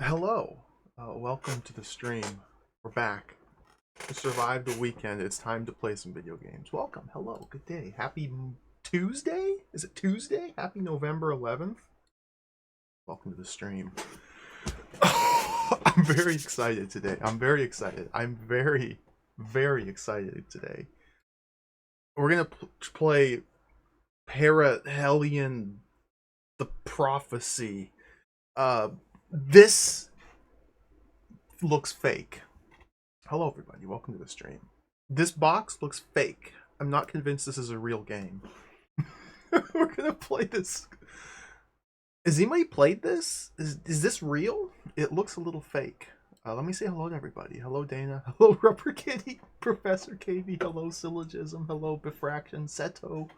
Hello, welcome to the stream. We're back. We survived the weekend. It's time to play some video games. Welcome. Hello. Good day. Happy Tuesday? Is it Tuesday? Happy November 11th. Welcome to the stream. I'm very excited today. I'm very excited. I'm very, very excited today. We're gonna play Perihelion, the Prophecy. This looks fake. Hello, everybody. Welcome to the stream. This box looks fake. I'm not convinced this is a real game. We're gonna play this. Has anybody played this? Is this real? It looks a little fake. Let me say hello to everybody. Hello, Dana. Hello, Rubber Kitty. Professor KV. Hello, Syllogism. Hello, Bifraction. Seto.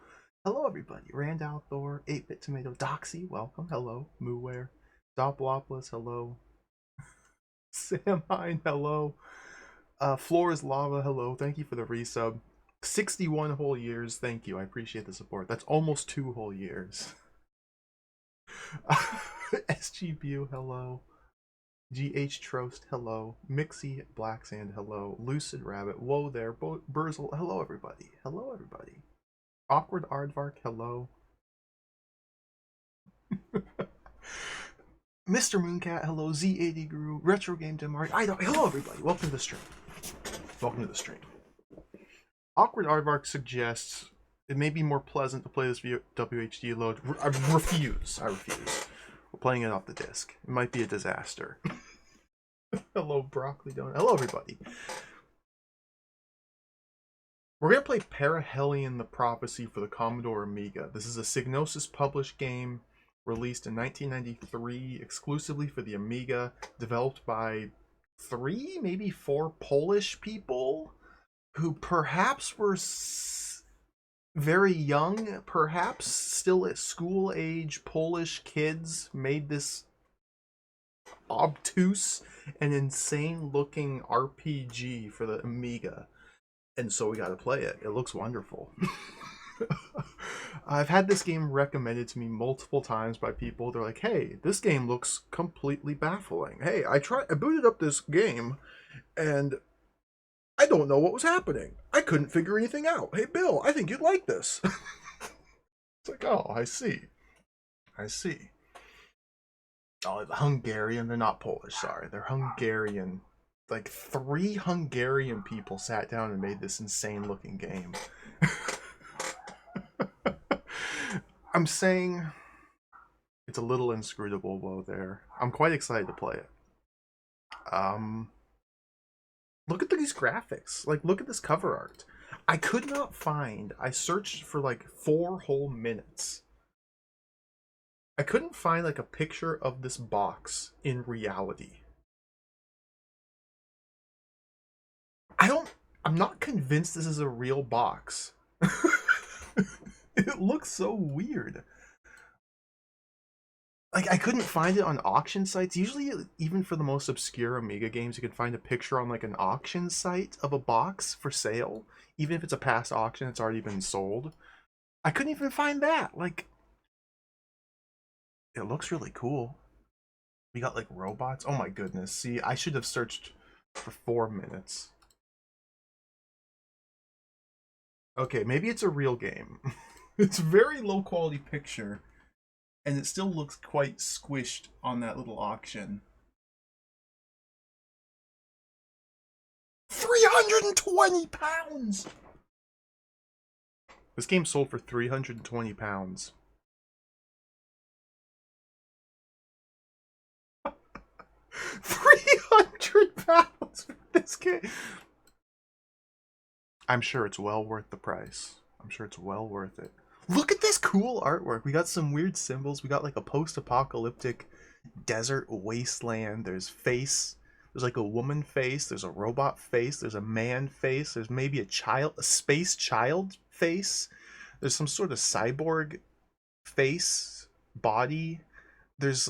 Hello, everybody. Randall Thor. 8-Bit Tomato. Doxy. Welcome. Hello. Mooware. Dopplopolis. Hello. Sam Hine. Hello. Floor is Lava, hello. Thank you for the resub. 61 whole years, thank you. I appreciate the support. That's almost 2 whole years. SGBU, hello. GH Trost, hello. Mixie Black Sand, hello. Lucid Rabbit, whoa there. Burzel, hello everybody. Hello everybody. Awkward Aardvark, hello. Mr. Mooncat, hello. Z80 Guru, Retro Game Denmark. Hello everybody. Welcome to the stream. Welcome to the stream. Awkward Aardvark suggests it may be more pleasant to play this via WHD load. I refuse. We're playing it off the disc. It might be a disaster. Hello, Broccoli Donut. Hello, everybody. We're going to play Perihelion the Prophecy for the Commodore Amiga. This is a Psygnosis published game released in 1993 exclusively for the Amiga, developed by 3, maybe 4 Polish people who perhaps were very young, perhaps still at school age Polish kids, made this obtuse and insane looking RPG for the Amiga. And so we got to play it. It looks wonderful. I've had this game recommended to me multiple times by people. They're like, hey, this game looks completely baffling. Hey, I booted up this game and I don't know what was happening. I couldn't figure anything out. Hey, Bill, I think you'd like this. It's like, oh, I see. Oh, Hungarian. They're not Polish, sorry. They're Hungarian. Like 3 Hungarian people sat down and made this insane looking game. I'm saying it's a little inscrutable low there. I'm quite excited to play it. Look at these graphics. Like, look at this cover art. I could not find, I searched for like 4 whole minutes. I couldn't find like a picture of this box in reality. I'm not convinced this is a real box. It looks so weird. Like, I couldn't find it on auction sites. Usually, even for the most obscure Amiga games, you could find a picture on like an auction site of a box for sale. Even if it's a past auction, it's already been sold. I couldn't even find that. Like, it looks really cool. We got like robots. Oh my goodness. See, I should have searched for 4 minutes. Okay, maybe it's a real game. It's a very low quality picture, and it still looks quite squished on that little auction. 320 pounds! This game sold for 320 pounds. 300 pounds for this game! I'm sure it's well worth the price. I'm sure it's well worth it. Look at this cool artwork. We got some weird symbols. We got like a post-apocalyptic desert wasteland. There's face. There's like a woman face. There's a robot face. There's a man face. There's maybe a space child face. There's some sort of cyborg face, body. There's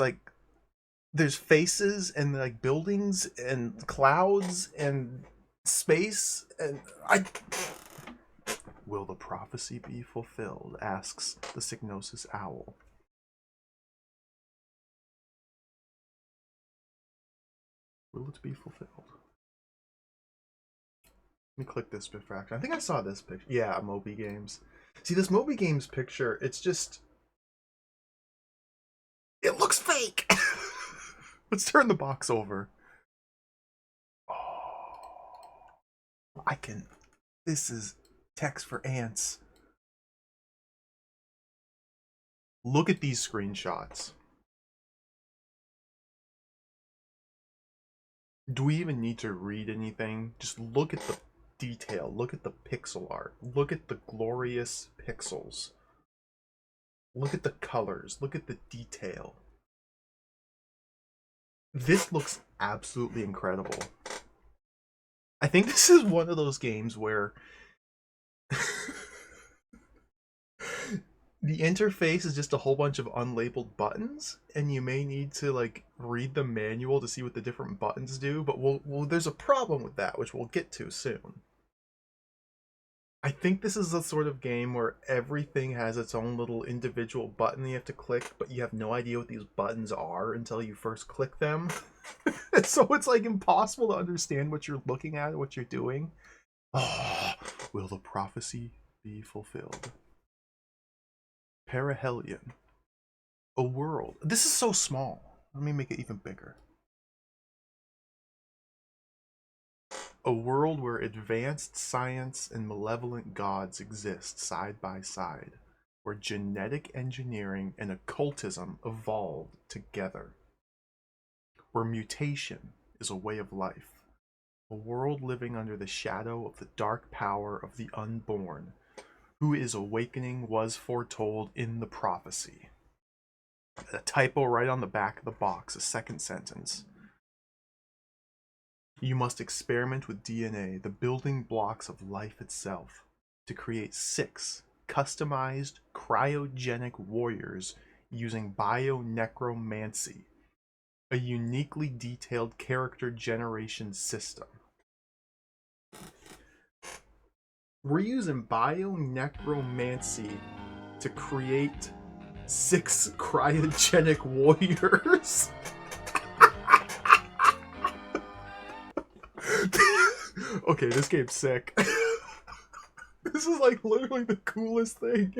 faces and like buildings and clouds and space, and will the prophecy be fulfilled? Asks the Psygnosis Owl. Will it be fulfilled? Let me click this fraction. I think I saw this picture. Yeah, Moby Games. See, this Moby Games picture, it's just... It looks fake! Let's turn the box over. Oh, I can... This is text for ants. Look at these screenshots. Do we even need to read anything? Just look at the detail. Look at the pixel art. Look at the glorious pixels. Look at the colors. Look at the detail. This looks absolutely incredible. I think this is one of those games where the interface is just a whole bunch of unlabeled buttons, and you may need to like read the manual to see what the different buttons do, but there's a problem with that, which we'll get to soon. I think this is a sort of game where everything has its own little individual button that you have to click, but you have no idea what these buttons are until you first click them. So it's like impossible to understand what you're looking at, what you're doing. Oh, will the prophecy be fulfilled? Perihelion. A world. This is so small. Let me make it even bigger. A world where advanced science and malevolent gods exist side by side, where genetic engineering and occultism evolved together, where mutation is a way of life, a world living under the shadow of the dark power of the unborn, who is awakening was foretold in the prophecy. A typo right on the back of the box, a second sentence. You must experiment with DNA, the building blocks of life itself, to create 6 customized cryogenic warriors using bionecromancy, a uniquely detailed character generation system. We're using bionecromancy to create 6 cryogenic warriors. Okay, this game's sick. This is like literally the coolest thing.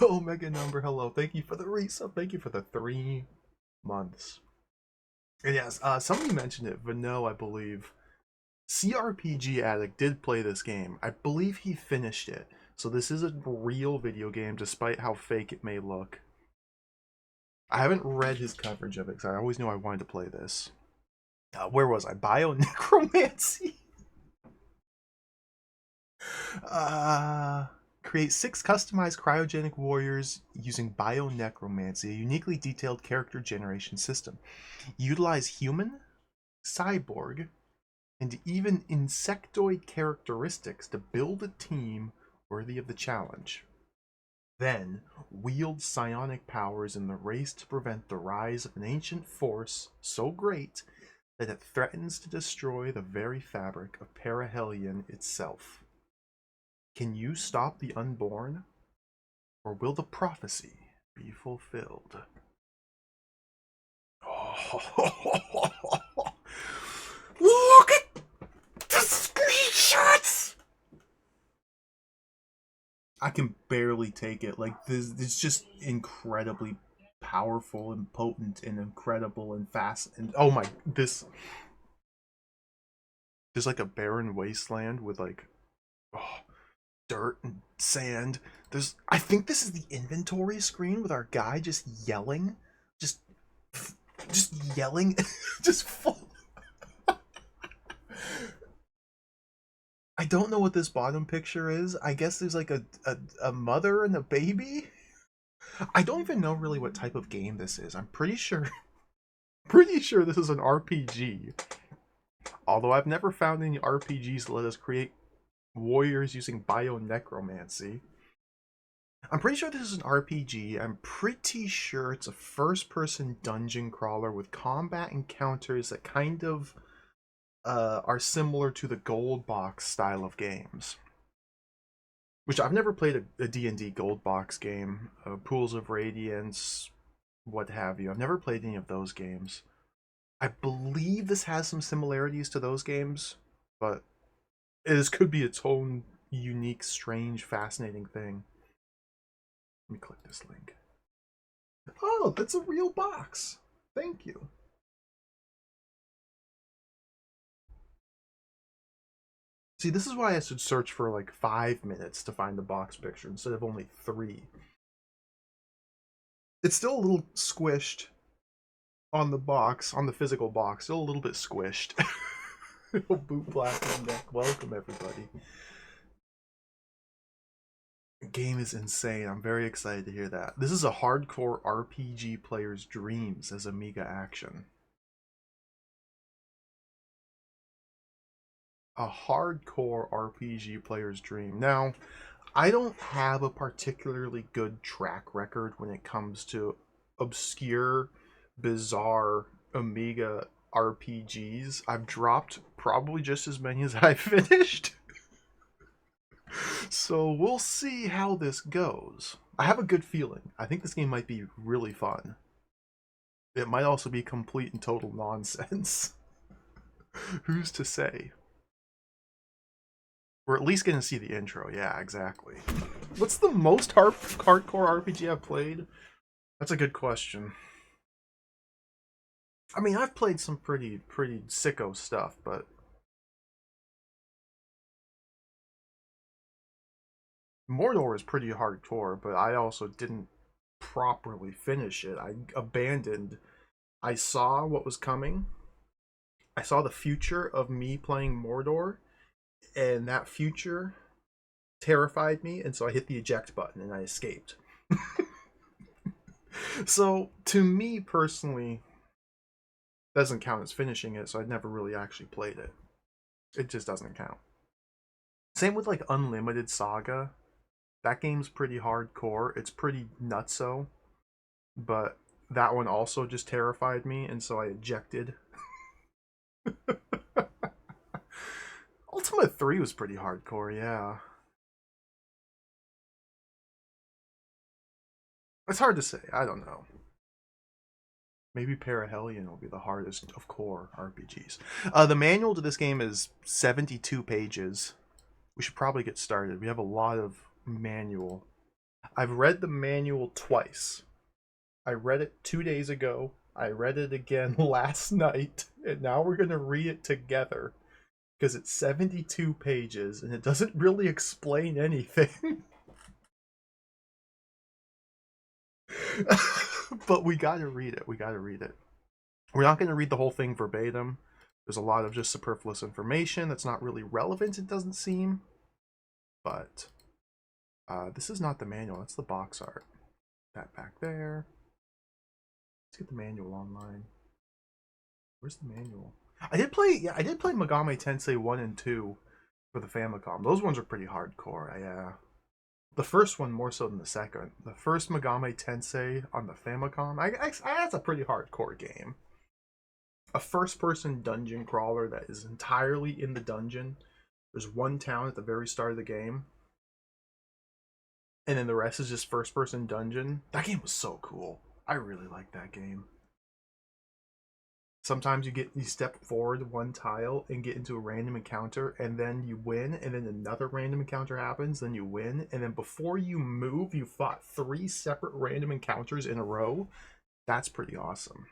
Omega number, hello. Thank you for the resub. Thank you for the 3 months. And yes, somebody mentioned it. Vano, I believe. CRPG Addict did play this game. I believe he finished it. So this is a real video game, despite how fake it may look. I haven't read his coverage of it, because I always knew I wanted to play this. Where was I? Bionecromancy? Create 6 customized cryogenic warriors using bionecromancy, a uniquely detailed character generation system. Utilize human, cyborg, and even insectoid characteristics to build a team worthy of the challenge. Then, wield psionic powers in the race to prevent the rise of an ancient force so great that it threatens to destroy the very fabric of Perihelion itself. Can you stop the unborn? Or will the prophecy be fulfilled? Oh. Look at the screenshots! I can barely take it. Like, this, it's just incredibly powerful and potent and incredible and fast. And oh my, this. There's like a barren wasteland with like dirt and sand. I think this is the inventory screen with our guy just yelling. Just yelling. Just full. I don't know what this bottom picture is. I guess there's like a mother and a baby. I don't even know really what type of game this is. I'm pretty sure this is an RPG. Although I've never found any RPGs that let us create warriors using bionecromancy. I'm pretty sure this is an RPG. I'm pretty sure it's a first-person dungeon crawler with combat encounters that kind of are similar to the gold box style of games. Which I've never played a D&D gold box game. Pools of Radiance, what have you. I've never played any of those games. I believe this has some similarities to those games, but this could be its own unique, strange, fascinating thing. Let me click this link. Oh, that's a real box. Thank you. See, this is why I should search for like 5 minutes to find the box picture instead of only 3. It's still a little squished on the box, on the physical box. Still a little bit squished. Boot Platinum deck. Welcome, everybody. The game is insane. I'm very excited to hear that. This is a hardcore RPG player's dreams as Amiga action. A hardcore RPG player's dream. Now, I don't have a particularly good track record when it comes to obscure, bizarre Amiga RPGs. I've dropped probably just as many as I've finished. So we'll see how this goes. I have a good feeling. I think this game might be really fun. It might also be complete and total nonsense. Who's to say? We're at least going to see the intro. Yeah, exactly. What's the most hardcore RPG I've played? That's a good question. I mean, I've played some pretty sicko stuff, but Mordor is pretty hardcore, but I also didn't properly finish it. I abandoned. I saw what was coming. I saw the future of me playing Mordor, and that future terrified me, and so I hit the eject button and I escaped. So, to me personally, doesn't count as finishing it, so I'd never really actually played it. It just doesn't count. Same with like Unlimited Saga. That game's pretty hardcore. It's pretty nutso, but that one also just terrified me, and so I ejected. Ultima 3 was pretty hardcore, yeah. It's hard to say. I don't know. Maybe Perihelion will be the hardest of core RPGs. The manual to this game is 72 pages. We should probably get started. We have a lot of manual. I've read the manual twice. I read it 2 days ago. I read it again last night. And now we're going to read it together. Because it's 72 pages and it doesn't really explain anything. But we gotta read it. We gotta read it. We're not gonna read the whole thing verbatim. There's a lot of just superfluous information that's not really relevant, it doesn't seem. But this is not the manual, that's the box art. That back there. Let's get the manual online. Where's the manual? I did play Megami Tensei 1 and 2 for the Famicom. Those ones are pretty hardcore, yeah. The first one more so than the second. The first Megami Tensei on the Famicom, that's a pretty hardcore game. A first-person dungeon crawler that is entirely in the dungeon. There's one town at the very start of the game, and then the rest is just first-person dungeon. That game was so cool. I really liked that game. Sometimes you step forward one tile and get into a random encounter, and then you win, and then another random encounter happens, then you win, and then before you move, you fought 3 separate random encounters in a row. That's pretty awesome.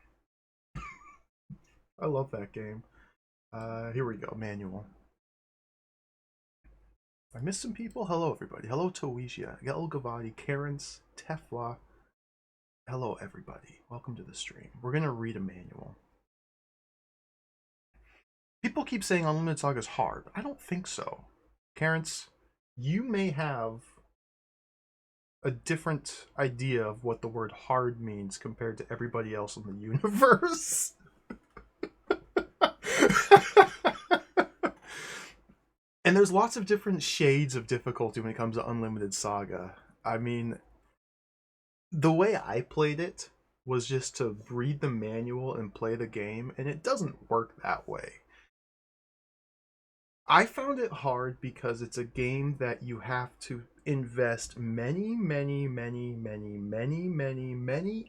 I love that game. Here we go, manual. I missed some people. Hello, everybody. Hello, Toisia, Gel Gavadi, Karens, Tefla. Hello, everybody. Welcome to the stream. We're gonna read a manual. People keep saying Unlimited Saga is hard. I don't think so. Karens, you may have a different idea of what the word hard means compared to everybody else in the universe. And there's lots of different shades of difficulty when it comes to Unlimited Saga. I mean, the way I played it was just to read the manual and play the game, and it doesn't work that way. I found it hard because it's a game that you have to invest many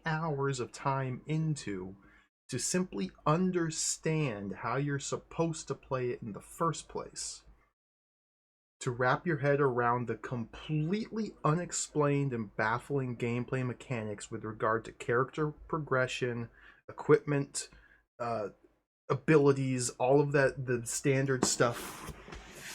hours of time into to simply understand how you're supposed to play it in the first place. To wrap your head around the completely unexplained and baffling gameplay mechanics with regard to character progression, equipment, uh, abilities, all of that, the standard stuff,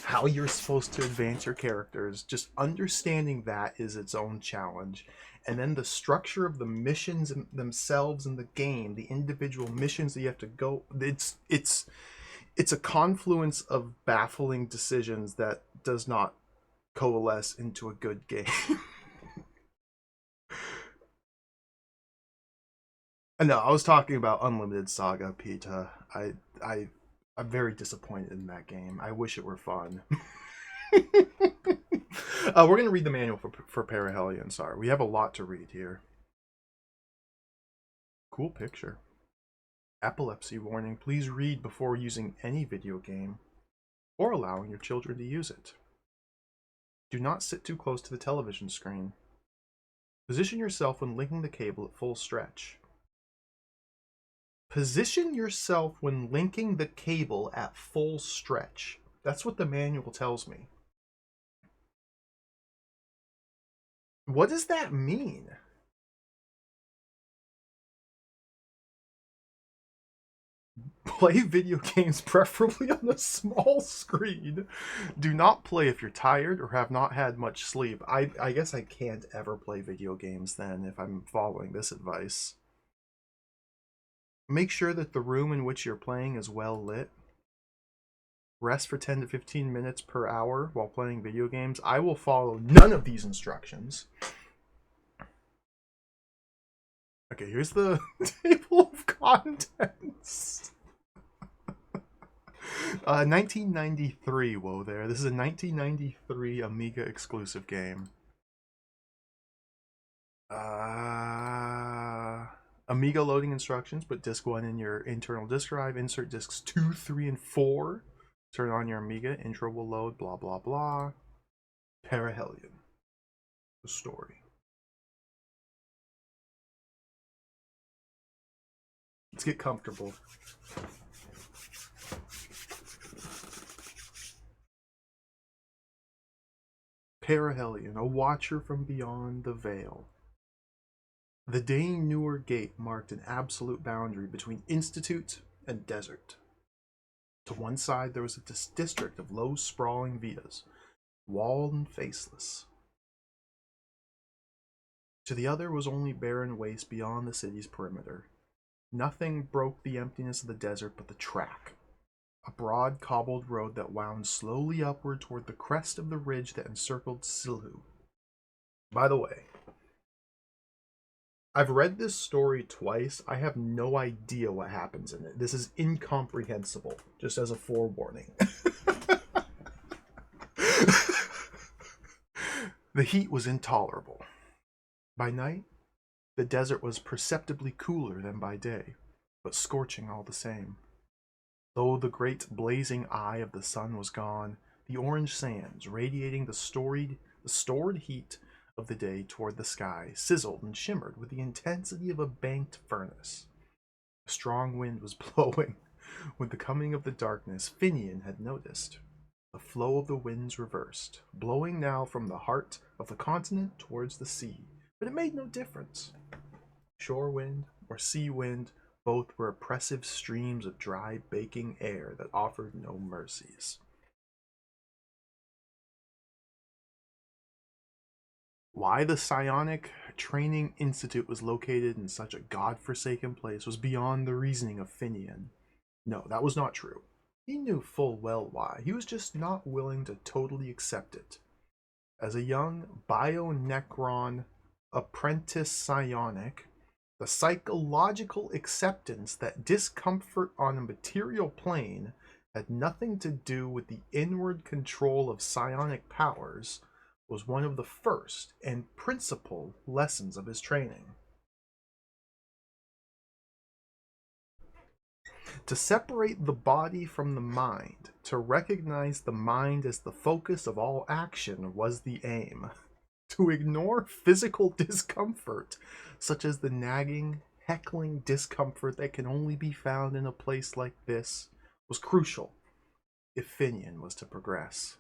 how you're supposed to advance your characters. Just understanding that is its own challenge. And then the structure of the missions themselves in the game, the individual missions that you have to go, it's a confluence of baffling decisions that does not coalesce into a good game. No, I was talking about Unlimited Saga, Pita. I'm very disappointed in that game. I wish it were fun. We're going to read the manual for Perihelion. Sorry, we have a lot to read here. Cool picture. Epilepsy warning. Please read before using any video game or allowing your children to use it. Do not sit too close to the television screen. Position yourself when linking the cable at full stretch. Position yourself when linking the cable at full stretch. That's what the manual tells me. What does that mean? Play video games preferably on a small screen. Do not play if you're tired or have not had much sleep. I guess I can't ever play video games then if I'm following this advice. Make sure that the room in which you're playing is well lit. Rest for 10 to 15 minutes per hour while playing video games. I will follow none of these instructions. Okay, here's the table of contents. 1993, whoa there. This is a 1993 Amiga exclusive game. Amiga loading instructions. Put disc 1 in your internal disk drive. Insert discs 2, 3, and 4. Turn on your Amiga. Intro will load. Blah, blah, blah. Perihelion. The story. Let's get comfortable. Perihelion, a watcher from beyond the veil. The Dane Newer Gate marked an absolute boundary between Institute and desert. To one side there was a district of low sprawling villas, walled and faceless. To the other was only barren waste beyond the city's perimeter. Nothing broke the emptiness of the desert but the track, a broad cobbled road that wound slowly upward toward the crest of the ridge that encircled Silhu. By the way, I've read this story twice. I have no idea what happens in it. This is incomprehensible, just as a forewarning. The heat was intolerable. By night, the desert was perceptibly cooler than by day, but scorching all the same. Though the great blazing eye of the sun was gone, the orange sands, radiating the stored heat of the day toward the sky, sizzled and shimmered with the intensity of a banked furnace. A strong wind was blowing. With the coming of the darkness, Finian had noticed. The flow of the winds reversed, blowing now from the heart of the continent towards the sea, but it made no difference. Shore wind or sea wind, both were oppressive streams of dry, baking air that offered no mercies. Why the Psionic Training Institute was located in such a godforsaken place was beyond the reasoning of Finian. No, that was not true. He knew full well why. He was just not willing to totally accept it. As a young Bio-Necron apprentice psionic, the psychological acceptance that discomfort on a material plane had nothing to do with the inward control of psionic powers was one of the first and principal lessons of his training. To separate the body from the mind, to recognize the mind as the focus of all action was the aim. To ignore physical discomfort, such as the nagging heckling discomfort that can only be found in a place like this was crucial if Finian was to progress.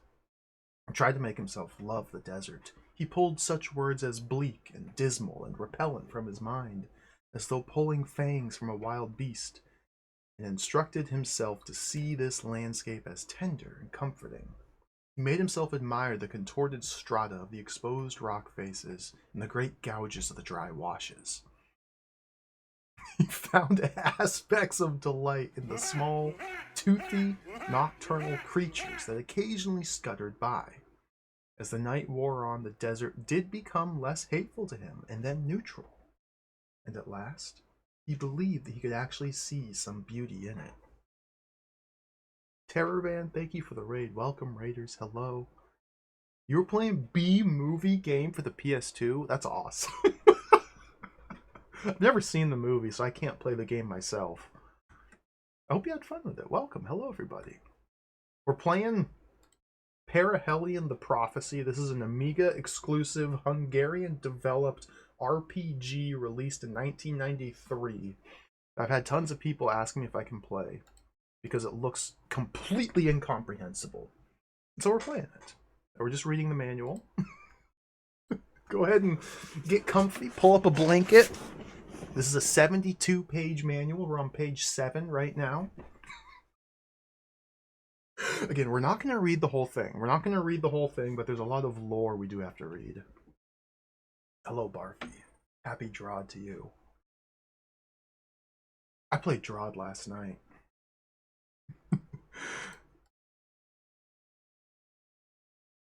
He tried to make himself love the desert. He pulled such words as bleak and dismal and repellent from his mind, as though pulling fangs from a wild beast, and instructed himself to see this landscape as tender and comforting. He made himself admire the contorted strata of the exposed rock faces and the great gouges of the dry washes. He found aspects of delight in the small, toothy, nocturnal creatures that occasionally scuttered by. As the night wore on, the desert did become less hateful to him, and then neutral. And at last, he believed that he could actually see some beauty in it. Terrorband, thank you for the raid. Welcome, Raiders. Hello. You were playing B-movie game for the PS2? That's awesome. I've never seen the movie, so I can't play the game myself. I hope you had fun with it. Welcome. Hello, everybody. We're playing Perihelion the Prophecy. This is an Amiga exclusive Hungarian developed RPG released in 1993. I've had tons of people ask me if I can play because it looks completely incomprehensible. So we're playing it. We're just reading the manual. Go ahead and get comfy, pull up a blanket. This is a 72-page manual. We're on page 7 right now. Again, we're not going to read the whole thing. But there's a lot of lore we do have to read. Hello, Barfy. Happy Drod to you. I played Drod last night.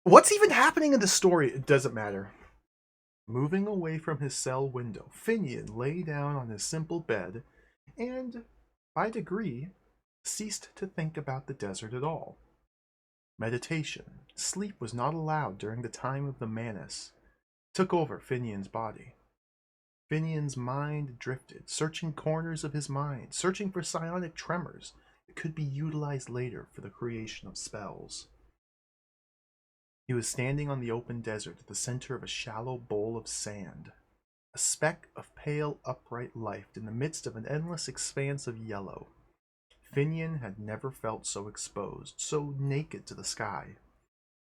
What's even happening in the story? It doesn't matter. Moving away from his cell window, Finian lay down on his simple bed and, by degree, ceased to think about the desert at all. Meditation, sleep was not allowed during the time of the Manus, took over Finian's body. Finian's mind drifted, searching corners of his mind, searching for psionic tremors that could be utilized later for the creation of spells. He was standing on the open desert at the center of a shallow bowl of sand, a speck of pale, upright light in the midst of an endless expanse of yellow. Finian had never felt so exposed, so naked to the sky.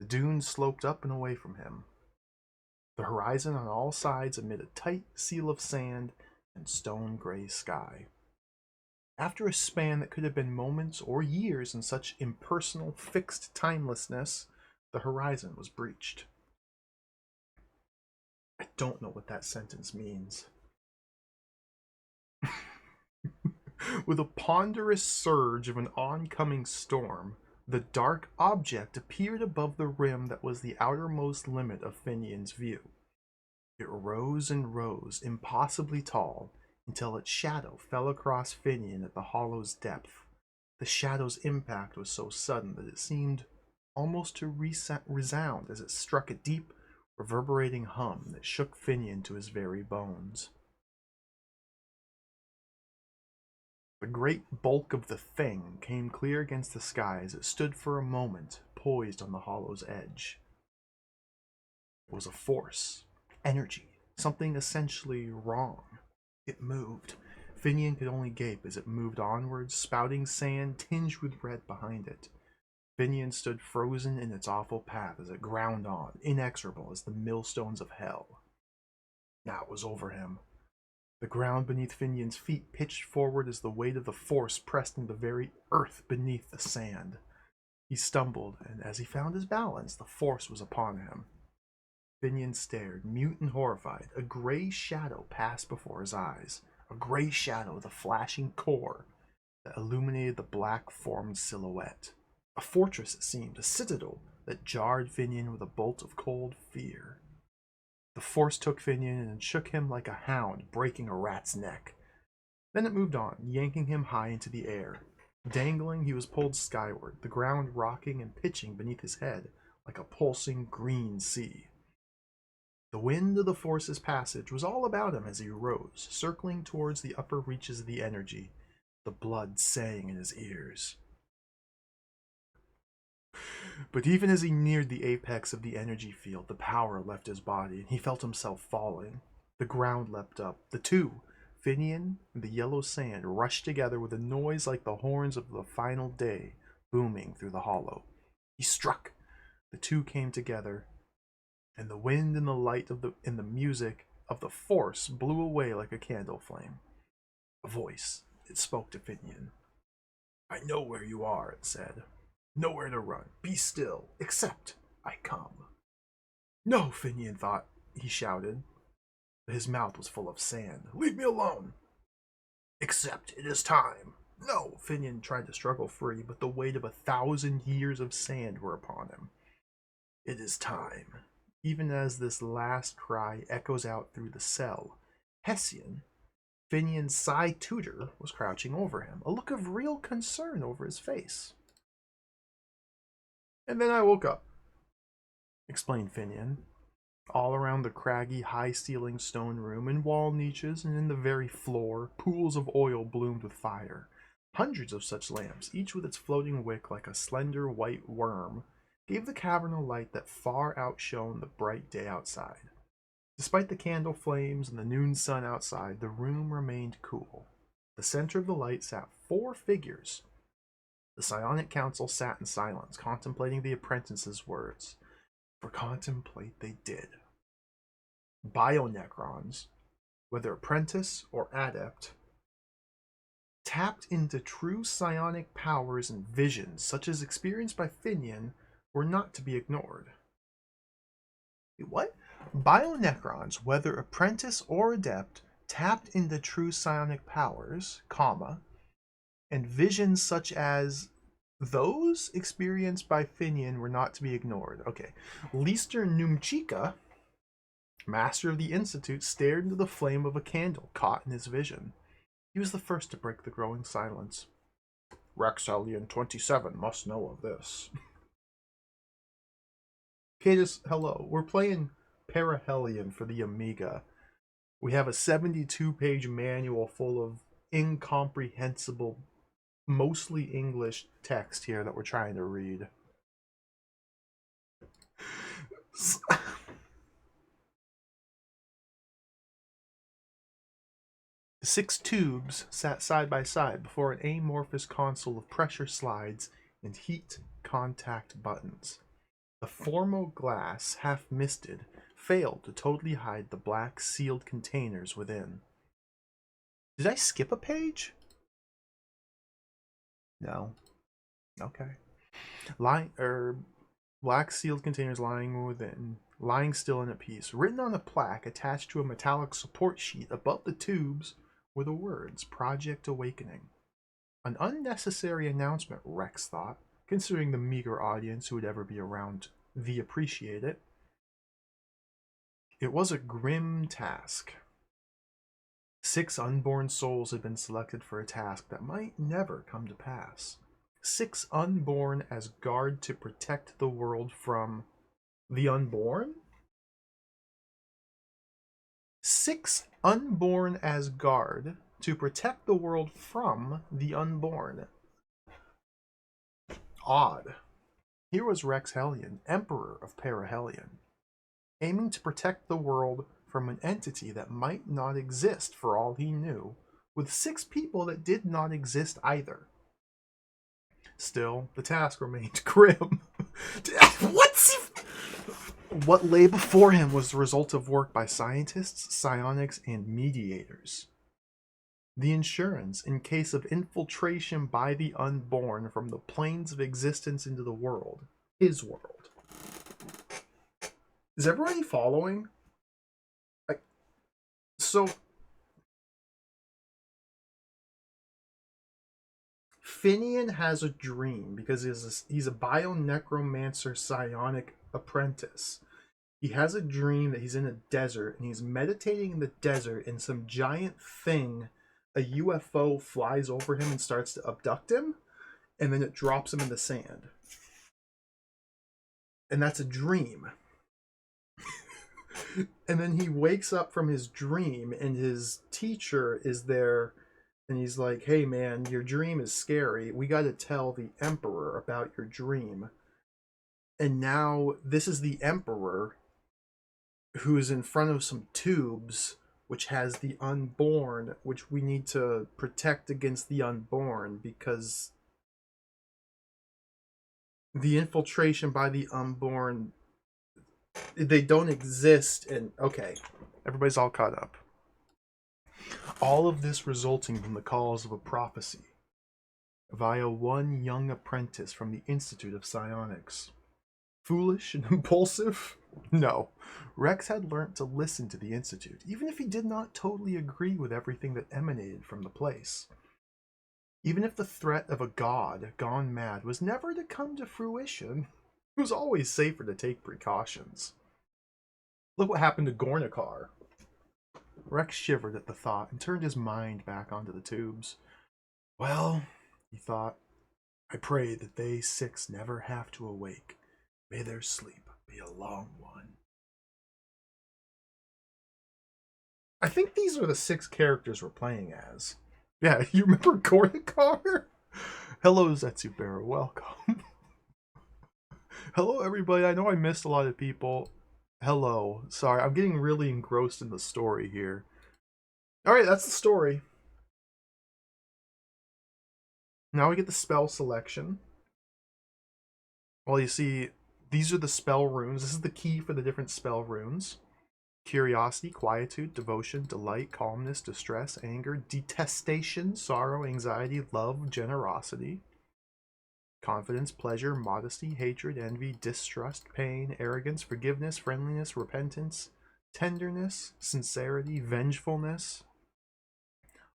The dunes sloped up and away from him. The horizon on all sides amid a tight seal of sand and stone-gray sky. After a span that could have been moments or years in such impersonal, fixed timelessness, the horizon was breached. I don't know what that sentence means. With a ponderous surge of an oncoming storm, the dark object appeared above the rim that was the outermost limit of Finian's view. It rose and rose, impossibly tall, until its shadow fell across Finian at the hollow's depth. The shadow's impact was so sudden that it seemed almost to resound as it struck a deep, reverberating hum that shook Finian to his very bones. The great bulk of the thing came clear against the sky as it stood for a moment, poised on the hollow's edge. It was a force, energy, something essentially wrong. It moved. Finian could only gape as it moved onwards, spouting sand tinged with red behind it. Finian stood frozen in its awful path as it ground on, inexorable as the millstones of hell. Now it was over him. The ground beneath Finian's feet pitched forward as the weight of the force pressed into the very earth beneath the sand. He stumbled, and as he found his balance, the force was upon him. Finian stared, mute and horrified. A gray shadow passed before his eyes, a gray shadow with a flashing core that illuminated the black-formed silhouette. A fortress, it seemed, a citadel that jarred Finian with a bolt of cold fear. The force took Finian and shook him like a hound breaking a rat's neck. Then it moved on, yanking him high into the air. Dangling, he was pulled skyward, the ground rocking and pitching beneath his head like a pulsing green sea. The wind of the force's passage was all about him as he rose, circling towards the upper reaches of the energy. The blood sang in his ears. But even as he neared the apex of the energy field, the power left his body, and he felt himself falling. The ground leapt up. The two, Finian and the yellow sand rushed together with a noise like the horns of the final day booming through the hollow. He struck. The two came together, and the wind and the light and the music of the force blew away like a candle flame. A voice, it spoke to Finian. I know where you are, it said. Nowhere to run. Be still, except I come. No, Finian thought, he shouted, but his mouth was full of sand. Leave me alone. Except it is time. No, Finian tried to struggle free, but the weight of 1,000 years of sand were upon him. It is time. Even as this last cry echoes out through the cell, Hessian, Finian's Psi tutor, was crouching over him, a look of real concern over his face. And then I woke up, explained Finian. All around the craggy, high-ceilinged stone room, in wall niches and in the very floor, pools of oil bloomed with fire. Hundreds of such lamps, each with its floating wick like a slender white worm, gave the cavern a light that far outshone the bright day outside. Despite the candle flames and the noon sun outside, the room remained cool. The center of the light sat 4 figures. The psionic council sat in silence, contemplating the apprentice's words. For contemplate they did. Bionecrons, whether apprentice or adept, tapped into true psionic powers and visions, such as experienced by Finian, were not to be ignored. What? Bionecrons, whether apprentice or adept, tapped into true psionic powers, comma, and visions such as those experienced by Finian were not to be ignored. Okay. Leister Numchika, master of the Institute, stared into the flame of a candle caught in his vision. He was the first to break the growing silence. Rexelian 27 must know of this. Cadus, hello. We're playing Perihelion for the Amiga. We have a 72-page manual full of incomprehensible, mostly English text here that we're trying to read. 6 tubes sat side by side before an amorphous console of pressure slides and heat contact buttons. The formal glass, half misted, failed to totally hide the black sealed containers within. Did I skip a page? No. Okay. Black sealed containers lying within, lying still in a piece. Written on a plaque attached to a metallic support sheet above the tubes were the words Project Awakening. An unnecessary announcement, Rex thought, considering the meager audience who would ever be around to appreciate it. It was a grim task. 6 unborn souls had been selected for a task that might never come to pass. 6 unborn as guard to protect the world from the unborn? 6 unborn as guard to protect the world from the unborn. Odd. Here was Rexelion, Emperor of Perihelion, aiming to protect the world from an entity that might not exist for all he knew, with 6 people that did not exist either. Still, the task remained grim. What lay before him was the result of work by scientists, psionics, and mediators. The insurance in case of infiltration by the unborn from the planes of existence into the world. His world. Is everybody following? So, Finian has a dream because he's a bio-necromancer psionic apprentice. He has a dream that he's in a desert and he's meditating in the desert and some giant thing, a UFO, flies over him and starts to abduct him, and then it drops him in the sand. And that's a dream. And then he wakes up from his dream and his teacher is there and he's like, hey man, your dream is scary. We got to tell the Emperor about your dream. And now this is the Emperor who is in front of some tubes which has the unborn, which we need to protect against the unborn because the infiltration by the unborn, they don't exist. And okay, everybody's all caught up. All of this resulting from the calls of a prophecy via one young apprentice from the Institute of Psionics. Foolish and impulsive? No. Rex had learnt to listen to the Institute, even if he did not totally agree with everything that emanated from the place. Even if the threat of a god gone mad was never to come to fruition, it was always safer to take precautions. Look what happened to Gornikar. Rex shivered at the thought and turned his mind back onto the tubes. Well, he thought, I pray that they 6 never have to awake. May their sleep be a long one. I think these are the 6 characters we're playing as. Yeah, you remember Gornikar? Hello, Zetsubera. Welcome. Hello, everybody. I know I missed a lot of people. Hello. Sorry, I'm getting really engrossed in the story here. Alright, that's the story. Now we get the spell selection. Well, you see, these are the spell runes. This is the key for the different spell runes. Curiosity, quietude, devotion, delight, calmness, distress, anger, detestation, sorrow, anxiety, love, generosity, confidence, pleasure, modesty, hatred, envy, distrust, pain, arrogance, forgiveness, friendliness, repentance, tenderness, sincerity, vengefulness,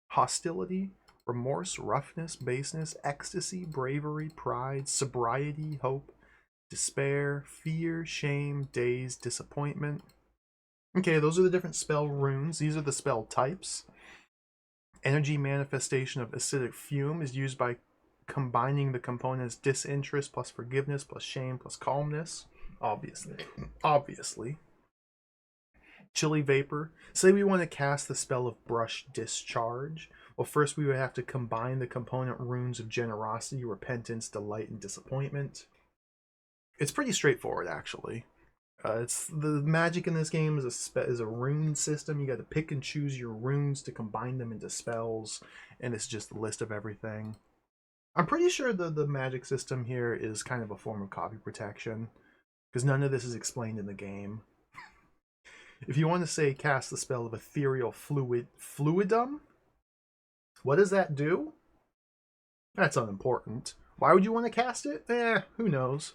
hostility, remorse, roughness, baseness, ecstasy, bravery, pride, sobriety, hope, despair, fear, shame, daze, disappointment. Okay, those are the different spell runes. These are the spell types. Energy manifestation of acidic fume is used by combining the components disinterest plus forgiveness plus shame plus calmness. Obviously. Chilly vapor. Say we want to cast the spell of brush discharge. Well, first we would have to combine the component runes of generosity, repentance, delight, and disappointment. It's pretty straightforward, actually. It's the magic in this game is a rune system. You got to pick and choose your runes to combine them into spells, and it's just a list of everything. I'm pretty sure the magic system here is kind of a form of copy protection, because none of this is explained in the game. If you want to say cast the spell of ethereal fluidum, what does that do? That's unimportant. Why would you want to cast it? Who knows.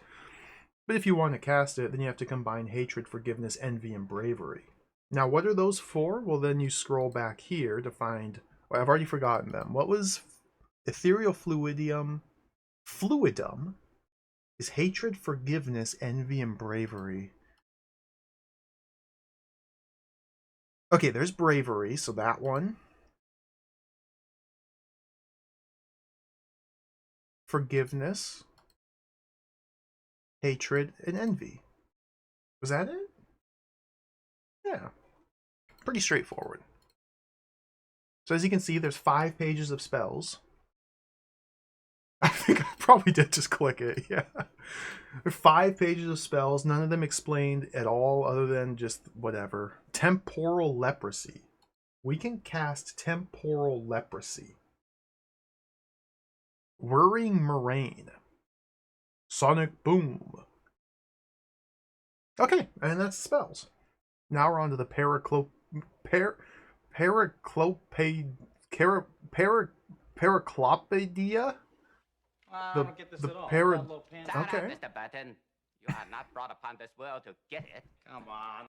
But if you want to cast it, then you have to combine hatred, forgiveness, envy, and bravery. Now, what are those for? Well, then you scroll back here to find... Well, I've already forgotten them. What was ethereal fluidum? Fluidum is hatred, forgiveness, envy, and bravery. Okay, there's bravery, so that one. Forgiveness, hatred, and envy. Was that it? Yeah. Pretty straightforward. So as you can see, there's 5 pages of spells. I think I probably did just click it, yeah. There are 5 pages of spells, none of them explained at all other than just whatever. Temporal leprosy. We can cast temporal leprosy. Whirring moraine. Sonic boom. Okay, and that's the spells. Now we're on to the Periclopedia? I don't get this at all. That little pan- Shut Okay. up, Mr. Button. You are not brought upon this world to get it. Come on.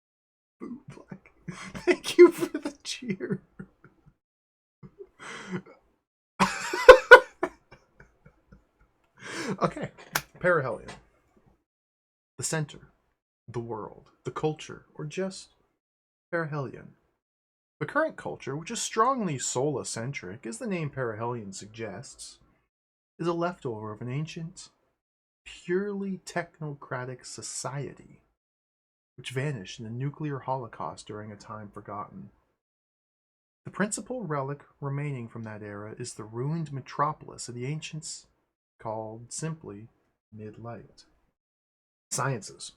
Thank you for the cheer. Okay, Perihelion. The center, the world, the culture, or just Perihelion. The current culture, which is strongly soul-centric, as the name Perihelion suggests, is a leftover of an ancient, purely technocratic society, which vanished in the nuclear holocaust during a time forgotten. The principal relic remaining from that era is the ruined metropolis of the ancients, called simply Midlight. Sciences.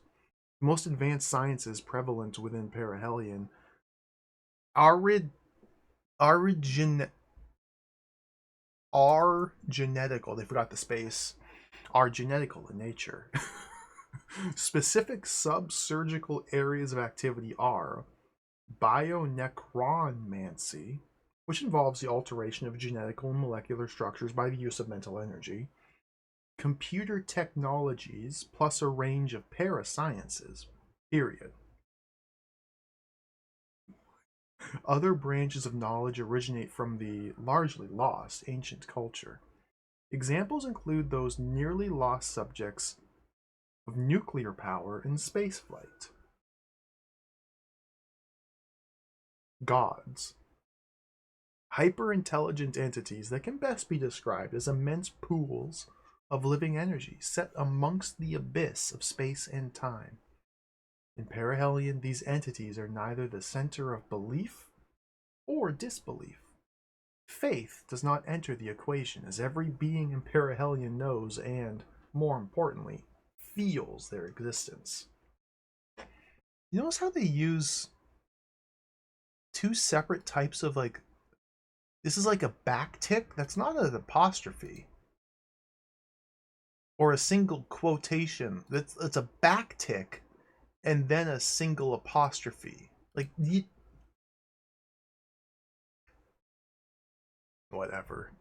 The most advanced sciences prevalent within Perihelion are genetical. They forgot the space. Are genetical in nature. Specific subsurgical areas of activity are bionecromancy, which involves the alteration of genetical and molecular structures by the use of mental energy, computer technologies, plus a range of parasciences, period. Other branches of knowledge originate from the largely lost ancient culture. Examples include those nearly lost subjects of nuclear power and spaceflight. Gods. Hyper-intelligent entities that can best be described as immense pools of living energy set amongst the abyss of space and time. In Perihelion, these entities are neither the center of belief or disbelief. Faith does not enter the equation, as every being in Perihelion knows and, more importantly, feels their existence. You notice how they use two separate types of, like, this is like a backtick? That's not an apostrophe. Or a single quotation. That's a backtick and then a single apostrophe. Like, whatever.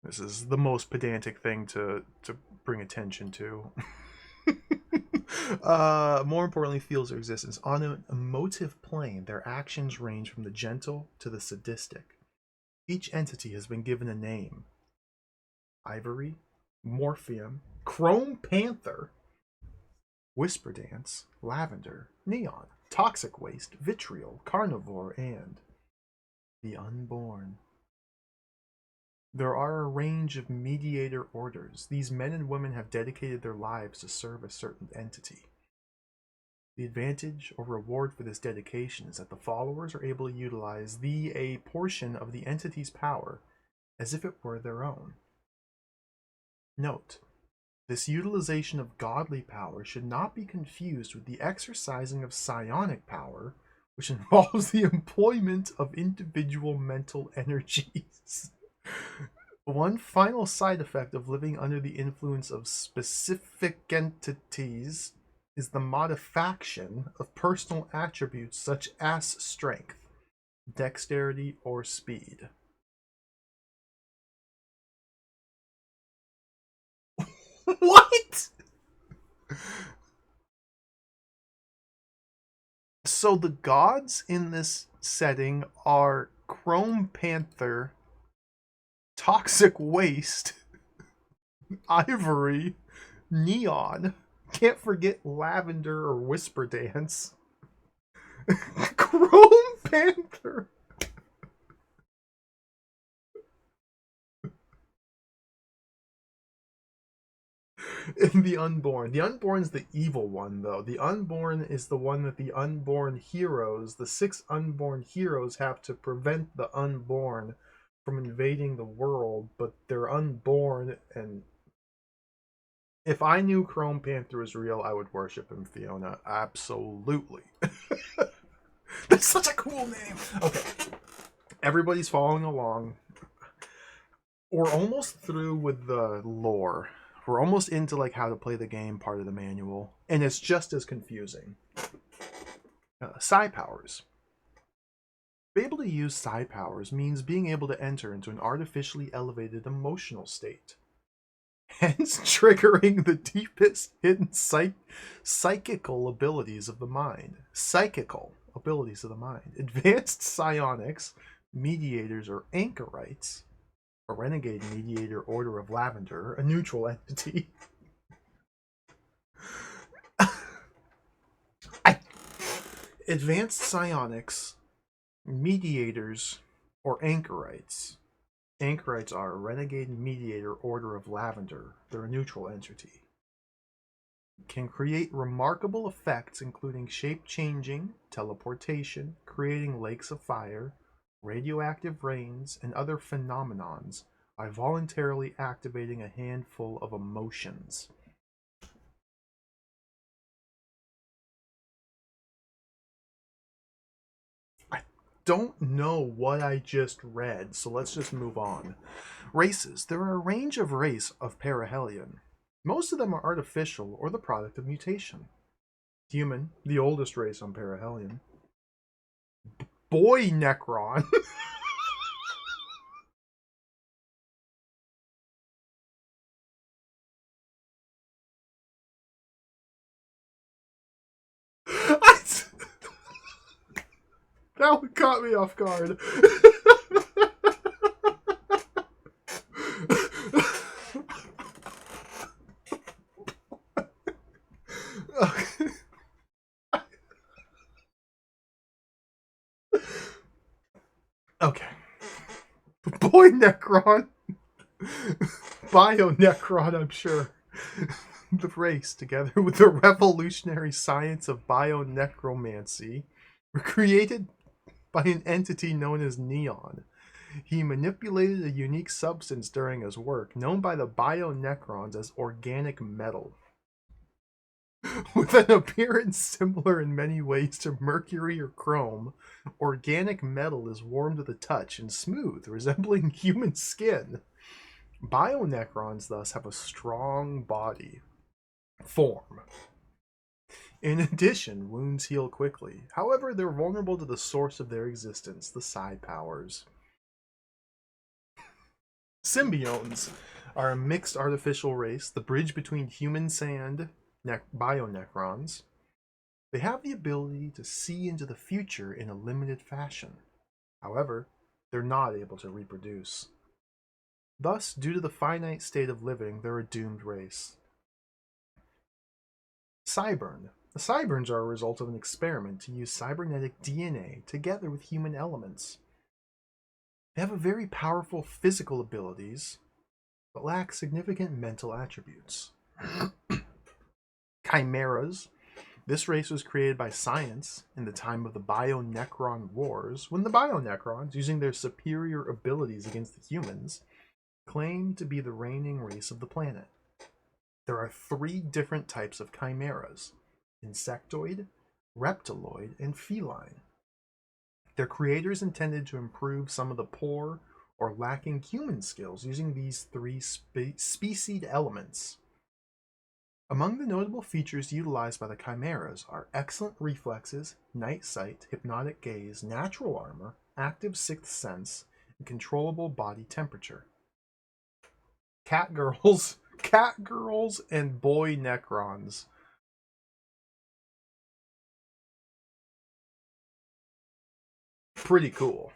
This is the most pedantic thing to bring attention to. More importantly, feels their existence. On an emotive plane, their actions range from the gentle to the sadistic. Each entity has been given a name. Ivory, Morpheum, Chrome Panther, Whisper Dance, Lavender, Neon, Toxic Waste, Vitriol, Carnivore, and the Unborn. There are a range of mediator orders. These men and women have dedicated their lives to serve a certain entity. The advantage or reward for this dedication is that the followers are able to utilize a portion of the entity's power as if it were their own. Note, this utilization of godly power should not be confused with the exercising of psionic power, which involves the employment of individual mental energies. One final side effect of living under the influence of specific entities is the modification of personal attributes such as strength, dexterity, or speed. What? So the gods in this setting are Chrome Panther, Toxic Waste, Ivory, Neon, can't forget Lavender or Whisper Dance, Chrome Panther. And the Unborn. The Unborn's the evil one, though. The Unborn is the one that the Unborn heroes, the 6 Unborn heroes, have to prevent the Unborn from invading the world, but they're unborn, and if I knew Chrome Panther was real, I would worship him, Fiona. Absolutely. That's such a cool name. Okay. Everybody's following along. We're almost through with the lore. We're almost into like how to play the game part of the manual, and it's just as confusing. Psi powers. Being able to use psi powers means being able to enter into an artificially elevated emotional state, hence triggering the deepest hidden psychical abilities of the mind. Psychical abilities of the mind. Advanced psionics, mediators, or anchorites, a renegade mediator order of Lavender, a neutral entity. Advanced psionics, mediators, or anchorites. Anchorites are a renegade mediator order of Lavender. They're a neutral entity. Can create remarkable effects including shape-changing, teleportation, creating lakes of fire, radioactive rains, and other phenomenons by voluntarily activating a handful of emotions. don't know what I just read, so let's just move on. Races. There are a range of race of Perihelion. Most of them are artificial or the product of mutation. Human, the oldest race on Perihelion. Boy Necron. That one caught me off guard. Okay. Boy Necron. Bio Necron, I'm sure. The race, together with the revolutionary science of bionecromancy, were created by an entity known as Neon. He manipulated a unique substance during his work, known by the bionecrons as organic metal. With an appearance similar in many ways to mercury or chrome, organic metal is warm to the touch and smooth, resembling human skin. Bionecrons thus have a strong body form. In addition, wounds heal quickly. However, they're vulnerable to the source of their existence, the psi powers. Symbionts are a mixed artificial race, the bridge between humans and bionecrons. They have the ability to see into the future in a limited fashion. However, they're not able to reproduce. Thus, due to the finite state of living, they're a doomed race. Cybern. The Cyberns are a result of an experiment to use cybernetic DNA together with human elements. They have a very powerful physical abilities, but lack significant mental attributes. Chimeras. This race was created by science in the time of the Bionecron Wars, when the Bionecrons, using their superior abilities against the humans, claimed to be the reigning race of the planet. There are 3 different types of chimeras: insectoid, reptiloid, and feline. Their creators intended to improve some of the poor or lacking human skills using these 3 specied elements. Among the notable features utilized by the chimeras are excellent reflexes, night sight, hypnotic gaze, natural armor, active sixth sense, and controllable body temperature. Catgirls, and boy Necrons. Pretty cool.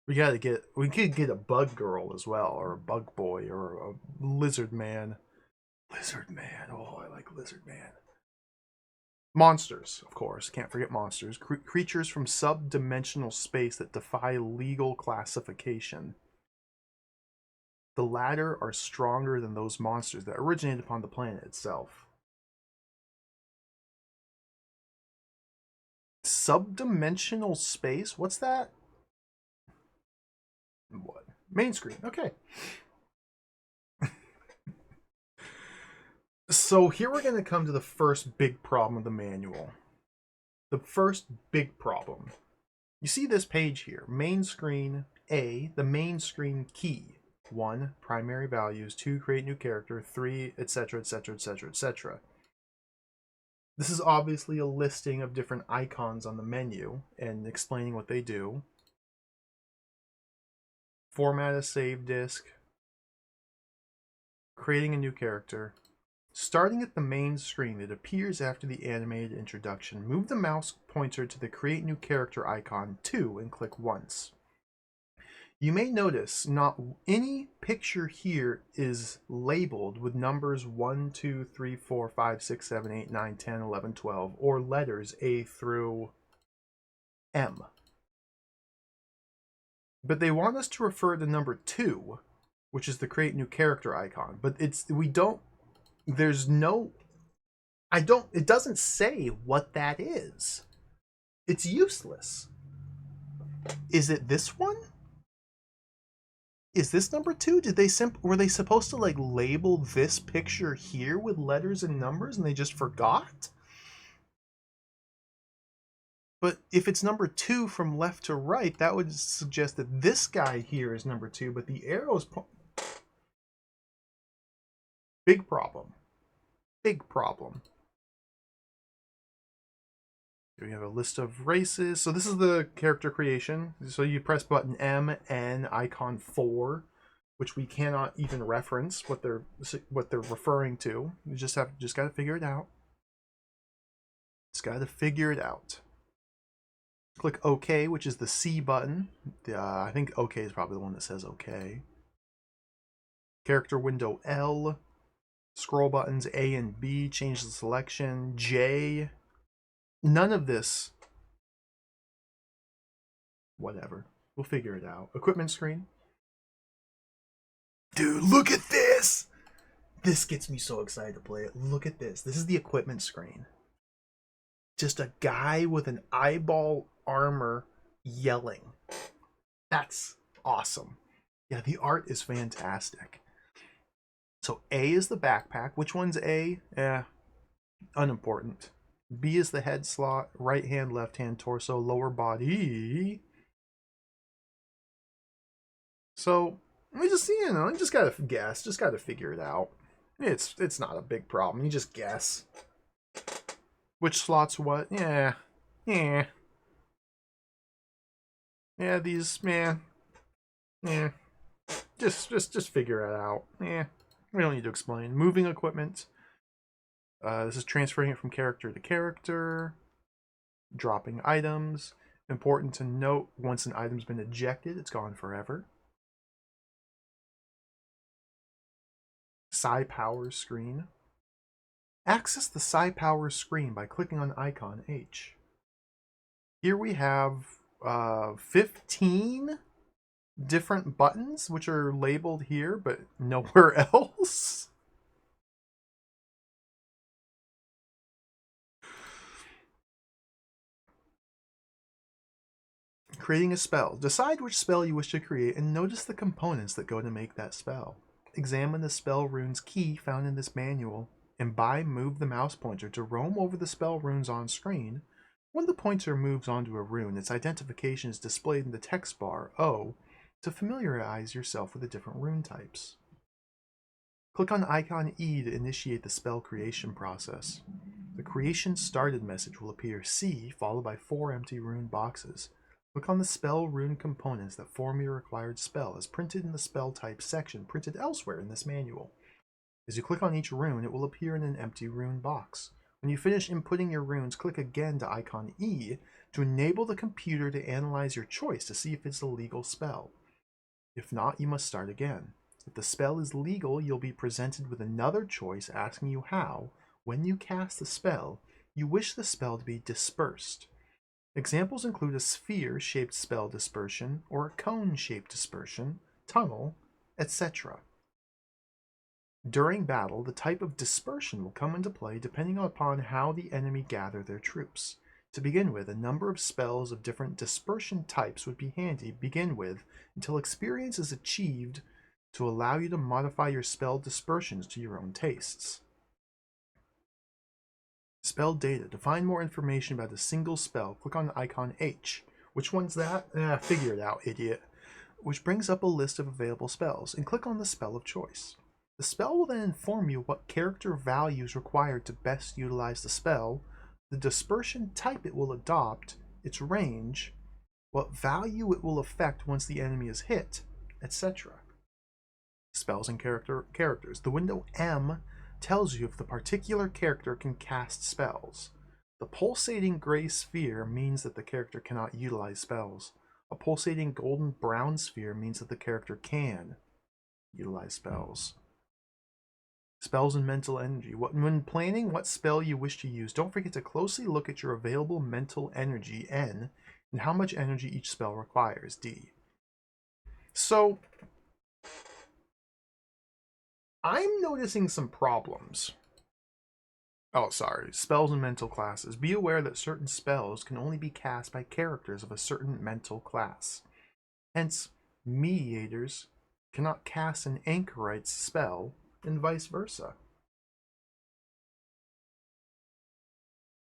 We could get a bug girl as well, or a bug boy, or a lizard man. Lizard man, oh, I like lizard man. Monsters, of course, can't forget monsters. Creatures from sub-dimensional space that defy legal classification. The latter are stronger than those monsters that originated upon the planet itself. Sub-dimensional space? What's that? What? Main screen, okay. So here we're going to come to the first big problem of the manual. The first big problem. You see this page here. Main screen A, the main screen key. 1, primary values. 2, create new character. 3, etc., etc., etc., etc. This is obviously a listing of different icons on the menu and explaining what they do. Format a save disk. Creating a new character. Starting at the main screen that appears after the animated introduction, move the mouse pointer to the Create New Character icon 2 and click once. You may notice not any picture here is labeled with numbers 1, 2, 3, 4, 5, 6, 7, 8, 9, 10, 11, 12, or letters A through M. But they want us to refer to number 2, which is the Create New Character icon. But it doesn't say what that is. It's useless. Is it this one? Is this number 2? Were they supposed to like label this picture here with letters and numbers and they just forgot? But if it's number 2 from left to right, that would suggest that this guy here is number 2, but the arrow's... Big problem. Big problem. Here we have a list of races. So this is the character creation. So you press button M, N, icon 4, which we cannot even reference what they're referring to. You just got to figure it out. Just got to figure it out. Click OK, which is the C button. I think OK is probably the one that says OK. Character window L. Scroll buttons A and B, change the selection. J. None of this. Whatever. We'll figure it out. Equipment screen. Dude, look at this! This gets me so excited to play it. Look at this. This is the equipment screen. Just a guy with an eyeball armor yelling. That's awesome. Yeah, the art is fantastic. So A is the backpack. Which one's A? Unimportant. B is the head slot. Right hand, left hand, torso, lower body. So we just, you just gotta guess. Just gotta figure it out. It's not a big problem. You just guess. Which slot's what? Yeah. These, man. Yeah. Just figure it out. Yeah. We don't need to explain. Moving equipment. This is transferring it from character to character. Dropping items. Important to note, once an item's been ejected, it's gone forever. Psi Power screen. Access the Psi Power screen by clicking on icon H. Here we have 15 different buttons, which are labeled here, but nowhere else. Creating a spell. Decide which spell you wish to create and notice the components that go to make that spell. Examine the spell runes key found in this manual and move the mouse pointer to roam over the spell runes on screen. When the pointer moves onto a rune, its identification is displayed in the text bar O to familiarize yourself with the different rune types. Click on icon E to initiate the spell creation process. The creation started message will appear C followed by 4 empty rune boxes. Click on the spell rune components that form your required spell as printed in the spell type section printed elsewhere in this manual. As you click on each rune, it will appear in an empty rune box. When you finish inputting your runes, click again to icon E to enable the computer to analyze your choice to see if it's a legal spell. If not, you must start again. If the spell is legal, you'll be presented with another choice asking you how, when you cast the spell, you wish the spell to be dispersed. Examples include a sphere-shaped spell dispersion or a cone-shaped dispersion, tunnel, etc. During battle, the type of dispersion will come into play depending upon how the enemy gather their troops. To begin with, a number of spells of different dispersion types would be handy to begin with until experience is achieved to allow you to modify your spell dispersions to your own tastes. Spell data. To find more information about a single spell, click on the icon H. Which one's that? Figure it out, idiot. Which brings up a list of available spells, and click on the spell of choice. The spell will then inform you what character value is required to best utilize the spell, the dispersion type it will adopt, its range, what value it will affect once the enemy is hit, etc. Spells and characters. The window M tells you if the particular character can cast spells. The pulsating gray sphere means that the character cannot utilize spells. A pulsating golden brown sphere means that the character can utilize spells. Spells and mental energy. When planning what spell you wish to use, don't forget to closely look at your available mental energy, N, and how much energy each spell requires, D. So, I'm noticing some problems. Oh, sorry. Spells and mental classes. Be aware that certain spells can only be cast by characters of a certain mental class. Hence, mediators cannot cast an anchorite's spell, and vice versa.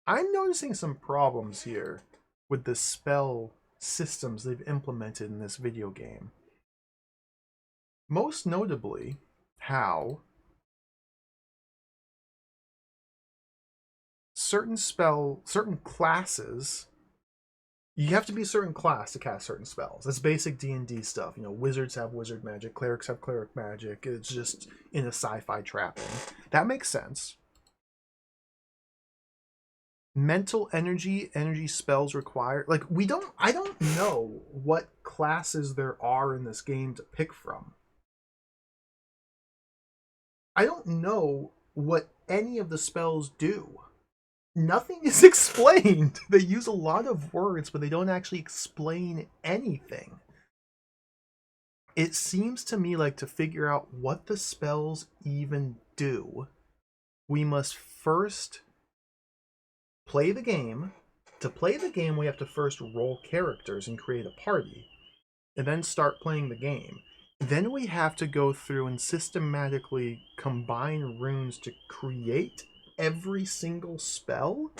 I'm noticing some problems here with the spell systems they've implemented in this video game. Most notably, how certain classes, you have to be a certain class to cast certain spells. That's basic D&D stuff. You know, wizards have wizard magic, clerics have cleric magic. It's just in a sci-fi trapping. That makes sense. Mental energy spells required. Like, I don't know what classes there are in this game to pick from. I don't know what any of the spells do. Nothing is explained. They use a lot of words, but they don't actually explain anything. It seems to me like to figure out what the spells even do, we must first play the game. To play the game, we have to first roll characters and create a party, and then start playing the game. Then we have to go through and systematically combine runes to create every single spell.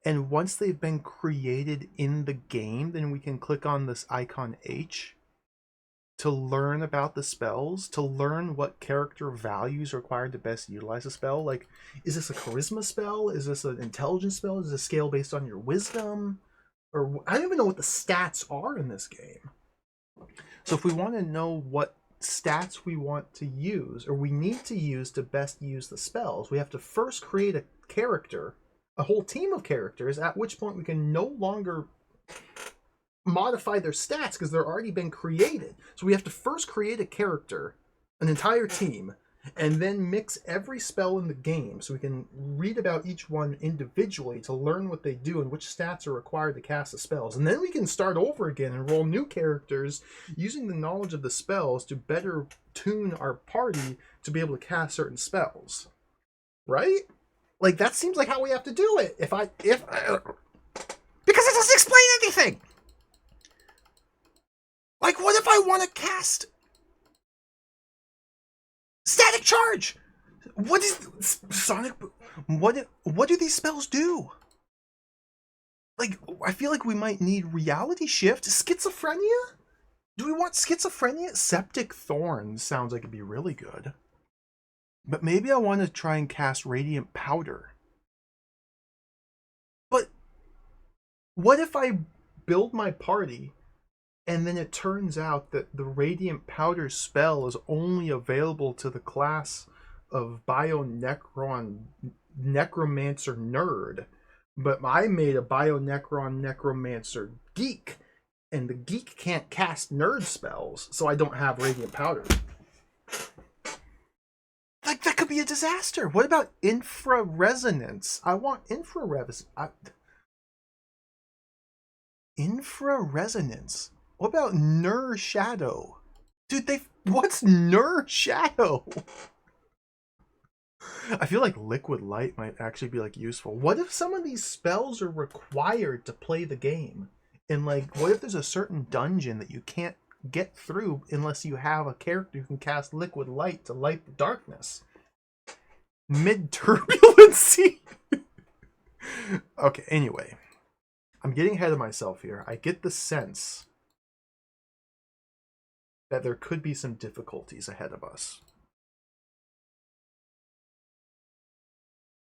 And once they've been created in the game, then we can click on this icon H to learn about the spells, to learn what character values are required to best utilize a spell. Like, is this a charisma spell? Is this an intelligence spell? Is it a scale based on your wisdom? Or I don't even know what the stats are in this game. So if we want to know what stats we want to use, or we need to use to best use the spells, we have to first create a character, a whole team of characters, at which point we can no longer modify their stats because they're already been created. So we have to first create a character, an entire team, and then mix every spell in the game so we can read about each one individually to learn what they do and which stats are required to cast the spells. And then we can start over again and roll new characters using the knowledge of the spells to better tune our party to be able to cast certain spells. Right? Like, that seems like how we have to do it. Because it doesn't explain anything. Like, what if I want to cast Static Charge? What is Sonic? What do these spells do? Like, I feel like we might need Reality Shift. Schizophrenia? Do we want Schizophrenia? Septic Thorn sounds like it'd be really good. But maybe I want to try and cast Radiant Powder. But what if I build my party and then it turns out that the Radiant Powder spell is only available to the class of Necromancer Nerd. But I made a Necromancer Geek, and the Geek can't cast Nerd spells, so I don't have Radiant Powder. Like, that could be a disaster. What about Infraresonance? I want Infraresonance. What about Nur Shadow? Dude, what's Nur Shadow? I feel like Liquid Light might actually be, like, useful. What if some of these spells are required to play the game? And, like, what if there's a certain dungeon that you can't get through unless you have a character who can cast Liquid Light to light the darkness? Mid-turbulency? Okay, anyway. I'm getting ahead of myself here. I get the sense that there could be some difficulties ahead of us.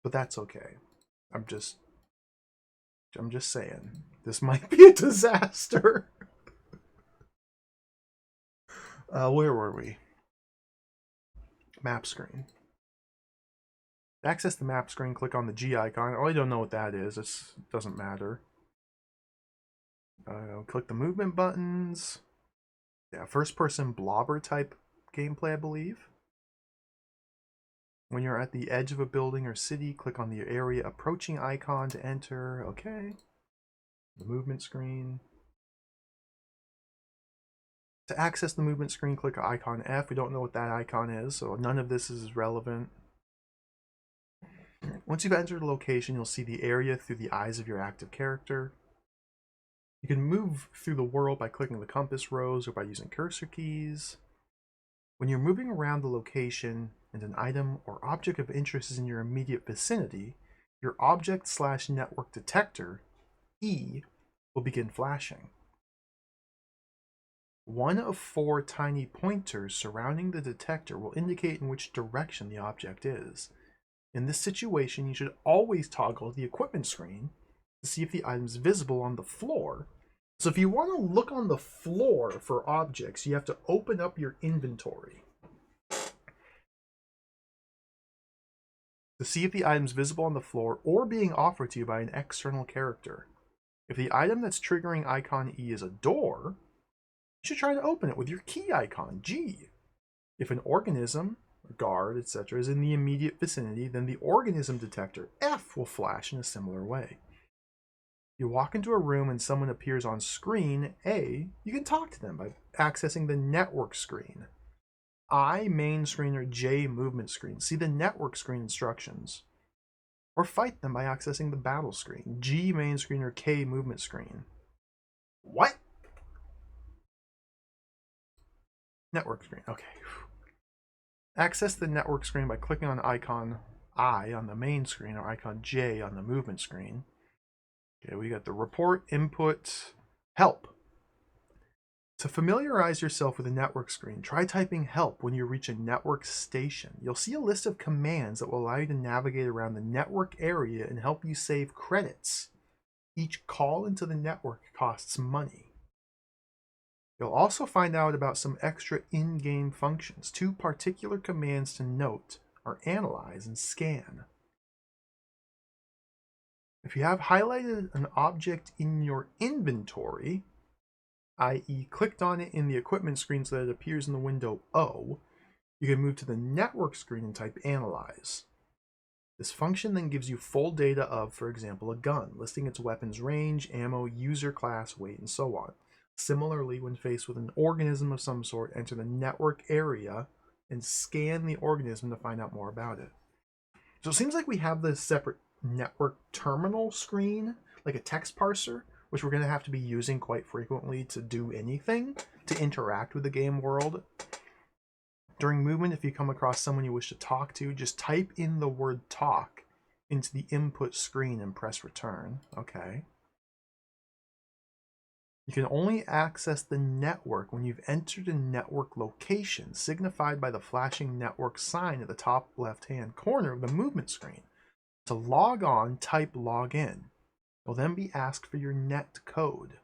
But that's okay. I'm just saying, this might be a disaster. Where were we? Map screen. To access the map screen, click on the G icon. Oh, I don't know what that is. It doesn't matter. Click the movement buttons. Yeah, first-person blobber type gameplay, I believe. When you're at the edge of a building or city, click on the area approaching icon to enter. Okay. The movement screen. To access the movement screen, click icon F. We don't know what that icon is, so none of this is relevant. Once you've entered a location, you'll see the area through the eyes of your active character. You can move through the world by clicking the compass rose or by using cursor keys. When you're moving around the location and an item or object of interest is in your immediate vicinity, your object/network detector, E, will begin flashing. One of 4 tiny pointers surrounding the detector will indicate in which direction the object is. In this situation, you should always toggle the equipment screen to see if the item is visible on the floor. So if you want to look on the floor for objects, you have to open up your inventory to see if the item is visible on the floor or being offered to you by an external character. If the item that's triggering icon E is a door, you should try to open it with your key icon, G. If an organism, a guard, etc., is in the immediate vicinity, then the organism detector, F, will flash in a similar way. You walk into a room and someone appears on screen, A, you can talk to them by accessing the network screen. I, main screen, or J, movement screen. See the network screen instructions. Or fight them by accessing the battle screen, G, main screen, or K, movement screen. What? Network screen, okay. Access the network screen by clicking on icon I on the main screen or icon J on the movement screen. Okay, we got the report, input, help. To familiarize yourself with the network screen, try typing help when you reach a network station. You'll see a list of commands that will allow you to navigate around the network area and help you save credits. Each call into the network costs money. You'll also find out about some extra in-game functions. 2 particular commands to note are analyze and scan. If you have highlighted an object in your inventory, i.e. clicked on it in the equipment screen so that it appears in the window O, you can move to the network screen and type analyze. This function then gives you full data of, for example, a gun, listing its weapons range, ammo, user class, weight, and so on. Similarly, when faced with an organism of some sort, enter the network area and scan the organism to find out more about it. So it seems like we have this separate network terminal screen, like a text parser, which we're going to have to be using quite frequently to do anything, to interact with the game world. During movement, if you come across someone you wish to talk to, just type in the word talk into the input screen and press return. Okay. You can only access the network when you've entered a network location, signified by the flashing network sign at the top left-hand corner of the movement screen. To log on, type login. You'll then be asked for your net code.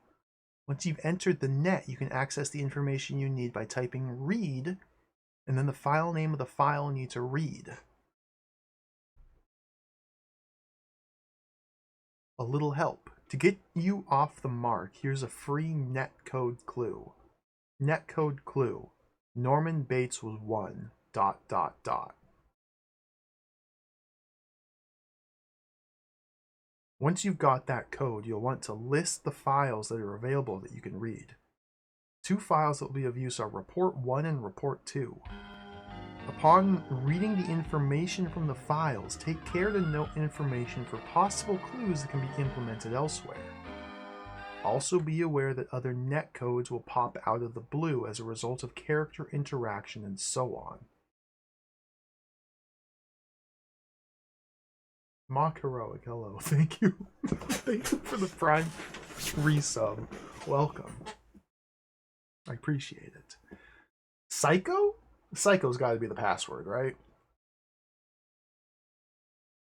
Once you've entered the net, you can access the information you need by typing read, and then the file name of the file you need to read. A little help. To get you off the mark, here's a free netcode clue. Netcode clue. Norman Bates was 1... Once you've got that code, you'll want to list the files that are available that you can read. 2 files that will be of use are Report 1 and Report 2. Upon reading the information from the files, take care to note information for possible clues that can be implemented elsewhere. Also be aware that other netcodes will pop out of the blue as a result of character interaction and so on. Mock Heroic, hello, thank you. Thank you for the Prime resub. Welcome. I appreciate it. Psycho? Psycho's got to be the password, right?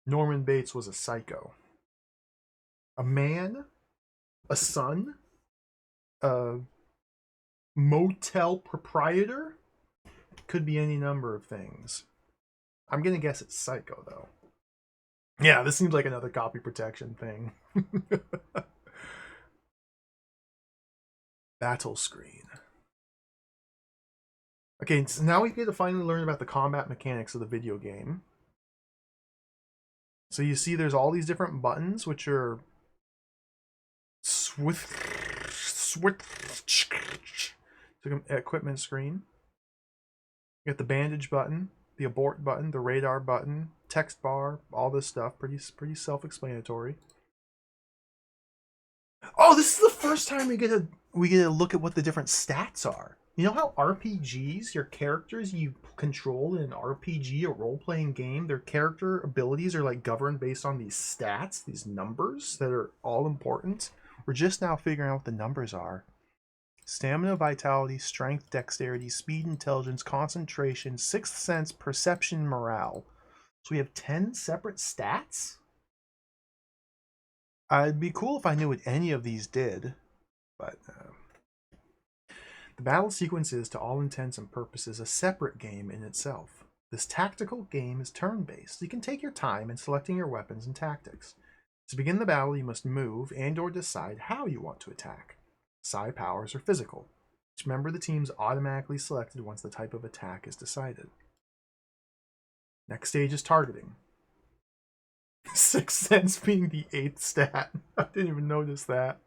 Norman Bates was a psycho. A man? A son? A motel proprietor? Could be any number of things. I'm going to guess it's psycho, though. Yeah, this seems like another copy protection thing. Battle screen. Okay, so now we get to finally learn about the combat mechanics of the video game. So you see there's all these different buttons, which are equipment screen. You got the bandage button, the abort button, the radar button, text bar, all this stuff. Pretty self-explanatory. Oh, this is the first time we get a look at what the different stats are. You know how RPGs, your characters you control in an RPG, a role-playing game, their character abilities are like governed based on these stats, these numbers that are all important. We're just now figuring out what the numbers are. Stamina, vitality, strength, dexterity, speed, intelligence, concentration, sixth sense, perception, morale. So we have 10 separate stats? It'd be cool if I knew what any of these did, but the battle sequence is, to all intents and purposes, a separate game in itself. This tactical game is turn-based. You can take your time in selecting your weapons and tactics. To begin the battle, you must move and/or decide how you want to attack. Psi powers or physical. Each member of the team is automatically selected once the type of attack is decided. Next stage is targeting. Sixth sense being the 8th stat. I didn't even notice that.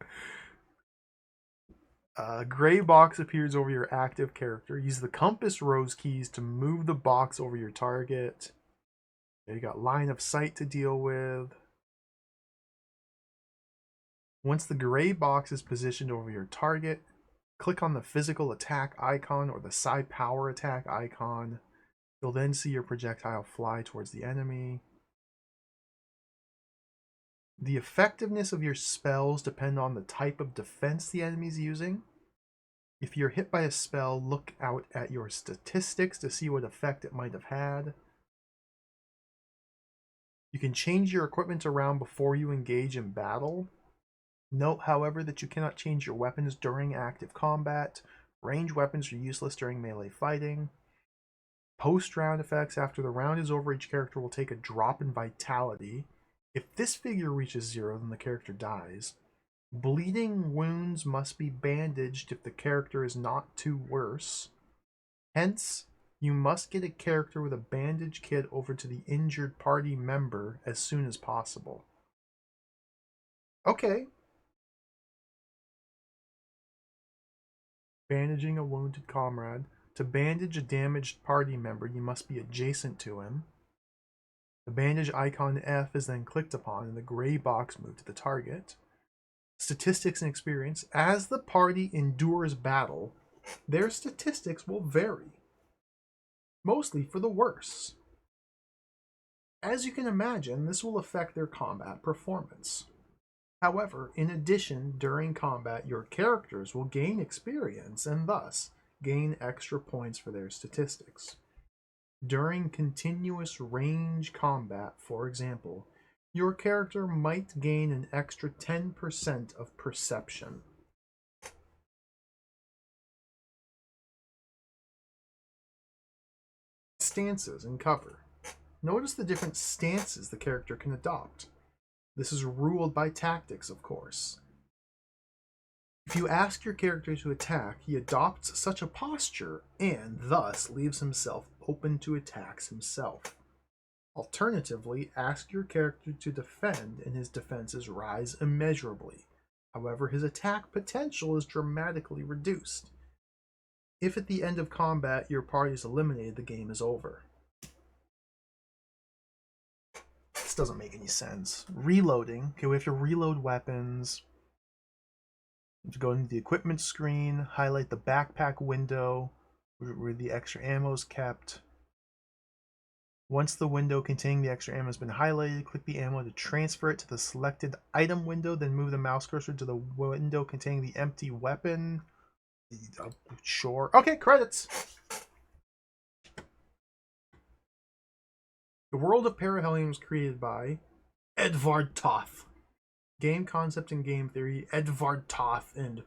A gray box appears over your active character. Use the compass rose keys to move the box over your target. You got line of sight to deal with. Once the gray box is positioned over your target, click on the physical attack icon or the psi power attack icon. You'll then see your projectile fly towards the enemy. The effectiveness of your spells depend on the type of defense the enemy is using. If you're hit by a spell, look out at your statistics to see what effect it might have had. You can change your equipment around before you engage in battle. Note, however, that you cannot change your weapons during active combat. Ranged weapons are useless during melee fighting. Post-round effects. After the round is over, each character will take a drop in vitality. If this figure reaches 0, then the character dies. Bleeding wounds must be bandaged if the character is not too worse. Hence, you must get a character with a bandage kit over to the injured party member as soon as possible. Okay. Bandaging a wounded comrade. To bandage a damaged party member, you must be adjacent to him. The bandage icon F is then clicked upon and the gray box moved to the target. Statistics and experience. As the party endures battle, their statistics will vary, mostly for the worse. As you can imagine, this will affect their combat performance. However, in addition, during combat, your characters will gain experience and thus gain extra points for their statistics. During continuous range combat, for example, your character might gain an extra 10% of perception. Stances and cover. Notice the different stances the character can adopt. This is ruled by tactics, of course. If you ask your character to attack, he adopts such a posture and thus leaves himself open to attacks himself. Alternatively, ask your character to defend and his defenses rise immeasurably. However, his attack potential is dramatically reduced. If at the end of combat your party is eliminated, the game is over. This doesn't make any sense. Reloading. Okay, we have to reload weapons. We have to go into the equipment screen, highlight the backpack window where the extra ammo is kept. Once the window containing the extra ammo has been highlighted, click the ammo to transfer it to the selected item window, then move the mouse cursor to the window containing the empty weapon. Sure. Okay, credits. The world of Perihelion was created by Edvard Toth. Game concept and game theory, Edvard Toth and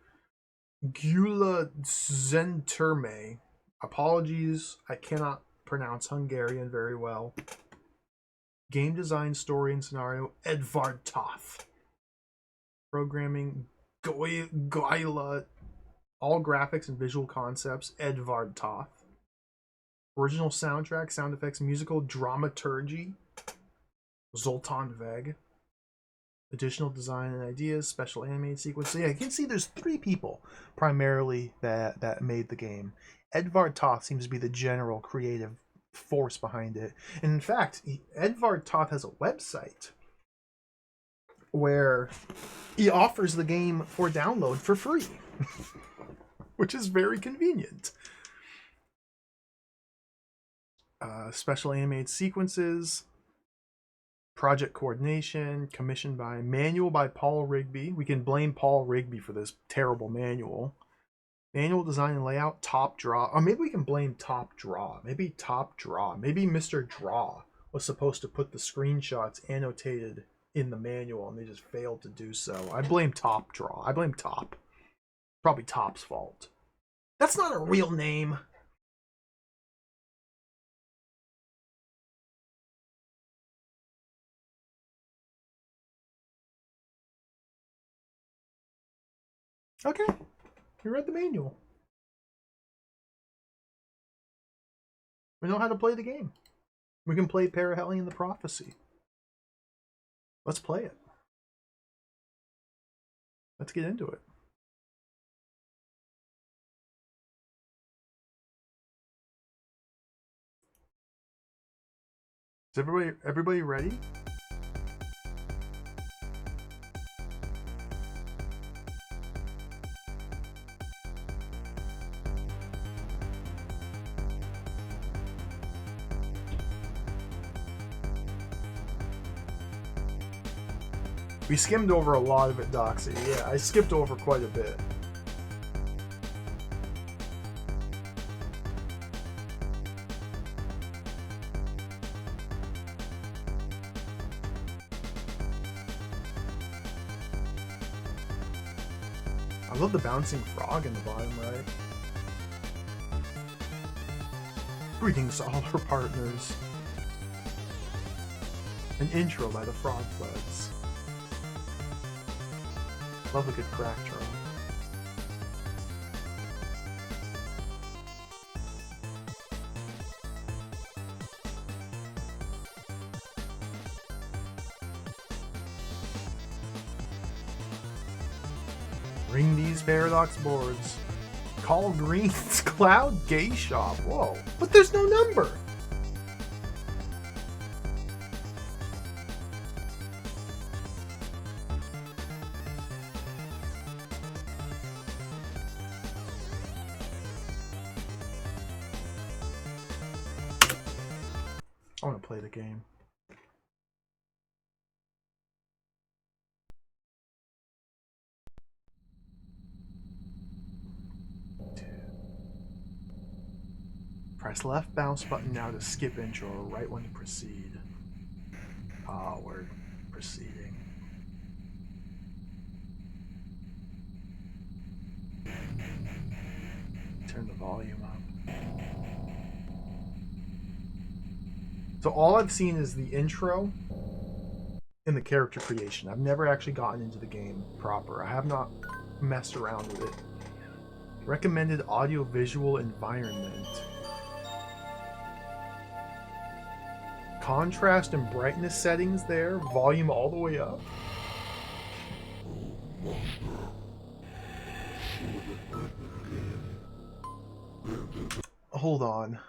Gyula Zenterme. Apologies, I cannot pronounce Hungarian very well. Game design, story, and scenario, Edvard Toth. Programming, Gyula. All graphics and visual concepts, Edvard Toth. Original soundtrack, sound effects, musical dramaturgy, Zoltan Veg. Additional design and ideas, special animated sequence. So yeah, you can see there's 3 people primarily that made the game. Edvard Toth seems to be the general creative force behind it. And in fact, Edvard Toth has a website where he offers the game for download for free, which is very convenient. Special animated sequences, Project coordination, commissioned by, manual by Paul Rigby. We can blame Paul Rigby for this terrible manual. Manual design and layout, top draw. Or maybe we can blame top draw. Maybe top draw. Maybe Mr. Draw was supposed to put the screenshots annotated in the manual and they just failed to do so. I blame top draw. I blame top. Probably top's fault. That's not a real name. Okay. We read the manual. We know how to play the game. We can play Perihelion the Prophecy. Let's play it. Let's get into it. Is everybody ready? We skimmed over a lot of it, Doxy. Yeah, I skipped over quite a bit. I love the bouncing frog in the bottom right. Greetings to all our partners. An intro by the Frog Floods. Love a good crack drum. Ring these paradox boards. Call Green's Cloud Gay Shop. Whoa. But there's no number. I want to play the game. Press left bounce button now to skip intro, or right one to proceed. Ah, we're proceeding. Turn the volume up. So all I've seen is the intro and the character creation. I've never actually gotten into the game proper. I have not messed around with it. Recommended audio-visual environment. Contrast and brightness settings there. Volume all the way up. Hold on.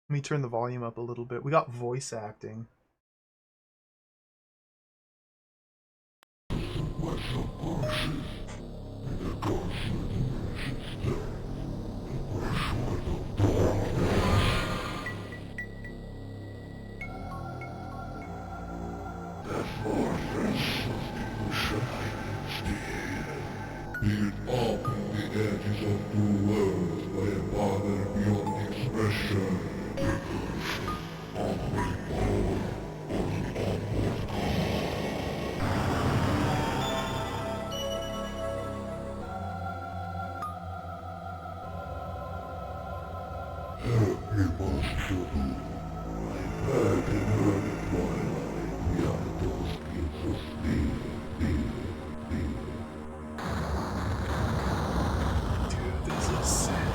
Let me turn the volume up a little bit. We got voice acting. Be it up in the edges of the world where bother beyond expression. Happy must you do. Back in early twilight, we are those kids of sleep. Dude, this is sick.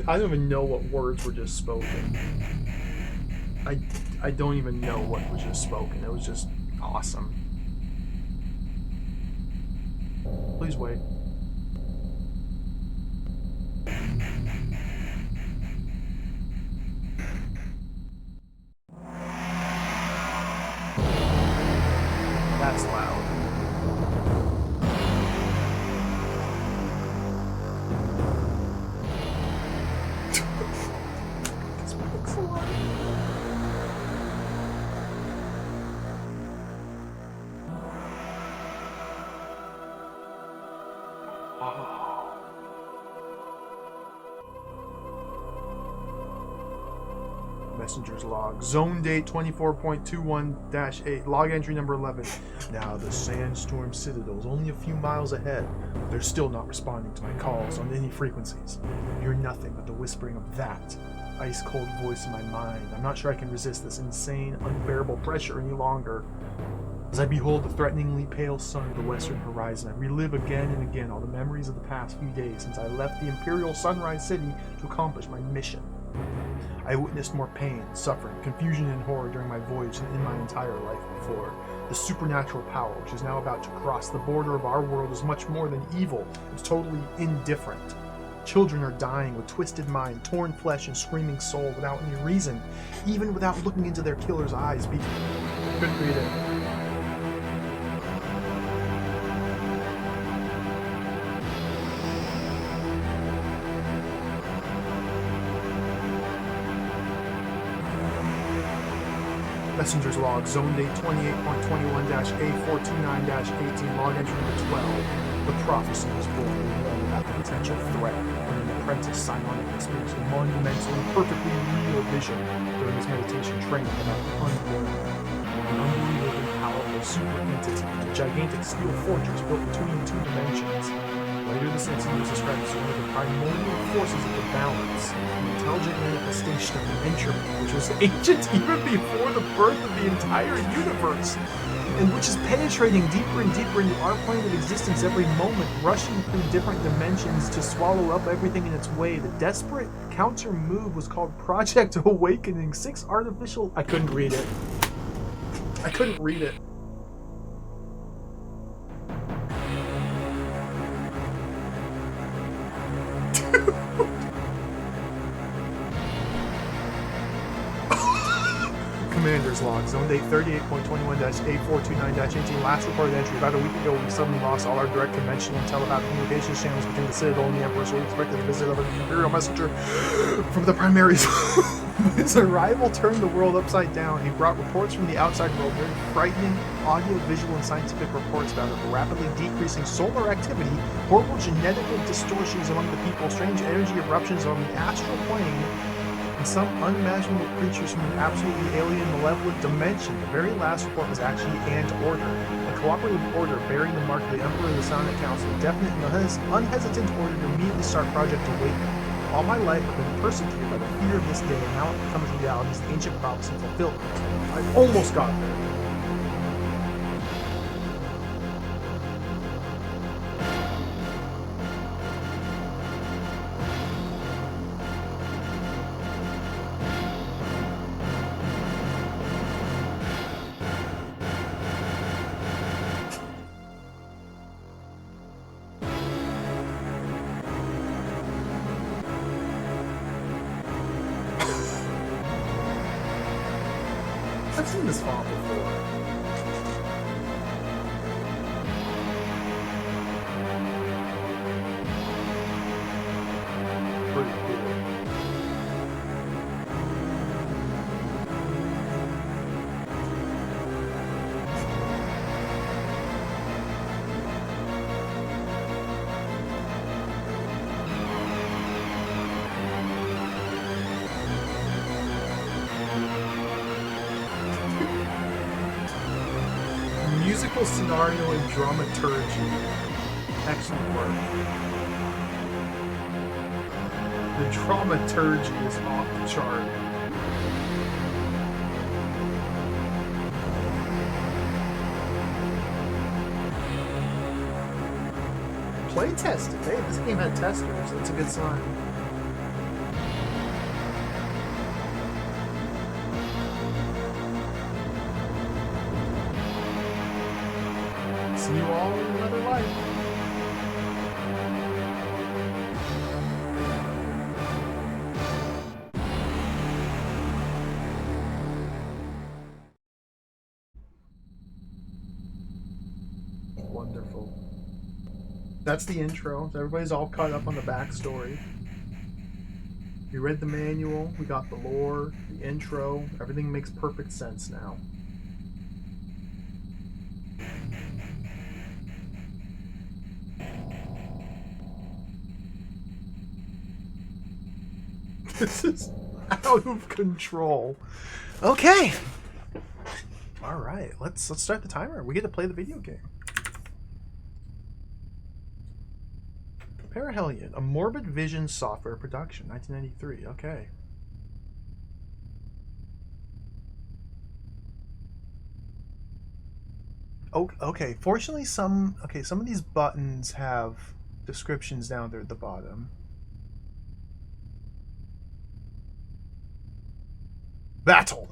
I don't even know what words were just spoken. I don't even know what was just spoken. It was just awesome. Please wait. Messenger's log. Zone date 24.21-8. Log entry number 11. Now the Sandstorm Citadel is only a few miles ahead. They're still not responding to my calls on any frequencies. You're nothing but the whispering of that ice-cold voice in my mind. I'm not sure I can resist this insane, unbearable pressure any longer. As I behold the threateningly pale sun of the western horizon, I relive again and again all the memories of the past few days since I left the Imperial Sunrise City to accomplish my mission. I witnessed more pain, suffering, confusion, and horror during my voyage than in my entire life before. The supernatural power which is now about to cross the border of our world is much more than evil. It's totally indifferent. Children are dying with twisted mind, torn flesh, and screaming soul without any reason, even without looking into their killer's eyes. Couldn't read it. Messenger's log, zone date 28.21-A429-18, log entry number 12. The prophecy was born about the potential threat when an apprentice Psionic experienced a monumental and perfectly real vision during his meditation training about the unborn, an unbelievably powerful super entity, a gigantic steel fortress built between two dimensions. Later, this entity was described as one of the primordial forces of the balance, an intelligent manifestation of the entropy, which was ancient even before the birth of the entire universe, and which is penetrating deeper and deeper into our plane of existence every moment, rushing through different dimensions to swallow up everything in its way. The desperate counter move was called Project Awakening. 6 artificial... I couldn't read it. I couldn't read it. Commander's log, zone date 38.21-A429-18. Last reported entry. About a week ago, we suddenly lost all our direct conventional and telepathic communications channels between the Citadel and the Emperor, so we expected the visit of an Imperial messenger from the primaries. His arrival turned the world upside down. He brought reports from the outside world, very frightening audio, visual, and scientific reports about a rapidly decreasing solar activity, horrible genetical distortions among the people, strange energy eruptions on the astral plane, and some unimaginable creatures from an absolutely alien, malevolent dimension. The very last report was actually an order, a cooperative order bearing the mark of the Emperor of the Psionic Council, a definite and unhesitant order to immediately start Project Awakening. All my life I've been persecuted by the fear of this day, and now it becomes reality as the ancient prophecy fulfilled. I almost got there. I've seen this font before. Pretty cool. Musical scenario and dramaturgy. Excellent work. The dramaturgy is off the chart. Play tested. Hey, this game had testers. That's a good sign. See you all in another life. Wonderful. That's the intro. So everybody's all caught up on the backstory. We read the manual, we got the lore, the intro. Everything makes perfect sense now. This is out of control. Okay. All right, let's start the timer. We get to play the video game. Perihelion, a Morbid Vision software production, 1993. Okay. Oh, okay. Fortunately, some of these buttons have descriptions down there at the bottom. Battle.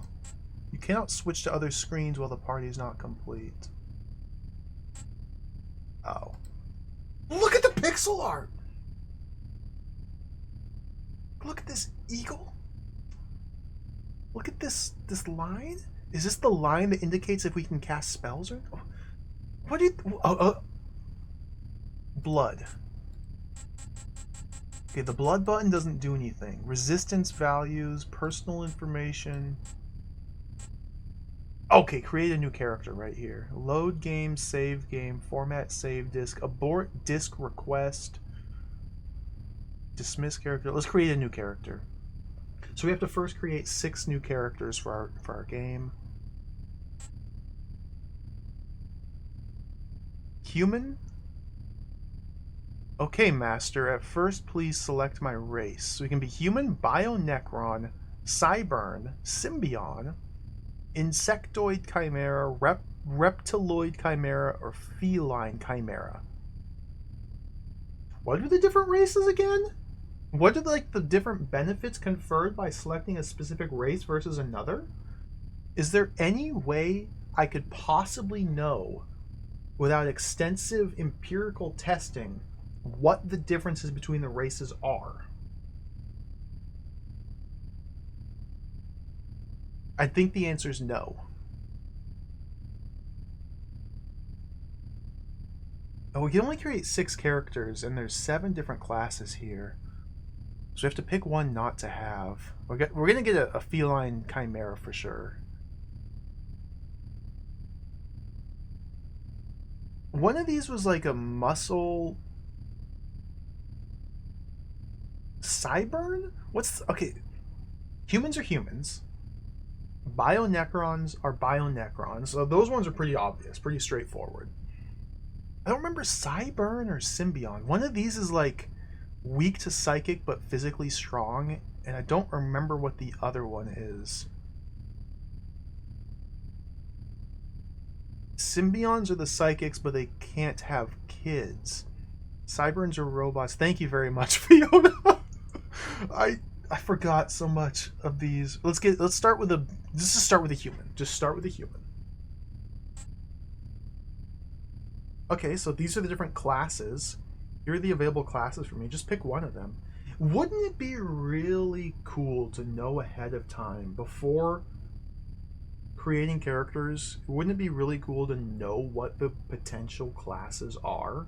You cannot switch to other screens while the party is not complete. Oh. Look at the pixel art! Look at this eagle. Look at this line. Is this the line that indicates if we can cast spells or no? What do you... blood. Okay, the blood button doesn't do anything. Resistance values, personal information. Okay, create a new character right here. Load game, save game, format save disk, abort disk request, dismiss character. Let's create a new character. So we have to first create 6 new characters for our game. Human? Okay, master. At first, please select my race. So we can be human, Bionecron, Cybern, Symbion, Insectoid Chimera, Reptiloid Chimera, or Feline Chimera. What are the different races again? What are the different benefits conferred by selecting a specific race versus another? Is there any way I could possibly know, without extensive empirical testing, what the differences between the races are? I think the answer is no. Oh, we can only create 6 characters, and there's 7 different classes here. So we have to pick one not to have. We're going to get a feline chimera for sure. One of these was like a muscle... Cybern? Okay, humans are humans. Bionecrons are Bionecrons. So those ones are pretty obvious, pretty straightforward. I don't remember Cybern or Symbion. One of these is like weak to psychic but physically strong, and I don't remember what the other one is. Symbions are the psychics, but they can't have kids. Cyberns are robots. Thank you very much, Fiona. I forgot so much of these. Let's start with a human. Just start with a human. Okay, so these are the different classes. Here are the available classes for me. Just pick one of them. Wouldn't it be really cool to know ahead of time before creating characters? Wouldn't it be really cool to know what the potential classes are?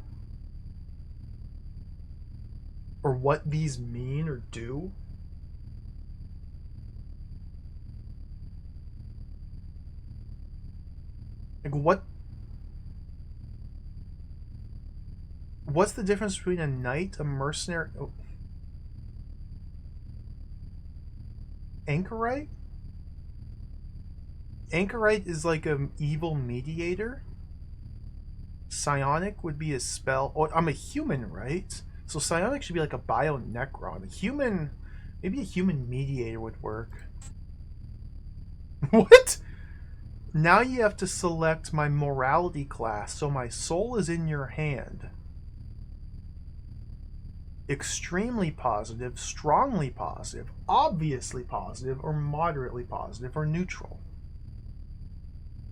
Or what these mean or do? Like what's the difference between a knight, a mercenary... Oh. Anchorite? Anchorite is like an evil mediator. Psionic would be a spell... Oh, I'm a human, right? So psionic should be like a Bionecron. A human... Maybe a human mediator would work. What? Now you have to select my morality class, so my soul is in your hand. Extremely positive, strongly positive, obviously positive, or moderately positive, or neutral.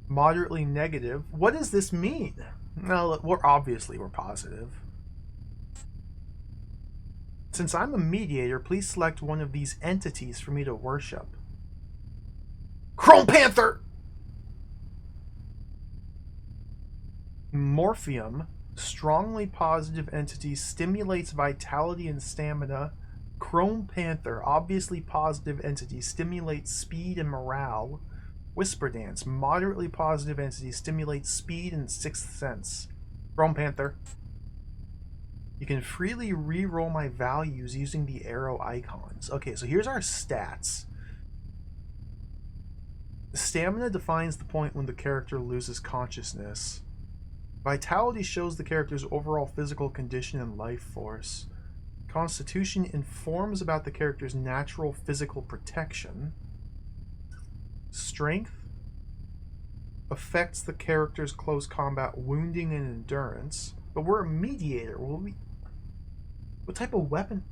Moderately negative. What does this mean? Well, we're positive. Since I'm a mediator, please select one of these entities for me to worship. Chrome Panther! Morphium, strongly positive entity, stimulates vitality and stamina. Chrome Panther, obviously positive entity, stimulates speed and morale. Whisper Dance, moderately positive entity, stimulates speed and sixth sense. Chrome Panther. You can freely re-roll my values using the arrow icons. Okay, so here's our stats. Stamina defines the point when the character loses consciousness. Vitality shows the character's overall physical condition and life force. Constitution informs about the character's natural physical protection. Strength affects the character's close combat wounding and endurance. But we're a mediator. What type of weapon?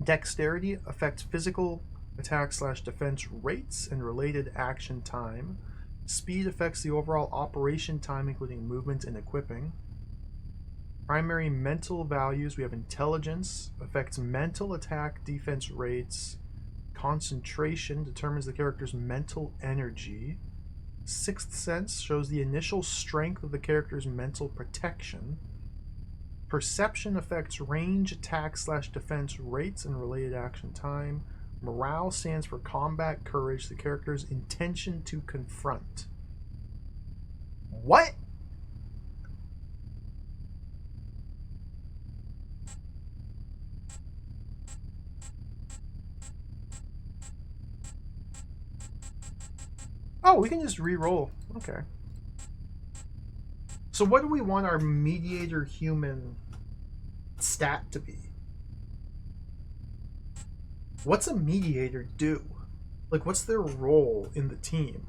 Dexterity affects physical attack/defense rates and related action time. Speed affects the overall operation time, including movement and equipping. Primary mental values, we have intelligence, affects mental attack defense rates. Concentration determines the character's mental energy. Sixth sense shows the initial strength of the character's mental protection. Perception affects range, attack/defense rates and related action time. Morale stands for combat courage, the character's intention to confront. What? Oh, we can just re-roll. Okay. So what do we want our mediator human stat to be? What's a mediator do? Like, what's their role in the team?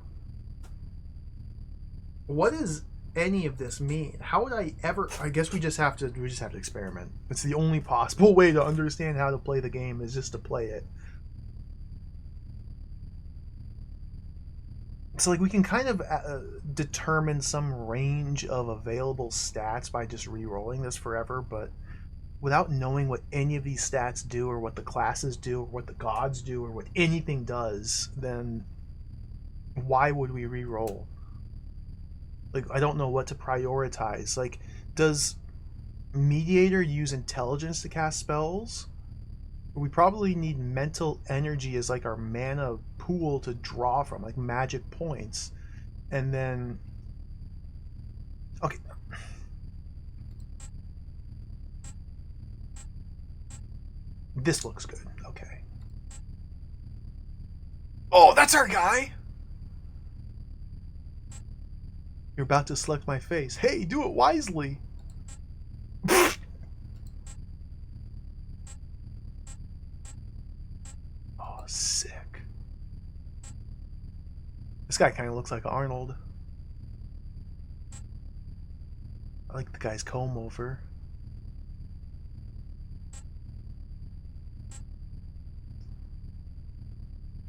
What does any of this mean? How would I ever... I guess we just have to experiment. It's the only possible way to understand how to play the game, is just to play it. So, like, we can kind of determine some range of available stats by just re-rolling this forever, but without knowing what any of these stats do, or what the classes do, or what the gods do, or what anything does, then why would we re-roll? Like, I don't know what to prioritize. Like, does Mediator use intelligence to cast spells? We probably need mental energy as like our mana pool to draw from, like magic points. And then... Okay. This looks good. Okay. Oh, that's our guy! You're about to select my face. Hey, do it wisely! Oh, sick. This guy kind of looks like Arnold. I like the guy's comb over.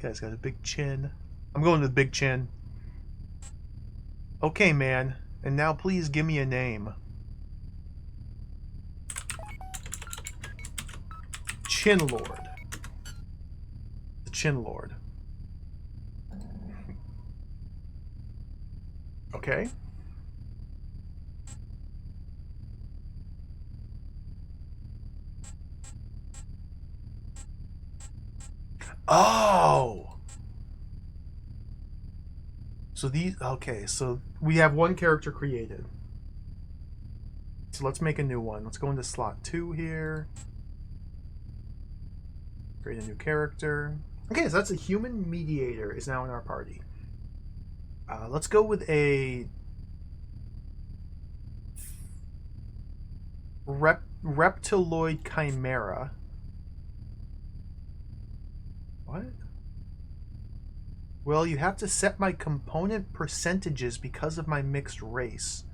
Guy's got a big chin. I'm going to the big chin. Okay, man. And now please give me a name. Chin Lord. The Chin Lord. Okay. Oh! So these... Okay, so we have one character created. So let's make a new one. Let's go into slot 2 here. Create a new character. Okay, so that's a human mediator is now in our party. Let's go with a... Reptiloid Chimera. What? Well, you have to set my component percentages because of my mixed race.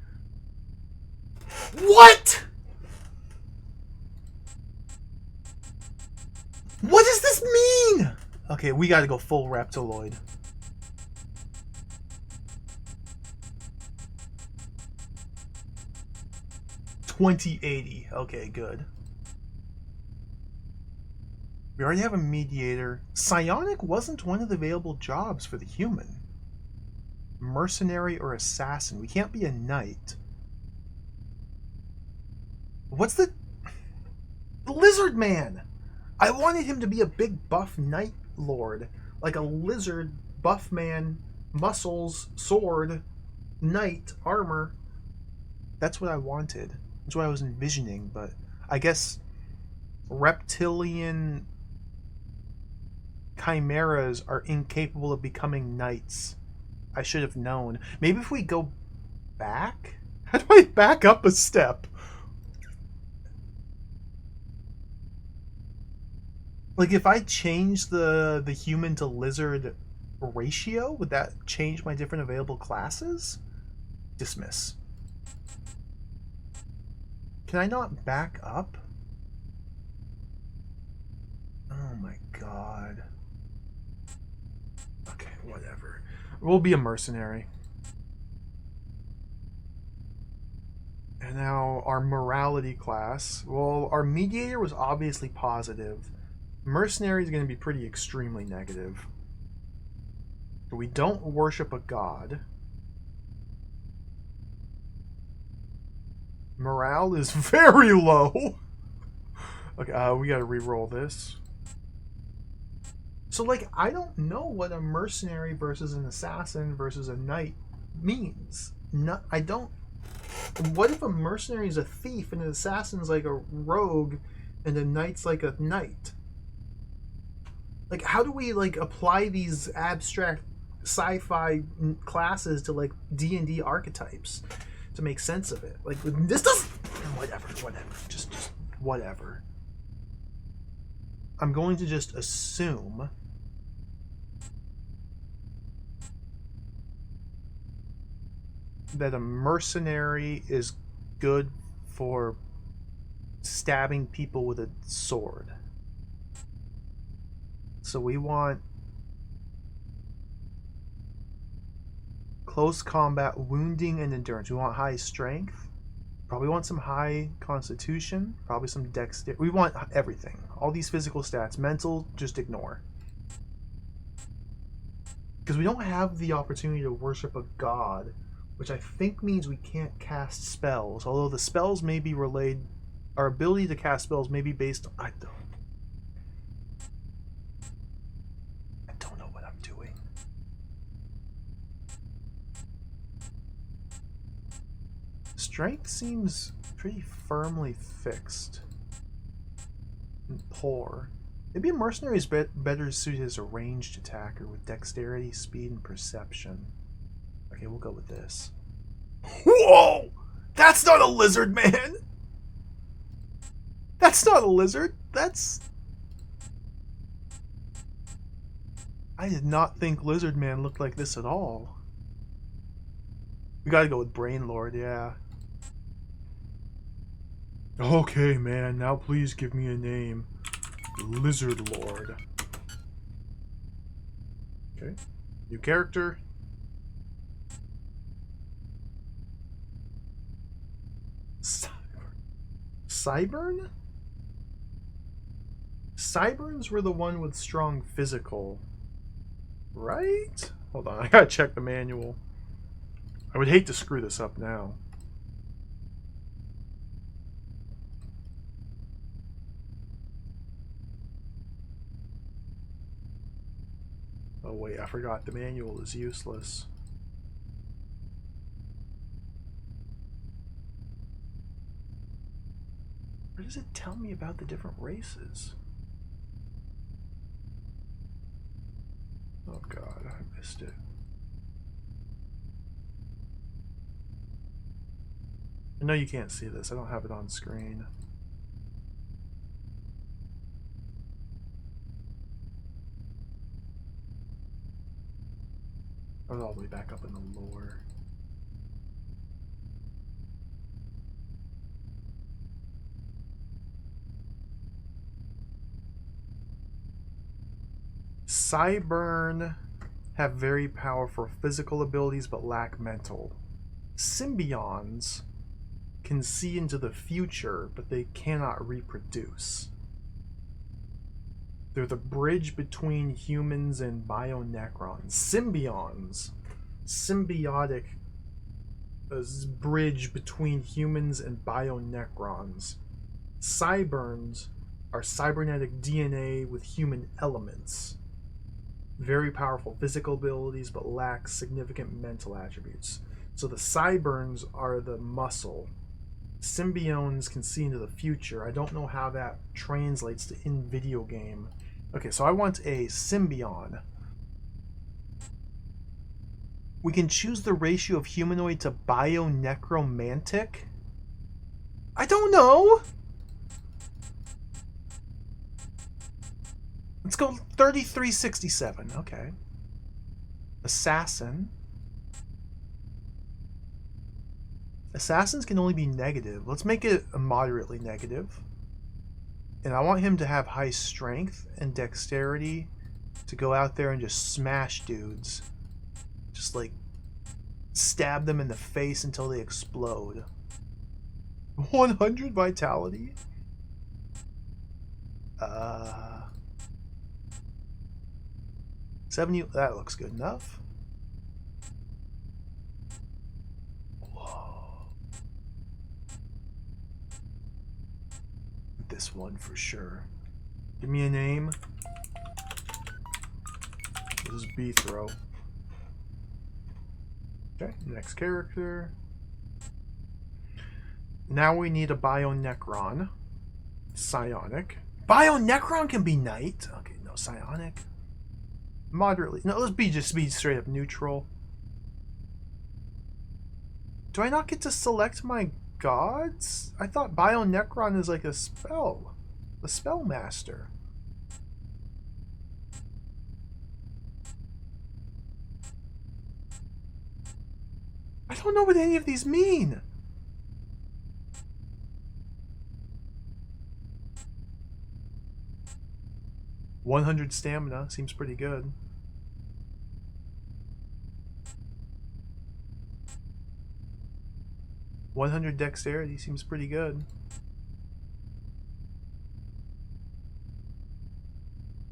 What?! What does this mean?! Okay, we gotta go full Reptiloid. $20.80. Okay, good. We already have a mediator. Psionic wasn't one of the available jobs for the human. Mercenary or assassin. We can't be a knight. What's the... Lizard Man! I wanted him to be a big buff knight lord. Like a lizard, buff man, muscles, sword, knight, armor. That's what I wanted. That's what I was envisioning, but I guess reptilian chimeras are incapable of becoming knights. I should have known. Maybe if we go back? How do I back up a step? Like, if I change the human to lizard ratio, would that change my different available classes? Dismiss. Can I not back up? Oh my god. Okay, whatever. We'll be a mercenary. And now our morality class. Well, our mediator was obviously positive. Mercenary is going to be pretty extremely negative. We don't worship a god. Morale is very low. Okay, we gotta re-roll this. So, like, I don't know what a mercenary versus an assassin versus a knight means. I don't. What if a mercenary is a thief and an assassin's like a rogue and a knight's like a knight? Like, how do we, like, apply these abstract sci-fi classes to, like, D&D archetypes to make sense of it? Like, this does... Whatever. Just whatever. I'm going to just assume that a mercenary is good for stabbing people with a sword. So we want close combat, wounding, and endurance. We want high strength. Probably want some high constitution. Probably some dexterity. We want everything. All these physical stats. Mental, just ignore. Because we don't have the opportunity to worship a god, which I think means we can't cast spells. Although the spells may be relayed... Our ability to cast spells may be based on... I don't know what I'm doing. Strength seems pretty firmly fixed. And poor. Maybe a mercenary is better suited as a ranged attacker with dexterity, speed, and perception. Okay, we'll go with this. Whoa! That's not a lizard, man! That's not a lizard. That's... I did not think Lizard Man looked like this at all. We gotta go with Brain Lord, yeah. Okay, man, now please give me a name. Lizard Lord. Okay. New character. Cybern? Cyberns were the one with strong physical. Right? Hold on, I gotta check the manual. I would hate to screw this up now. Oh wait, I forgot the manual is useless. Where does it tell me about the different races? Oh god, I missed it. I know you can't see this, I don't have it on screen. I was all the way back up in the lore. Cybern have very powerful physical abilities but lack mental. Symbions can see into the future, but they cannot reproduce. They're the bridge between humans and bionecrons. Symbions, symbiotic bridge between humans and bionecrons. Cyberns are cybernetic DNA with human elements. Very powerful physical abilities, but lack significant mental attributes. So the Cyberns are the muscle, Symbionts can see into the future. I don't know how that translates to in video game. Okay, so I want a symbion. We can choose the ratio of humanoid to bio-necromantic. I don't know. Let's go 3367. Okay. Assassin. Assassins can only be negative. Let's make it a moderately negative. And I want him to have high strength and dexterity to go out there and just smash dudes. Just like stab them in the face until they explode. 100 vitality? 70, that looks good enough. Whoa. This one for sure. Give me a name. This is B-throw. Okay, next character. Now we need a Bio-Necron. Psionic. Bio-Necron can be knight. Okay, no, psionic. Moderately. No, let's just be straight up neutral. Do I not get to select my gods? I thought Bio-Necron is like a spell. A spellmaster. I don't know what any of these mean. $100 stamina seems pretty good. $100 dexterity seems pretty good.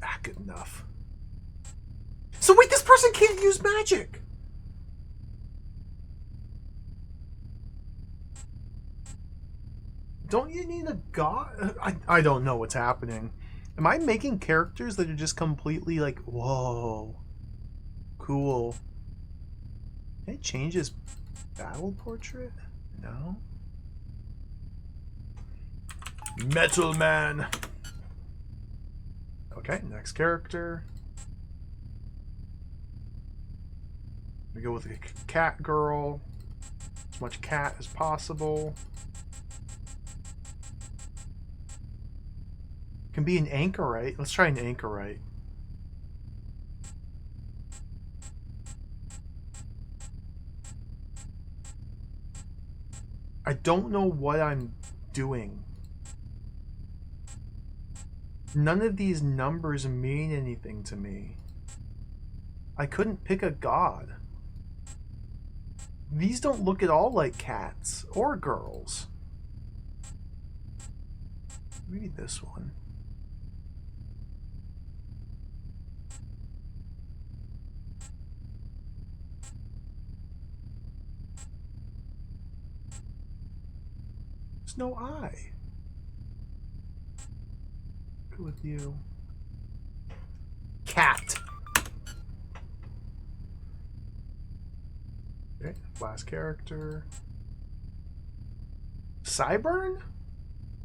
Ah, good enough. So wait, this person can't use magic. Don't you need a god? I don't know what's happening. Am I making characters that are just completely like, whoa, cool? Can I change his battle portrait? No. Metal Man. Okay, next character. We go with a cat girl. As much cat as possible. Can be an anchorite. Let's try an anchorite. I don't know what I'm doing. None of these numbers mean anything to me. I couldn't pick a god. These don't look at all like cats or girls. Maybe this one. There's no eye. Go with you. Cat. Okay, last character. Cyburn?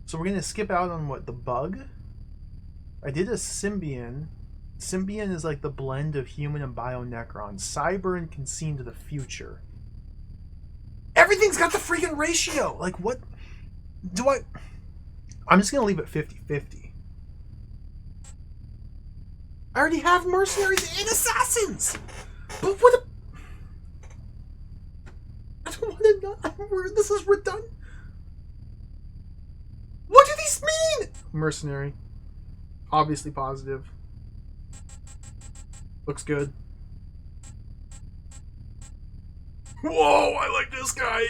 So we're gonna skip out on what, the bug? I did a Symbion. Symbion is like the blend of human and Bio-Necron. Cyburn can see into the future. Everything's got the freaking ratio! Like, what do I... I'm just gonna leave it 50-50. I already have mercenaries and assassins! But what a... I don't want to know. This is redundant. What do these mean? Mercenary. Obviously positive. Looks good. Whoa, I like this guy.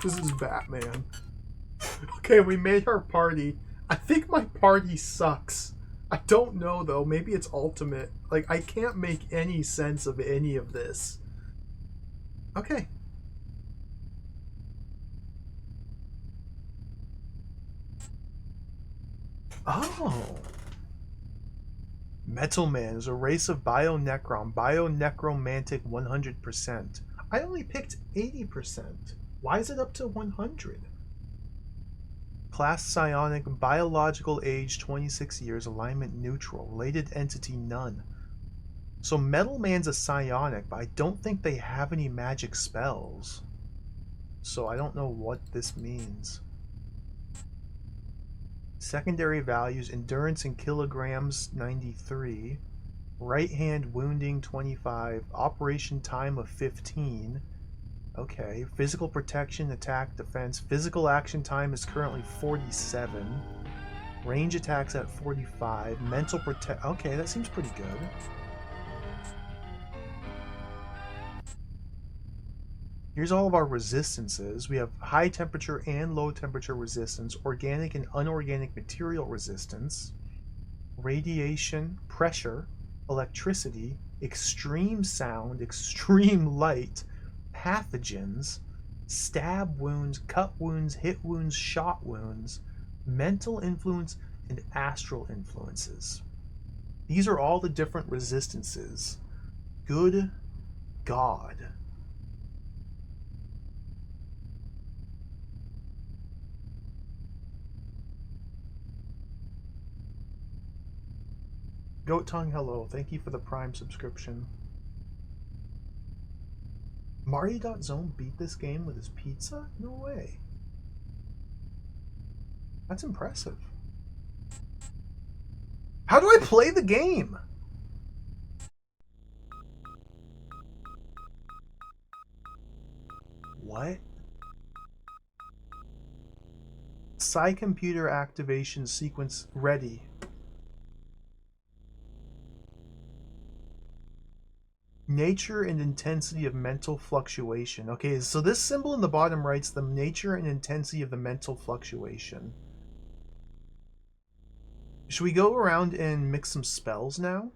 This is Batman. Okay, we made our party. I think my party sucks. I don't know though. Maybe it's ultimate. Like, I can't make any sense of any of this. Okay. Oh. Metal Man is a race of Bionecromantic 100%. I only picked 80%. Why is it up to 100? Class Psionic, biological age 26 years, alignment neutral, related entity none. So Metal Man's a psionic, but I don't think they have any magic spells. So I don't know what this means. Secondary values, endurance in kilograms 93, right hand wounding 25, operation time of 15. Okay, physical protection, attack, defense. Physical action time is currently 47. Range attacks at 45. Mental protect. Okay, that seems pretty good. Here's all of our resistances. We have high temperature and low temperature resistance, organic and unorganic material resistance, radiation, pressure, electricity, extreme sound, extreme light, pathogens, stab wounds, cut wounds, hit wounds, shot wounds, mental influence, and astral influences. These are all the different resistances. Good God. Goat Tongue, hello. Thank you for the Prime subscription. Mario.Zone beat this game with his pizza? No way. That's impressive. How do I play the game? What? Psi computer activation sequence ready. Nature and intensity of mental fluctuation. Okay, so this symbol in the bottom writes the nature and intensity of the mental fluctuation. Should we go around and mix some spells now?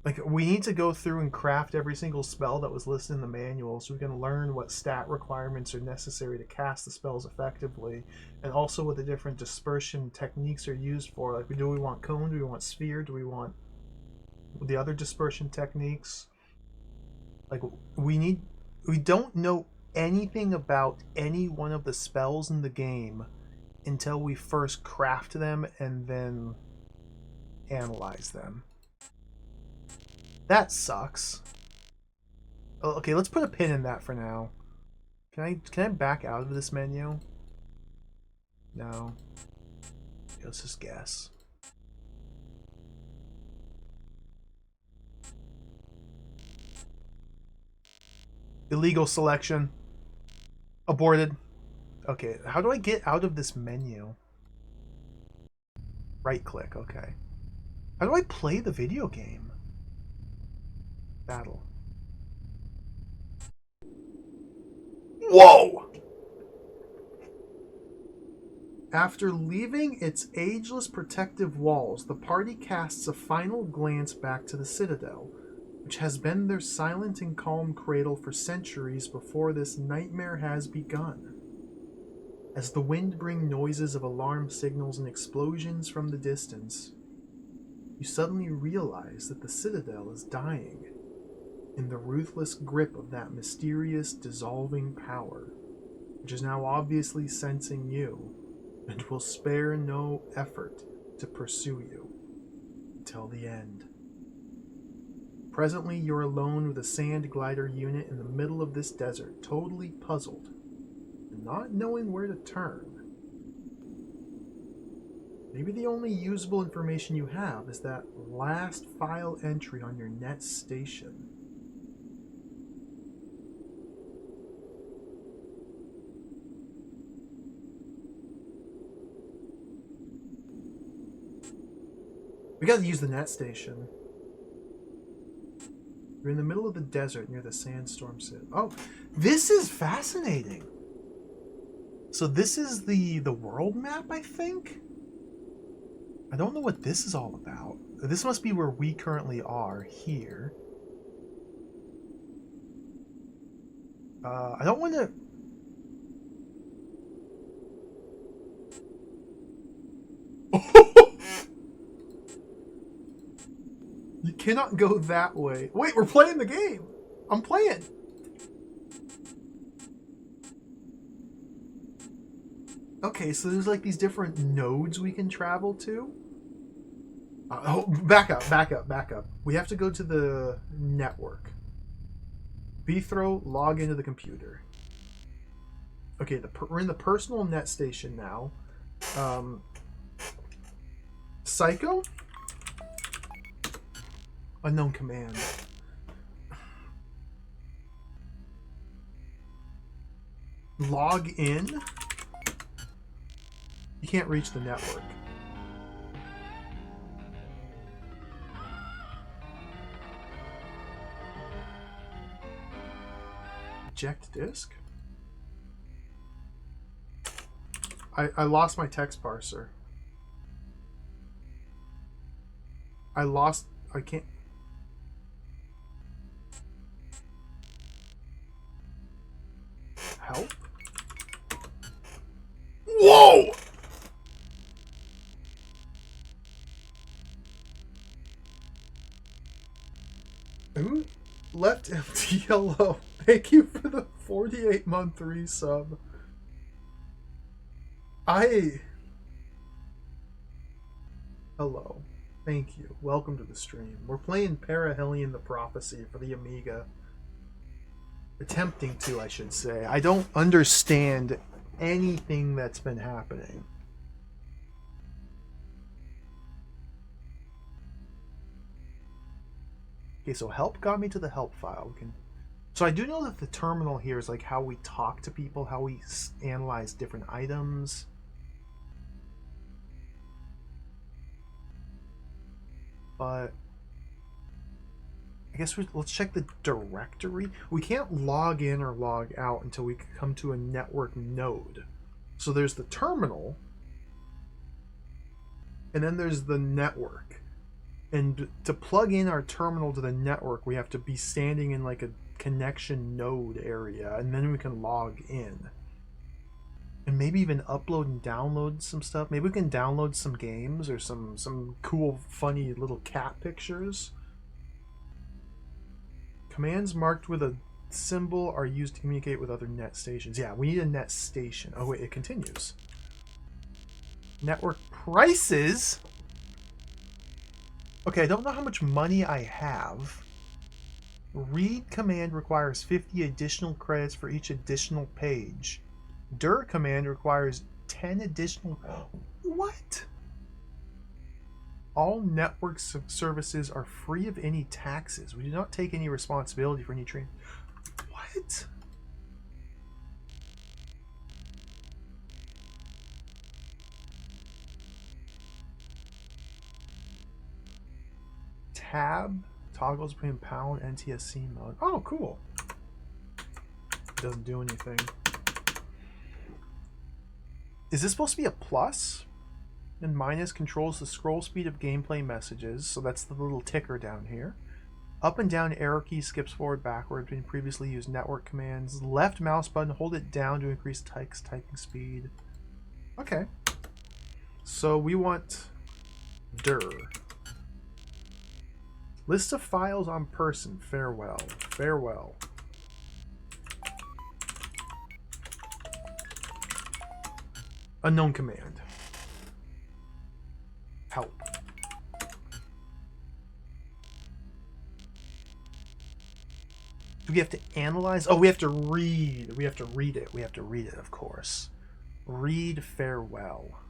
Like, we need to go through and craft every single spell that was listed in the manual so we can learn what stat requirements are necessary to cast the spells effectively, and also what the different dispersion techniques are used for. Like, do we want cone? Do we want sphere? Do we want the other dispersion techniques? Like, we don't know anything about any one of the spells in the game until we first craft them and then analyze them. That sucks. Okay, let's put a pin in that for now. Can I back out of this menu? No. Okay, let's just guess. Illegal selection. Aborted. Okay, how do I get out of this menu? Right click, okay. How do I play the video game? Battle. Whoa! After leaving its ageless protective walls, the party casts a final glance back to the Citadel, which has been their silent and calm cradle for centuries before this nightmare has begun. As the wind brings noises of alarm signals and explosions from the distance, you suddenly realize that the Citadel is dying in the ruthless grip of that mysterious dissolving power, which is now obviously sensing you and will spare no effort to pursue you until the end. Presently, you're alone with a sand glider unit in the middle of this desert, totally puzzled and not knowing where to turn. Maybe the only usable information you have is that last file entry on your net station. We gotta use the net station. You're in the middle of the desert near the sandstorm city. Oh, this is fascinating. So this is the world map, I think? I don't know what this is all about. This must be where we currently are, here. I don't want to... You cannot go that way. Wait, we're playing the game. I'm playing. Okay, so there's like these different nodes we can travel to. Back up. We have to go to the network. Bthrow, log into the computer. Okay, we're in the personal net station now. Psycho? Unknown command. Log in? You can't reach the network. Eject disk? I lost my text parser. I can't... Help? Whoa! Ooh, left empty hello. Thank you for the 48-month resub. Hello. Thank you. Welcome to the stream. We're playing Perihelion the Prophecy for the Amiga. Attempting to, I should say. I don't understand anything that's been happening. Okay, so help got me to the help file. So I do know that the terminal here is like how we talk to people, how we analyze different items. But I guess let's check the directory. We can't log in or log out until we come to a network node. So there's the terminal, and then there's the network. And to plug in our terminal to the network, we have to be standing in like a connection node area, and then we can log in. And maybe even upload and download some stuff. Maybe we can download some games or some cool, funny little cat pictures. Commands marked with a symbol are used to communicate with other net stations. Yeah, we need a net station. Oh wait, it continues. Network prices? Okay, I don't know how much money I have. Read command requires 50 additional credits for each additional page. Dir command requires 10 additional... What? All network services are free of any taxes. We do not take any responsibility for any training. What? Tab toggles between pound and NTSC mode. Oh, cool. Doesn't do anything. Is this supposed to be a plus? And minus controls the scroll speed of gameplay messages, so that's the little ticker down here. Up and down arrow key skips forward backward between previously used network commands. Left mouse button, hold it down to increase text typing speed. Okay. So we want dir. List of files on person. Farewell. Farewell. Unknown command. Help. Do we have to analyze? Oh, we have to read. We have to read it. We have to read it, of course. Read farewell.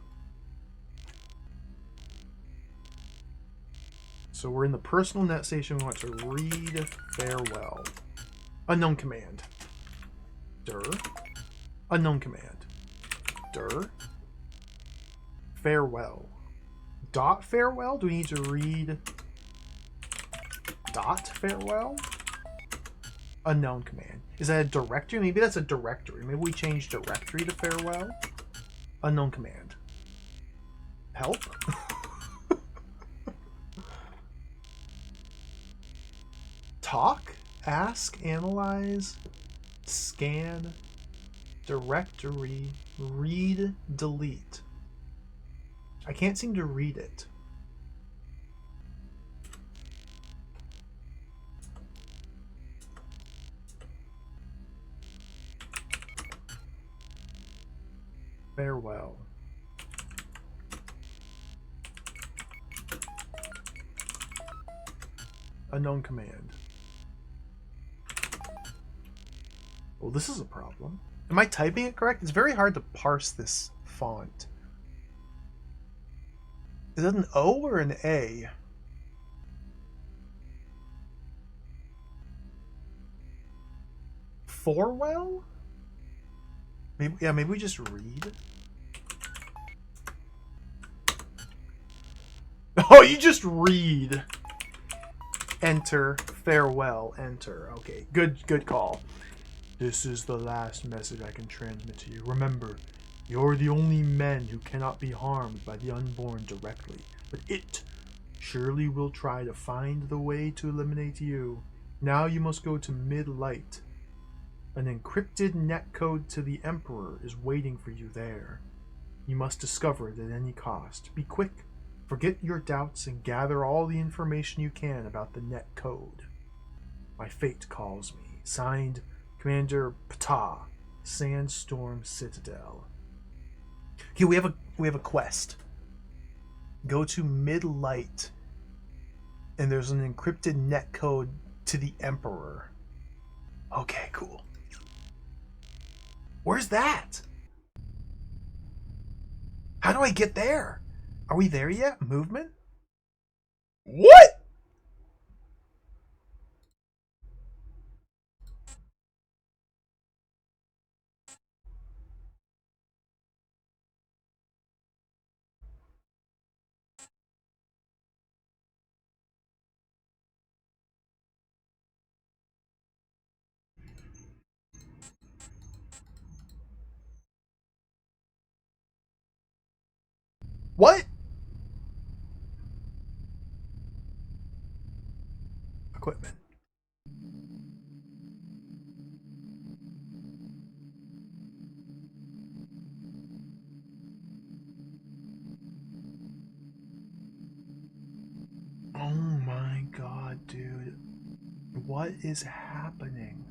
So we're in the personal net station. We want to read farewell. Unknown command. Dir. Unknown command. Dir. Farewell. Dot farewell? Do we need to read dot farewell? Unknown command. Is that a directory? Maybe that's a directory. Maybe we change directory to farewell. Unknown command. Help? Talk? Ask? Analyze? Scan, directory, read, delete. I can't seem to read it. Farewell. Unknown command. Well, this is a problem. Am I typing it correct? It's very hard to parse this font. Is that an O or an A? Forwell? Maybe, yeah, maybe we just read. Oh, you just read. Enter, farewell, enter. Okay, good call. This is the last message I can transmit to you. Remember, you're the only men who cannot be harmed by the unborn directly, but it surely will try to find the way to eliminate you. Now you must go to mid-light. An encrypted netcode to the Emperor is waiting for you there. You must discover it at any cost. Be quick. Forget your doubts and gather all the information you can about the netcode. My fate calls me. Signed, Commander Ptah, Sandstorm Citadel. Okay, we have a quest. Go to mid-light, and there's an encrypted netcode to the Emperor. Okay, cool. Where's that? How do I get there? Are we there yet? Movement? What? What? Equipment. Oh my god, dude. What is happening?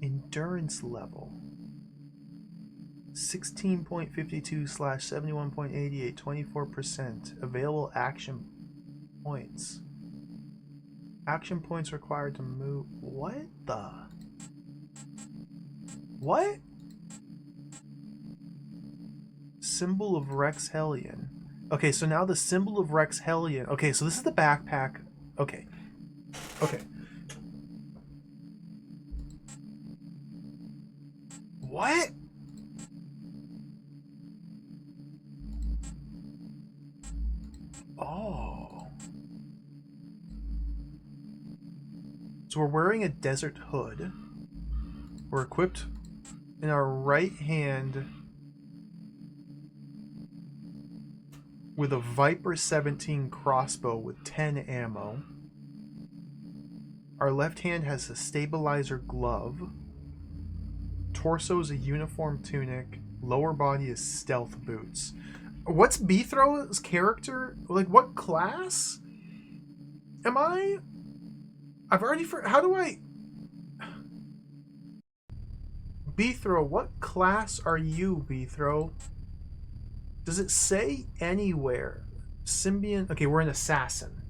Endurance level 16.52/71.88, 24%. Available action points. Action points required to move. What the? What? Symbol of Rex Hellion. Okay, so now the symbol of Rex Hellion. Okay, so this is the backpack. Okay. Okay. What? Oh. So we're wearing a desert hood. We're equipped in our right hand with a Viper 17 crossbow with 10 ammo. Our left hand has a stabilizer glove. Torso is a uniform tunic. Lower body is stealth boots. What's Beethro's character? Like, what class am I? I've already how do I... Beethro, what class are you, Beethro? Does it say anywhere? Symbiont... Okay, we're an assassin.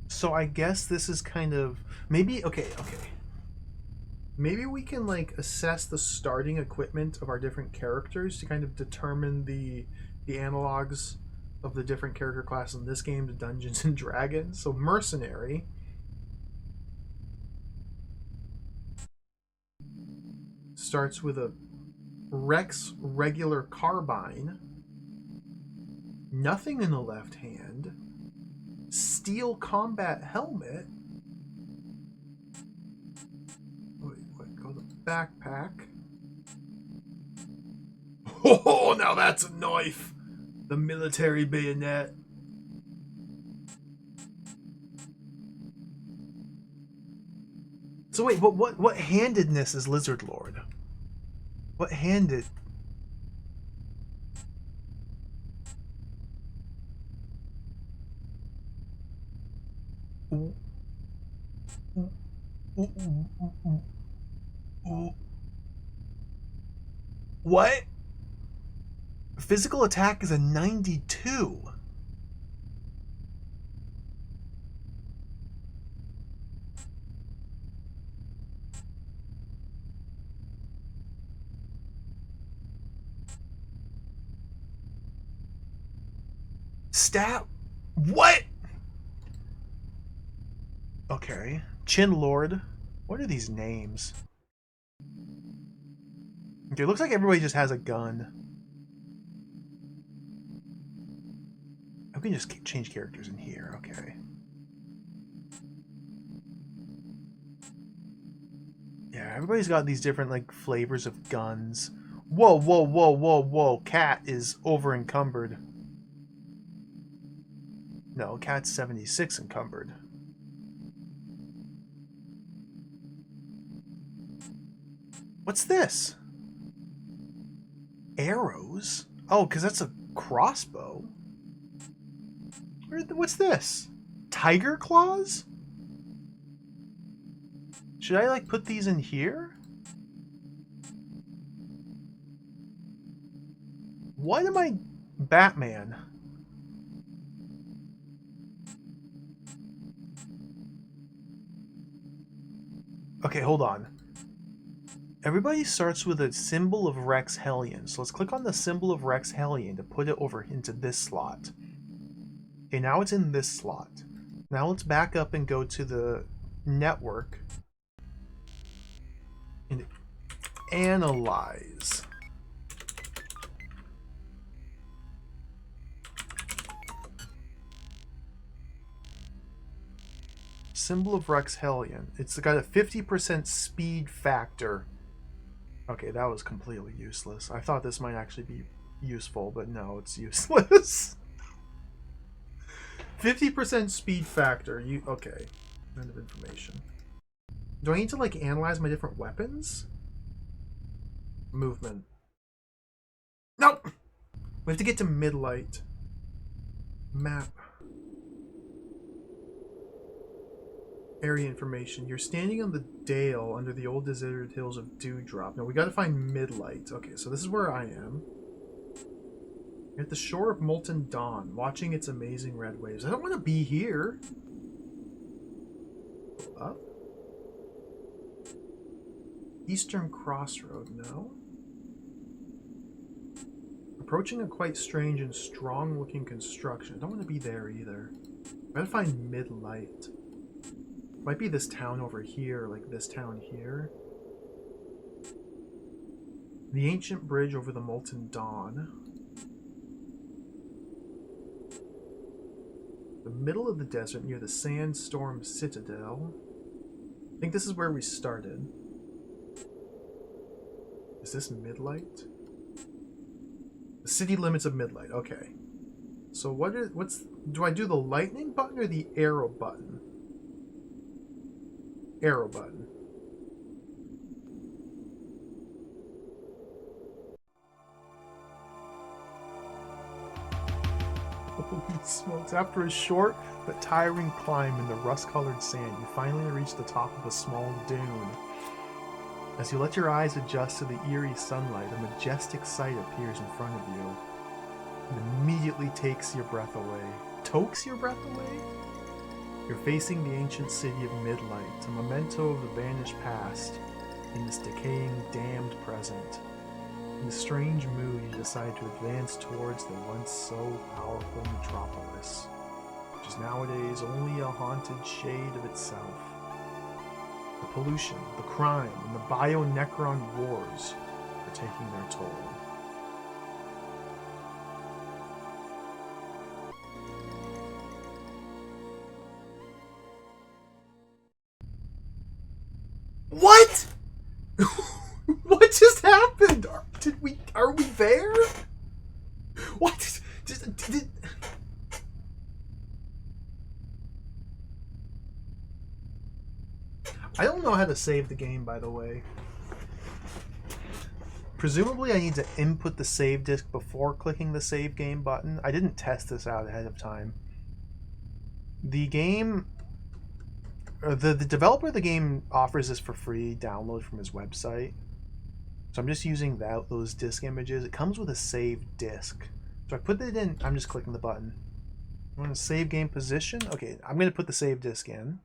So I guess this is kind of... Maybe... Okay. Maybe we can, like, assess the starting equipment of our different characters to kind of determine the analogs of the different character classes in this game to Dungeons and Dragons. So Mercenary... starts with a Rex regular carbine, nothing in the left hand, steel combat helmet. Wait, go to the backpack. Oh, now that's a knife. The military bayonet. So wait, what handedness is Lizard Lord? What handed? What? Physical attack is a 92. Stat? What? Okay. Chin Lord. What are these names? Okay, it looks like everybody just has a gun. I can just change characters in here. Okay. Yeah, everybody's got these different, like, flavors of guns. Whoa, whoa, whoa, whoa, whoa. Cat is over encumbered. No, Cat's 76 encumbered. What's this? Arrows? Oh, because that's a crossbow. What's this? Tiger claws? Should I, like, put these in here? What am I... Batman? Okay, hold on. Everybody starts with a symbol of Rex Hellion. So let's click on the symbol of Rex Hellion to put it over into this slot. Okay, now it's in this slot. Now let's back up and go to the network. And analyze. Symbol of Rex Hellion. It's got a 50% speed factor. Okay, that was completely useless. I thought this might actually be useful, but no, it's useless. 50% speed factor. Okay. End of information. Do I need to, like, analyze my different weapons? Movement. Nope! We have to get to midlight. Map. Area information. You're standing on the dale under the old deserted hills of Dewdrop. Now we gotta find midlight. Okay, so this is where I am. You're at the shore of Molten Dawn, watching its amazing red waves. I don't want to be here. Up. Eastern Crossroad, no. Approaching a quite strange and strong-looking construction. I don't want to be there either. I gotta find midlight. Might be this town over here, like this town here. The ancient bridge over the Molten Dawn. The middle of the desert near the Sandstorm Citadel. I think this is where we started. Is this midlight? The city limits of midlight. Okay. So do I do the lightning button or the arrow button? Arrow button. Holy smokes. After a short but tiring climb in the rust-colored sand, you finally reach the top of a small dune. As you let your eyes adjust to the eerie sunlight, a majestic sight appears in front of you. It immediately takes your breath away. Tokes your breath away? You're facing the ancient city of Midlight, a memento of the vanished past in this decaying, damned present. In a strange mood, you decide to advance towards the once so powerful metropolis, which is nowadays only a haunted shade of itself. The pollution, the crime, and the bio-necron wars are taking their toll. What? What just happened? Are we there? I don't know how to save the game, by the way. Presumably I need to input the save disk before clicking the save game button. I didn't test this out ahead of time. The game... The developer of the game offers this for free download from his website. So I'm just using those disk images. It comes with a save disk. So I put it in... I'm just clicking the button. I want to save game position. Okay, I'm going to put the save disk in.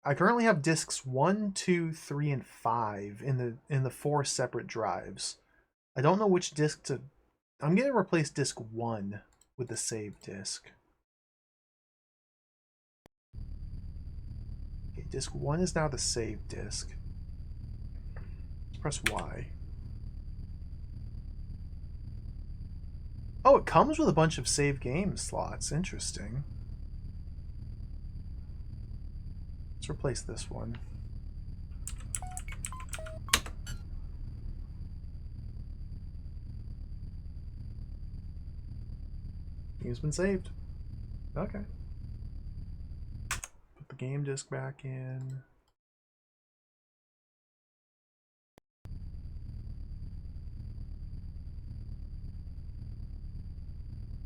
I currently have disks 1, 2, 3, and 5 in the 4 separate drives. I don't know which disk to... I'm going to replace disk 1 with the save disk. Okay, disk 1 is now the save disk. Let's press Y. Oh, it comes with a bunch of save game slots. Interesting. Let's replace this one. Game's been saved. Okay. Put the game disk back in.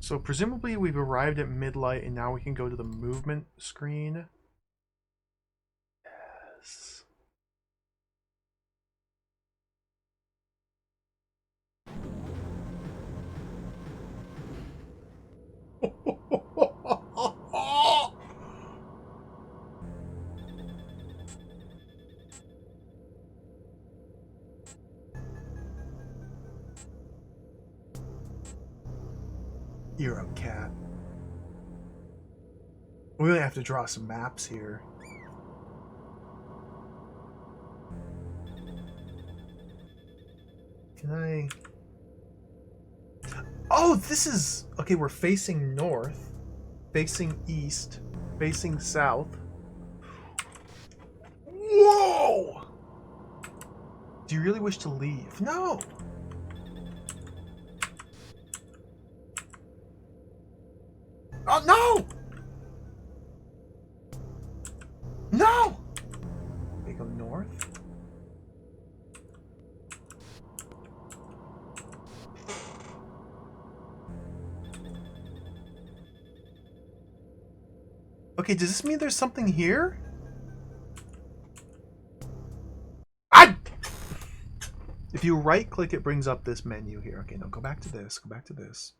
So presumably we've arrived at midlight and now we can go to the movement screen. Yes. You're a cat. We're gonna have to draw some maps here. Can I... Oh, this is... Okay, we're facing north, facing east, facing south. Whoa! Do you really wish to leave? No! Oh, no! No! They go north. Okay, does this mean there's something here? If you right click, it brings up this menu here. Okay, no, go back to this. Go back to this.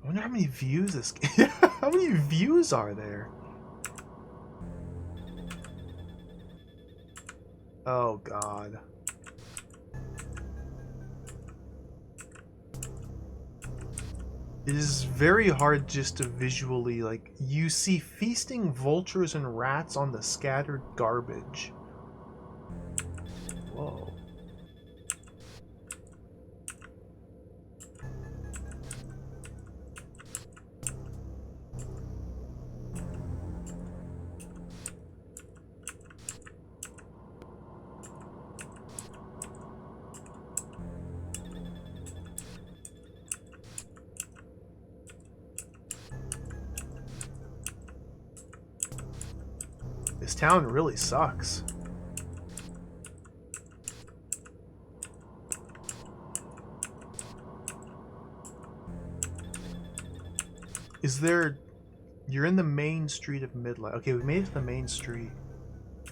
I wonder how many views this game... How many views are there? Oh, God. It is very hard just to visually, like, you see feasting vultures and rats on the scattered garbage. Whoa. This town really sucks. Is there... You're in the main street of Midlight. Okay, we made it to the main street.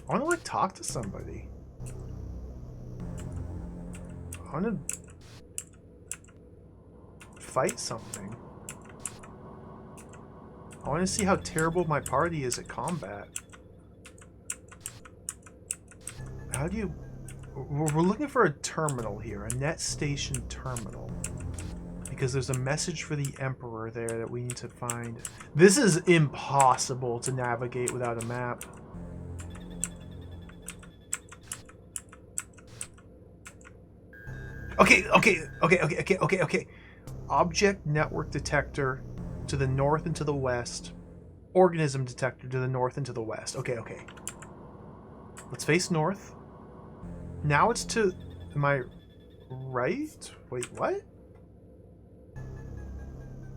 I want to, like, talk to somebody. I want to... fight something. I want to see how terrible my party is at combat. How do you... We're looking for a terminal here, a net station terminal. Because there's a message for the Emperor there that we need to find. This is impossible to navigate without a map. Okay. Object network detector to the north and to the west. Organism detector to the north and to the west. Okay. Let's face north. Now it's to... Am I right? Wait, what?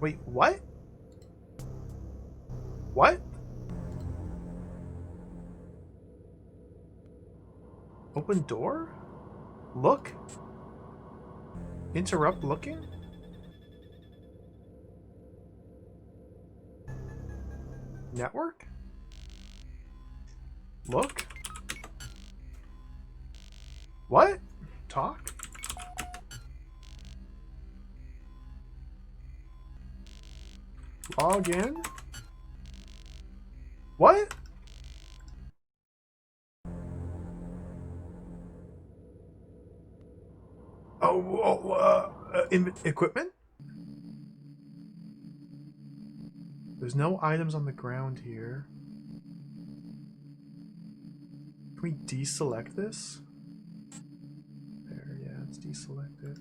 Wait, what? What? Open door? Look? Interrupt looking? Network? Look? What? Talk? Log in? What? Equipment? There's no items on the ground here. Can we deselect this? There, yeah, it's deselected.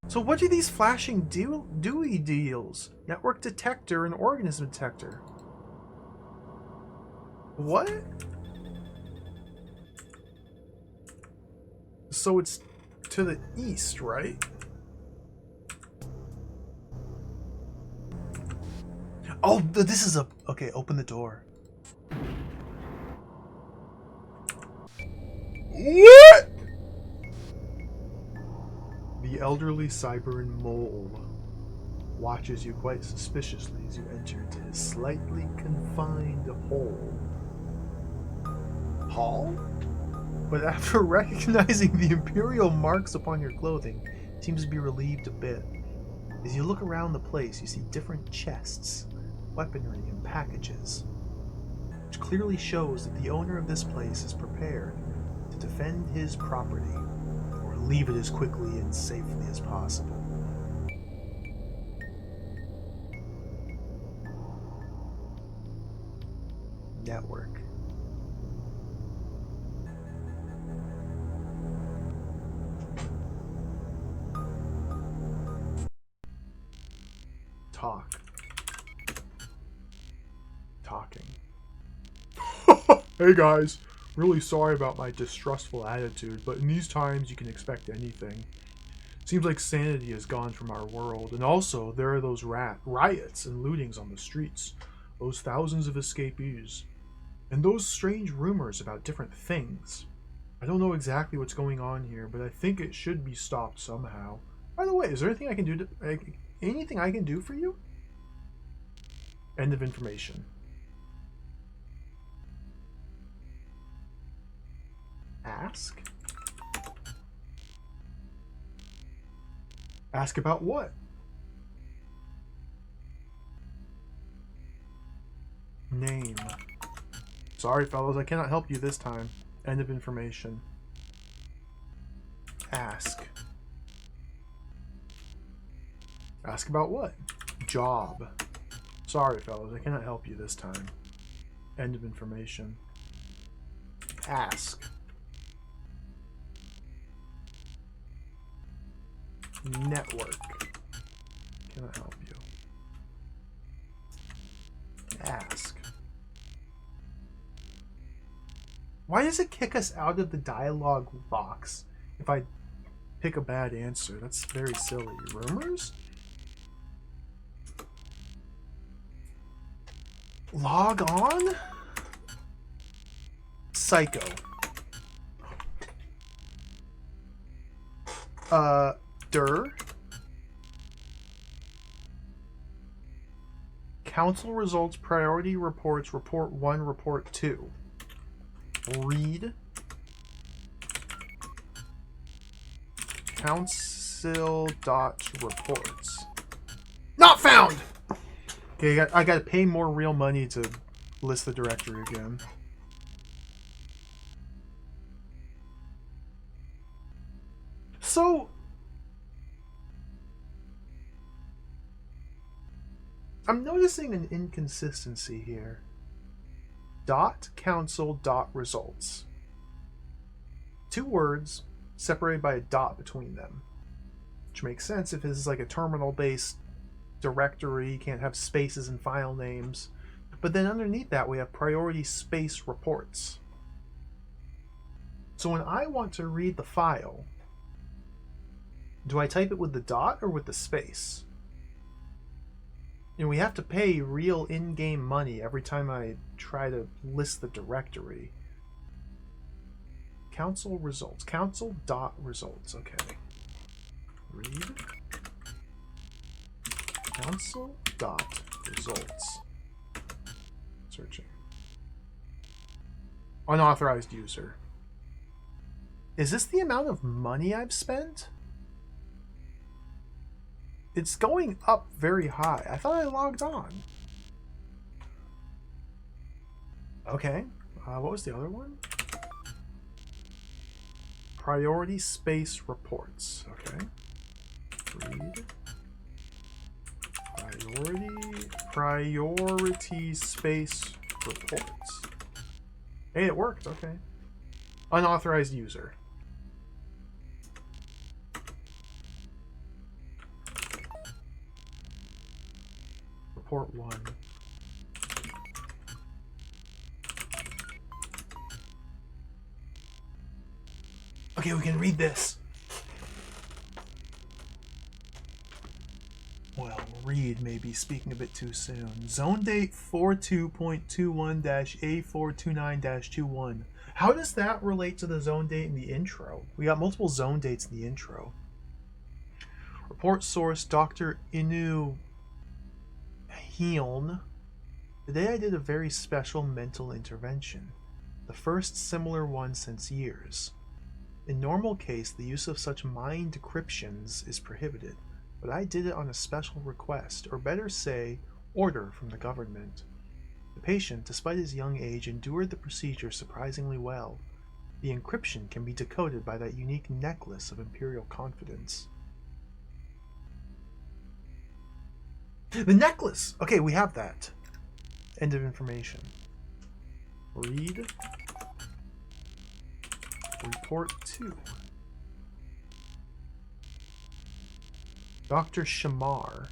So what do these flashing Dewey deals? Network detector and organism detector. What? So it's to the east, right? Oh, this is a... Okay, open the door. What? The elderly Cyberian mole watches you quite suspiciously as you enter into his slightly confined hall? But after recognizing the imperial marks upon your clothing, seems to be relieved a bit. As you look around the place, you see different chests, weaponry, and packages, which clearly shows that the owner of this place is prepared to defend his property, or leave it as quickly and safely as possible. Network. Talk. Talking. Hey guys, really sorry about my distrustful attitude, but in these times you can expect anything. Seems like sanity has gone from our world, and also there are those riots and lootings on the streets, those thousands of escapees, and those strange rumors about different things. I don't know exactly what's going on here, but I think it should be stopped somehow. By the way, is there anything I can do anything I can do for you? End of information. Ask? Ask about what? Name. Sorry, fellows, I cannot help you this time. End of information. Ask. Ask about what? Job. Sorry, fellows, I cannot help you this time. End of information. Ask. Network. Cannot help you. Ask. Why does it kick us out of the dialogue box if I pick a bad answer? That's very silly. Rumors? Log on? Psycho. Council results, priority reports, report 1, report 2. Read. Council.reports. Not found! Okay, I gotta pay more real money to list the directory again. So, I'm noticing an inconsistency here. .council.results. 2 words separated by a dot between them. Which makes sense if this is like a terminal-based directory, you can't have spaces and file names. But then underneath that we have priority space reports. So when I want to read the file, do I type it with the dot or with the space? And we have to pay real in-game money every time I try to list the directory. Council results. Council dot results. Okay. Read. Council dot results. Searching. Unauthorized user. Is this the amount of money I've spent? It's going up very high. I thought I logged on. Okay. What was the other one? Priority space reports. Okay. Read. Priority space reports. Hey, it worked. Okay. Unauthorized user. Report 1. Okay, we can read this. Well, read may be speaking a bit too soon. Zone date 42.21-A429-21. How does that relate to the zone date in the intro? We got multiple zone dates in the intro. Report source, Dr. Inu Hyun. Today I did a very special mental intervention. The first similar one since years. In normal case, the use of such mind decryptions is prohibited, but I did it on a special request, or better say, order from the government. The patient, despite his young age, endured the procedure surprisingly well. The encryption can be decoded by that unique necklace of imperial confidence. The necklace! Okay, we have that. End of information. Read. Report 2. Dr. Shamar.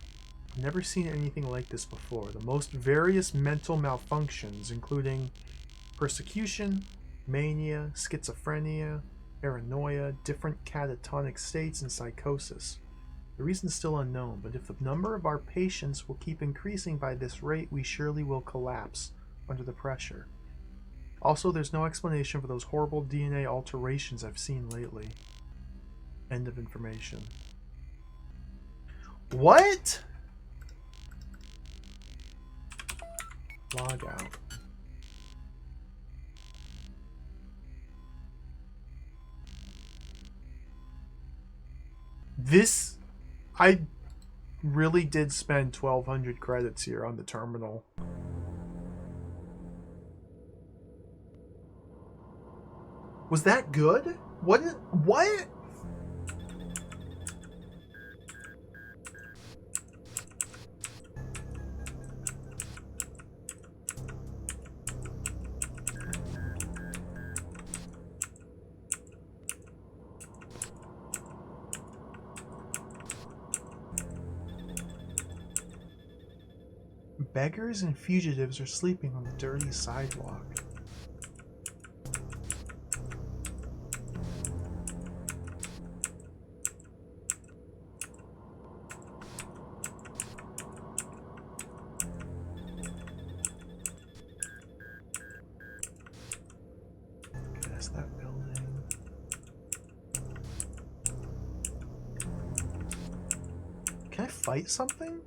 I've never seen anything like this before. The most various mental malfunctions, including persecution, mania, schizophrenia, paranoia, different catatonic states, and psychosis. The reason is still unknown, but if the number of our patients will keep increasing by this rate, we surely will collapse under the pressure. Also, there's no explanation for those horrible DNA alterations I've seen lately. End of information. What? Log out. This... I really did spend 1,200 credits here on the terminal. Was that good? What? Beggars and fugitives are sleeping on the dirty sidewalk. That's that building. Can I fight something?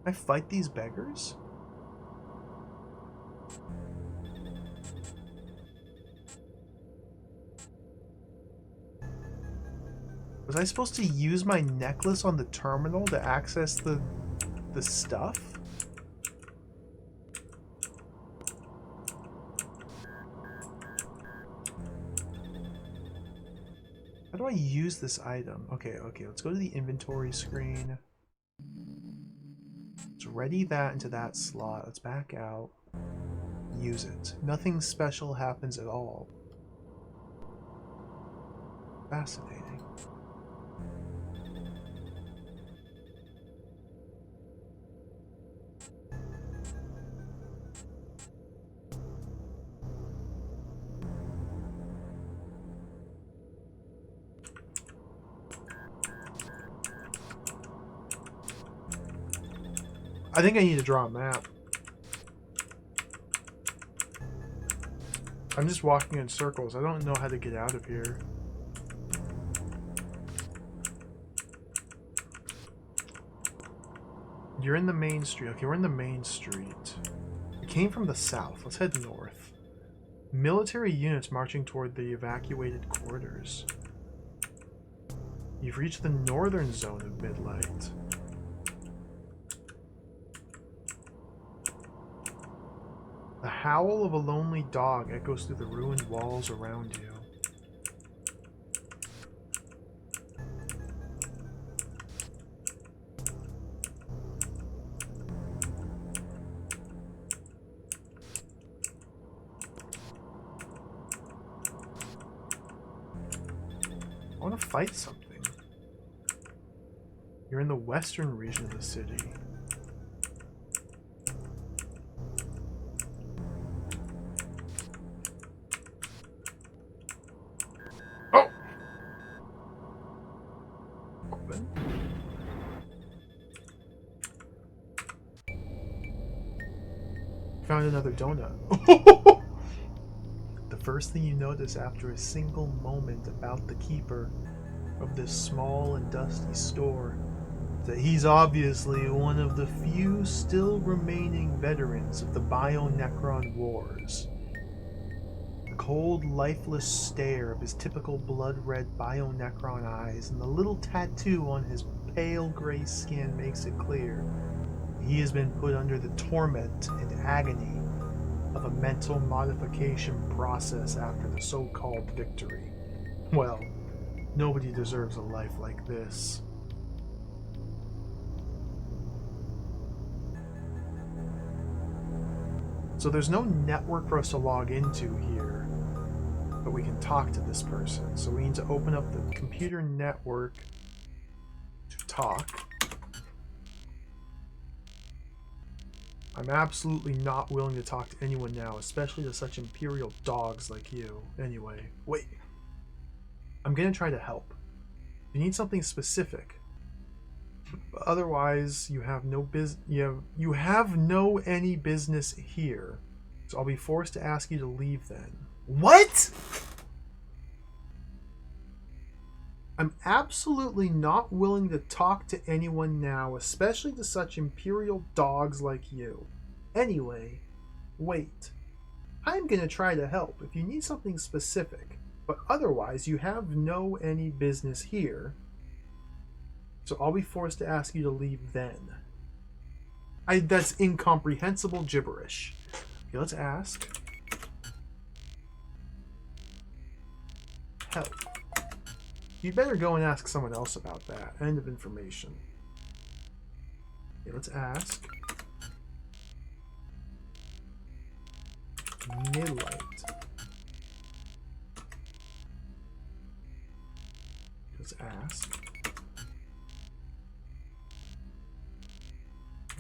Can I fight these beggars? Was I supposed to use my necklace on the terminal to access the stuff? How do I use this item? Okay, let's go to the inventory screen. Let's ready that into that slot. Let's back out. Use it. Nothing special happens at all. Fascinating. I think I need to draw a map. I'm just walking in circles. I don't know how to get out of here. You're in the main street. Okay, we're in the main street. We came from the south. Let's head north. Military units marching toward the evacuated quarters. You've reached the northern zone of Midlight. The howl of a lonely dog echoes through the ruined walls around you. I want to fight something. You're in the western region of the city. Oh! Open. Found another donut. The first thing you notice after a single moment about the keeper of this small and dusty store is that he's obviously one of the few still remaining veterans of the Bio-Necron Wars. The cold, lifeless stare of his typical blood-red Bio-Necron eyes and the little tattoo on his pale gray skin makes it clear he has been put under the torment and agony of a mental modification process after the so-called victory. Well, nobody deserves a life like this. So there's no network for us to log into here, but we can talk to this person. So we need to open up the computer network to talk. I'm absolutely not willing to talk to anyone now, especially to such imperial dogs like you. Anyway, wait. I'm gonna try to help. You need something specific. But otherwise, you have no you have no any business here. So I'll be forced to ask you to leave then. What? I'm absolutely not willing to talk to anyone now, especially to such imperial dogs like you. Anyway, wait. I'm gonna try to help if you need something specific, but otherwise you have no any business here. So I'll be forced to ask you to leave then. That's incomprehensible gibberish. Okay, let's ask. Help. You'd better go and ask someone else about that. End of information. Okay, let's ask. Midlight. Let's ask.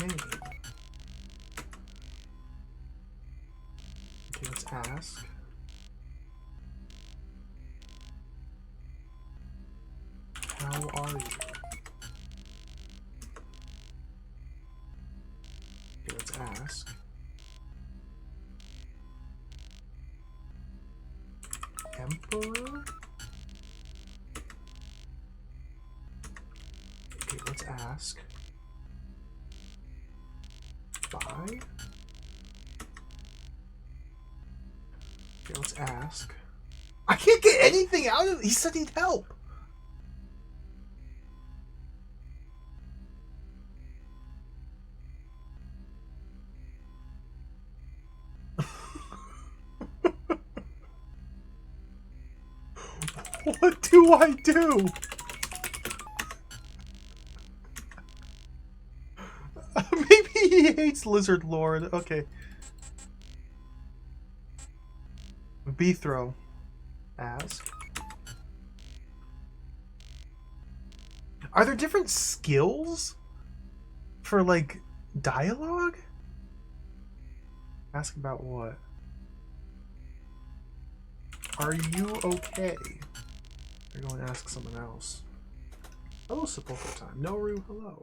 Name. Okay, let's ask. How are you? Okay, let's ask. Emperor? Okay, let's ask. Spy? Okay, let's ask. I can't get anything out of it. He said he'd help. What do I do? Maybe he hates Lizard Lord. Okay. Bethro. Ask. Are there different skills for, like, dialogue? Ask about what? Are you okay? Or go and ask someone else. Hello, Sepulchre Time. Noru, hello.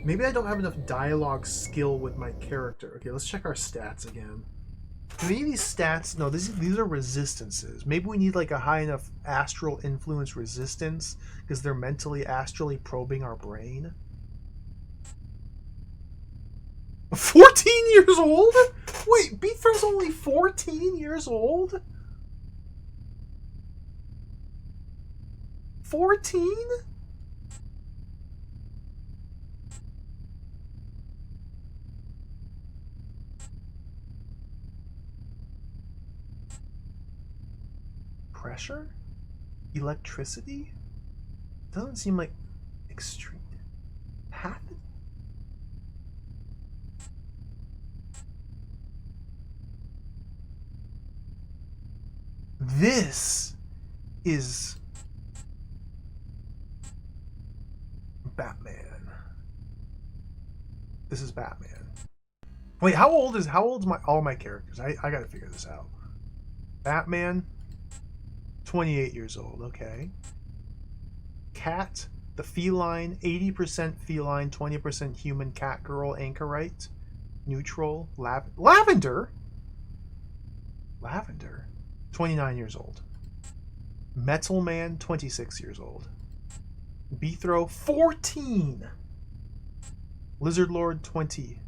Maybe I don't have enough dialogue skill with my character. Okay, let's check our stats again. Maybe these stats... No, these are resistances. Maybe we need like a high enough astral influence resistance because they're mentally, astrally probing our brain. 14 years old? Wait, Beathrow's only 14 years old? 14? Pressure? Electricity? Doesn't seem like extreme. Half? This is Batman. This is Batman. Wait, how old's all my characters? I gotta figure this out. Batman, 28 years old, okay. Cat, the feline, 80% feline, 20% human cat girl, anchorite, neutral, lavender? Lavender? 29 years old. Metal Man, 26 years old. Beathrow, 14. Lizard Lord, 20.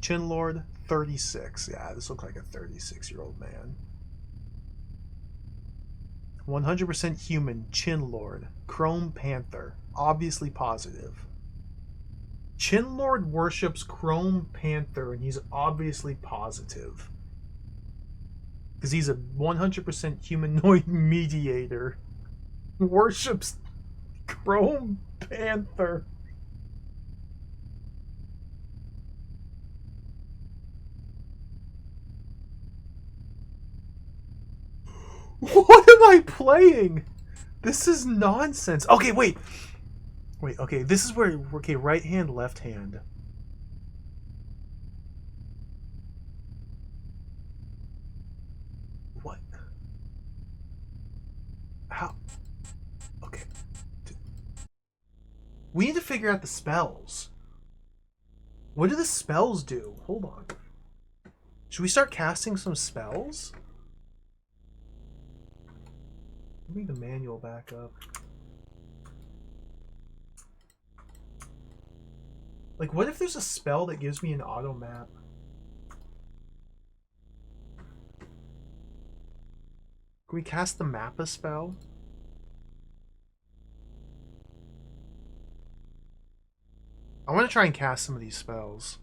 Chin Lord, 36. Yeah, this looks like a 36-year-old man. 100% human, Chin Lord. Chrome Panther, obviously positive. Chin Lord worships Chrome Panther, and he's obviously positive. Because he's a 100% humanoid mediator. Worships Chrome Panther. What am I playing? This is nonsense. Okay, wait. Wait, okay, this is where... Okay, right hand, left hand. What? How? Okay. We need to figure out the spells. What do the spells do? Hold on. Should we start casting some spells? Let me the manual back up. Like, what if there's a spell that gives me an auto map? Can we cast the Mappa spell? I want to try and cast some of these spells.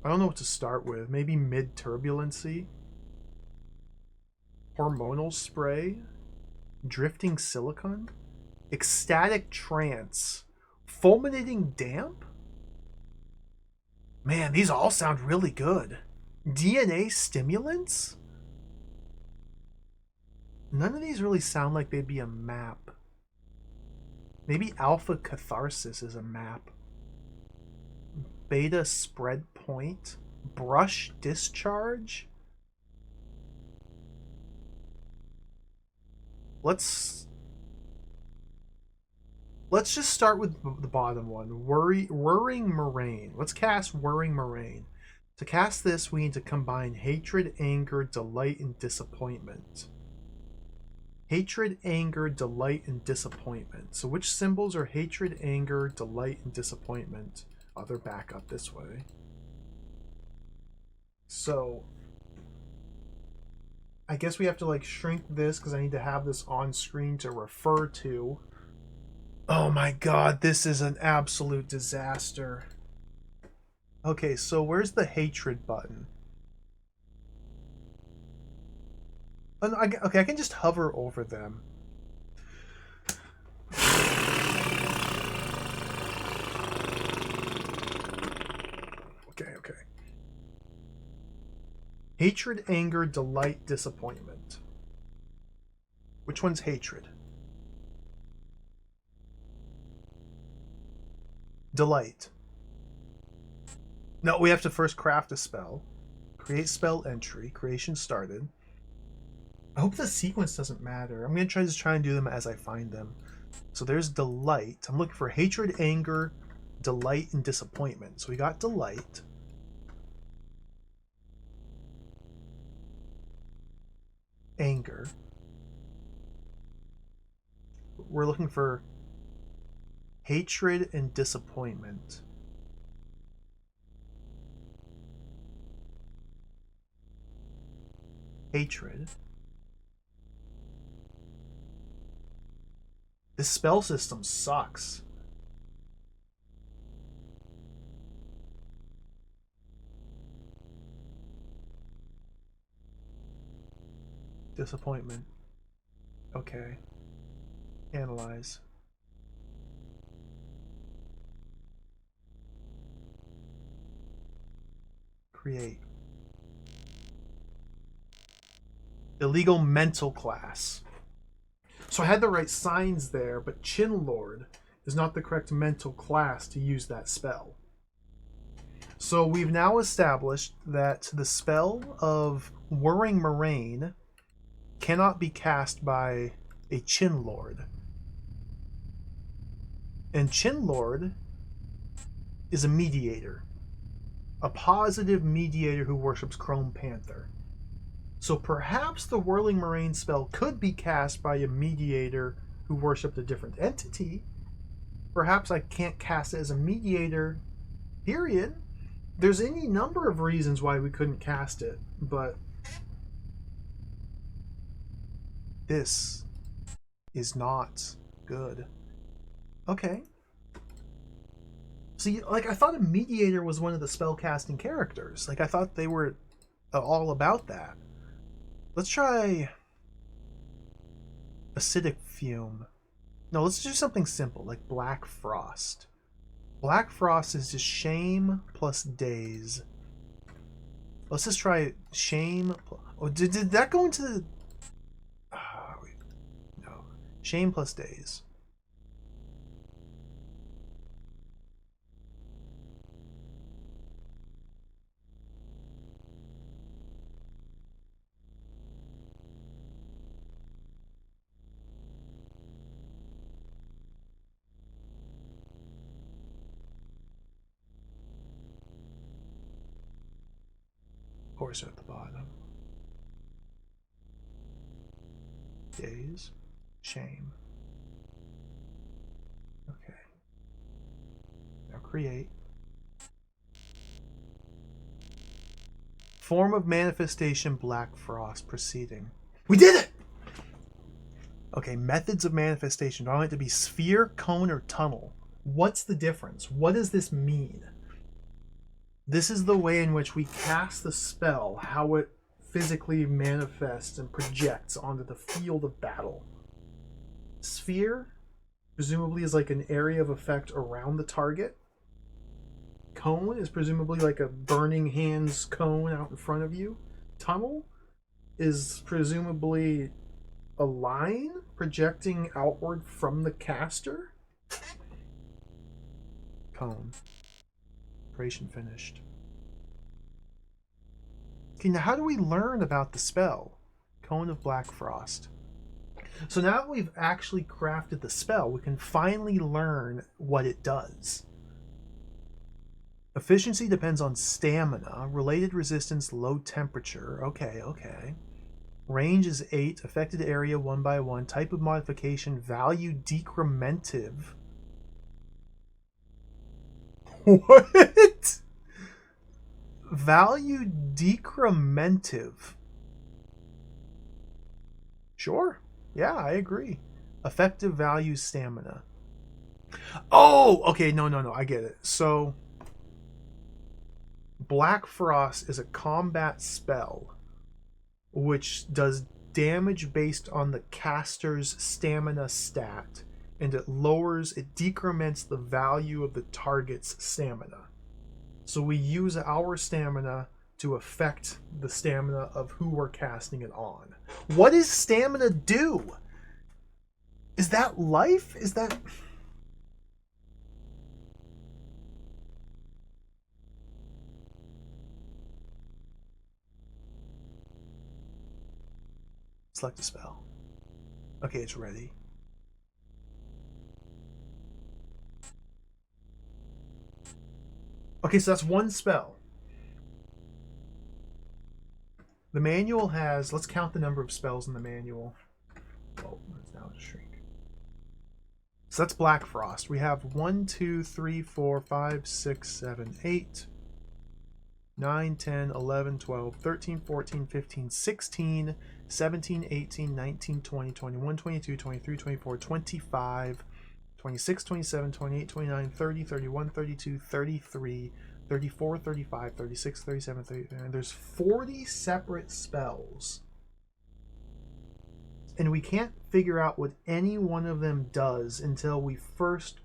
I don't know what to start with. Maybe mid-turbulency? Hormonal spray? Drifting silicon? Ecstatic trance? Fulminating damp? Man, these all sound really good. DNA stimulants? None of these really sound like they'd be a map. Maybe alpha catharsis is a map. Beta spread point? Brush discharge? Let's just start with the bottom one. Whirring Moraine. Let's cast Whirring Moraine. To cast this, we need to combine hatred, anger, delight, and disappointment. Hatred, anger, delight, and disappointment. So which symbols are hatred, anger, delight, and disappointment? Oh, they're back up this way. So I guess we have to like shrink this because I need to have this on screen to refer to. Oh my god, this is an absolute disaster. Okay, so where's the hatred button? Okay, I can just hover over them. Okay. Hatred, anger, delight, disappointment. Which one's hatred? Delight. No, we have to first craft a spell. Create spell entry. Creation started. I hope the sequence doesn't matter. I'm going to try and do them as I find them. So there's delight. I'm looking for hatred, anger, delight, and disappointment. So we got delight. anger. We're looking for hatred and disappointment. Hatred. This spell system sucks. Disappointment. Okay. Analyze. Create. Illegal mental class. So I had the right signs there, but Chin Lord is not the correct mental class to use that spell. So we've now established that the spell of Whirring Moraine cannot be cast by a Chin Lord. And Chin Lord is a mediator. A positive mediator who worships Chrome Panther. So perhaps the Whirling Moraine spell could be cast by a mediator who worshipped a different entity. Perhaps I can't cast it as a mediator, period. There's any number of reasons why we couldn't cast it, but this is not good. Okay. See, like, I thought a mediator was one of the spellcasting characters. Like, I thought they were all about that. Let's try acidic fume. No, let's do something simple, like Black Frost. Black Frost is just shame plus daze. Let's just try shame. Oh, did that go into the... wait. No. Shame plus daze. Course at the bottom. Daze. Shame. Okay. Now create. Form of manifestation Black Frost proceeding. We did it! Okay, methods of manifestation. Do I want it to be sphere, cone, or tunnel? What's the difference? What does this mean? This is the way in which we cast the spell, how it physically manifests and projects onto the field of battle. Sphere, presumably, is like an area of effect around the target. Cone is presumably like a burning hands cone out in front of you. Tunnel is presumably a line projecting outward from the caster. Cone. Operation finished. Okay, now how do we learn about the spell? Cone of Black Frost. So now that we've actually crafted the spell, we can finally learn what it does. Efficiency depends on stamina. Related resistance, low temperature. Okay. Range is 8. Affected area 1 by 1. Type of modification, value decrementive. What? Value decrementive. Sure. Yeah, I agree. Effective value stamina. Oh, okay. No. I get it. So, Black Frost is a combat spell which does damage based on the caster's stamina stat, and it decrements the value of the target's stamina. So we use our stamina to affect the stamina of who we're casting it on. What does stamina do? Is that life? Is that... Select a spell. Okay, it's ready. Okay, so that's one spell. The manual has, let's count the number of spells in the manual. Oh, it's now a shrink. So that's Black Frost. We have 1, 2, 3, 4, 5, 6, 7, 8, 9, 10, 11, 12, 13, 14, 15, 16, 17, 18, 19, 20, 21, 22, 23, 24, 25, 26, 27, 28, 29, 30, 31, 32, 33, 34, 35, 36, 37, 38. And there's 40 separate spells. And we can't figure out what any one of them does until we first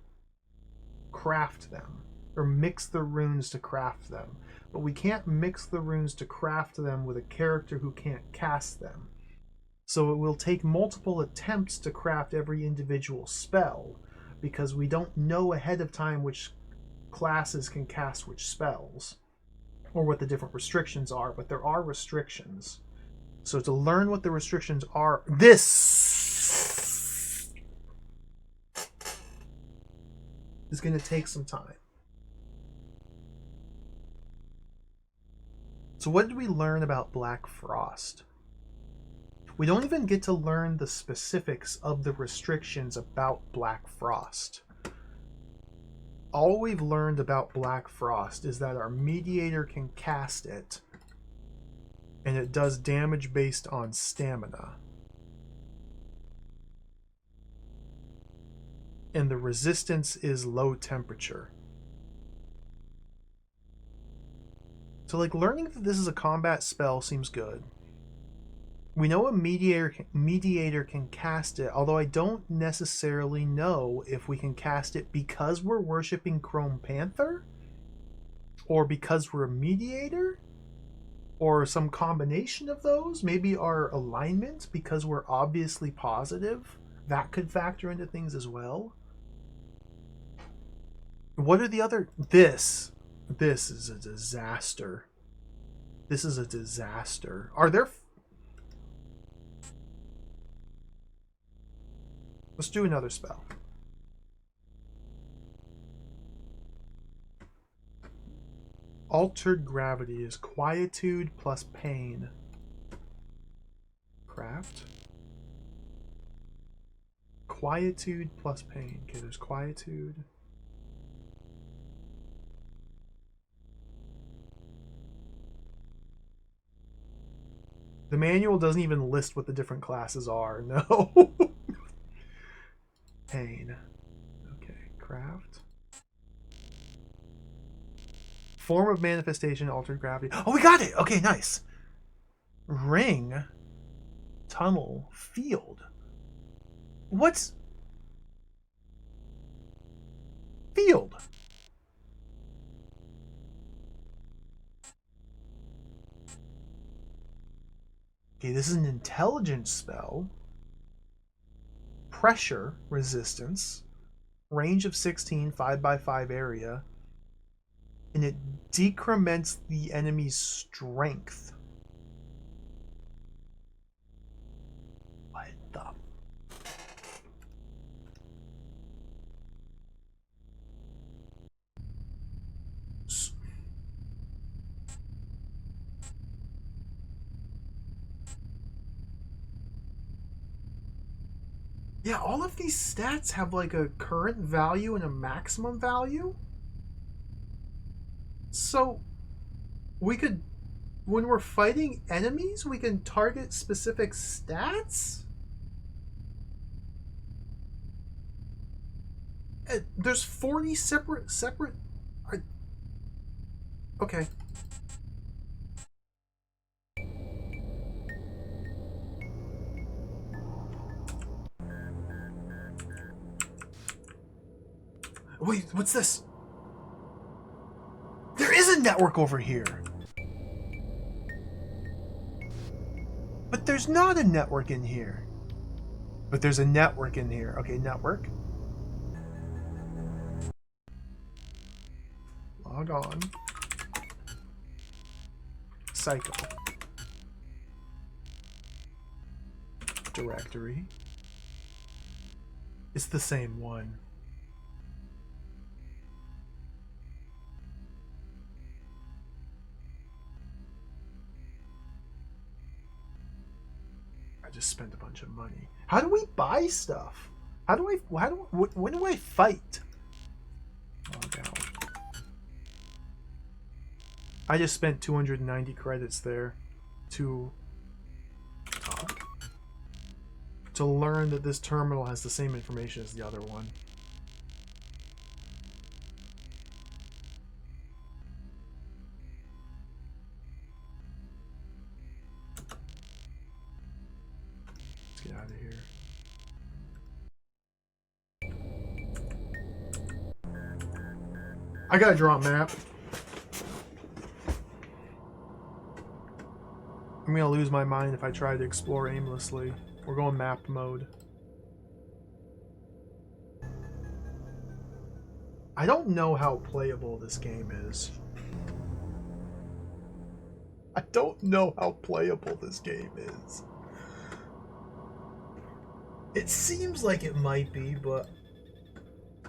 craft them, or mix the runes to craft them. But we can't mix the runes to craft them with a character who can't cast them. So it will take multiple attempts to craft every individual spell, because we don't know ahead of time which classes can cast which spells, or what the different restrictions are, but there are restrictions. So to learn what the restrictions are, this is going to take some time. So what did we learn about Black Frost? We don't even get to learn the specifics of the restrictions about Black Frost. All we've learned about Black Frost is that our mediator can cast it, and it does damage based on stamina. And the resistance is low temperature. So like learning that this is a combat spell seems good. We know a mediator can cast it, although I don't necessarily know if we can cast it because we're worshipping Chrome Panther, or because we're a mediator, or some combination of those. Maybe our alignment, because we're obviously positive, that could factor into things as well. What are the other... This is a disaster. This is a disaster. Are there... Let's do another spell. Altered Gravity is Quietude plus Pain. Craft. Quietude plus Pain. Okay, there's Quietude. The manual doesn't even list what the different classes are. No. Pain. Okay, craft. Form of manifestation, altered gravity. Oh, we got it! Okay, nice. Ring. Tunnel. Field. What's... Field? Okay, this is an intelligence spell. Pressure resistance, range of 16, 5x5 area, and it decrements the enemy's strength. What the... Yeah, all of these stats have like a current value and a maximum value. So we could, when we're fighting enemies, we can target specific stats? There's 40 separate... Okay. Wait, what's this? There is a network over here. But there's not a network in here. But there's a network in here. Okay, network. Log on. Psycho. Directory. It's the same one. just spent a bunch of money. How do we buy stuff? When do I fight? Log out. I just spent 290 credits there to talk. To learn that this terminal has the same information as the other one. Let's get out of here. I gotta draw a map. I'm gonna lose my mind if I try to explore aimlessly. We're going map mode. I don't know how playable this game is. I don't know how playable this game is. It seems like it might be, but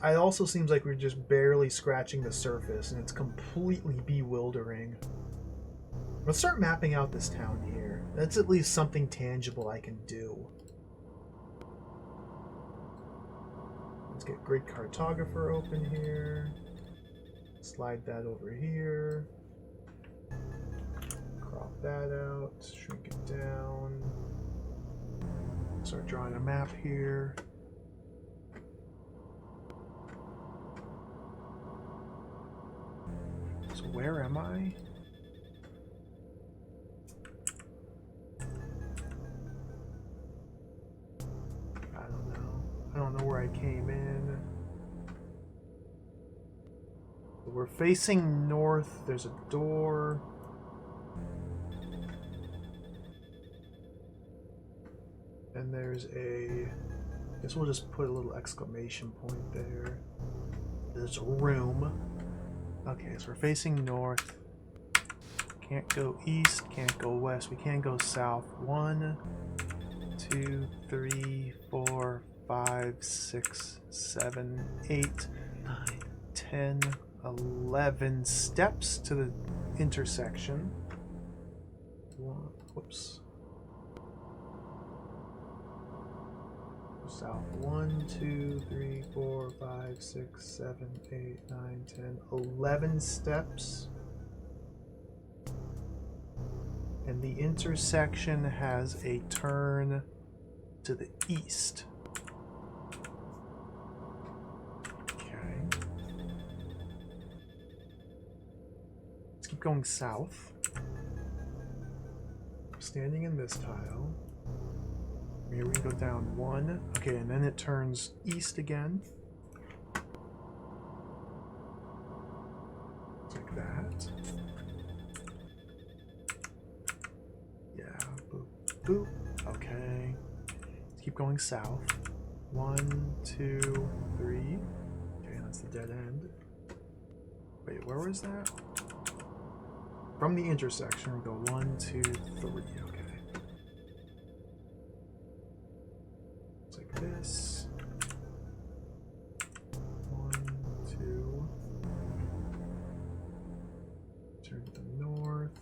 it also seems like we're just barely scratching the surface, and it's completely bewildering. Let's start mapping out this town here. That's at least something tangible I can do. Let's get grid cartographer open here. Slide that over here. Crop that out. Shrink it down. Start drawing a map here. So where am I? I don't know where I came in. We're facing north. There's a door. And there's a... I guess we'll just put a little exclamation point there. There's a room. Okay, so we're facing north. Can't go east, can't go west. We can go south. 1, 2, 3, 4, 5, 6, 7, 8, 9, 10, 11 steps to the intersection. Whoops. South. 1, 2, 3, 4, 5, 6, 7, 8, 9, 10, 11 steps. And the intersection has a turn to the east. Okay. Let's keep going south. Standing in this tile. Here we go down 1. Okay, and then it turns east again. Like that. Yeah, boop, boop. Okay. Let's keep going south. 1, 2, 3. Okay, that's the dead end. Wait, where was that? From the intersection, we go 1, 2, 3. Okay. Like this. 1, 2. Turn to the north.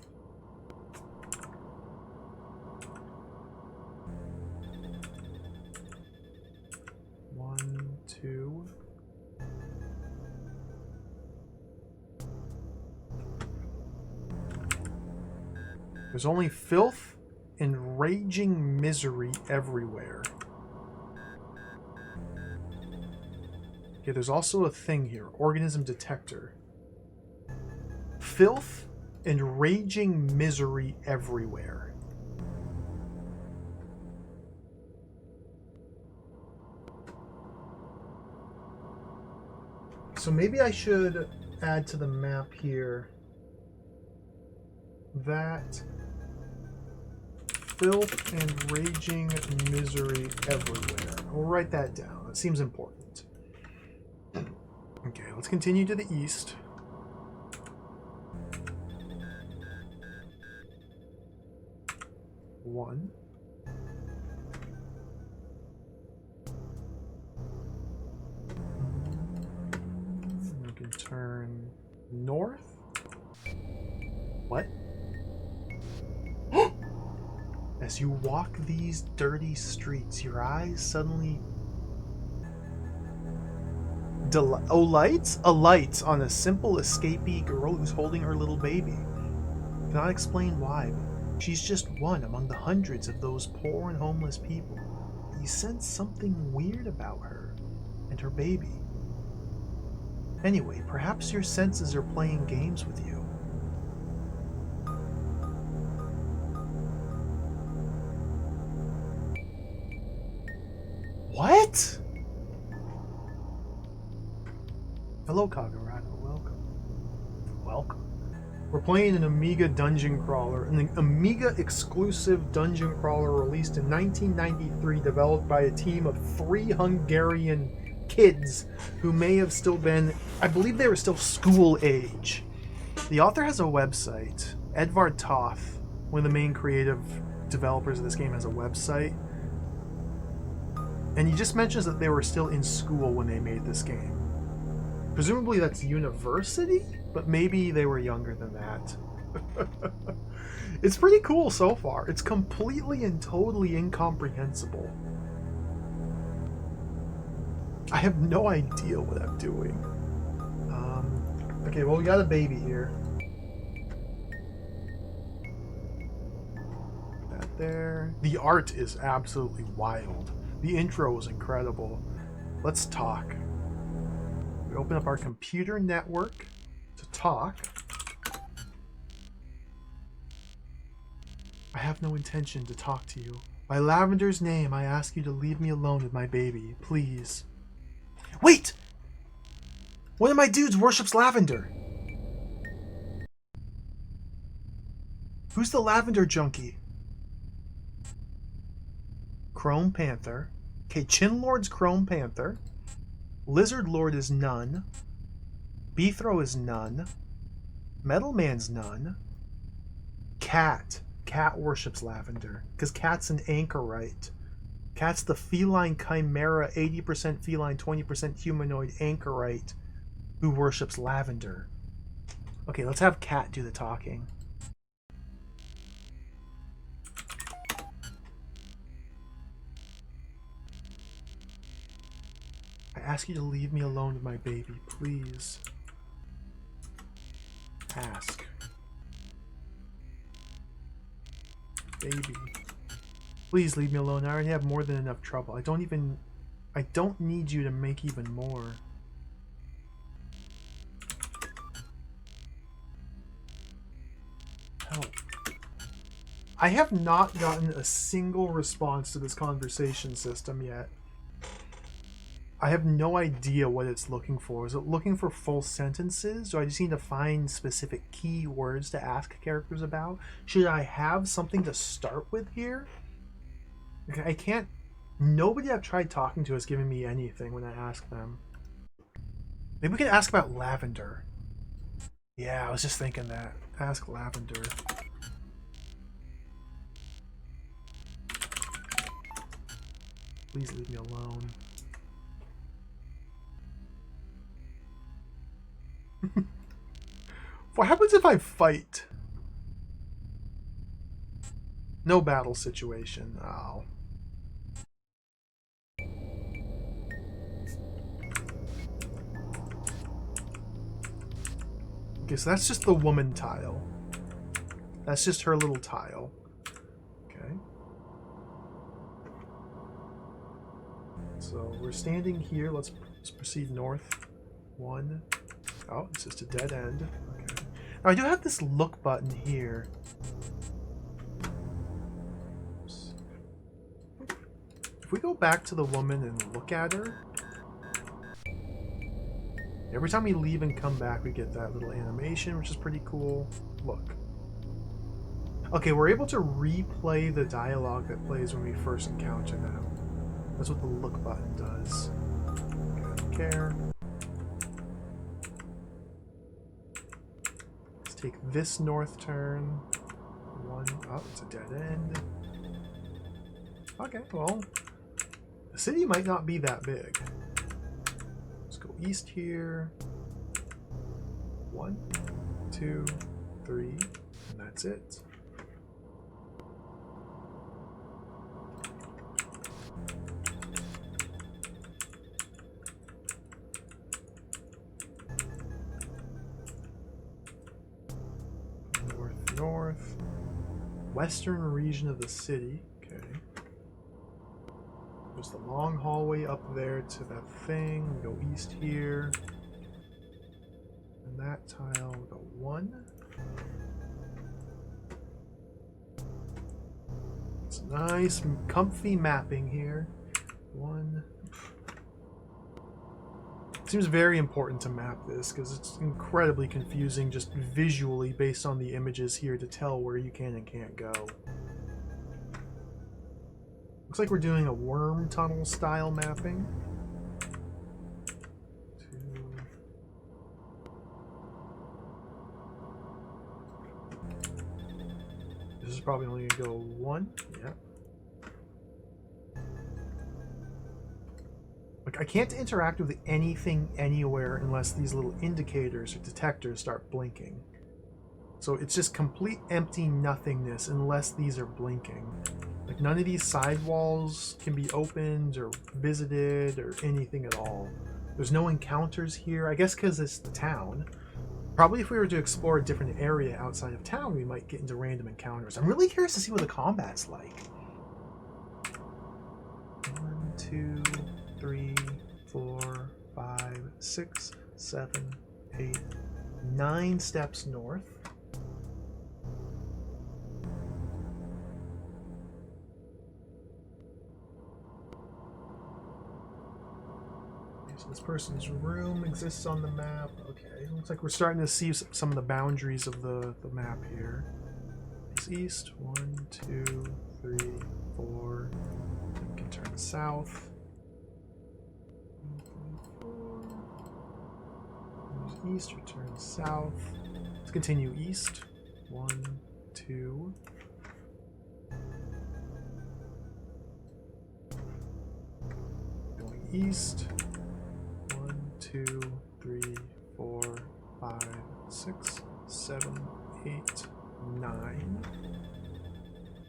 One, two. There's only filth and raging misery everywhere. Okay, there's also a thing here. Organism detector. Filth and raging misery everywhere. So maybe I should add to the map here that filth and raging misery everywhere. I'll write that down. It seems important. Okay, let's continue to the east. One. We can turn north. What? As you walk these dirty streets, your eyes suddenly alights on a simple escapee girl who's holding her little baby. Cannot explain why, but she's just one among the hundreds of those poor and homeless people. You sense something weird about her and her baby. Anyway, perhaps your senses are playing games with you. What? Hello, Kagurato. Welcome. Welcome. We're playing an Amiga dungeon crawler, an Amiga exclusive dungeon crawler released in 1993, developed by a team of 3 Hungarian kids who may have still been, I believe they were still school age. The author has a website. Edvard Toth, one of the main creative developers of this game, has a website. And he just mentions that they were still in school when they made this game. Presumably that's university, but maybe they were younger than that. It's pretty cool so far. It's completely and totally incomprehensible. I have no idea what I'm doing. Okay, well, we got a baby here. That there. The art is absolutely wild. The intro was incredible. Let's talk. We open up our computer network to talk. I have no intention to talk to you. By Lavender's name, I ask you to leave me alone with my baby, please. Wait! One of my dudes worships Lavender. Who's the Lavender junkie? Chrome Panther. Okay, Chin Lord's Chrome Panther. Lizard Lord is none. Beethro is none. Metal Man's none. Cat. Cat worships Lavender. Because Cat's an anchorite. Cat's the feline chimera, 80% feline, 20% humanoid anchorite who worships Lavender. Okay, let's have Cat do the talking. I ask you to leave me alone with my baby, please. Ask. Baby. Please leave me alone. I already have more than enough trouble. I don't need you to make even more. Help. I have not gotten a single response to this conversation system yet. I have no idea what it's looking for. Is it looking for full sentences? Do I just need to find specific keywords to ask characters about? Should I have something to start with here? I can't... Nobody I've tried talking to has given me anything when I ask them. Maybe we can ask about Lavender. Yeah, I was just thinking that. Ask Lavender. Please leave me alone. What happens if I fight? No battle situation. Oh. Okay, so that's just the woman tile. That's just her little tile. Okay. So we're standing here. Let's proceed north. 1. Oh, it's just a dead end. Okay. Now I do have this look button here. Oops. If we go back to the woman and look at her, every time we leave and come back, we get that little animation, which is pretty cool. Look. Okay, we're able to replay the dialogue that plays when we first encounter them. That's what the look button does. Okay, I don't care. Let's take this north turn. 1. Oh, it's a dead end. Okay, well, the city might not be that big. Let's go east here. 1, 2, 3, and that's it. north. Western region of the city. Okay. There's the long hallway up there to that thing. We go east here. And that tile, we go 1. It's nice, comfy mapping here. 1. Seems very important to map this because it's incredibly confusing just visually based on the images here to tell where you can and can't go. Looks like we're doing a worm tunnel style mapping. 2. This is probably only going to go 1. Yeah. Like, I can't interact with anything anywhere unless these little indicators or detectors start blinking. So it's just complete empty nothingness unless these are blinking. Like, none of these sidewalls can be opened or visited or anything at all. There's no encounters here. I guess because it's the town. Probably if we were to explore a different area outside of town, we might get into random encounters. I'm really curious to see what the combat's like. 1, 2, 3, 4, 5, 6, 7, 8, 9 steps north. So this person's room exists on the map. Okay, looks like we're starting to see some of the boundaries of the map here. It's east. 1, 2, 3, 4. Then we can turn south. 1, 3, 4. There's east, return south. Let's continue east. 1, 2. Going east. 1, 2, 3, 4, 5, 6, 7, 8, 9.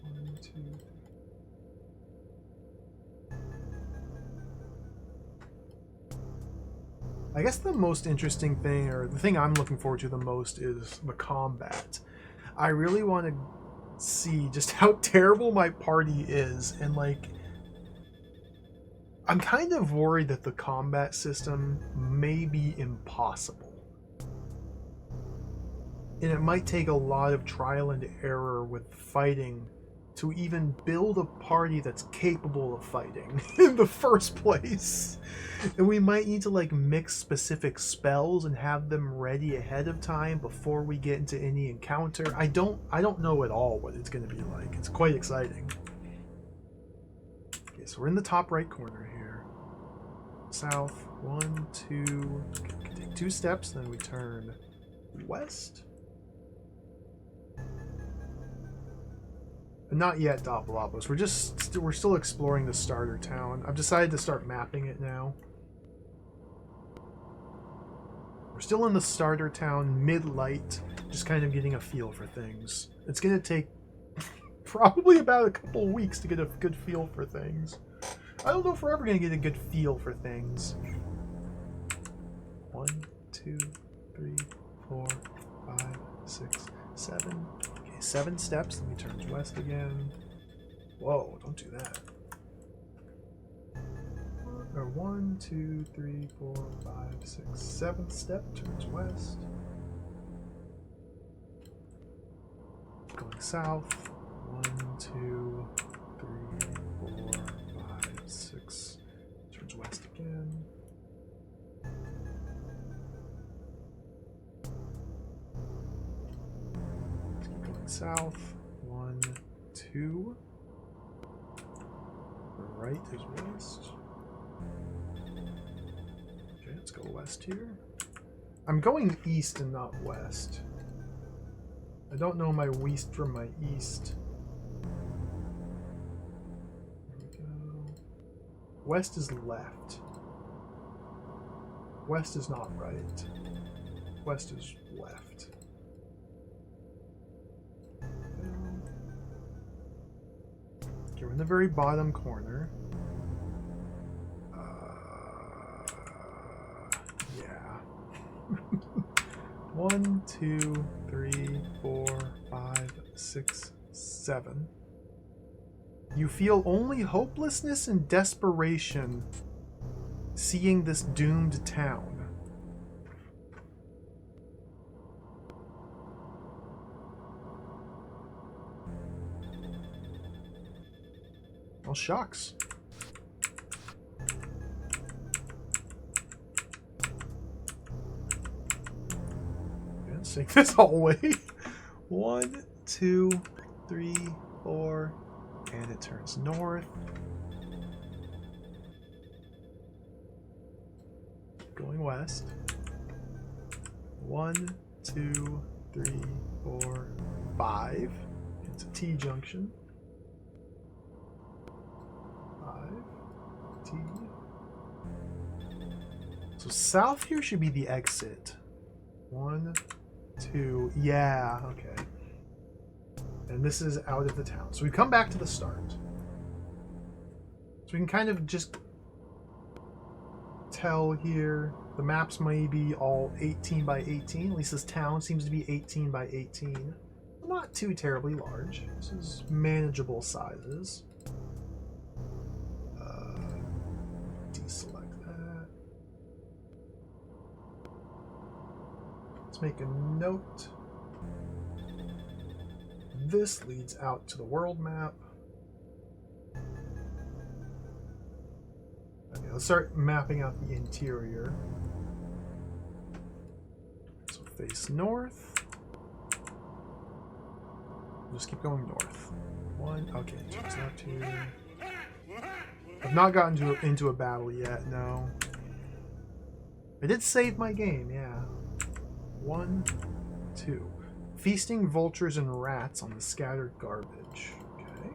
1, 2, 3. I guess the most interesting thing, or the thing I'm looking forward to the most, is the combat. I really want to see just how terrible my party is, and like, I'm kind of worried that the combat system may be impossible. And it might take a lot of trial and error with fighting to even build a party that's capable of fighting in the first place. And we might need to like mix specific spells and have them ready ahead of time before we get into any encounter. I don't know at all what it's going to be like. It's quite exciting. Okay, so we're in the top right corner here. South, 1, 2, okay, take 2 steps, then we turn west. Not yet, Doppelopos. We're still exploring the starter town. I've decided to start mapping it now. We're still in the starter town, mid-light, just kind of getting a feel for things. It's gonna take probably about a couple weeks to get a good feel for things. I don't know if we're ever gonna get a good feel for things. 1, 2, 3, 4, 5, 6, 7. 7 steps, then we turn west again. Whoa, don't do that. 1, 2, 3, 4, 5, 6, 7th step, turns west. Going south. 1, 2, 3, 4, 5, 6. Turns west again. South, 1, 2. The right is west. Okay, let's go west here. I'm going east and not west. I don't know my west from my east. There we go. West is left. West is not right. West is left. Okay, we're in the very bottom corner. Yeah. 1, 2, 3, 4, 5, 6, 7. You feel only hopelessness and desperation seeing this doomed town. Well, shucks. Let's take this all away. 1, 2, 3, 4, and it turns north. Going west. 1, 2, 3, 4, 5. Into T junction. 5, T. So south here should be the exit. 1, 2, yeah, okay. And this is out of the town. So we come back to the start. So we can kind of just tell here the maps may be all 18 by 18. At least this town seems to be 18 by 18. Not too terribly large. This is manageable sizes. Deselect that. Let's make a note. This leads out to the world map. Okay, let's start mapping out the interior. So face north. Just keep going north. 1, okay, turns out to... I've not gotten into a battle yet, no. I did save my game, yeah. 1, 2. Feasting vultures and rats on the scattered garbage. Okay.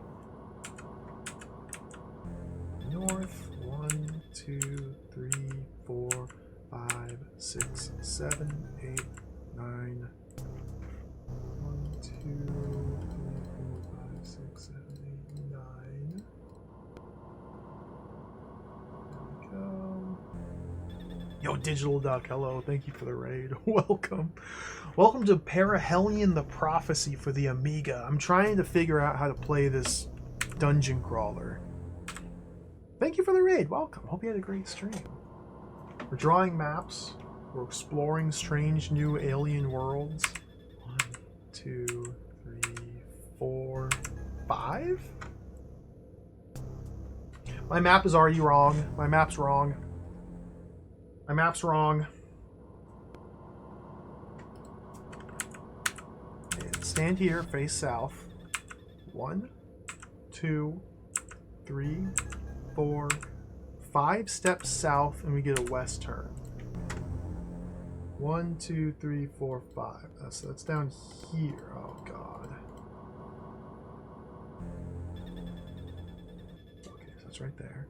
North. 1, 2, 3, 4, 5, 6, 7, 8, 9. 1, 2, 3, 4, 5, 6, 7, 8, 9. There we go. Yo, Digital Duck, hello. Thank you for the raid. Welcome. Welcome to Perihelion the Prophecy for the Amiga. I'm trying to figure out how to play this dungeon crawler. Thank you for the raid. Welcome. Hope you had a great stream. We're drawing maps. We're exploring strange new alien worlds. 1, 2, 3, 4, 5? My map is already wrong. My map's wrong. My map's wrong. And stand here, face south. 1, 2, 3, 4, 5 steps south, and we get a west turn. 1, 2, 3, 4, 5. That's down here. Oh god. Okay, so it's right there.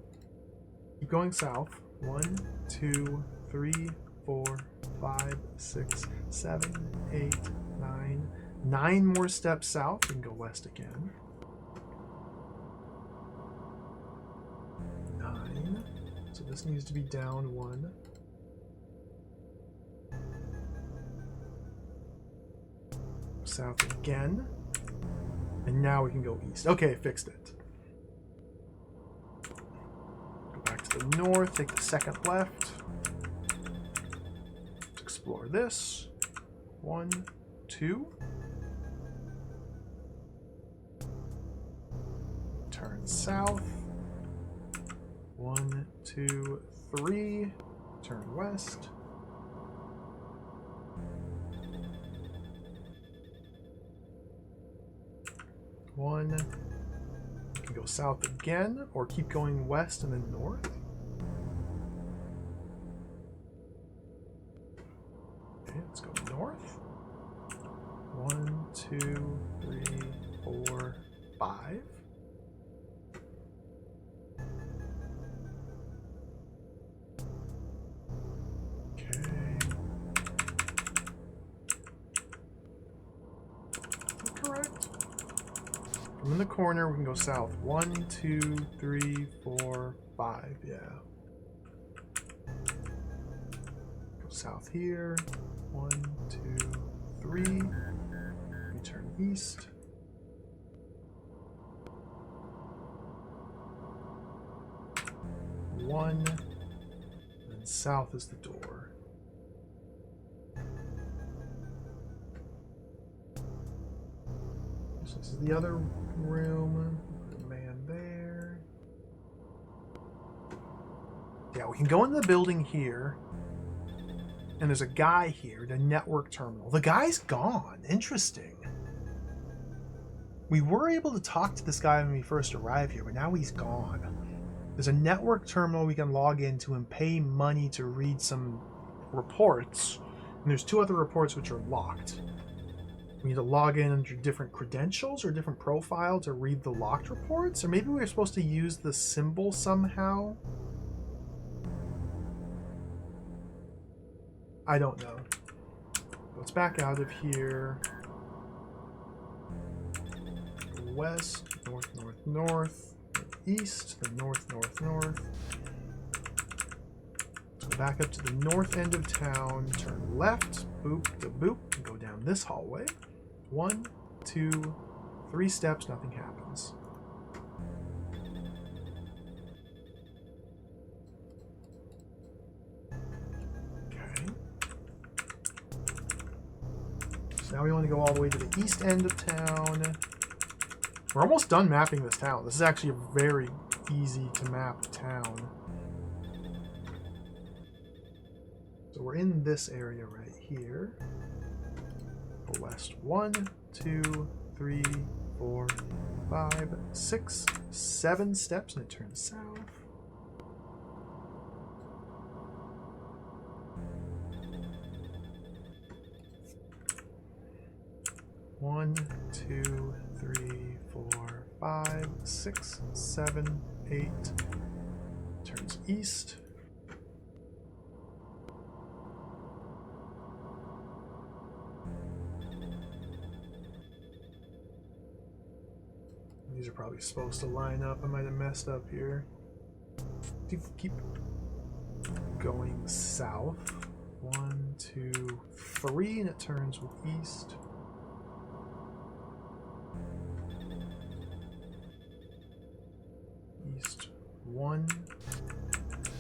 Keep going south. 1, 2, 3, 4, 5, 6, 7, 8, 9. 9 more steps south. We can go west again. 9. So this needs to be down 1. South again. And now we can go east. Okay, fixed it. Go back to the north, take the second left. Let's explore this. 1, 2. Turn south. 1, 2, 3. Turn west. One. You can go south again, or keep going west and then north. Okay, let's go north. 1, 2, 3, 4, 5. Okay. Correct. From in the corner, we can go south. 1, 2, 3, 4, 5. Yeah. Go south here. 1, 2, 3. We turn east. 1. And south is the door. So this is the other room. Put a man there. Yeah, we can go into the building here. And there's a guy here, the network terminal. The guy's gone. Interesting. We were able to talk to this guy when we first arrived here, but now he's gone. There's a network terminal we can log into and pay money to read some reports. And there's 2 other reports which are locked. We need to log in under different credentials or different profile to read the locked reports? Or maybe we're supposed to use the symbol somehow? I don't know. Let's back out of here. West, north, north, north, east, then north, north, north. So back up to the north end of town, turn left, boop to boop, and go down this hallway. 1, 2, 3 steps, nothing happens. Okay. So now we want to go all the way to the east end of town. We're almost done mapping this town. This is actually a very easy to map town. So we're in this area right here. Go west 1, 2, 3, 4, 5, 6, 7 steps, and it turns south. One, 2, 3, 4, 5, 6, 7, 8. Turns east. These are probably supposed to line up. I might have messed up here. Keep going south. 1, 2, 3, and it turns east. East 1.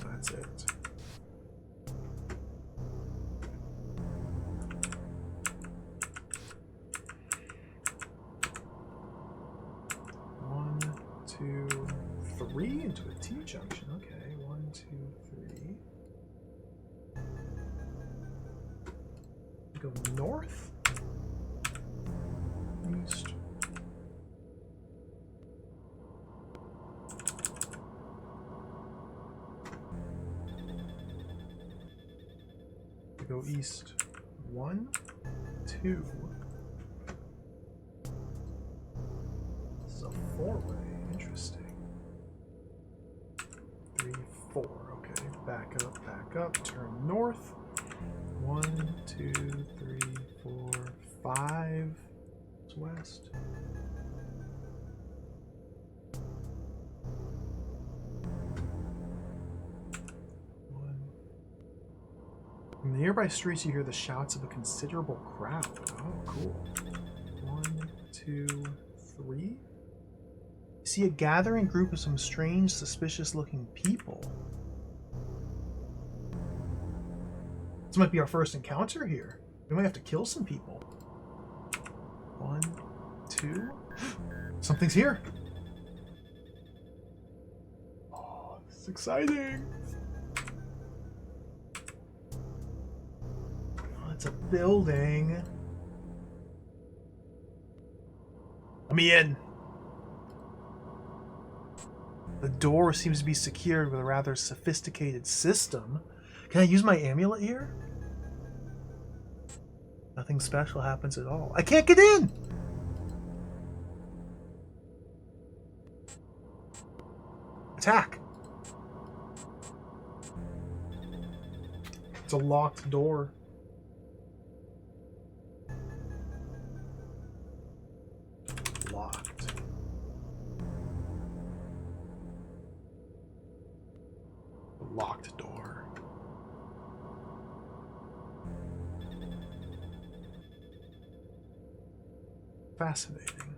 That's it. One, 2, 3 into a T junction. Okay, 1, 2, 3. Go north. East. Go east 1, 2. This is a 4-way. Interesting. 3, 4. Okay, back up, turn north. 1, 2, 3, 4, 5. It's west. From the nearby streets, you hear the shouts of a considerable crowd. Oh, cool. 1, 2, 3. You see a gathering group of some strange, suspicious-looking people. This might be our first encounter here. We might have to kill some people. 1, 2. Something's here. Oh, this is exciting. It's a building. Let me in. The door seems to be secured with a rather sophisticated system. Can I use my amulet here? Nothing special happens at all. I can't get in! Attack! It's a locked door. Locked. Locked door. Fascinating.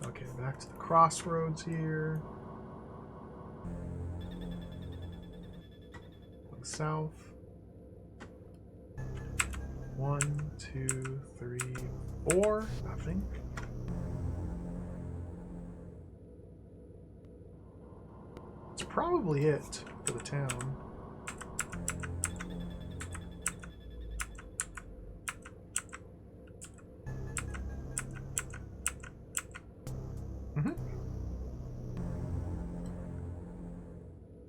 Okay, back to the crossroads here. Going south. 1, 2, 3, 4. Nothing. It's probably it for the town.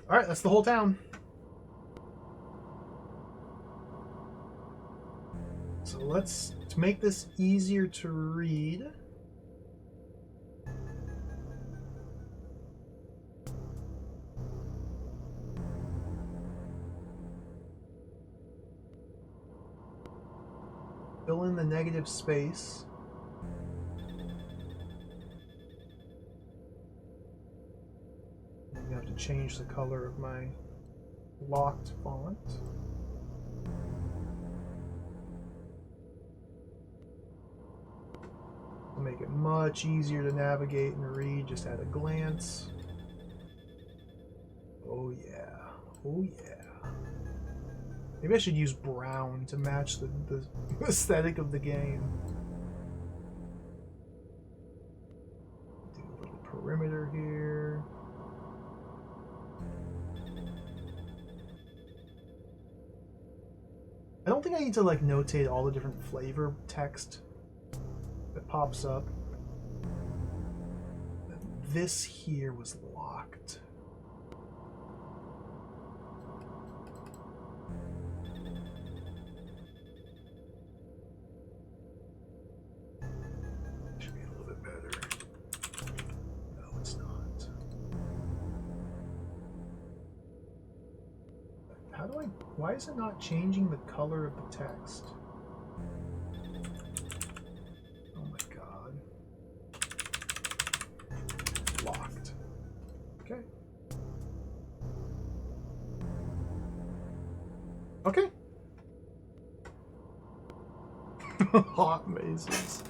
Alright, that's the whole town. So let's, to make this easier to read, fill in the negative space. I'm gonna have to change the color of my locked font. To make it much easier to navigate and read just at a glance. Oh yeah, oh yeah. Maybe I should use brown to match the aesthetic of the game. Do a little perimeter here. I don't think I need to like notate all the different flavor text that pops up. This here was locked. Should be a little bit better. No, it's not. How do I... Why is it not changing the color of the text? Oh my god. Locked. Okay. Okay. Hot mazes.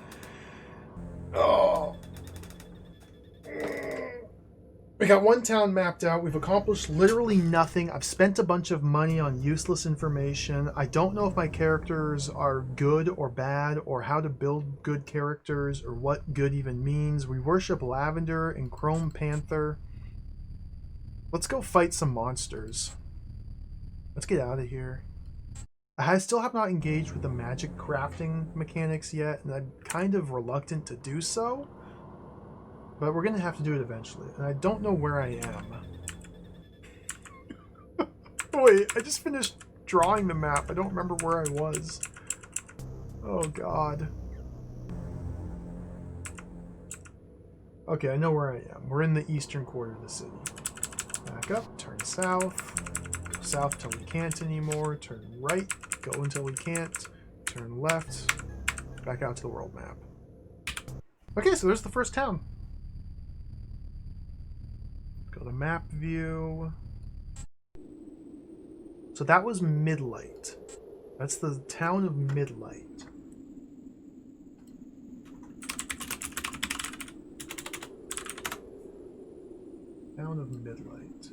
Oh. We got one town mapped out. We've accomplished literally nothing. I've spent a bunch of money on useless information. I don't know if my characters are good or bad, or how to build good characters, or what good even means. We worship Lavender and Chrome Panther. Let's go fight some monsters. Let's get out of here. I still have not engaged with the magic crafting mechanics yet, and I'm kind of reluctant to do so. But we're going to have to do it eventually. And I don't know where I am. Wait, I just finished drawing the map. I don't remember where I was. Oh, God. Okay, I know where I am. We're in the eastern quarter of the city. Back up, turn south. Go south till we can't anymore. Turn right, go until we can't. Turn left. Back out to the world map. Okay, so there's the first town. Go to map view. So that was Midlight. That's the town of Midlight. Town of Midlight.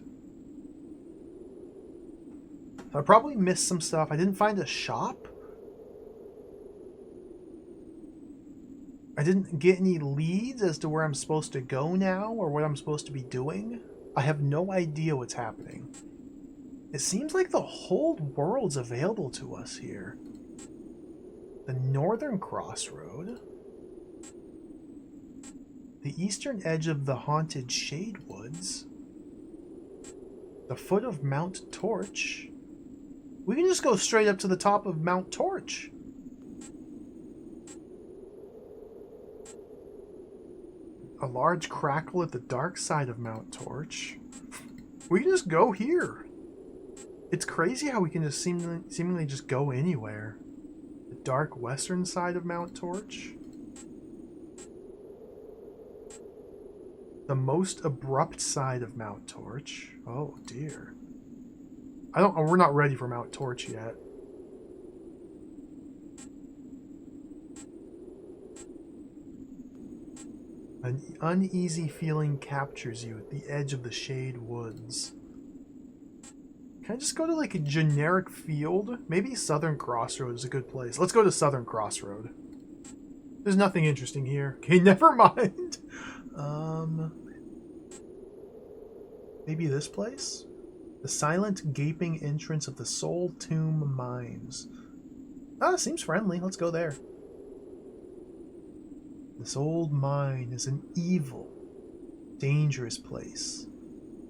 So I probably missed some stuff. I didn't find a shop. I didn't get any leads as to where I'm supposed to go now or what I'm supposed to be doing. I have no idea what's happening. It seems like the whole world's available to us here. The northern crossroad. The eastern edge of the haunted Shade Woods. The foot of Mount Torch. We can just go straight up to the top of Mount Torch. A large crackle at the dark side of Mount Torch. We can just go here. It's crazy how we can just seemingly just go anywhere. The dark western side of Mount Torch. The most abrupt side of Mount Torch. Oh dear. We're not ready for Mount Torch yet. An uneasy feeling captures you at the edge of the shade woods. Can I just go to like a generic field? Maybe Southern Crossroad is a good place. Let's go to Southern Crossroad. There's nothing interesting here. Okay, never mind. Maybe this place? The silent, gaping entrance of the Soul Tomb Mines. Ah, seems friendly. Let's go there. This old mine is an evil, dangerous place.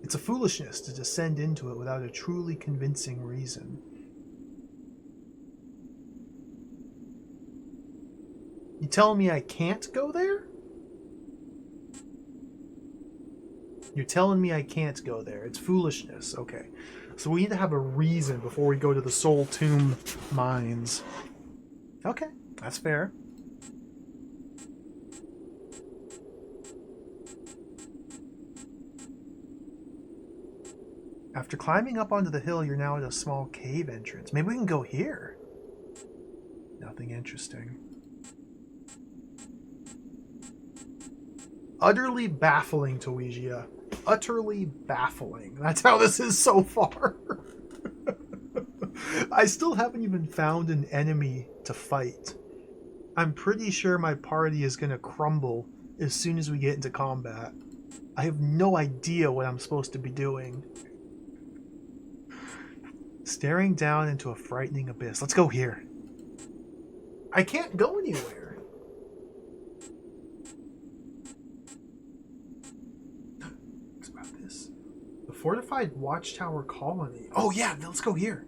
It's a foolishness to descend into it without a truly convincing reason. You telling me I can't go there? You're telling me I can't go there. It's foolishness. Okay. So we need to have a reason before we go to the Soul Tomb Mines. Okay, that's fair. After climbing up onto the hill, you're now at a small cave entrance. Maybe we can go here. Nothing interesting. Utterly baffling, Tuigia. Utterly baffling. That's how this is so far. I still haven't even found an enemy to fight. I'm pretty sure my party is going to crumble as soon as we get into combat. I have no idea what I'm supposed to be doing. Staring down into a frightening abyss. Let's go here. I can't go anywhere. What's about this? The fortified watchtower colony. Oh yeah, let's go here.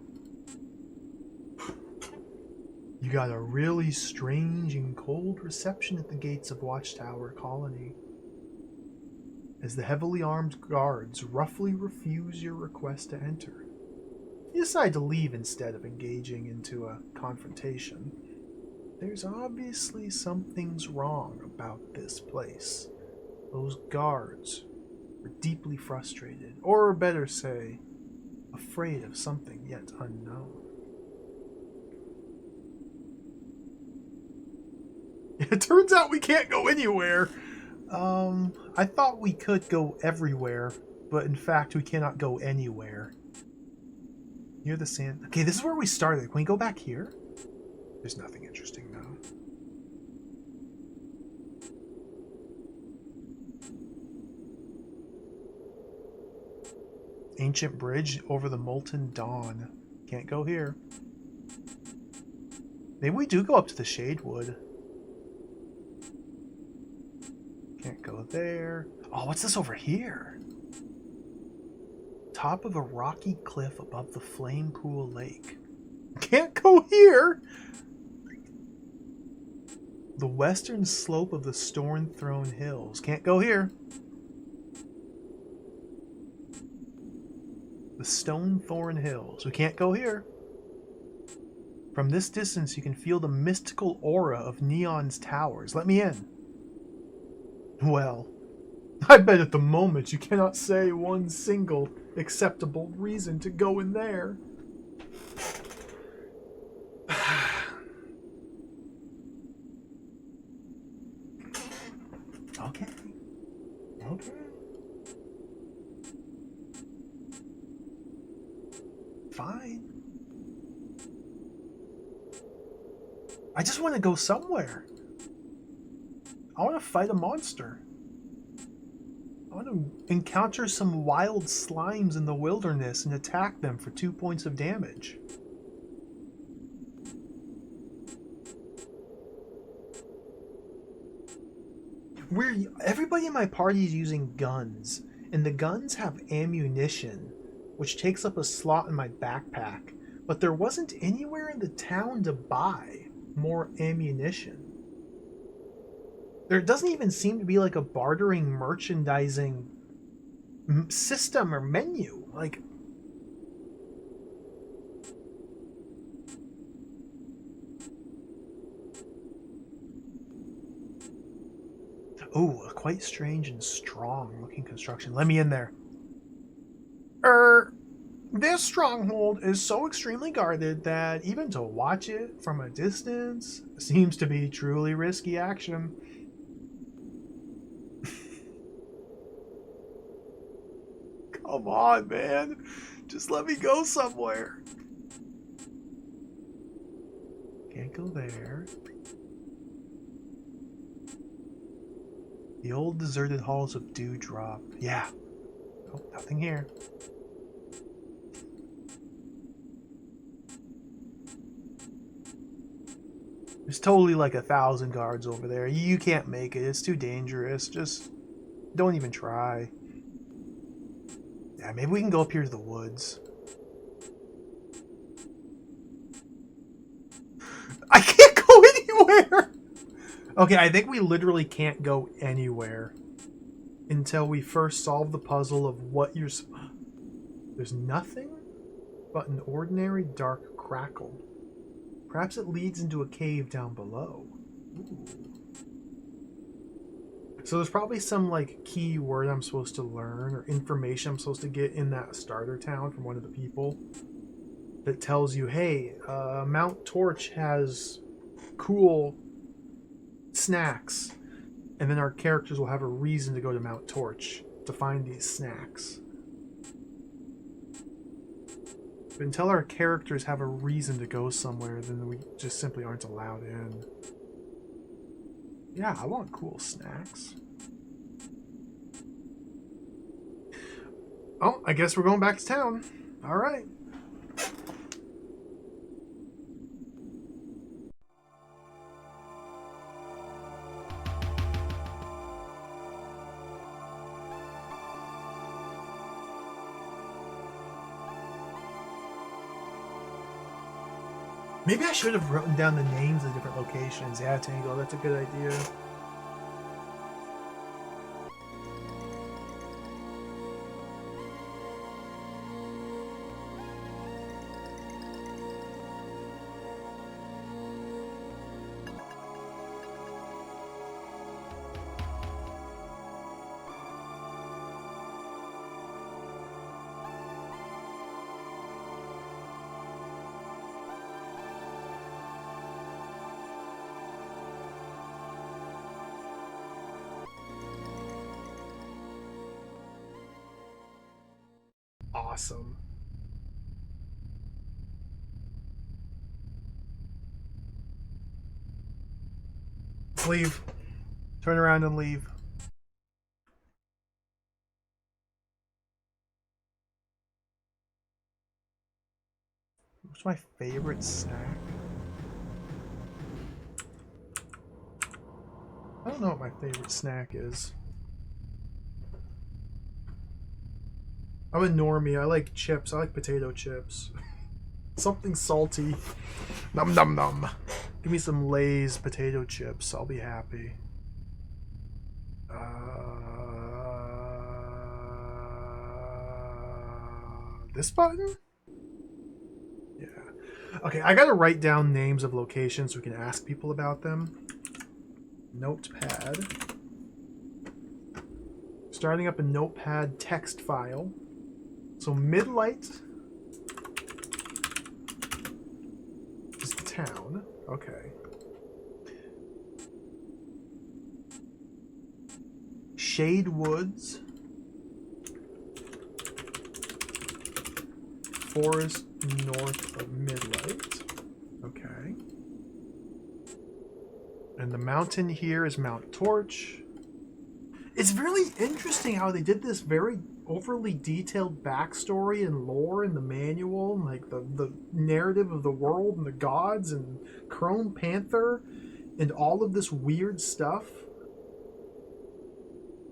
You got a really strange and cold reception at the gates of Watchtower Colony, as the heavily armed guards roughly refuse your request to enter. You decide to leave instead of engaging into a confrontation. There's obviously something's wrong about this place. Those guards are deeply frustrated, or better say, afraid of something yet unknown. It turns out we can't go anywhere. I thought we could go everywhere, but in fact we cannot go anywhere. Near the sand. Okay, this is where we started. Can we go back here? There's nothing interesting though. Ancient bridge over the molten dawn. Can't go here. Maybe we do go up to the Shadewood. Can't go there. Oh, what's this over here? Top of a rocky cliff above the Flame Pool Lake. Can't go here! The western slope of the Storm-Thrown Hills. Can't go here. The Stone-Thorn Hills. We can't go here. From this distance, you can feel the mystical aura of Neon's towers. Let me in. Well, I bet at the moment you cannot say one single acceptable reason to go in there. Okay. Okay. Fine. I just want to go somewhere. I want to fight a monster. I want to encounter some wild slimes in the wilderness and attack them for 2 points of damage. Everybody in my party is using guns, and the guns have ammunition, which takes up a slot in my backpack, but there wasn't anywhere in the town to buy more ammunition. There doesn't even seem to be like a bartering merchandising system or menu. Like, oh, a quite strange and strong looking construction. Let me in there. This stronghold is so extremely guarded that even to watch it from a distance seems to be truly risky action. Come on, man. Just let me go somewhere. Can't go there. The old deserted halls of Dewdrop. Yeah. Oh, nothing here. There's totally like 1,000 guards over there. You can't make it. It's too dangerous. Just don't even try. Yeah, maybe we can go up here to the woods. I can't go anywhere! Okay, I think we literally can't go anywhere until we first solve the puzzle of what you're... There's nothing but an ordinary dark crackle. Perhaps it leads into a cave down below. Ooh. So there's probably some like key word I'm supposed to learn or information I'm supposed to get in that starter town from one of the people that tells you, hey, Mount Torch has cool snacks. And then our characters will have a reason to go to Mount Torch to find these snacks. But until our characters have a reason to go somewhere, then we just simply aren't allowed in. Yeah, I want cool snacks. Oh, I guess we're going back to town. All right. Maybe I should have written down the names of different locations. Yeah, Tango, that's a good idea. Awesome. Let's leave. Turn around and leave. What's my favorite snack? I don't know what my favorite snack is. I'm a normie. I like chips. I like potato chips. Something salty. Num num num. Give me some Lay's potato chips. I'll be happy. This button? Yeah. Okay, I gotta write down names of locations so we can ask people about them. Notepad. Starting up a notepad text file. So Midlight is the town. Okay. Shade Woods. Forest north of Midlight. Okay. And the mountain here is Mount Torch. It's really interesting how they did this very overly detailed backstory and lore in the manual, and like the narrative of the world and the gods and Chrome Panther and all of this weird stuff.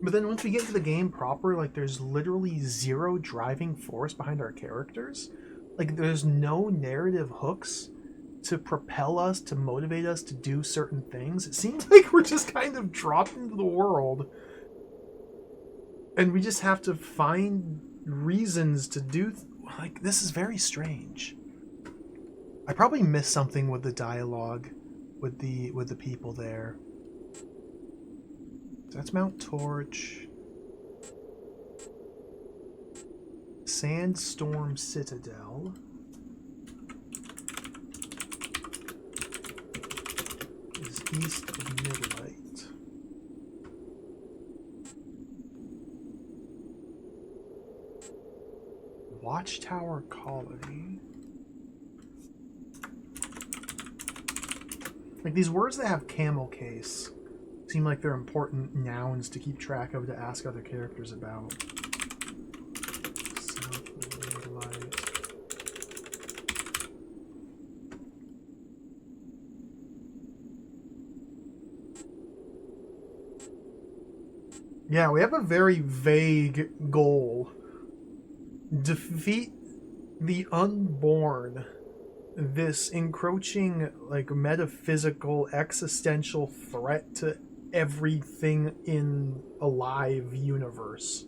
But then once we get into the game proper, like there's literally zero driving force behind our characters. Like there's no narrative hooks to propel us, to motivate us to do certain things. It seems like we're just kind of dropped into the world. And we just have to find reasons to do... Like, this is very strange. I probably missed something with the dialogue with the people there. So that's Mount Torch. Sandstorm Citadel. Is east of Midlight. Watchtower Colony. Like, these words that have camel case seem like they're important nouns to keep track of, to ask other characters about. Southwood Light. Yeah, we have a very vague goal. Defeat the unborn. This encroaching, like, metaphysical, existential threat to everything in a live universe.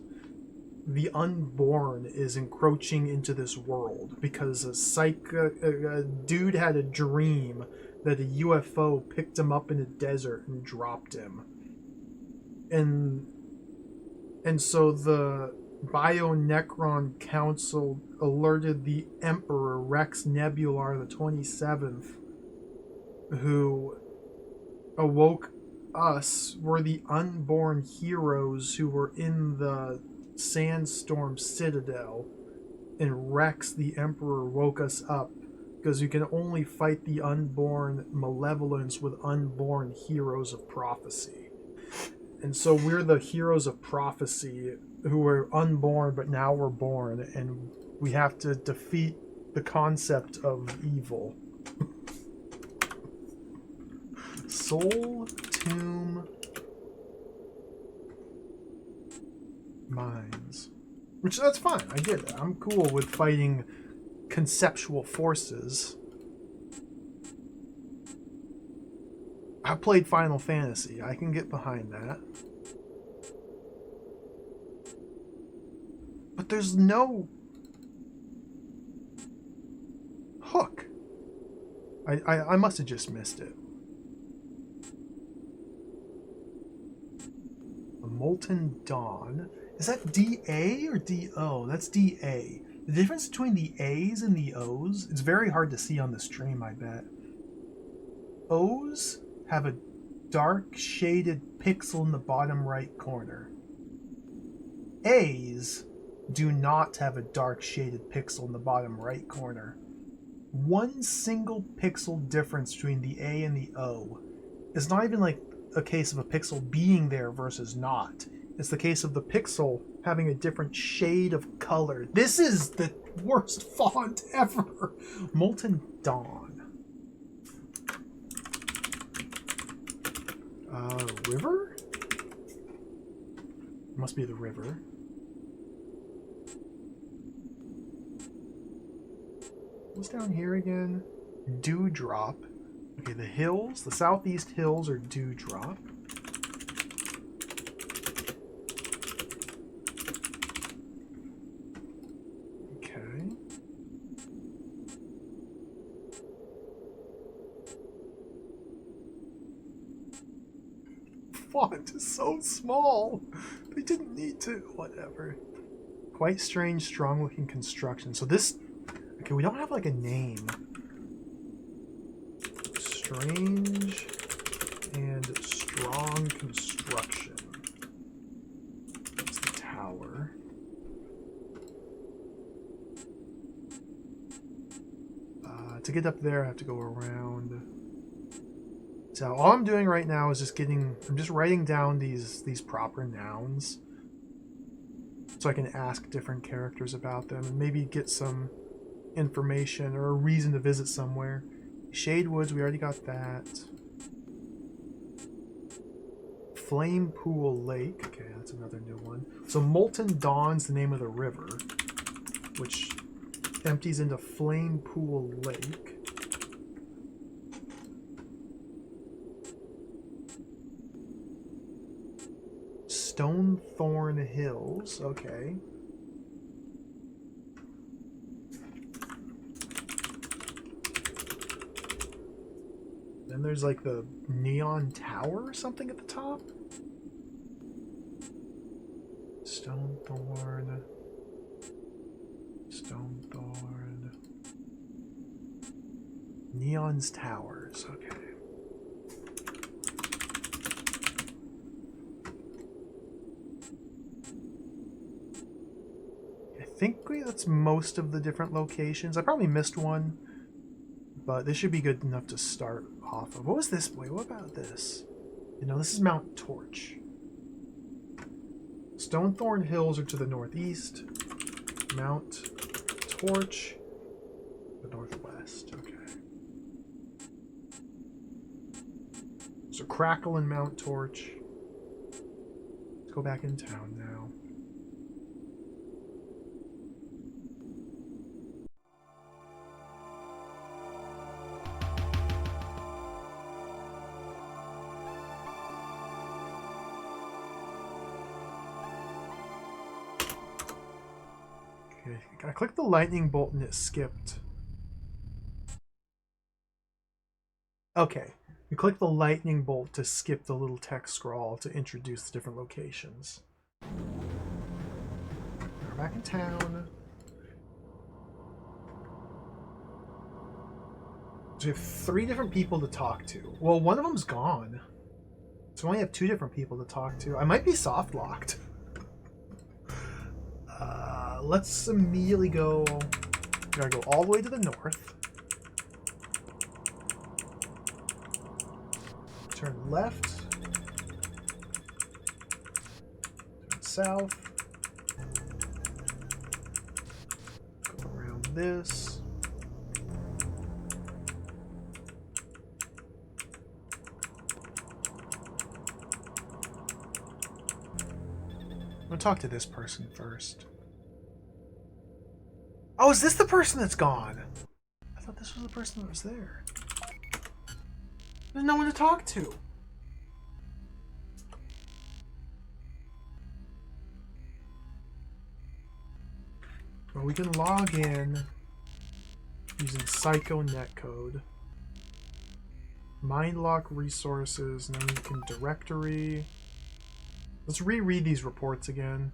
The unborn is encroaching into this world because a dude had a dream that a UFO picked him up in a desert and dropped him. And so the Bionecron Council alerted the Emperor Rex Nebular the 27th, who awoke us. We're the unborn heroes who were in the Sandstorm Citadel, and Rex the Emperor woke us up because you can only fight the unborn malevolence with unborn heroes of prophecy. And so we're the heroes of prophecy who were unborn, but now we're born, and we have to defeat the concept of evil. Soul Tomb Mines. Which, that's fine, I get it. I'm cool with fighting conceptual forces. I played Final Fantasy. I can get behind that. But there's no hook. I must have just missed it. A Molten Dawn. Is that DA or DO? That's DA. The difference between the A's and the O's, it's very hard to see on the stream, I bet. O's have a dark shaded pixel in the bottom right corner. A's do not have a dark shaded pixel in the bottom right corner. One single pixel difference between the A and the O. It's not even like a case of a pixel being there versus not. It's the case of the pixel having a different shade of color. This is the worst font ever. Molten Dawn. River? Must be the river. What's down here again? Dewdrop. Okay, the hills, the southeast hills are Dewdrop. Okay. Font is so small. They didn't need to. Whatever. Quite strange, strong-looking construction. So this... Okay, we don't have, like, a name. Strange and strong construction. That's the tower. To get up there, I have to go around. So all I'm doing right now is just I'm just writing down these proper nouns so I can ask different characters about them and maybe get some information or a reason to visit somewhere. Shade Woods, we already got that. Flame Pool Lake, okay, that's another new one. So Molten Dawn's the name of the river, which empties into Flame Pool Lake. Stonethorn Hills, okay. Then there's like the Neon Tower or something at the top. Stonethorn. Neon's Towers, okay. I think that's most of the different locations. I probably missed one, but this should be good enough to start off of. What was this? Wait, what about this? You know, this is Mount Torch. Stonethorn Hills are to the northeast. Mount Torch, the northwest. Okay. So Crackle and Mount Torch. Let's go back in town now. Okay, I clicked the lightning bolt and it skipped. Okay, we click the lightning bolt to skip the little text scroll to introduce the different locations. We're back in town. So we have 3 different people to talk to. Well, one of them's gone. So we only have 2 different people to talk to. I might be soft locked. Let's immediately go. We gotta go all the way to the north. Turn left. Turn south. Go around this. I'm gonna talk to this person first. Oh, is this the person that's gone? I thought this was the person that was there. There's no one to talk to. Well, we can log in using Psycho Netcode. Mindlock resources, and then we can directory. Let's reread these reports again.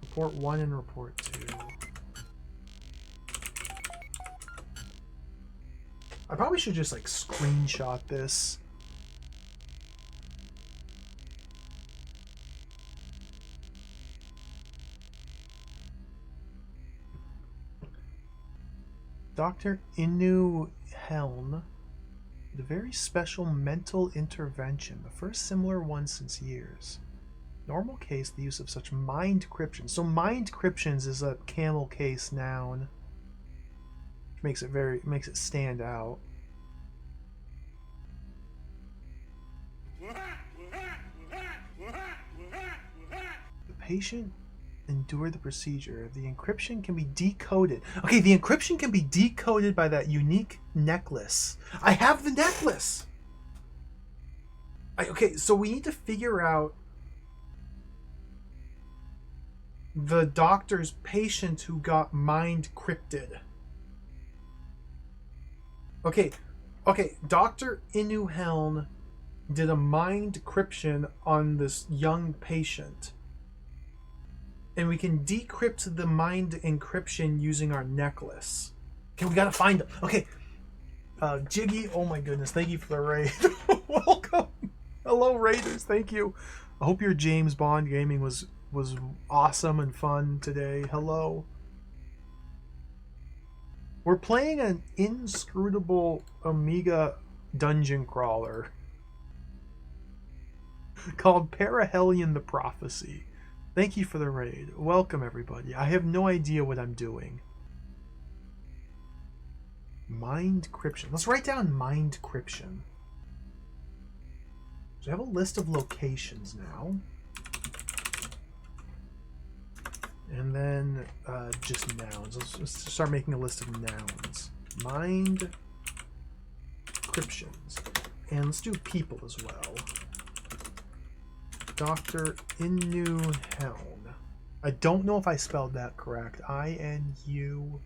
Report 1 and report 2. I probably should just like screenshot this. Dr. Inu Helm did a very special mental intervention, the first similar one since years. Normal case, the use of such mind cryptions. So mind cryptions is a camel case noun. Makes it stand out. The patient endured the procedure. The encryption can be decoded. Okay, the encryption can be decoded by that unique necklace. I have the necklace. Okay, so we need to figure out the doctor's patient who got mind crypted. Okay, Dr. Inu Helm did a mind decryption on this young patient. And we can decrypt the mind encryption using our necklace. Okay, we gotta find him. Okay, Jiggy, oh my goodness, thank you for the raid. Welcome. Hello, Raiders, thank you. I hope your James Bond gaming was awesome and fun today. Hello. We're playing an inscrutable Amiga dungeon crawler called Perihelion the Prophecy. Thank you for the raid. Welcome, everybody. I have no idea what I'm doing. Mind cryption. Let's write down mind cryption. So I have a list of locations now. And then just nouns. Let's start making a list of nouns. Mind cryptions. And let's do people as well. Dr. Inu Helm. I don't know if I spelled that correct. INUHEALN.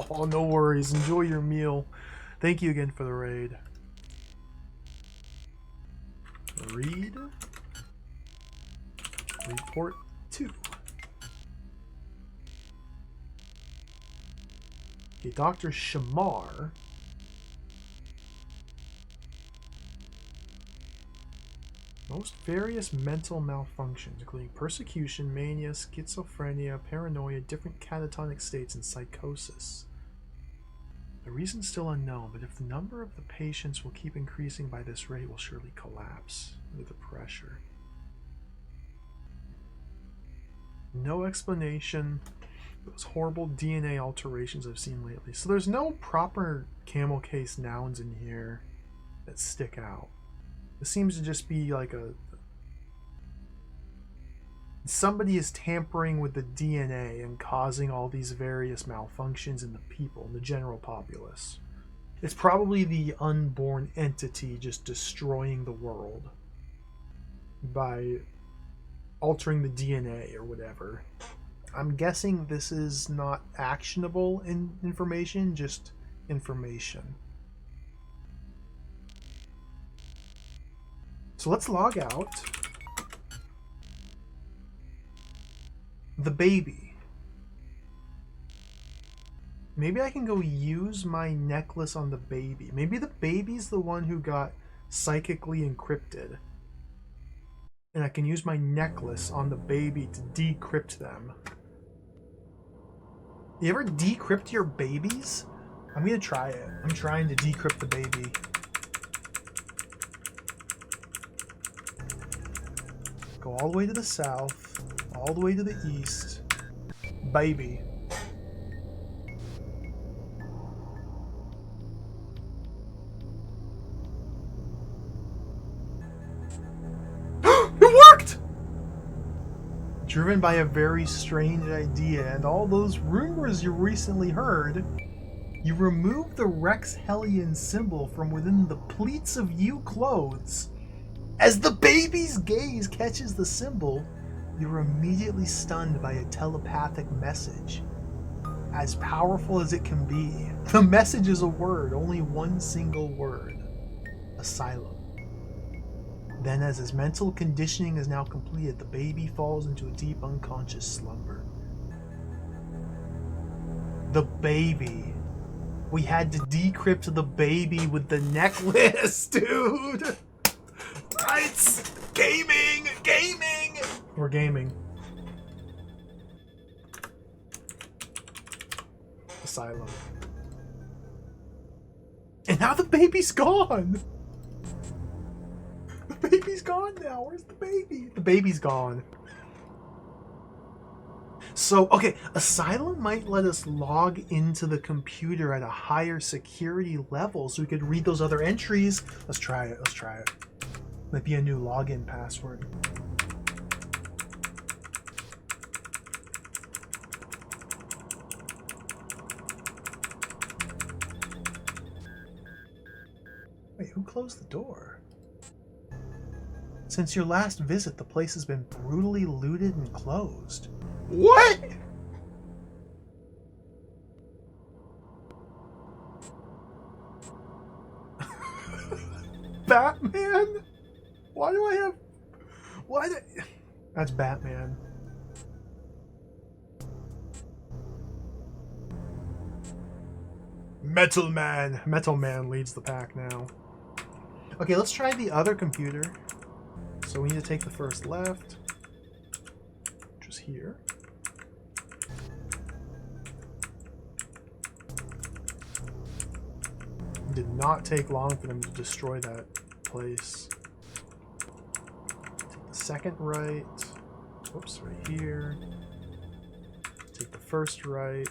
Oh, no worries. Enjoy your meal. Thank you again for the raid. Read. Report 2. Okay, Dr. Shamar Most various mental malfunctions, including persecution, mania, schizophrenia, paranoia, different catatonic states, and psychosis. The reason's still unknown, but if the number of the patients will keep increasing by this rate, will surely collapse under the pressure. No explanation. Those horrible DNA alterations I've seen lately. So there's no proper camel case nouns in here that stick out. It seems to just be like somebody is tampering with the DNA and causing all these various malfunctions in the people, in the general populace. It's probably the unborn entity just destroying the world by altering the DNA or whatever. I'm guessing this is not actionable information, just information. So let's log out. The baby. Maybe I can go use my necklace on the baby. Maybe the baby's the one who got psychically encrypted. And I can use my necklace on the baby to decrypt them. You ever decrypt your babies? I'm gonna try it. I'm trying to decrypt the baby. Go all the way to the south, all the way to the east. Baby. It worked! Driven by a very strange idea and all those rumors you recently heard, you remove the Rexhelion symbol from within the pleats of you clothes. As the baby's gaze catches the symbol, you're immediately stunned by a telepathic message. As powerful as it can be, the message is a word, only one single word. Asylum. Then, as his mental conditioning is now completed, the baby falls into a deep unconscious slumber. The baby. We had to decrypt the baby with the necklace, dude! Right! Gaming! Gaming! We're gaming. Asylum. And now the baby's gone! The baby's gone now. Where's the baby? The baby's gone. So, okay, Asylum might let us log into the computer at a higher security level so we could read those other entries. Let's try it. Let's try it. Might be a new login password. Wait, who closed the door? Since your last visit, the place has been brutally looted and closed. What? Batman? Why do I have... Why do... That's Batman. Metal Man. Metal Man leads the pack now. Okay, let's try the other computer. So we need to take the first left, which is here. It did not take long for them to destroy that place. Take the second right. Whoops, right here. Take the first right.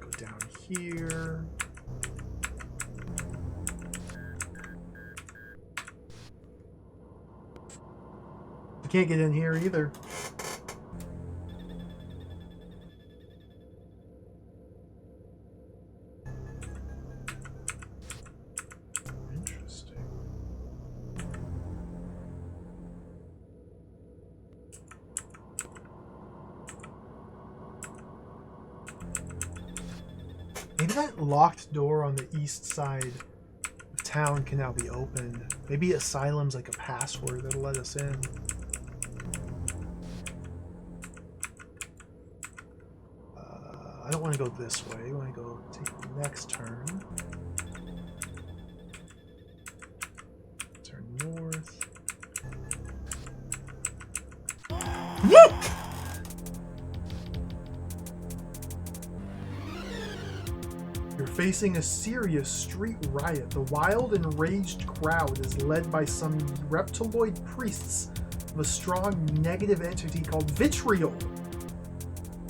Go down here. Can't get in here either. Interesting. Maybe that locked door on the east side of town can now be opened. Maybe Asylum's like a password that'll let us in. I don't want to go this way. I want to go take the next turn. Woo! You're facing a serious street riot. The wild, enraged crowd is led by some reptiloid priests of a strong negative entity called Vitriol.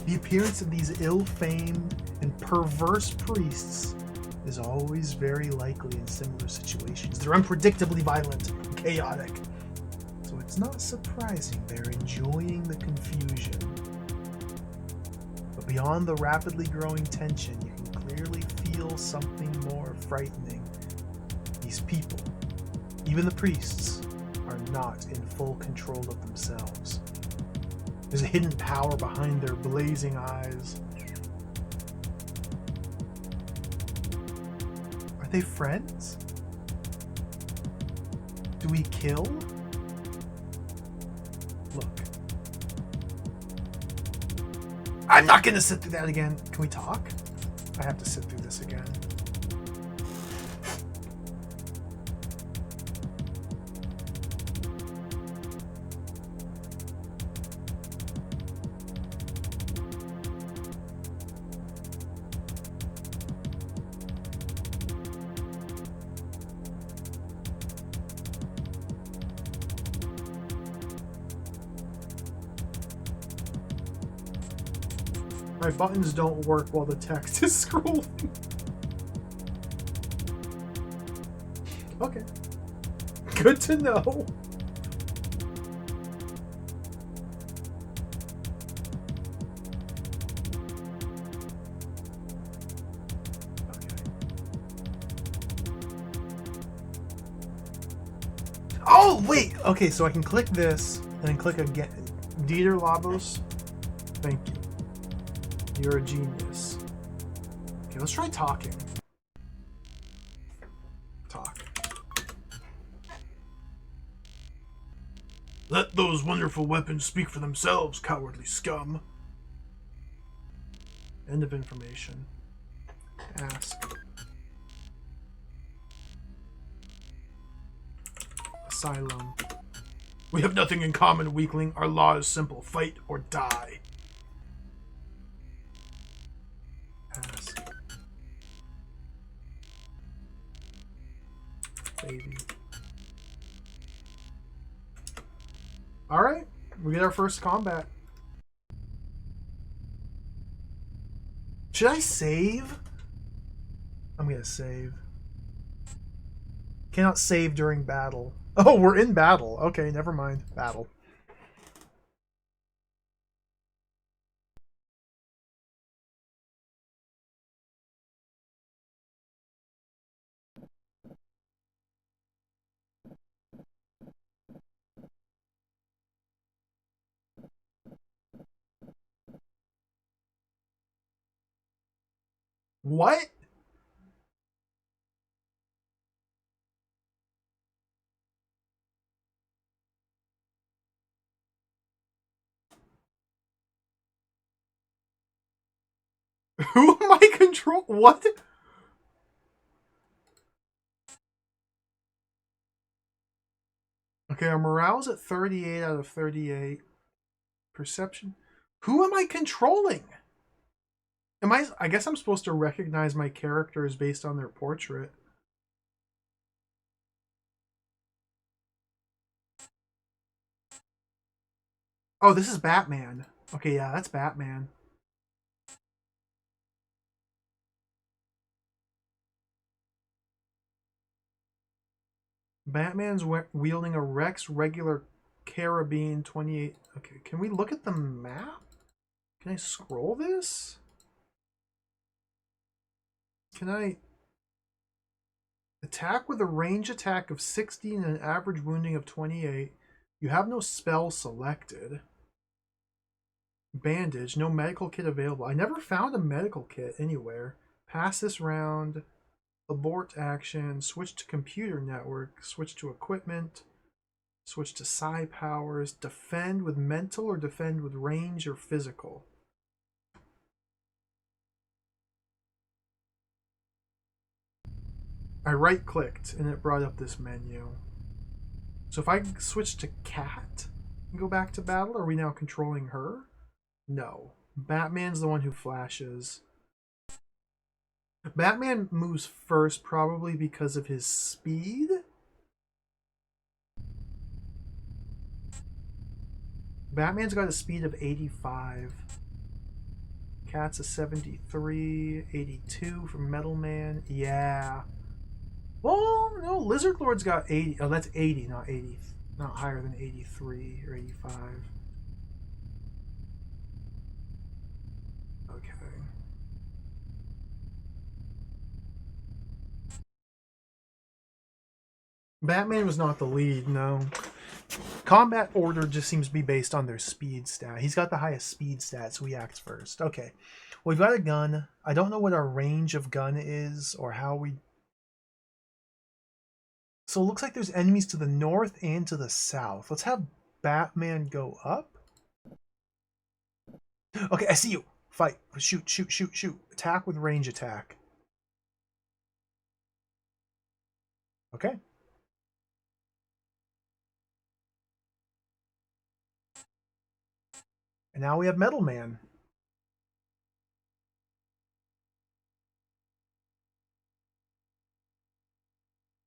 The appearance of these ill-famed and perverse priests is always very likely in similar situations. They're unpredictably violent and chaotic. So it's not surprising they're enjoying the confusion. But beyond the rapidly growing tension, you can clearly feel something more frightening. These people, even the priests, are not in full control of themselves. There's a hidden power behind their blazing eyes. Are they friends? Do we kill? Look. I'm not gonna sit through that again. Can we talk? I have to sit through this again. My buttons don't work while the text is scrolling. Okay. Good to know. Okay. Oh, wait! Okay, so I can click this, and then click again. Dieter Labos, thank you. You're a genius. Okay, let's try talking. Talk. Let those wonderful weapons speak for themselves, cowardly scum. End of information. Ask. Asylum. We have nothing in common, weakling. Our law is simple. Fight or die. Ask. Baby. Alright, we get our first combat. Should I save? I'm gonna save. Cannot save during battle. Oh, we're in battle. Okay, never mind. Battle. What? Who am I control? What? Okay, our morale's at 38 out of 38. Perception. Who am I controlling? I guess I'm supposed to recognize my characters based on their portrait. Oh, this is Batman. Okay, yeah, that's Batman. Batman's wielding a Rex regular carabine 28. Okay, can we look at the map? Can I scroll this? Can I attack with a range attack of 60 and an average wounding of 28? You have no spell selected. Bandage, no medical kit available. I never found a medical kit anywhere. Pass this round. Abort action. Switch to computer network. Switch to equipment. Switch to psi powers. Defend with mental or defend with range or physical. I right-clicked and it brought up this menu. So if I switch to cat, go back to battle? Are we now controlling her? No. Batman's the one who flashes. Batman moves first probably because of his speed. Batman's got a speed of 85. Cat's a 73. 82 from Metal Man. Yeah. Well, no, Lizard Lord's got 80. Oh, that's 80, not 80. Not higher than 83 or 85. Okay. Batman was not the lead, no. Combat order just seems to be based on their speed stat. He's got the highest speed stat, so he acts first. Okay. Well, we've got a gun. I don't know what our range of gun is or how we... So it looks like there's enemies to the north and to the south. Let's have Batman go up. Okay, I see you. Fight. Shoot, shoot, shoot, shoot. Attack with range attack. Okay. And now we have Metal Man.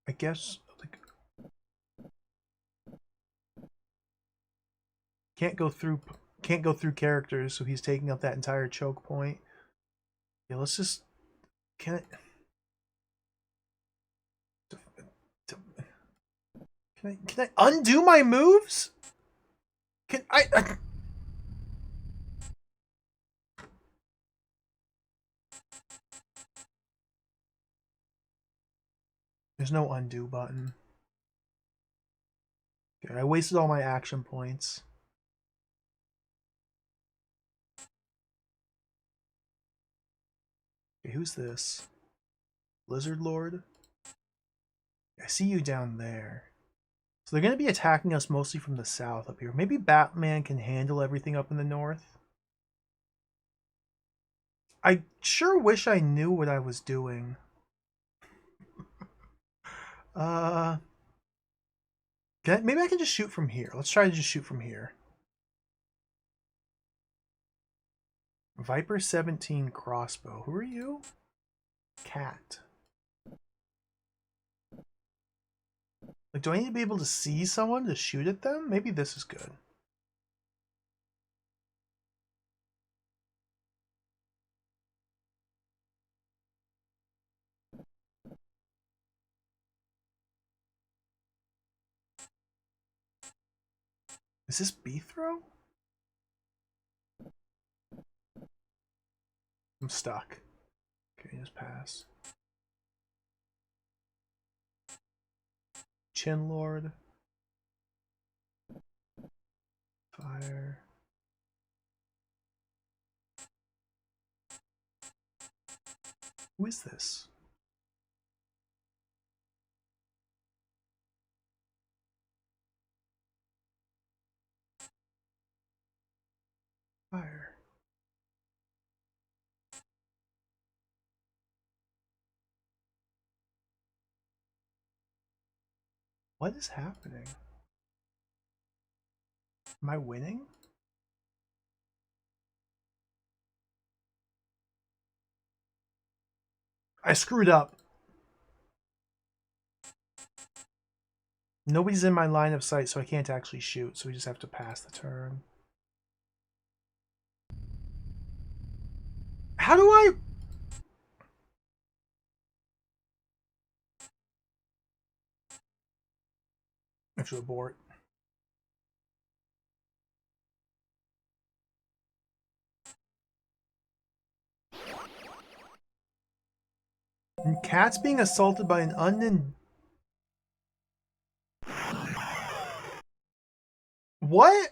I guess like can't go through characters, so he's taking up that entire choke point. Yeah, let's just can I undo my moves? Can I There's no undo button. Okay, I wasted all my action points. Okay, who's this? Lizard Lord? I see you down there. So they're going to be attacking us mostly from the south up here. Maybe Batman can handle everything up in the north. I sure wish I knew what I was doing. Maybe I can just shoot from here. Let's try to just shoot from here. Viper 17 crossbow. Who are you? Cat. Like, do I need to be able to see someone to shoot at them? Maybe this is good. Is this B throw? I'm stuck. Okay, just pass. Chin Lord. Fire. Who is this? Fire. What is happening? Am I winning? I screwed up. Nobody's in my line of sight, so I can't actually shoot, so we just have to pass the turn. How do I... I have to abort. And Cat's being assaulted by an unknown... What?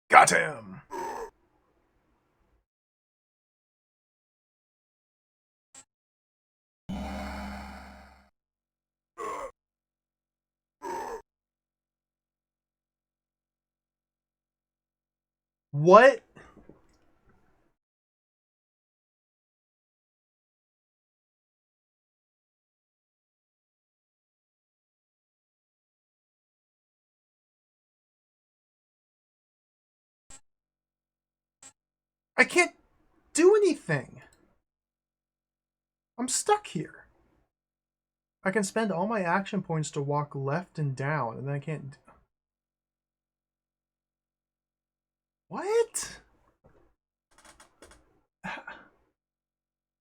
Got him. What? I can't do anything. I'm stuck here. I can spend all my action points to walk left and down, and then I can't... What?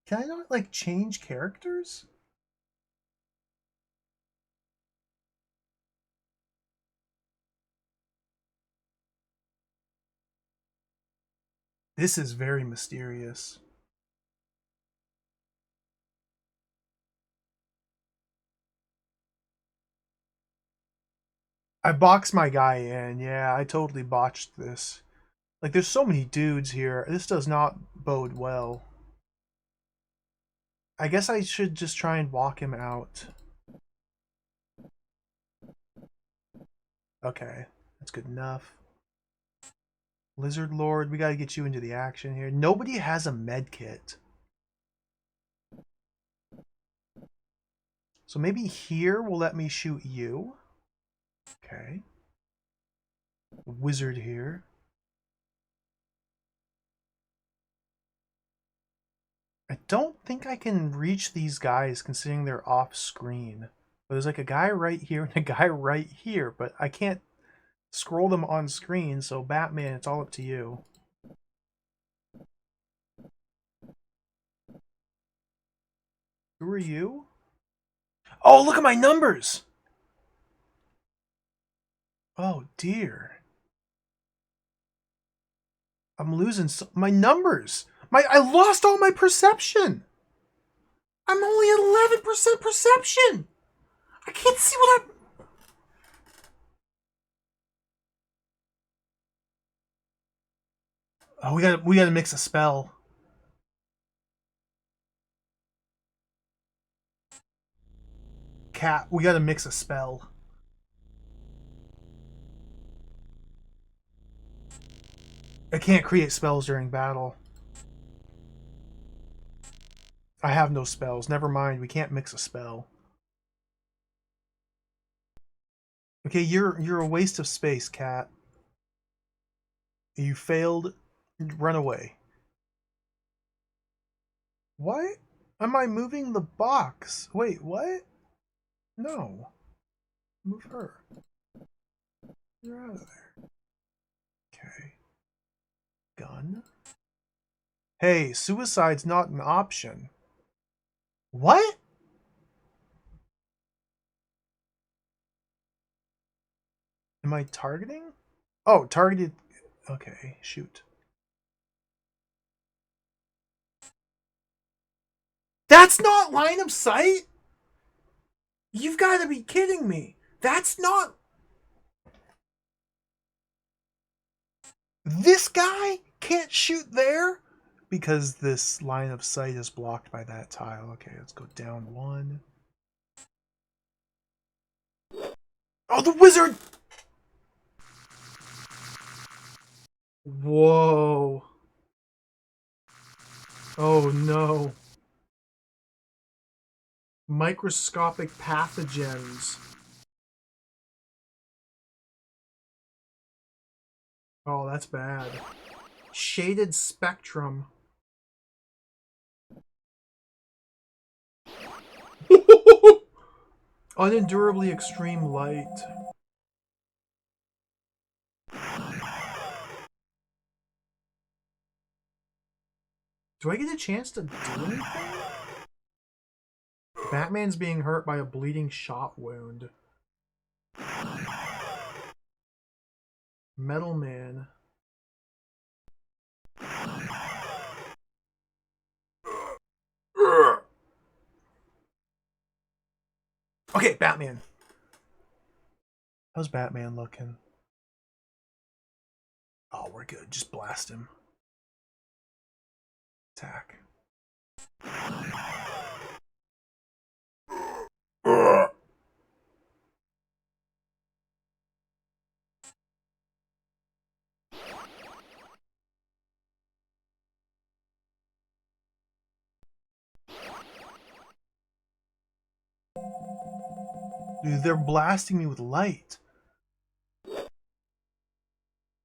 Can I not, like, change characters? This is very mysterious. I boxed my guy in. Yeah, I totally botched this. Like, there's so many dudes here. This does not bode well. I guess I should just try and walk him out. Okay, that's good enough. Lizard Lord, we gotta get you into the action here. Nobody has a med kit. So maybe here will let me shoot you. Okay. Wizard here. I don't think I can reach these guys considering they're off screen. But there's like a guy right here and a guy right here, but I can't scroll them on screen, so Batman, it's all up to you. Who are you? Oh, look at my numbers! Oh, dear. I'm losing my numbers. I lost all my perception. I'm only at 11% perception. I can't see what I'm... Oh, we gotta mix a spell. Cat, we gotta mix a spell. I can't create spells during battle. I have no spells. Never mind, we can't mix a spell. Okay, you're a waste of space, Cat. You failed. Run away. What? Am I moving the box? Wait, what? No. Move her. You're out of there. Okay. Gun. Hey, suicide's not an option. What? Am I targeting? Oh, targeted. Okay, shoot. That's not line of sight? You've got to be kidding me. That's not... This guy can't shoot there? Because this line of sight is blocked by that tile. Okay, let's go down one. Oh, the wizard! Whoa. Oh, no. Microscopic pathogens. Oh, that's bad. Shaded spectrum. Unendurably extreme light. Do I get a chance to do anything? Batman's being hurt by a bleeding shot wound. Metal Man. Okay, Batman. How's Batman looking? Oh, we're good. Just blast him. Attack. Dude, they're blasting me with light.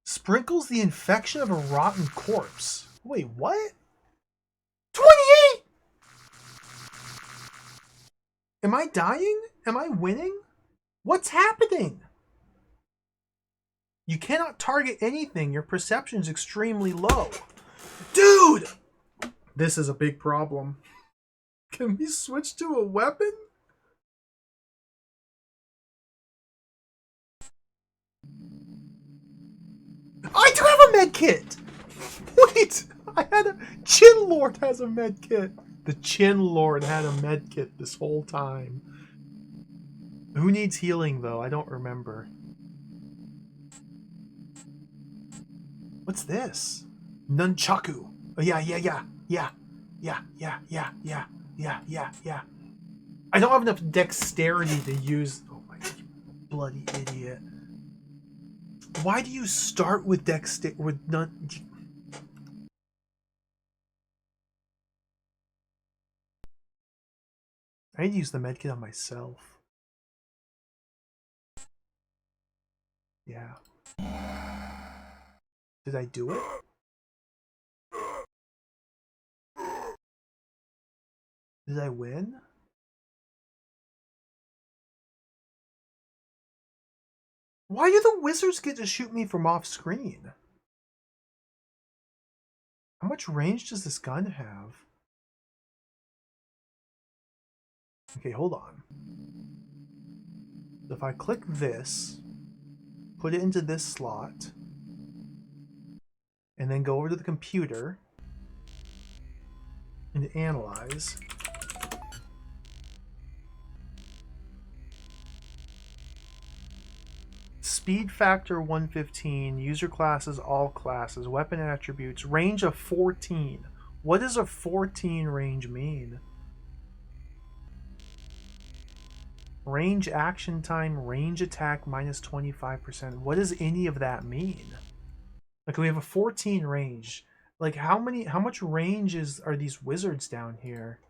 Sprinkles the infection of a rotten corpse. Wait, what? 28? Am I dying? Am I winning? What's happening? You cannot target anything. Your perception's extremely low. Dude! This is a big problem. Can we switch to a weapon? I do have a med kit! Wait! I had a... Chin Lord has a med kit. The Chin Lord had a med kit this whole time. Who needs healing, though? I don't remember. What's this? Nunchaku. Oh, yeah. I don't have enough dexterity to use... Oh, my bloody idiot. Why do you start with dexterity? With none... I need to use the medkit on myself. Yeah. Did I do it? Did I win? Why do the wizards get to shoot me from off screen? How much range does this gun have? Okay, hold on. If I click this, put it into this slot, and then go over to the computer and analyze. Speed factor 115, user classes, all classes, weapon attributes, range of 14. What does a 14 range mean? Range action time, range attack minus 25%. What does any of that mean? Like, we have a 14 range. Like, how much range are these wizards down here?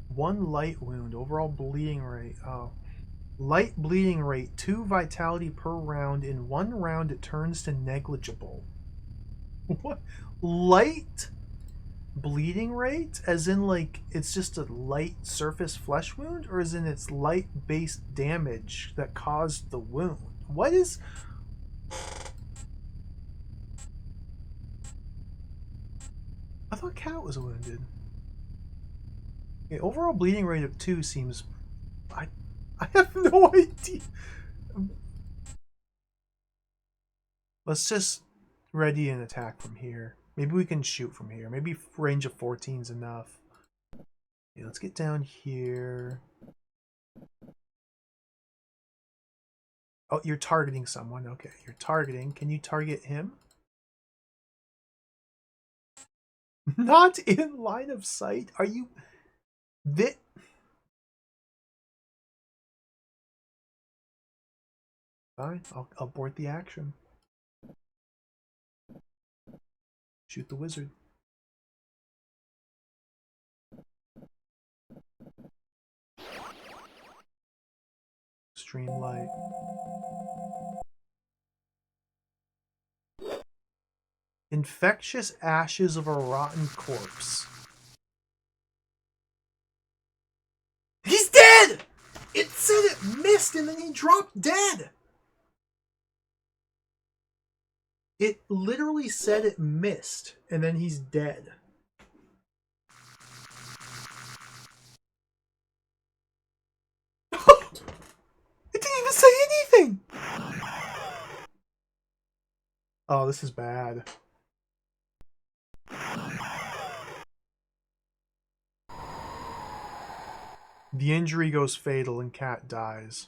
One light wound, overall bleeding rate. Oh. Light bleeding rate, 2 vitality per round. In 1 round, it turns to negligible. What? Light bleeding rate? As in, like, it's just a light surface flesh wound? Or as in it's light-based damage that caused the wound? What is... I thought Cat was wounded. Okay, overall bleeding rate of 2 seems... I have no idea. Let's just ready an attack from here. Maybe we can shoot from here. Maybe range of 14 is enough. Okay, let's get down here. Oh, you're targeting someone. Okay, you're targeting. Can you target him? Not in line of sight? Are you... Fine, I'll abort the action. Shoot the wizard. Stream light. Infectious ashes of a rotten corpse. He's dead! It said it missed and then he dropped dead! It literally said it missed and then he's dead. It didn't even say anything! Oh, this is bad. The injury goes fatal and Cat dies.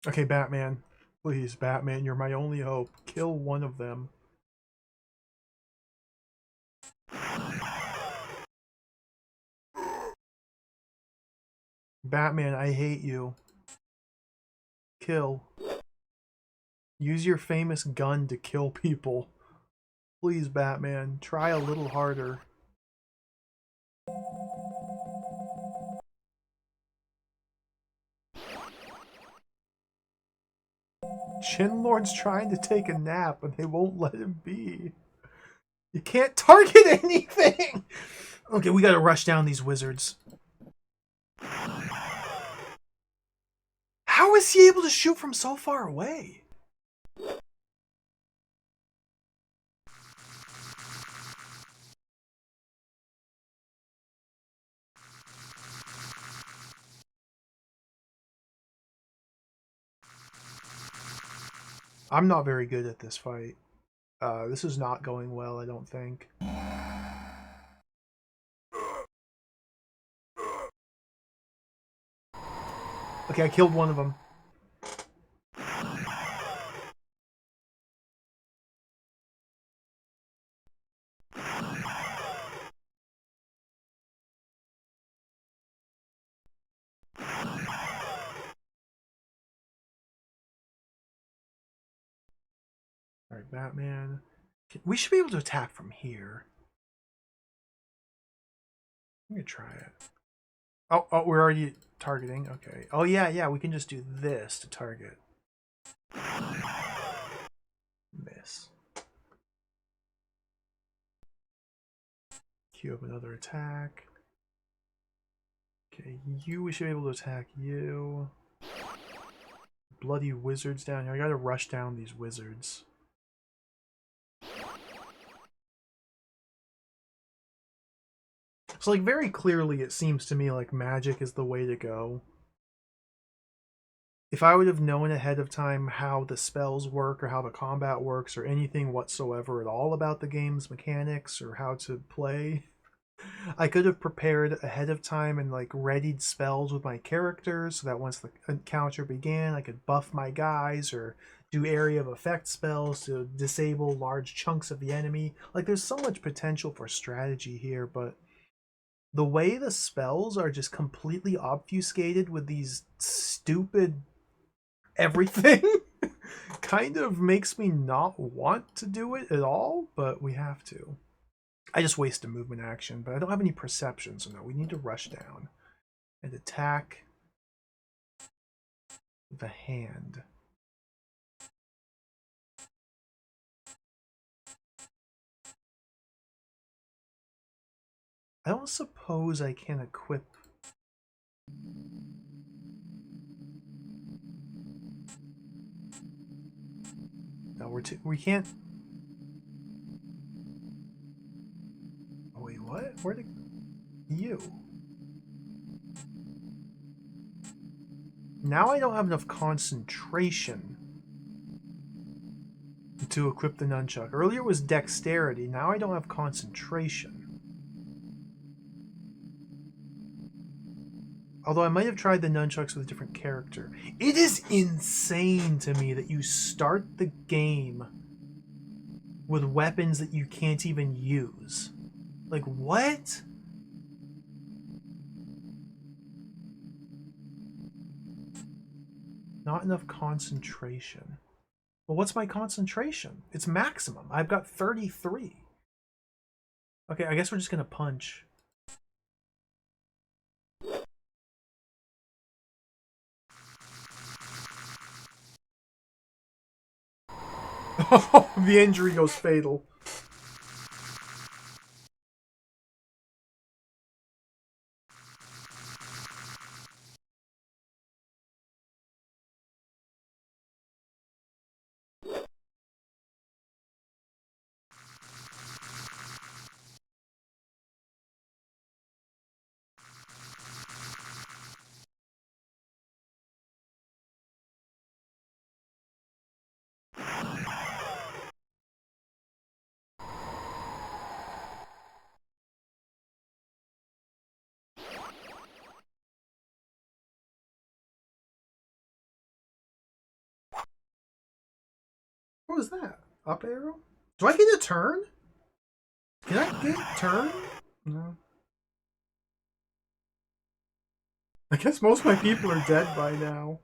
Okay, Batman. Please, Batman, you're my only hope. Kill one of them. Batman, I hate you. Kill. Use your famous gun to kill people. Please, Batman, try a little harder. Chinlord's trying to take a nap and they won't let him be. You can't target anything! Okay, we gotta rush down these wizards. How is he able to shoot from so far away? I'm not very good at this fight. This is not going well, I don't think. Okay, I killed one of them. Alright, Batman. We should be able to attack from here. I'm gonna try it. Oh, we're already targeting. Okay. Oh, yeah, we can just do this to target. Miss. Queue up another attack. Okay, we should be able to attack you. Bloody wizards down here. I gotta rush down these wizards. So, like, very clearly it seems to me like magic is the way to go. If I would have known ahead of time how the spells work or how the combat works or anything whatsoever at all about the game's mechanics or how to play, I could have prepared ahead of time and like readied spells with my characters so that once the encounter began, I could buff my guys or do area of effect spells to disable large chunks of the enemy. Like, there's so much potential for strategy here, but the way the spells are just completely obfuscated with these stupid everything kind of makes me not want to do it at all, but we have to. I just waste a movement action, but I don't have any perception, so no, we need to rush down and attack the hand. I don't suppose I can equip... No, we can't... Oh, wait, what? Where did... You? Now I don't have enough concentration to equip the nunchuck. Earlier it was dexterity, now I don't have concentration. Although I might have tried the nunchucks with a different character. It is insane to me that you start the game with weapons that you can't even use. Like, what? Not enough concentration. Well, what's my concentration? It's maximum. I've got 33. Okay, I guess we're just gonna punch. Oh, the injury goes fatal. What was that? Up arrow? Do I get a turn? Can I get a turn? No. I guess most of my people are dead by now.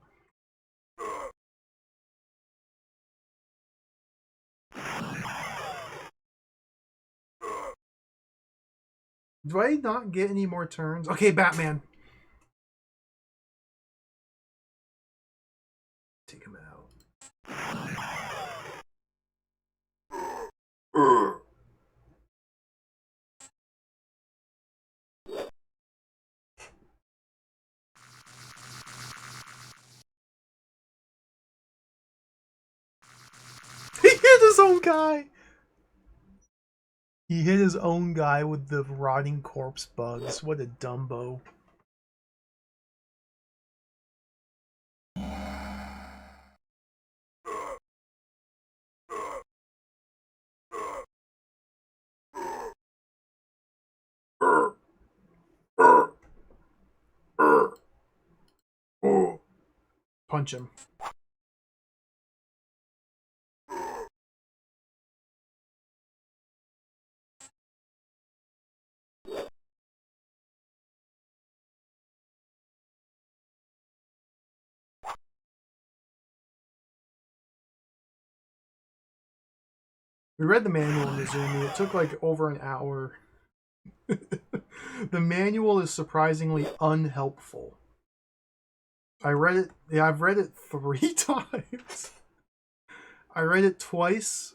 Do I not get any more turns? Okay, Batman. Take him out. He hit his own guy. He hit his own guy with the rotting corpse bugs. What a dumbo. Punch him. We read the manual in Mizumi. It took like over an hour. The manual is surprisingly unhelpful. I read it. Yeah, I've read it 3 times. I read it twice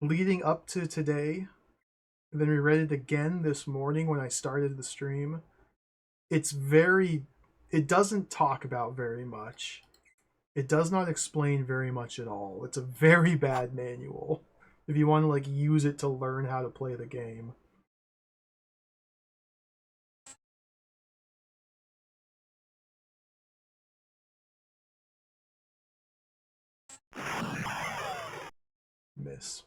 leading up to today. And then we read it again this morning when I started the stream. It doesn't talk about very much. It does not explain very much at all. It's a very bad manual if you want to like use it to learn how to play the game. Miss.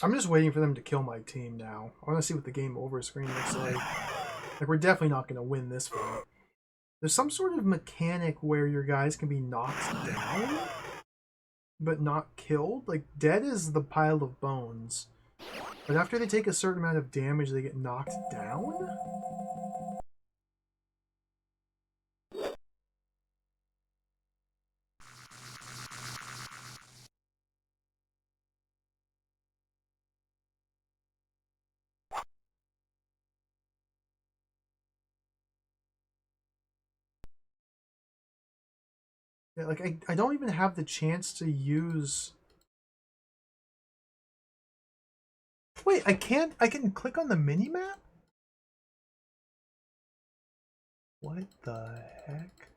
I'm just waiting for them to kill my team now. I want to see what the game over screen looks like. Like, we're definitely not going to win this fight. There's some sort of mechanic where your guys can be knocked down, but not killed. Like, dead is the pile of bones. But after they take a certain amount of damage, they get knocked down? Yeah, like, I don't even have the chance to use... Wait, I can click on the mini-map? What the heck?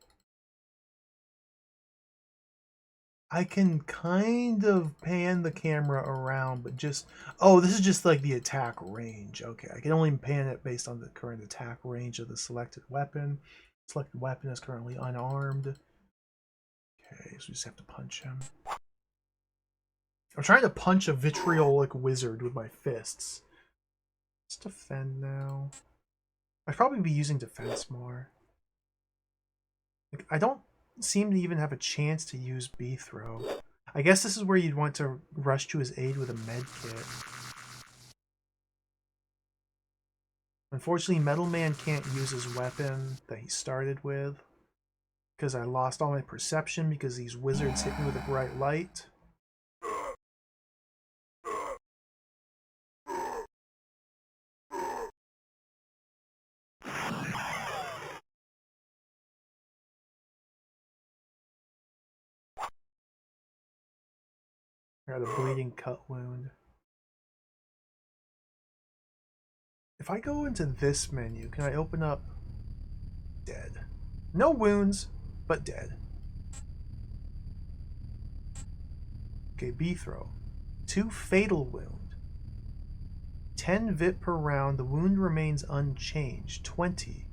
I can kind of pan the camera around, but just... Oh, this is just like the attack range. Okay, I can only pan it based on the current attack range of the selected weapon. Selected weapon is currently unarmed. Okay, so we just have to punch him. I'm trying to punch a vitriolic wizard with my fists. Let's defend now. I'd probably be using defense more. Like, I don't seem to even have a chance to use B-throw. I guess this is where you'd want to rush to his aid with a med kit. Unfortunately, Metal Man can't use his weapon that he started with, because I lost all my perception because these wizards hit me with a bright light. I got a bleeding cut wound. If I go into this menu, can I open up dead? No wounds, but dead. Okay, B-throw. 2 fatal wound. 10 vit per round. The wound remains unchanged. 20.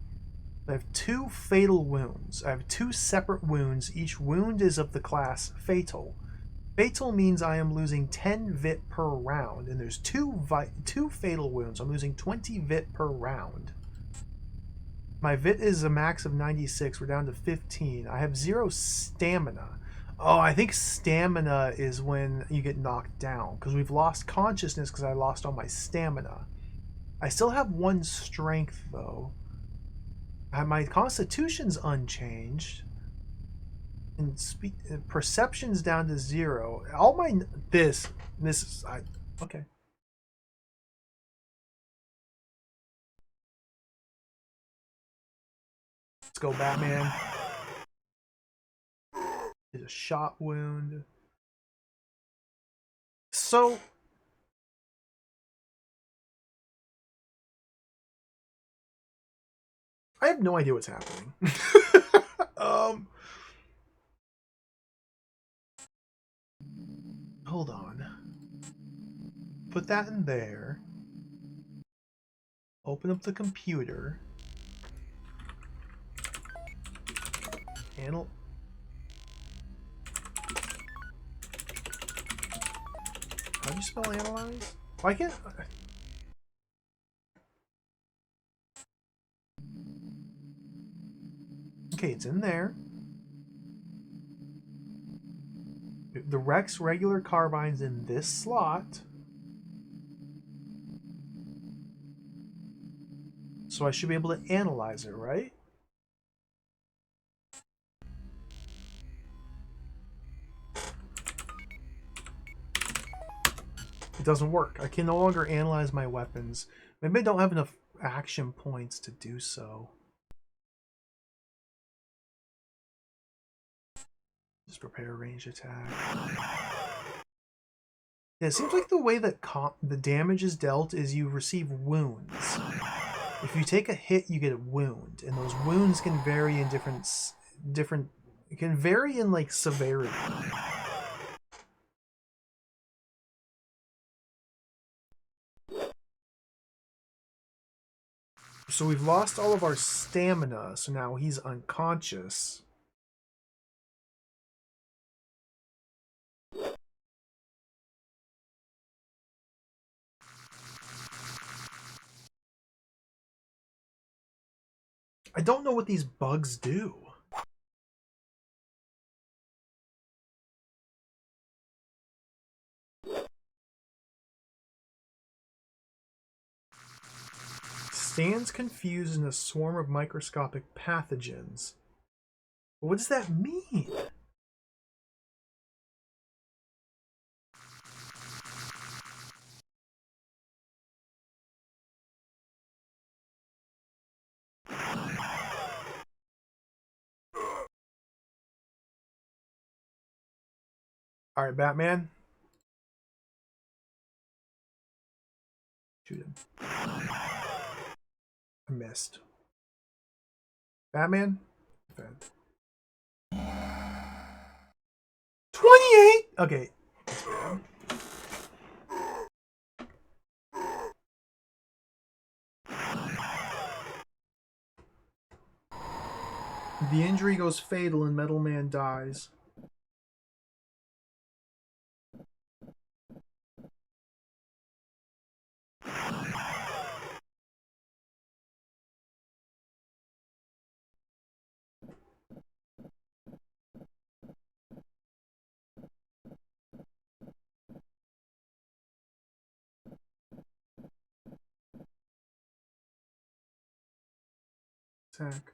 I have 2 fatal wounds. I have 2 separate wounds. Each wound is of the class fatal. Fatal means I am losing 10 vit per round, and there's 2 fatal wounds. I'm losing 20 vit per round. My vit is a max of 96. We're down to 15. I have 0 stamina. Oh, I think stamina is when you get knocked down, because we've lost consciousness because I lost all my stamina. I still have 1 strength, though. My constitution's unchanged. And perception's down to 0. All my... This is... okay. Let's go, Batman. Did a shot wound. So... I have no idea what's happening. Hold on. Put that in there. Open up the computer. How do you spell analyze? Why can't... Okay, it's in there. The Rex regular carbine's in this slot. So I should be able to analyze it, right? It doesn't work. I can no longer analyze my weapons. Maybe I don't have enough action points to do so. Just prepare a ranged attack. Yeah, it seems like the way that the damage is dealt is you receive wounds. If you take a hit, you get a wound, and those wounds can vary in different. It can vary in like severity. So we've lost all of our stamina, so now he's unconscious. I don't know what these bugs do. Stands confused in a swarm of microscopic pathogens. What does that mean? Alright, Batman. Shoot him. I missed. Batman? Defend. 28! Okay. The injury goes fatal and Metal Man dies. Attack.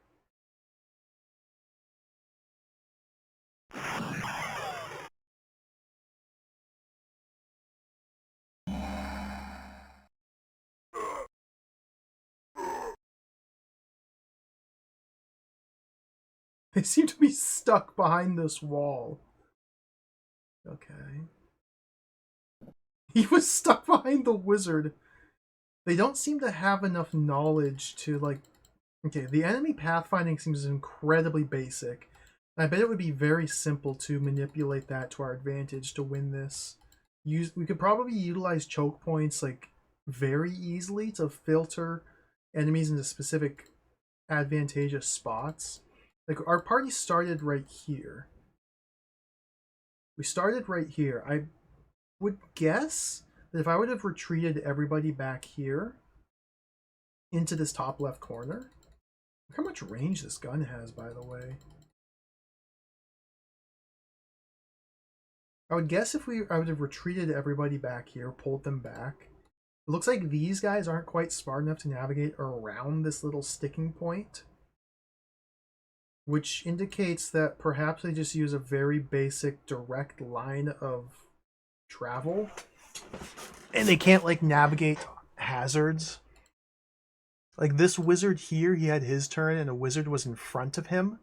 They seem to be stuck behind this wall. Okay. He was stuck behind the wizard. They don't seem to have enough knowledge to, like... Okay, the enemy pathfinding seems incredibly basic. I bet it would be very simple to manipulate that to our advantage to win this. We could probably utilize choke points, like, very easily to filter enemies into specific advantageous spots. Like, our party started right here. We started right here. I would guess that if I would have retreated everybody back here into this top left corner... Look how much range this gun has, by the way. I would guess if I would have retreated everybody back here, pulled them back. It looks like these guys aren't quite smart enough to navigate around this little sticking point, which indicates that perhaps they just use a very basic direct line of travel, and they can't like navigate hazards. Like this wizard here, he had his turn and a wizard was in front of him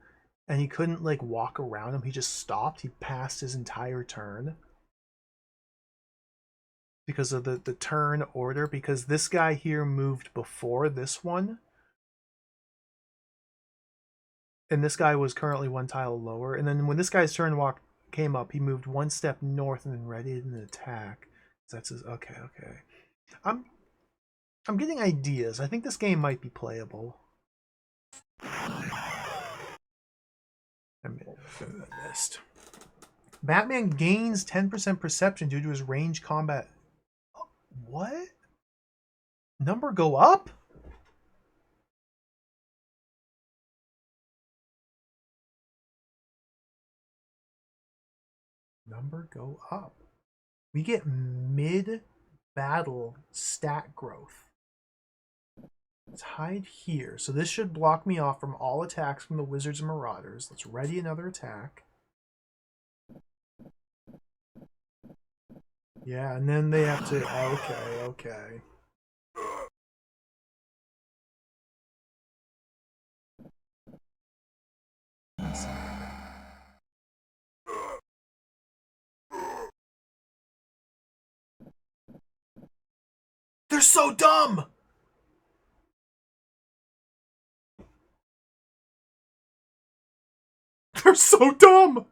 and he couldn't like walk around him. He just stopped. He passed his entire turn because of the turn order, because this guy here moved before this one. And this guy was currently one tile lower. And then when this guy's turn came up, he moved one step north and then readied an attack. So that's his, okay. I'm getting ideas. I think this game might be playable. I missed. Batman gains 10% perception due to his range combat. What? Number go up? Number go up. We get mid-battle stat growth. Let's hide here. So this should block me off from all attacks from the Wizards and Marauders. Let's ready another attack. Yeah, and then they have to... Okay. They're so dumb! They're so dumb!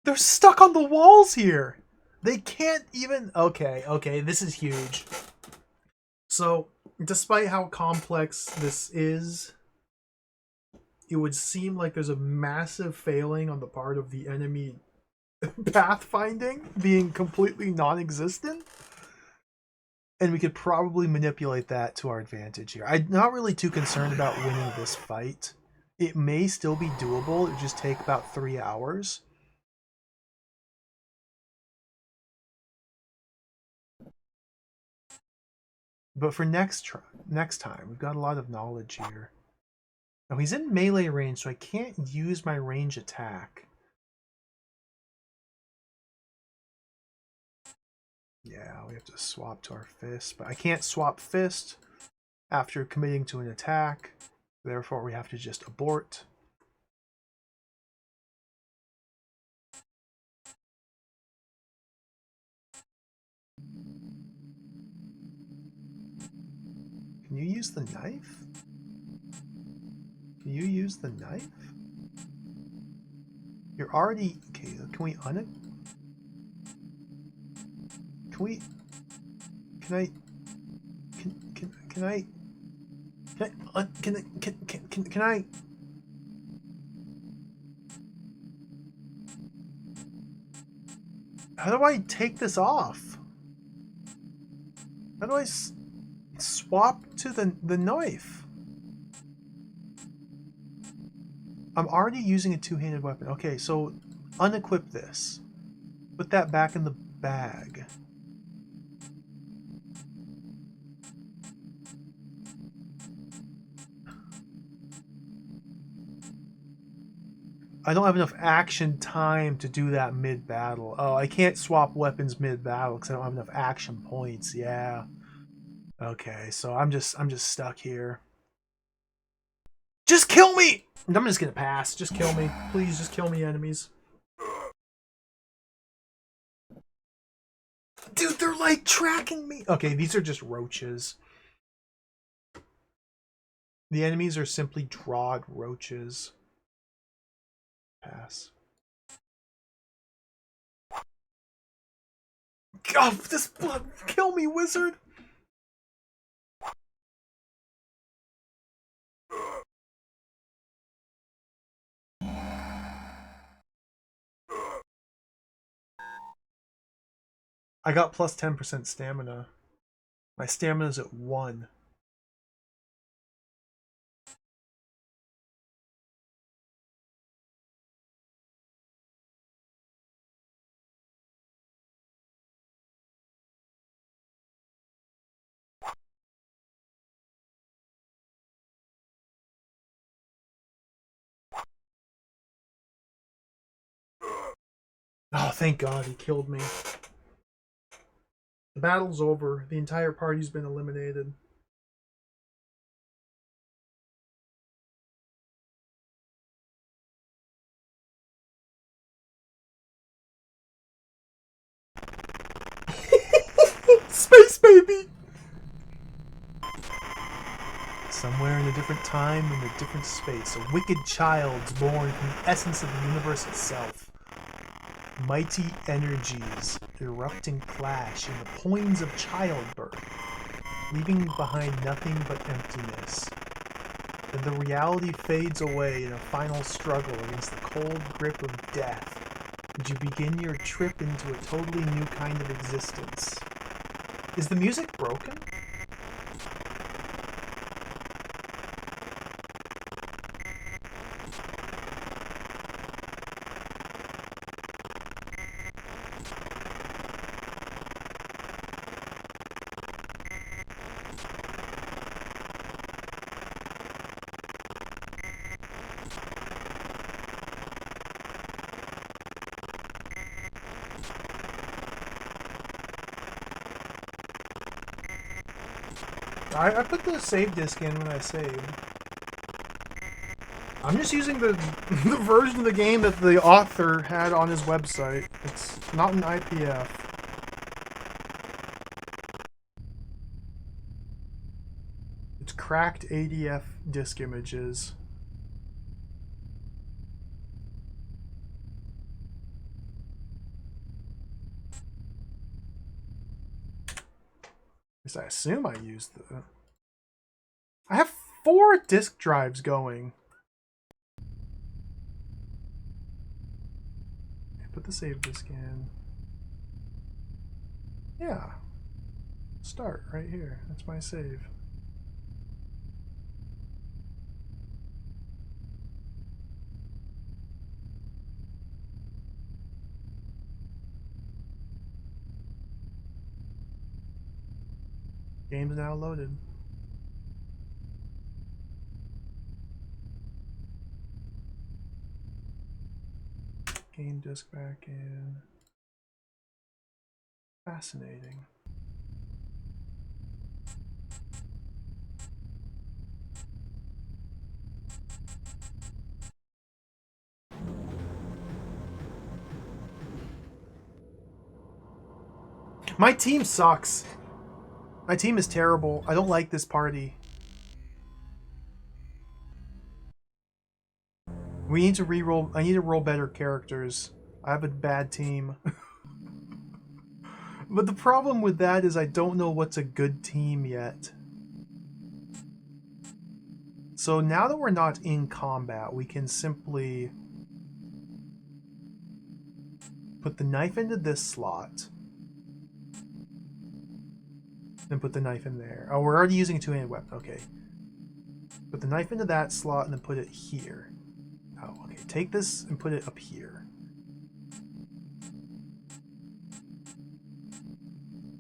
They're stuck on the walls here! They can't even... Okay, this is huge. So, despite how complex this is, it would seem like there's a massive failing on the part of the enemy pathfinding being completely non-existent. And we could probably manipulate that to our advantage here. I'm not really too concerned about winning this fight. It may still be doable. It would just take about 3 hours. But for next time, we've got a lot of knowledge here. Now he's in melee range, so I can't use my range attack. Yeah, we have to swap to our fist, but I can't swap fist after committing to an attack. Therefore, we have to just abort. Can you use the knife? Can you use the knife? You're already... Okay, can we Can we... Can I... How do I take this off? How do I swap to the knife? I'm already using a two-handed weapon. Okay, so unequip this. Put that back in the bag. I don't have enough action time to do that mid-battle. Oh, I can't swap weapons mid-battle because I don't have enough action points. Yeah. Okay, so I'm just stuck here. Just kill me! I'm just gonna pass. Just kill me. Please, just kill me, enemies. Dude, they're like tracking me. Okay, these are just roaches. The enemies are simply drawed roaches. Pass. God, this blood! Kill me, wizard! I got plus 10% stamina. My stamina's at 1. Oh, thank God he killed me. The battle's over. The entire party's been eliminated. Space baby! Somewhere in a different time, in a different space, a wicked child's born from the essence of the universe itself. Mighty energies erupt and clash in the points of childbirth, leaving behind nothing but emptiness. Then the reality fades away in a final struggle against the cold grip of death, as you begin your trip into a totally new kind of existence. Is the music broken? I put the save disk in when I saved. I'm just using the version of the game that the author had on his website. It's not an IPF. It's cracked ADF disk images. At least I assume I used the... I have 4 disk drives going. Put the save disk in. Yeah. Start right here. That's my save. Game's now loaded. Game disk back in. Fascinating. My team sucks. My team is terrible. I don't like this party. We need to re-roll. I need to roll better characters. I have a bad team. But the problem with that is I don't know what's a good team yet. So now that we're not in combat, we can simply put the knife into this slot. Then put the knife in there. Oh, we're already using a two-handed weapon. Okay. Put the knife into that slot and then put it here. Oh, okay. Take this and put it up here.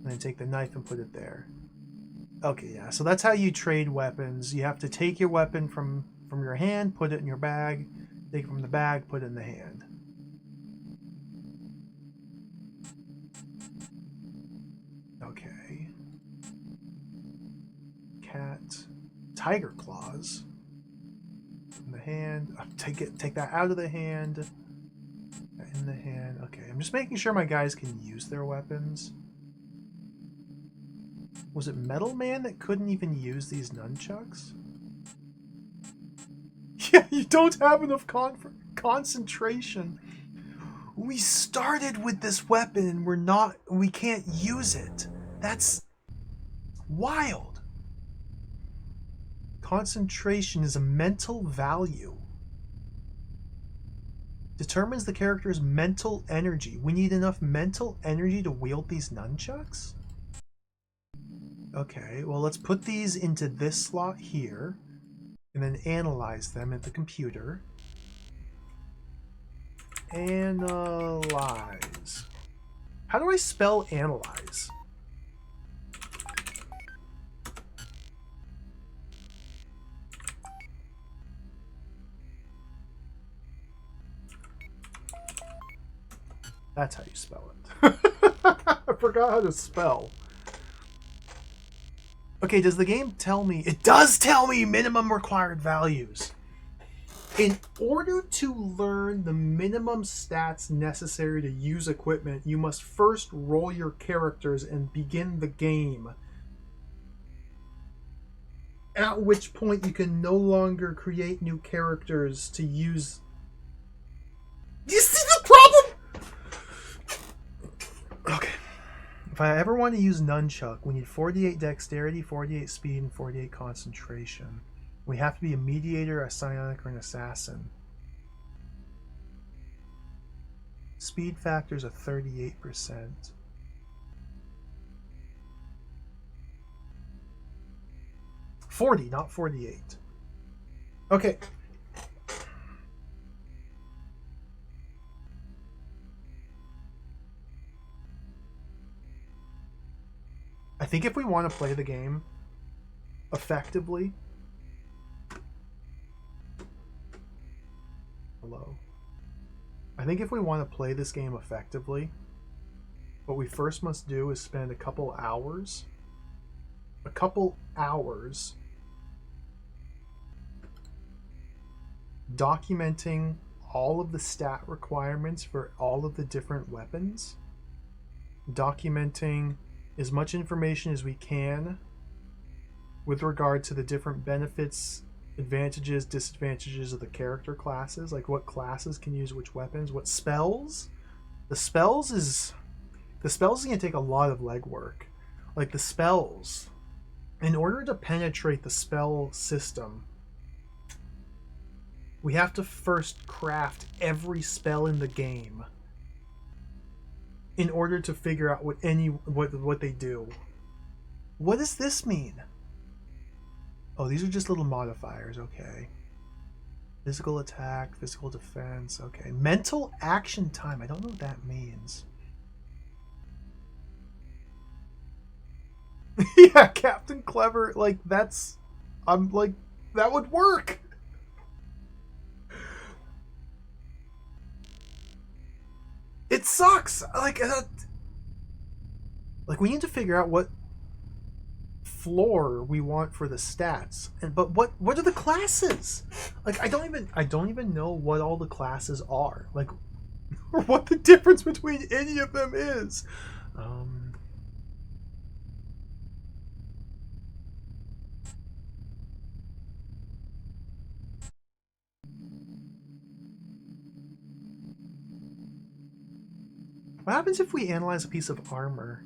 And then take the knife and put it there. Okay, yeah. So that's how you trade weapons. You have to take your weapon from your hand, put it in your bag. Take it from the bag, put it in the hand. Okay. Cat. Tiger claws. In the hand. Take that out of the hand. In the hand. Okay, I'm just making sure my guys can use their weapons. Was it Metal Man that couldn't even use these nunchucks? Yeah, you don't have enough concentration. We started with this weapon and we can't use it. That's wild. Concentration is a mental value. Determines the character's mental energy. We need enough mental energy to wield these nunchucks? Okay, well, let's put these into this slot here and then analyze them at the computer. Analyze. How do I spell analyze? That's how you spell it. I forgot how to spell. Okay, does the game tell me? It does tell me minimum required values. In order to learn the minimum stats necessary to use equipment, you must first roll your characters and begin the game. At which point you can no longer create new characters to use. Do you see the problem? Okay. If I ever want to use Nunchuck, we need 48 dexterity, 48 speed, and 48 concentration. We have to be a mediator, a psionic, or an assassin. Speed factors are 38%. $40, not 48. Okay. I think if we want to play the game effectively... Hello. I think if we want to play this game effectively, what we first must do is spend a couple hours documenting all of the stat requirements for all of the different weapons, documenting as much information as we can with regard to the different benefits, advantages, disadvantages of the character classes, like what classes can use which weapons, what spells. The spells is going to take a lot of legwork. Like the spells, in order to penetrate the spell system, we have to first craft every spell in the game in order to figure out what they do. What does this mean? Oh, these are just little modifiers, okay. Physical attack, physical defense, okay. Mental action time, I don't know what that means. Yeah, Captain Clever, like, that's... I'm like, that would work! It sucks! Like, we need to figure out what floor we want for the stats, but what are the classes? Like, I don't even know what all the classes are, like, or what the difference between any of them is. What happens if we analyze a piece of armor?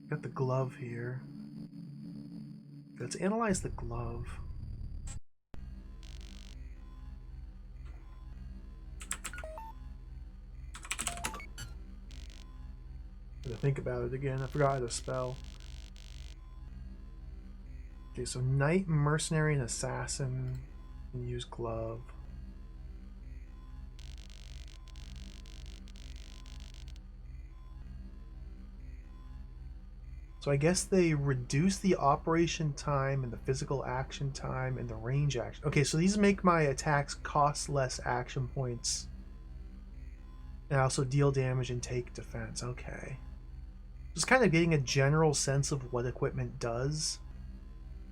Got the glove here. Let's analyze the glove. Gotta think about it again. I forgot how to spell. Okay, so Knight, Mercenary, and Assassin can use glove. So I guess they reduce the operation time and the physical action time and the range action. Okay, so these make my attacks cost less action points. And also deal damage and take defense. Okay. Just kind of getting a general sense of what equipment does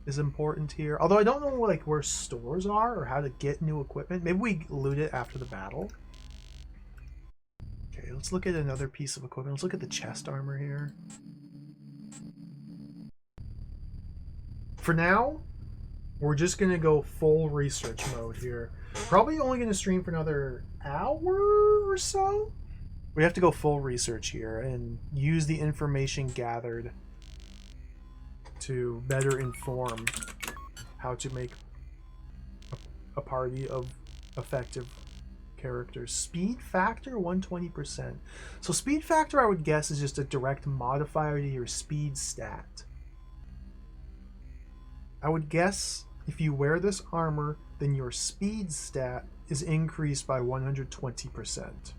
is important here. Although I don't know like where stores are or how to get new equipment. Maybe we loot it after the battle. Okay, let's look at another piece of equipment. Let's look at the chest armor here. For now, we're just going to go full research mode here. Probably only going to stream for another hour or so. We have to go full research here and use the information gathered to better inform how to make a party of effective characters. Speed factor, 120%. So speed factor, I would guess, is just a direct modifier to your speed stat. I would guess if you wear this armor, then your speed stat is increased by 120%.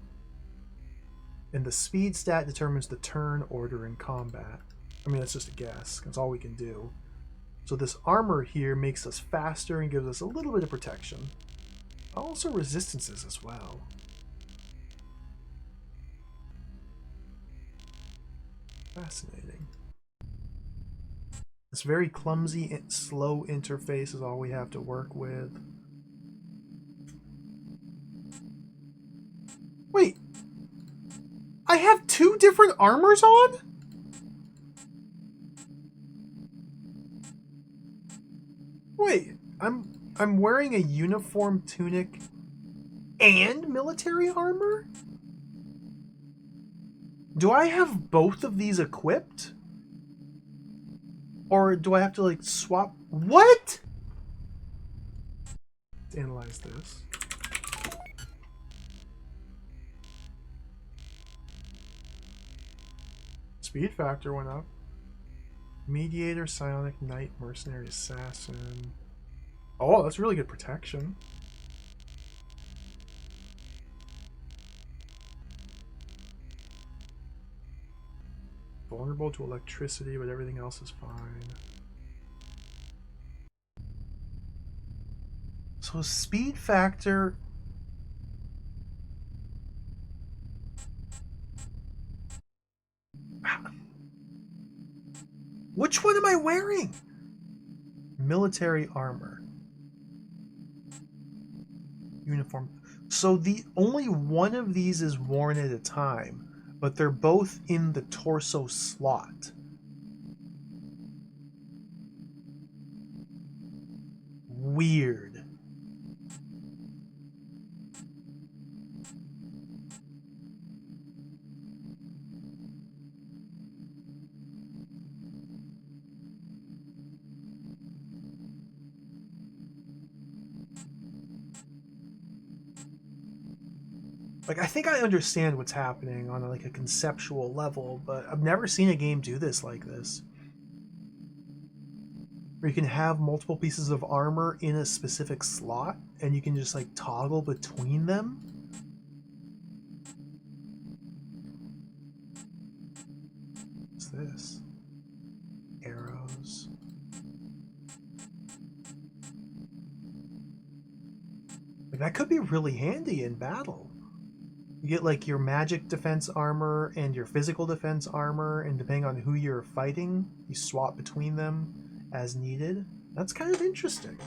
And the speed stat determines the turn order in combat. I mean, that's just a guess. That's all we can do. So this armor here makes us faster and gives us a little bit of protection. Also resistances as well. Fascinating. This very clumsy and slow interface is all we have to work with. Wait, I have 2 different armors on? Wait, I'm wearing a uniform tunic and military armor? Do I have both of these equipped? Or do I have to like swap? What? Let's analyze this. Speed factor went up. Mediator, Psionic Knight, Mercenary Assassin. Oh, that's really good protection. Vulnerable to electricity, but everything else is fine. So speed factor... Which one am I wearing? Military armor. Uniform. So the only one of these is worn at a time, but they're both in the torso slot. Weird. Like, I think I understand what's happening on like a conceptual level, but I've never seen a game do this like this. Where you can have multiple pieces of armor in a specific slot, and you can just like toggle between them. What's this? Arrows. Like, that could be really handy in battle. You get like your magic defense armor and your physical defense armor, and depending on who you're fighting, you swap between them as needed. That's kind of interesting.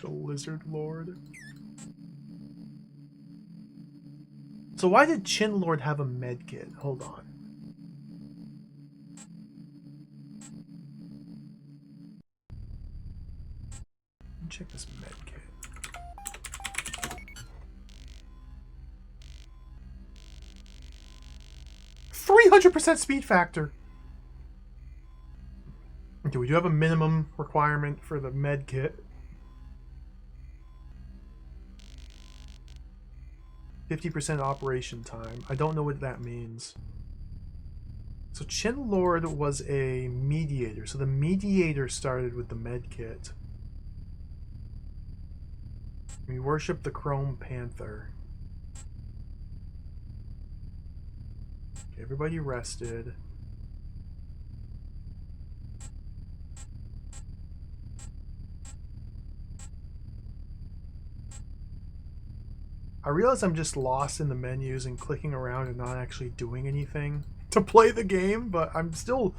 The Lizard Lord. So why did Chin Lord have a medkit? Hold on. Check this med kit. 300% speed factor. Okay, we do have a minimum requirement for the med kit. 50% operation time. I don't know what that means. So Chin Lord was a mediator. So the mediator started with the med kit. We worship the Chrome Panther. Okay, everybody rested. I realize I'm just lost in the menus and clicking around and not actually doing anything to play the game, but I'm still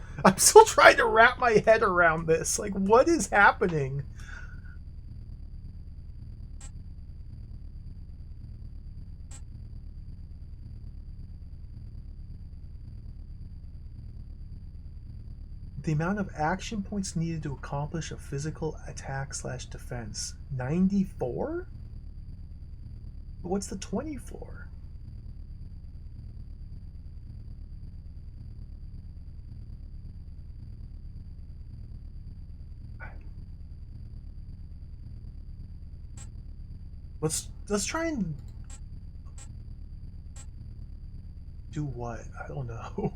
trying to wrap my head around this. Like, what is happening? The amount of action points needed to accomplish a physical attack / defense. 94? But what's the 24? Let's try and do what? I don't know.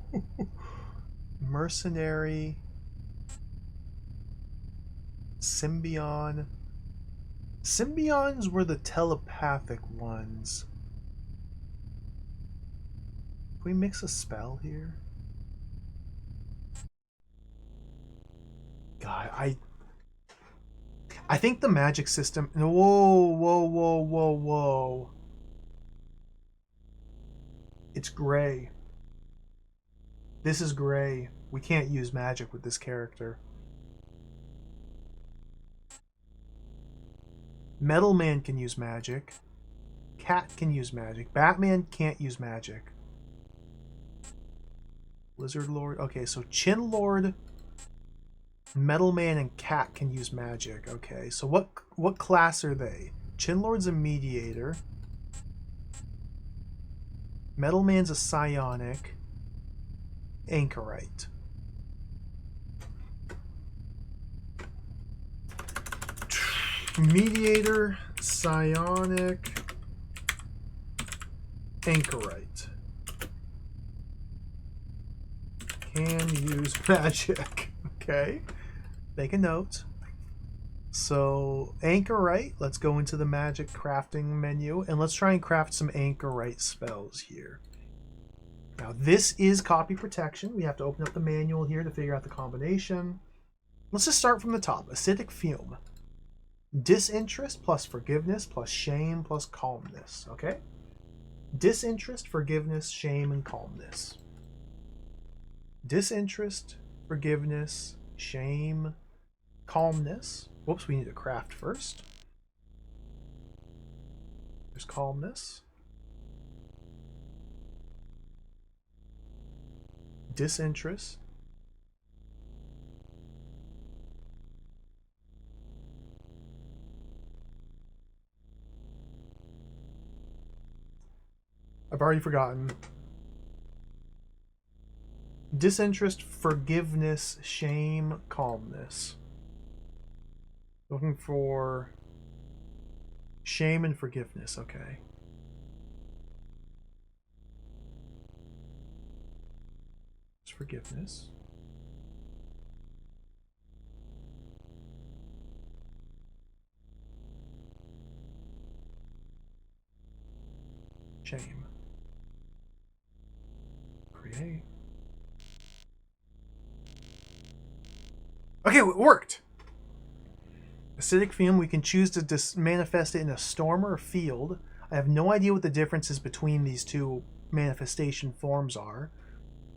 Mercenary, Symbion. Symbions were the telepathic ones. Can we mix a spell here? God, I think the magic system... Whoa. It's gray. This is gray. We can't use magic with this character. Metal Man can use magic. Cat can use magic. Batman can't use magic. Lizard Lord. Okay, so Chin Lord, Metal Man, and Cat can use magic. Okay, so what class are they? Chin Lord's a mediator. Metal Man's a psionic. Anchorite. Mediator, psionic, anchorite. Can use magic. Okay. Make a note. So, anchorite, let's go into the magic crafting menu and let's try and craft some anchorite spells here. Now, this is copy protection. We have to open up the manual here to figure out the combination. Let's just start from the top. Acidic fume. Disinterest plus forgiveness plus shame plus calmness. Okay? Disinterest, forgiveness, shame, and calmness. Disinterest, forgiveness, shame, calmness. Whoops, we need to craft first. There's calmness. Disinterest. I've already forgotten. Disinterest, forgiveness, shame, calmness. Looking for shame and forgiveness. Okay. It's forgiveness. Shame. Create. Okay, it worked. Acidic fume, we can choose to manifest it in a storm or a field. I have no idea what the differences between these two manifestation forms are.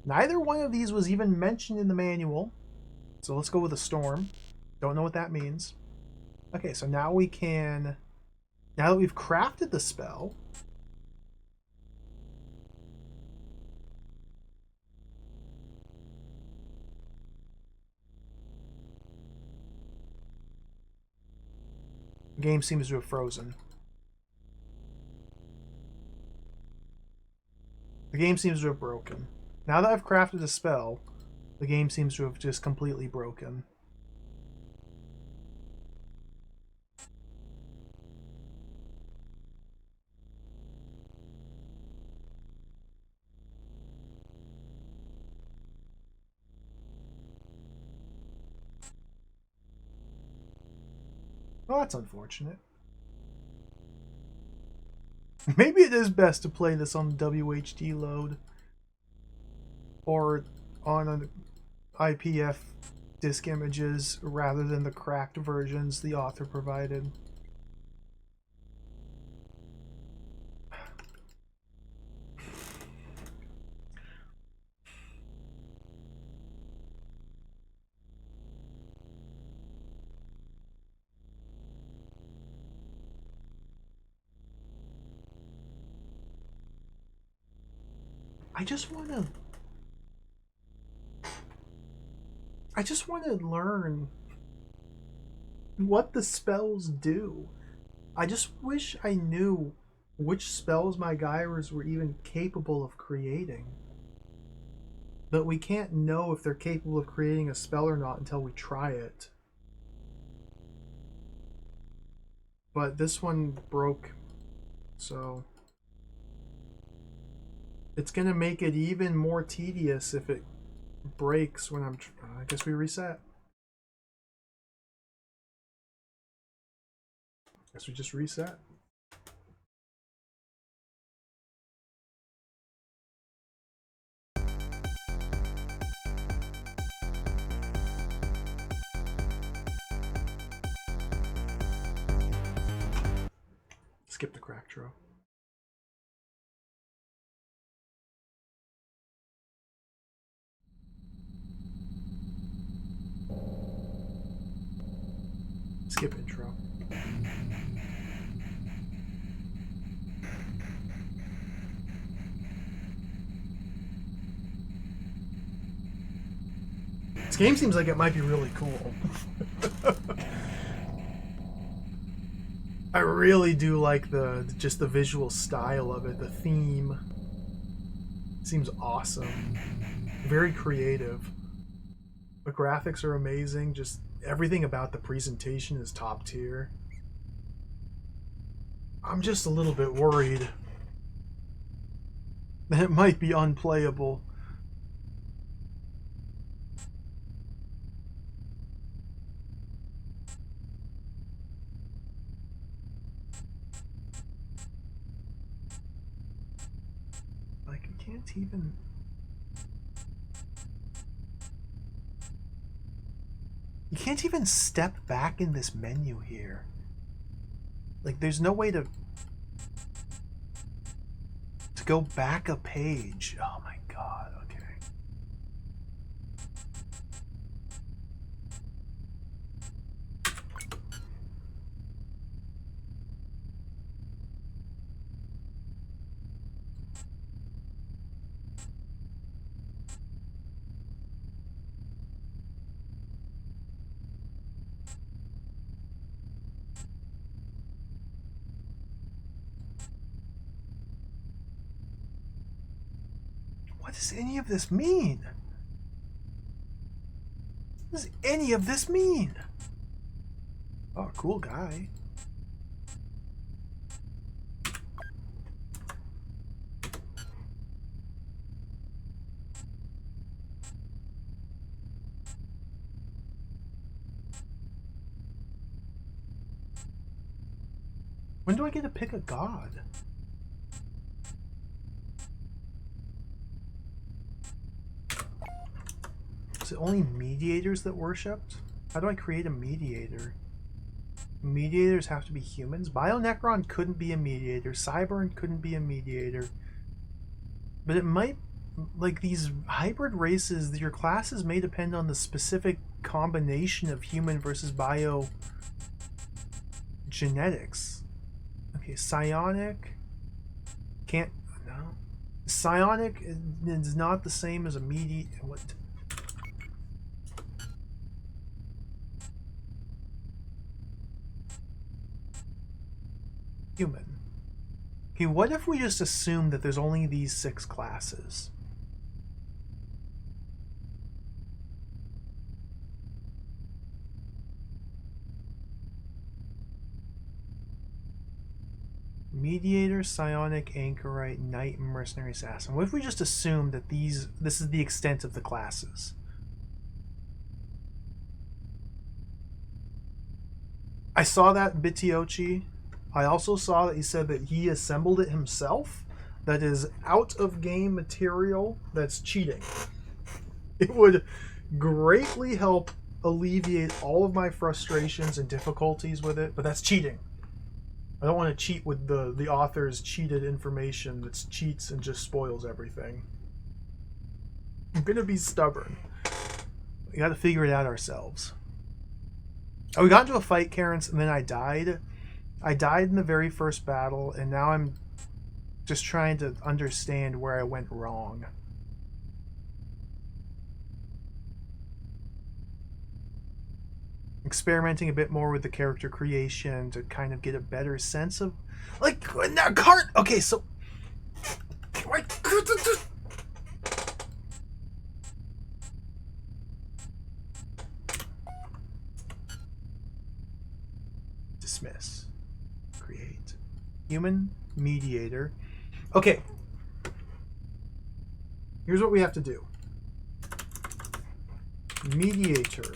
Neither one of these was even mentioned in the manual. So let's go with a storm. Don't know what that means. Okay, so now we can... Now that we've crafted the spell... The game seems to have frozen. The game seems to have broken. Now that I've crafted a spell, the game seems to have just completely broken. Well, that's unfortunate. Maybe it is best to play this on WHD load. Or on an IPF disk images rather than the cracked versions the author provided. I just want to learn what the spells do. I just wish I knew which spells my Gyres were even capable of creating. But we can't know if they're capable of creating a spell or not until we try it. But this one broke, so it's gonna make it even more tedious if it breaks when I guess we reset. Guess we just reset. Skip the crack tro. Skip intro. This game seems like it might be really cool. I really do like just the visual style of it. The theme seems awesome. Very creative. The graphics are amazing. Just everything about the presentation is top tier. I'm just a little bit worried that it might be unplayable. Like, I can't even... You can't even step back in this menu here. Like, there's no way to go back a page. Oh my god, okay. What does any of this mean? What does any of this mean? Oh, cool guy. When do I get to pick a god? Is it only mediators that worshipped? How do I create a mediator? Mediators have to be humans? Bionecron couldn't be a mediator. Cybern couldn't be a mediator. But it might... Like, these hybrid races, your classes may depend on the specific combination of human versus bio genetics. Okay, psionic... Can't... No. Psionic is not the same as a mediator... What... Human. Okay, what if we just assume that there's only these 6 classes? Mediator, Psionic, Anchorite, Knight, and Mercenary Assassin. What if we just assume that this is the extent of the classes? I saw that Bitiochi. I also saw that he said that he assembled it himself. That is out-of-game material that's cheating. It would greatly help alleviate all of my frustrations and difficulties with it, but that's cheating. I don't want to cheat with the author's cheated information that cheats and just spoils everything. I'm going to be stubborn. We got to figure it out ourselves. Oh, we got into a fight, Karens, and then I died. I died in the very first battle, and now I'm just trying to understand where I went wrong. Experimenting a bit more with the character creation to kind of get a better sense of... Like, that cart... Okay, so... Dismiss. Create. Human mediator. Okay. Here's what we have to do. Mediator.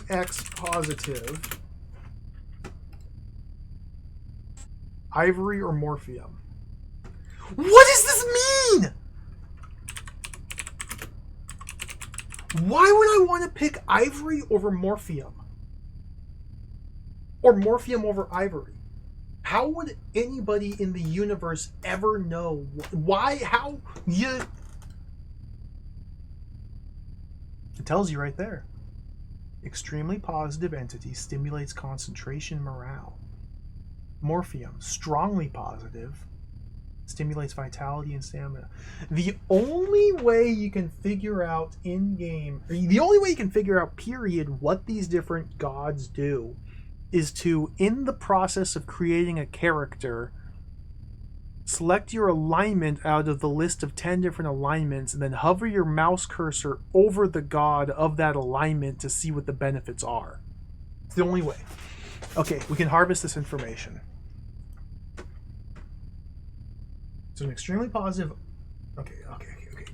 EX positive. Ivory or Morphium. What does this mean? Why would I want to pick Ivory over Morphium? Or Morphium over Ivory? How would anybody in the universe ever know why? How you? It tells you right there. Extremely positive entity stimulates concentration morale. Morphium, strongly positive, stimulates vitality and stamina. The only way you can figure out in-game, the only way you can figure out, period, what these different gods do is to, in the process of creating a character, select your alignment out of the list of 10 different alignments and then hover your mouse cursor over the god of that alignment to see what the benefits are. It's the only way. Okay, we can harvest this information. So an extremely positive... Okay.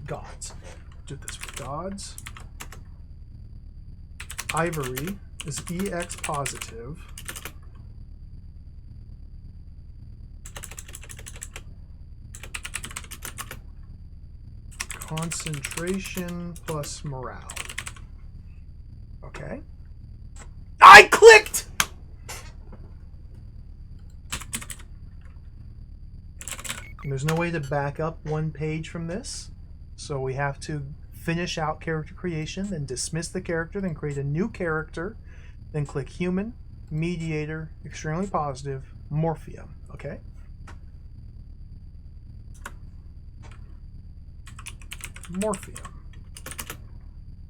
Gods. Do this for gods. Ivory is EX positive. Concentration plus morale. Okay. I clicked! And there's no way to back up one page from this. So we have to finish out character creation, then dismiss the character, then create a new character, then click human, mediator, extremely positive, morphium. Okay? Morphium.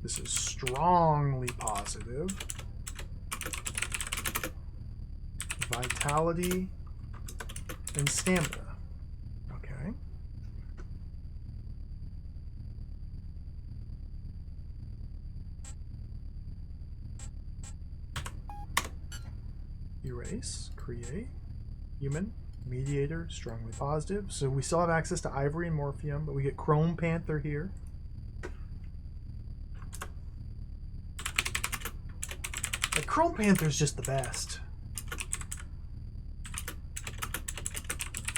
This is strongly positive. Vitality and stamina. Okay. Erase, create, human, mediator, strongly positive. So we still have access to Ivory and Morphium, but we get Chrome Panther here. Like, Chrome Panther's just the best.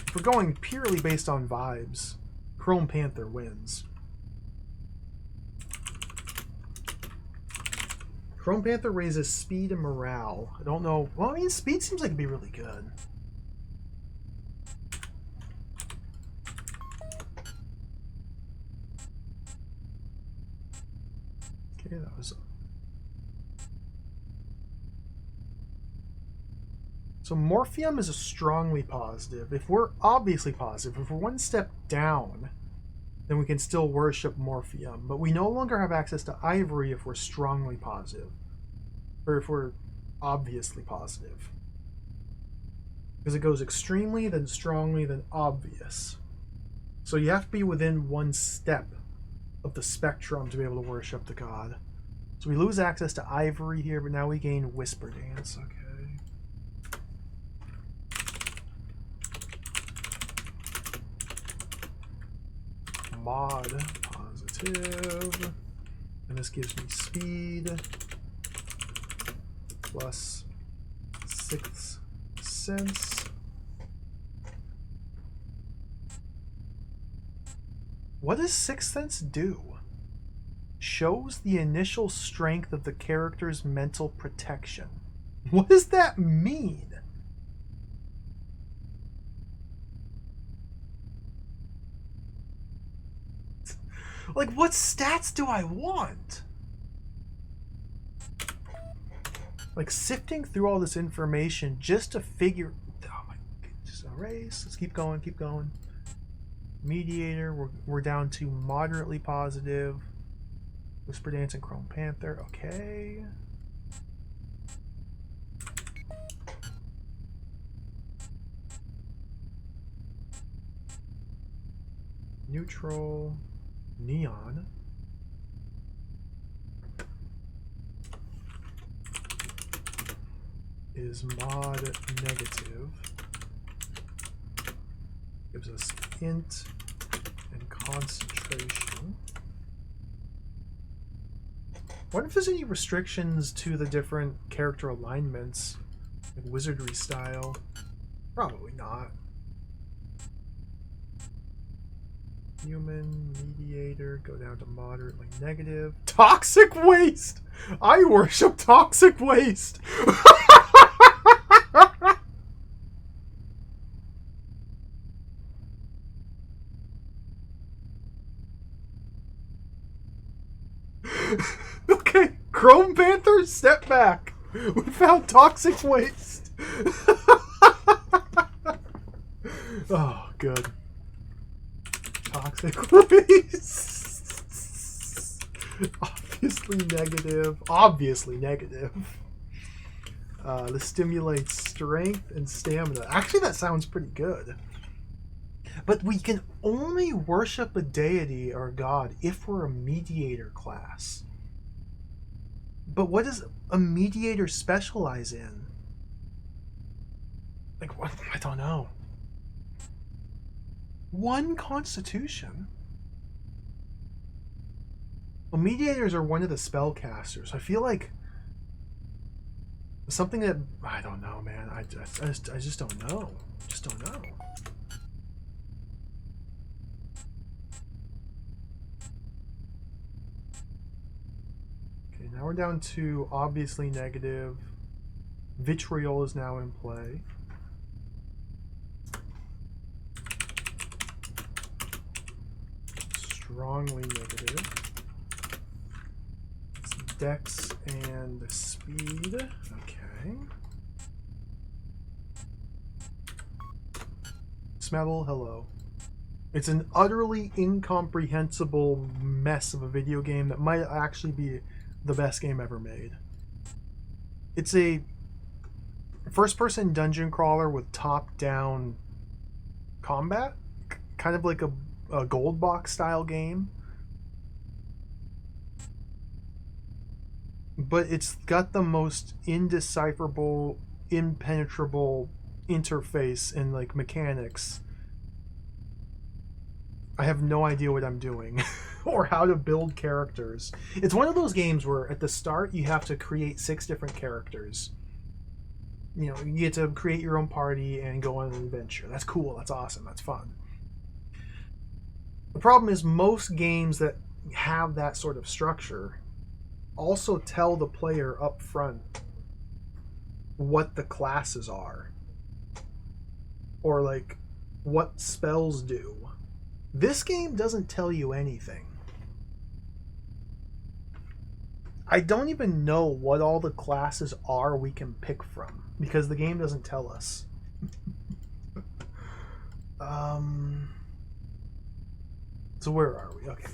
If we're going purely based on vibes, Chrome Panther wins. Chrome Panther raises speed and morale. I don't know. Well, I mean, speed seems like it'd be really good. Okay, that was... So Morphium is a strongly positive. If we're obviously positive, if we're one step down, then we can still worship Morphium. But we no longer have access to Ivory if we're strongly positive. Or if we're obviously positive. Because it goes extremely, then strongly, then obvious. So you have to be within one step of the spectrum to be able to worship the god. So we lose access to Ivory here, but now we gain Whisper Dance. Okay. Mod positive, and this gives me speed plus 6th sense. What does 6th sense do? Shows the initial strength of the character's mental protection. What does that mean? Like, what stats do I want? Like, sifting through all this information just to figure... Oh my... Just erase. Let's keep going, keep going. Mediator, we're down to moderately positive. Whisper Dance and Chrome Panther. Okay. Neutral... Neon is mod negative, gives us int and concentration. What if there's any restrictions to the different character alignments, like wizardry style? Probably not. Human, mediator, go down to moderately negative. Toxic waste! I worship toxic waste! Okay, Chrome Panther, step back. We found toxic waste. Oh, good. Toxic waste. Obviously negative. Obviously negative. This stimulates strength and stamina. Actually, that sounds pretty good. But we can only worship a deity or god if we're a mediator class. But what does a mediator specialize in? Like, what? I don't know. 1 constitution? Well, mediators are one of the spellcasters. I feel like something that... I don't know, man. I just don't know. Just don't know. Okay, now we're down to obviously negative. Vitriol is now in play. Strongly negative. It's Dex and speed. Okay. Smebble, hello. It's an utterly incomprehensible mess of a video game that might actually be the best game ever made. It's a first-person dungeon crawler with top-down combat, kind of like a gold box style game, but it's got the most indecipherable, impenetrable interface and like mechanics. I have no idea what I'm doing or how to build characters. It's one of those games where at the start you have to create 6 different characters. You know, you get to create your own party and go on an adventure. That's cool, that's awesome, that's fun. The problem is most games that have that sort of structure also tell the player up front what the classes are, or like what spells do. This game doesn't tell you anything. I don't even know what all the classes are we can pick from because the game doesn't tell us. So where are we? Okay,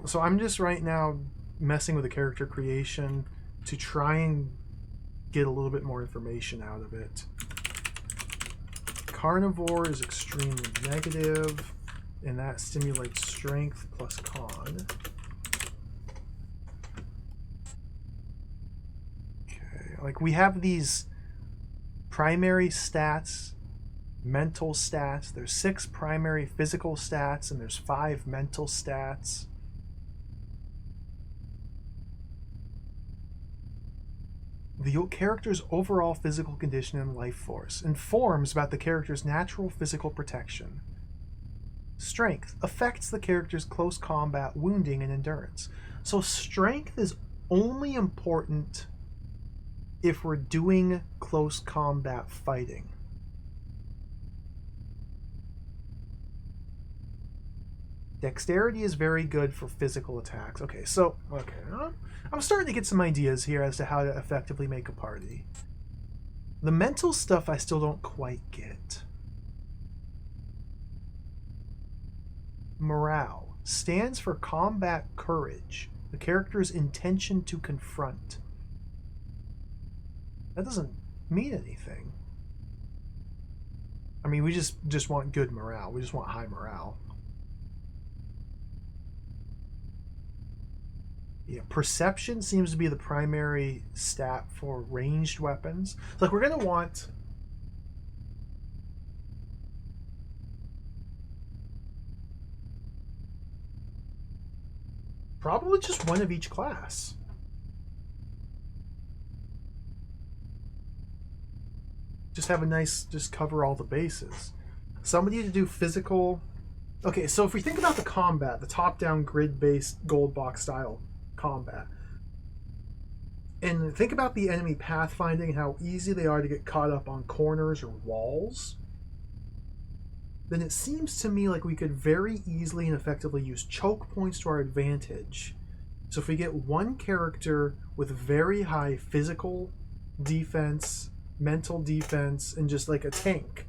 so I'm just right now messing with the character creation to try and get a little bit more information out of it. Carnivore is extremely negative, and that stimulates strength plus con. Okay, like we have these primary stats, mental stats. There's 6 primary physical stats and there's 5 mental stats. The character's overall physical condition and life force informs about the character's natural physical protection. Strength affects the character's close combat, wounding, and endurance. So strength is only important if we're doing close combat fighting. Dexterity is very good for physical attacks. Okay, so, I'm starting to get some ideas here as to how to effectively make a party. The mental stuff I still don't quite get. Morale stands for combat courage, the character's intention to confront. That doesn't mean anything. I mean, we just want good morale. We just want high morale. Yeah, perception seems to be the primary stat for ranged weapons. Like, we're going to want... probably just one of each class. Just have a nice... just cover all the bases. Somebody to do physical... Okay, so if we think about the combat, the top-down grid-based gold box style combat, and think about the enemy pathfinding, how easy they are to get caught up on corners or walls, then it seems to me like we could very easily and effectively use choke points to our advantage So if we get one character with very high physical defense, mental defense, and just like a tank,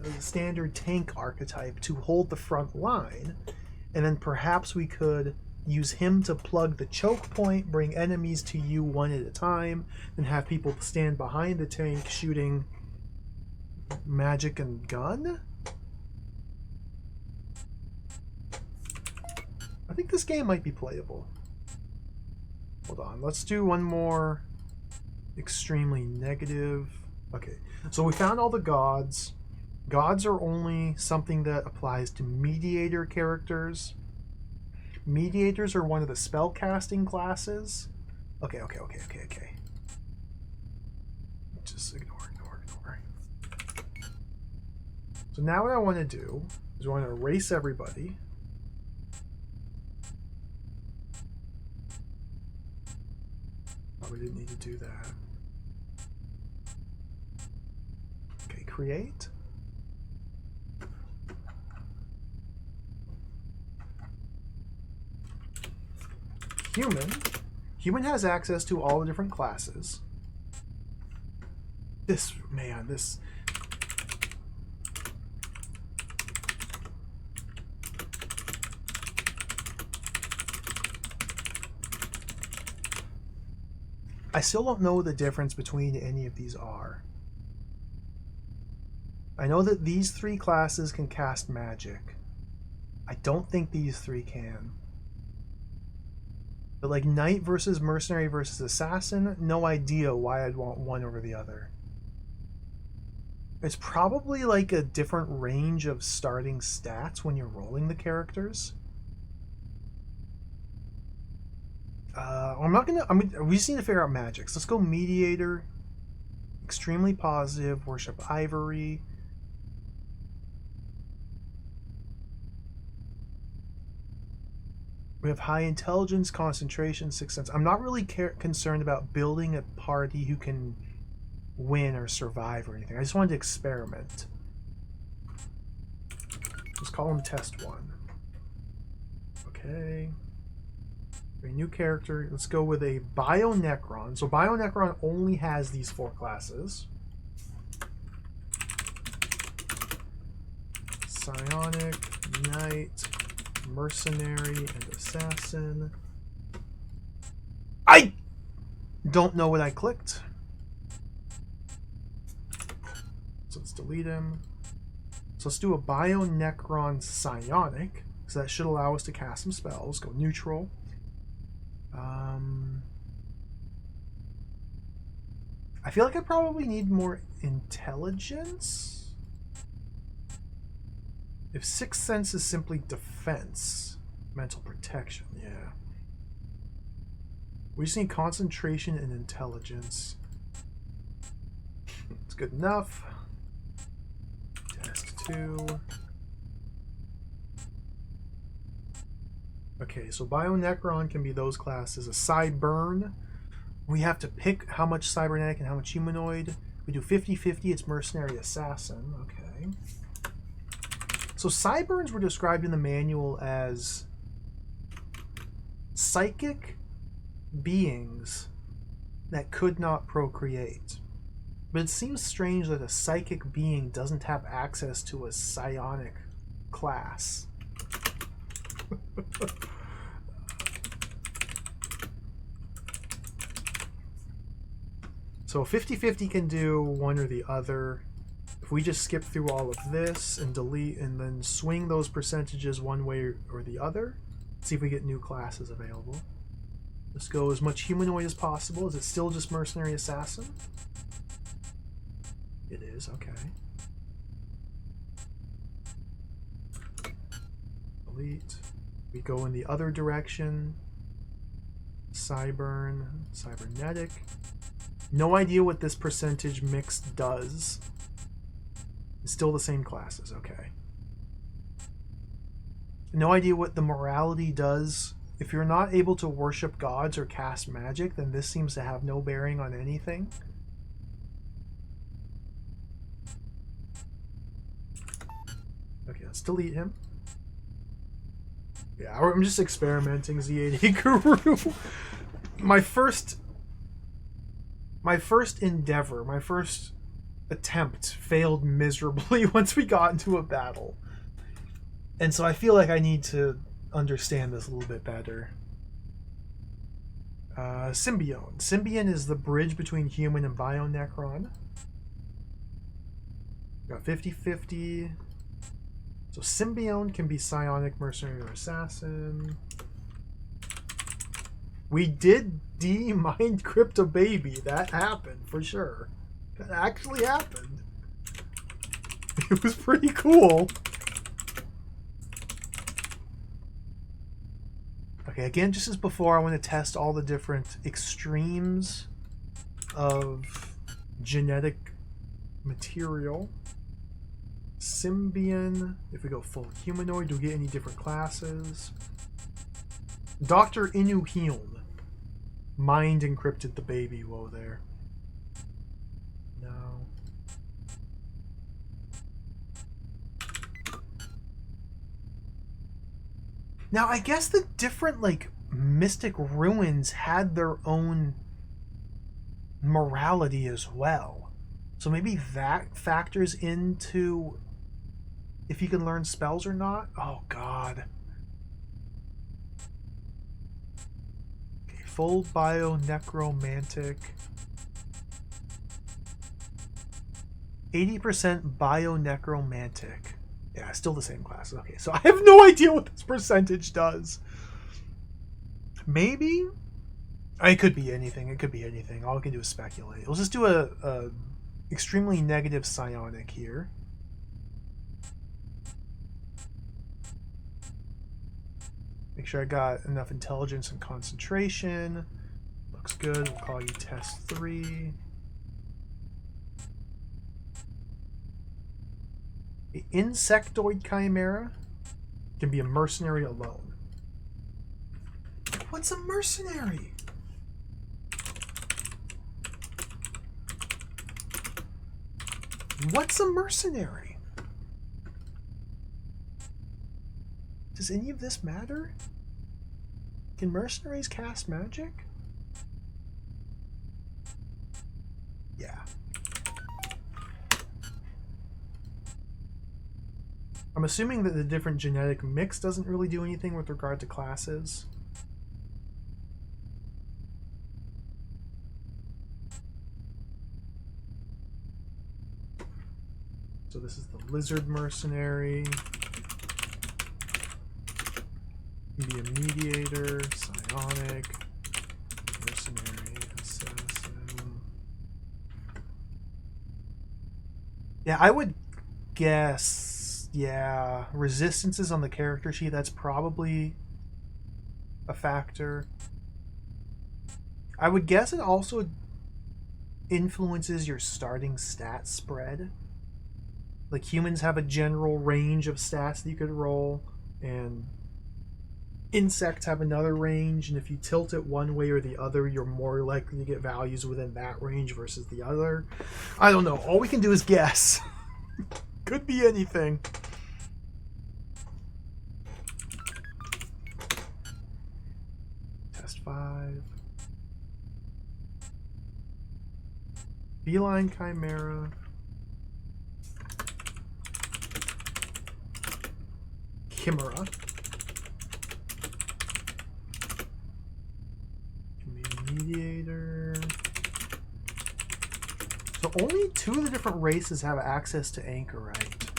a standard tank archetype to hold the front line, and then perhaps we could use him to plug the choke point, bring enemies to you one at a time, and have people stand behind the tank shooting magic and gun? I think this game might be playable. Hold on, let's do one more extremely negative. Okay, so we found all the gods. Gods are only something that applies to mediator characters. Mediators are one of the spellcasting classes. Okay. Just ignore. So now what I want to do is I want to erase everybody. We didn't need to do that. Okay, create. Human has access to all the different classes. This. I still don't know what the difference between any of these are. I know that these three classes can cast magic. I don't think these three can. But like Knight versus Mercenary versus Assassin, no idea why I'd want one over the other. It's probably like a different range of starting stats when you're rolling the characters. We just need to figure out magics. Let's go Mediator, Extremely Positive, Worship Ivory. We have High Intelligence, Concentration, Sixth Sense. I'm not really concerned about building a party who can win or survive or anything. I just wanted to experiment. Let's call him Test 1. Okay. A new character. Let's go with a Bio-Necron. So Bio-Necron only has these 4 classes. Psionic, Knight, Mercenary, and Assassin. I don't know what I clicked. So let's delete him. So let's do a Bio-Necron Psionic. So that should allow us to cast some spells. Go neutral. I feel like I probably need more intelligence. If Sixth Sense is simply defense, mental protection, yeah. We just need concentration and intelligence. It's good enough. Test 2. Okay, so Bio-Necron can be those classes. A Cyburn. We have to pick how much cybernetic and how much humanoid. We do 50-50, it's Mercenary Assassin. Okay. So Cyburns were described in the manual as psychic beings that could not procreate. But it seems strange that a psychic being doesn't have access to a psionic class. So 50-50 can do one or the other. If we just skip through all of this and delete and then swing those percentages one way or the other, see if we get new classes available. Let's go as much humanoid as possible. Is it still just Mercenary Assassin? It is, okay. Delete. We go in the other direction. Cyburn, Cybernetic. No idea what this percentage mix does. It's still the same classes, okay. No idea what the morality does. If you're not able to worship gods or cast magic, then this seems to have no bearing on anything. Okay, let's delete him. Yeah, I'm just experimenting, Z80 Guru. My first endeavor, my first attempt failed miserably once we got into a battle. And so I feel like I need to understand this a little bit better. Symbion. Symbion is the bridge between human and Bionecron. Got 50-50. So Symbion can be psionic, mercenary, or assassin. We did de-mind Crypto Baby. That happened for sure. That actually happened. It was pretty cool. Okay, again, just as before, I want to test all the different extremes of genetic material. Symbion. If we go full humanoid, do we get any different classes? Dr. Inuhyun. Mind encrypted the baby. Whoa there. No. Now, I guess the different, like, mystic ruins had their own morality as well. So maybe that factors into if you can learn spells or not. Oh, God. Okay, full bio necromantic. 80% bio necromantic. Yeah, still the same class. Okay, so I have no idea what this percentage does. Maybe? It could be anything. It could be anything. All we can do is speculate. We'll just do a extremely negative psionic here. Make sure I got enough intelligence and concentration. Looks good. We'll call you test 3. The insectoid chimera can be a mercenary alone. What's a mercenary? What's a mercenary? Does any of this matter? Can mercenaries cast magic? Yeah. I'm assuming that the different genetic mix doesn't really do anything with regard to classes. So this is the lizard mercenary. Be a mediator, psionic, mercenary, assassin. Yeah, I would guess, yeah, resistances on the character sheet, that's probably a factor. I would guess it also influences your starting stat spread. Like, humans have a general range of stats that you could roll, and insects have another range, and if you tilt it one way or the other, you're more likely to get values within that range versus the other. I don't know. All we can do is guess. Could be anything. Test 5. Feline chimera. Chimera. Mediator. So only 2 of the different races have access to anchorite.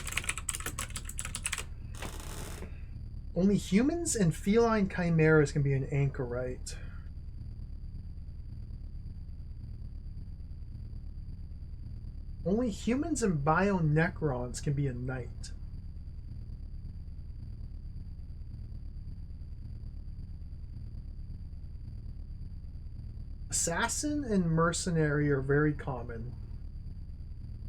Only humans and feline chimeras can be an anchorite. Only humans and bionecrons can be a knight. Assassin and mercenary are very common.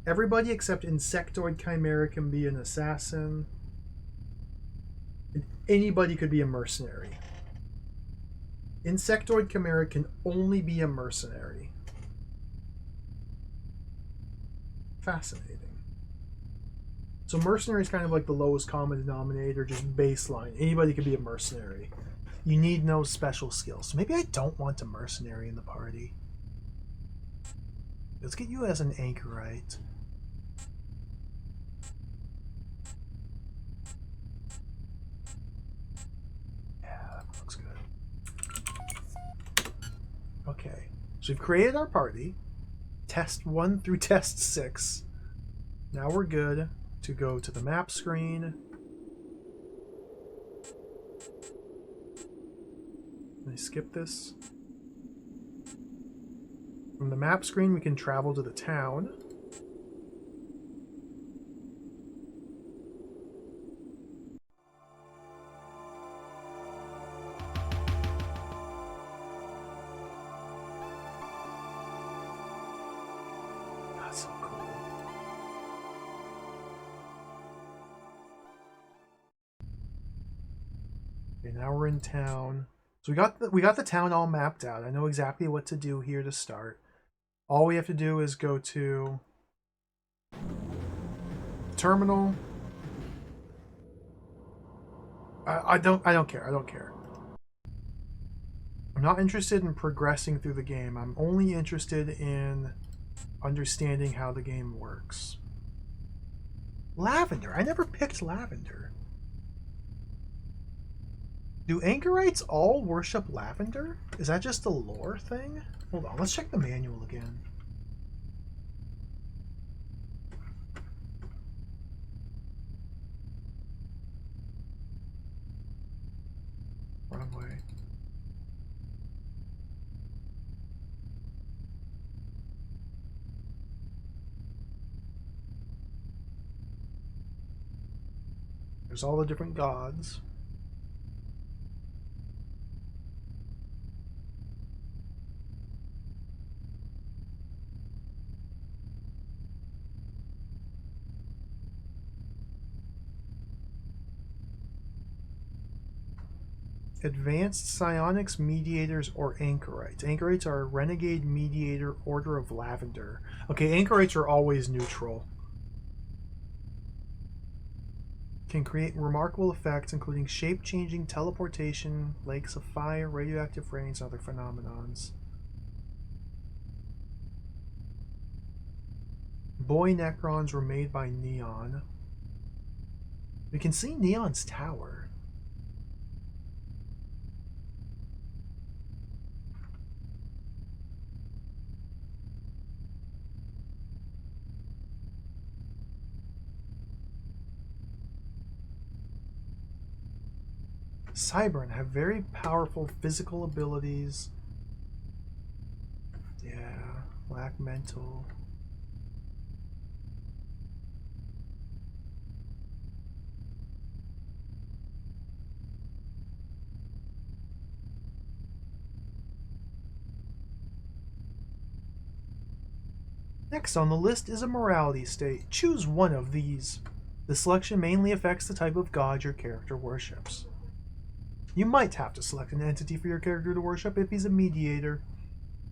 Everybody except insectoid chimera can be an assassin. And anybody could be a mercenary. Insectoid chimera can only be a mercenary. Fascinating. So mercenary is kind of like the lowest common denominator, just baseline. Anybody can be a mercenary. You need no special skills. So maybe I don't want a mercenary in the party. Let's get you as an anchorite. Yeah, that looks good. Okay, so we've created our party. Test 1 through test 6. Now we're good to go to the map screen. Let me skip this. From the map screen, we can travel to the town. That's so cool. Okay, now we're in town. So we got the town all mapped out. I know exactly what to do here to start. All we have to do is go to terminal. I don't care. I don't care. I'm not interested in progressing through the game. I'm only interested in understanding how the game works. Lavender. I never picked lavender. Do anchorites all worship lavender? Is that just a lore thing? Hold on, let's check the manual again. Wrong way. There's all the different gods. Advanced psionics, mediators, or anchorites. Anchorites are a renegade mediator order of lavender. Okay, anchorites are always neutral. Can create remarkable effects, including shape-changing teleportation, lakes of fire, radioactive rains, and other phenomenons. Boy Necrons were made by Neon. We can see Neon's tower. Cybern have very powerful physical abilities. Yeah, lack mental. Next on the list is a morality state. Choose one of these. The selection mainly affects the type of god your character worships. You might have to select an entity for your character to worship if he's a mediator.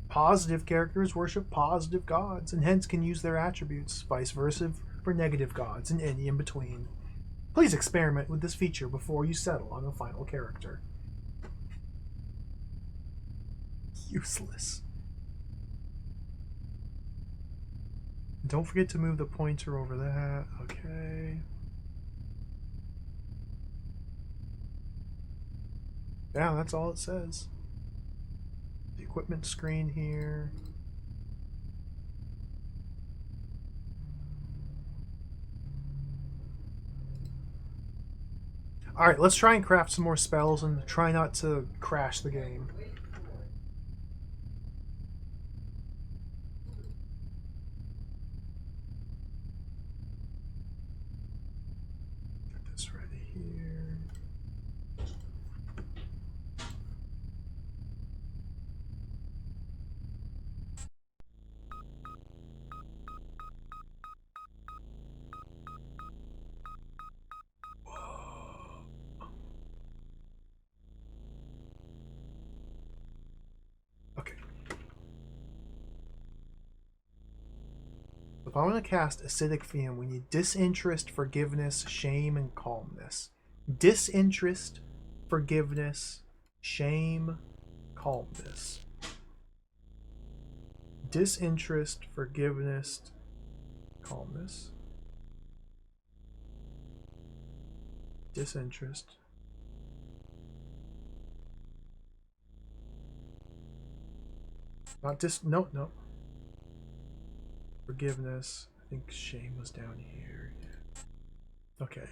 Positive characters worship positive gods, and hence can use their attributes, vice versa for negative gods, and any in between. Please experiment with this feature before you settle on a final character. Useless. Don't forget to move the pointer over that. Okay. Yeah, that's all it says. The equipment screen here. Alright, let's try and craft some more spells and try not to crash the game. Get this ready here. if I want to cast Acidic Fume, we need Disinterest, Forgiveness, Shame, and Calmness. Disinterest, Forgiveness, Shame, Calmness. Disinterest, Forgiveness, Calmness. Disinterest. No. Forgiveness. I think shame was down here. Yeah. Okay.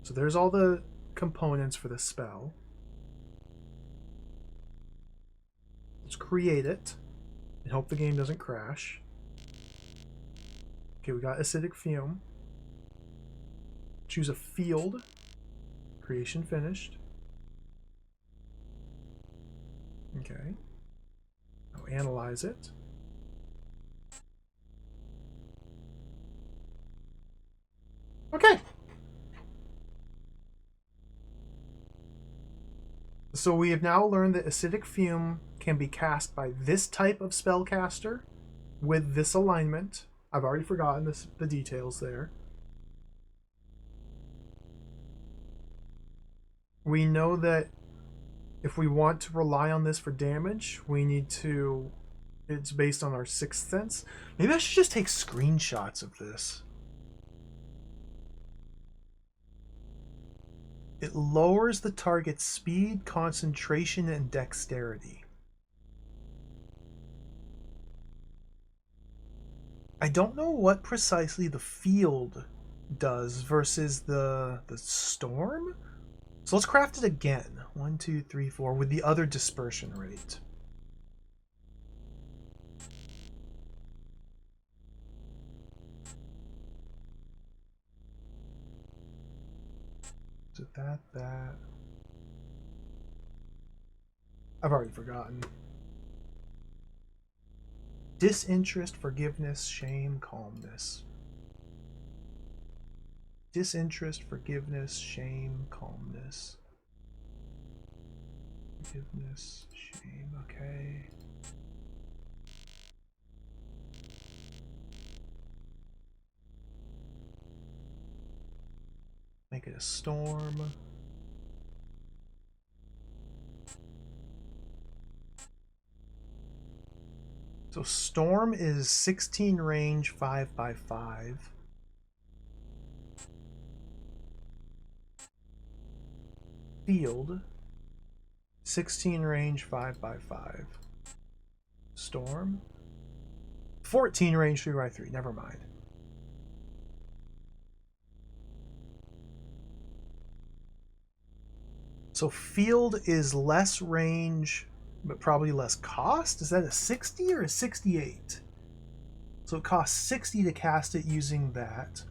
So there's all the components for the spell. Let's create it and hope the game doesn't crash. Okay, we got Acidic Fume. Choose a field. Creation finished. Okay. Now analyze it. Okay. So we have now learned that Acidic Fume can be cast by this type of spellcaster with this alignment. I've already forgotten the details there. We know that if we want to rely on this for damage, we need to... It's based on our sixth sense. Maybe I should just take screenshots of this. It lowers the target's speed, concentration, and dexterity. I don't know what precisely the field does versus the storm. So let's craft it again. 1, 2, 3, 4 with the other dispersion rate. Is it that? I've already forgotten. Disinterest, forgiveness, shame, calmness. Disinterest, forgiveness, shame, calmness. Forgiveness, shame, okay. Make it a storm. So storm is 16 range, 5x5. Field, 16 range, 5x5. Storm, 14 range, 3x3. Never mind. So field is less range, but probably less cost. Is that a 60 or a 68? So it costs 60 to cast it using that.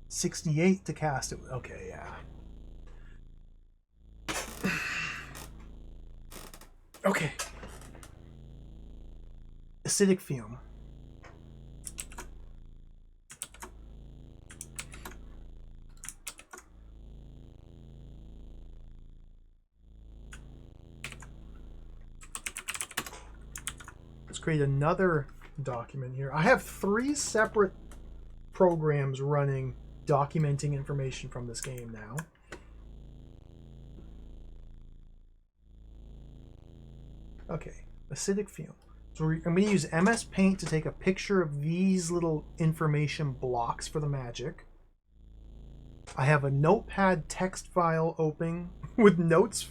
$68 to cast it. Okay, yeah. Okay. Acidic Fume. Let's create another document here. I have 3 separate programs running documenting information from this game now. Okay, Acidic Fume. So I'm going to use MS Paint to take a picture of these little information blocks for the magic. I have a notepad text file open with notes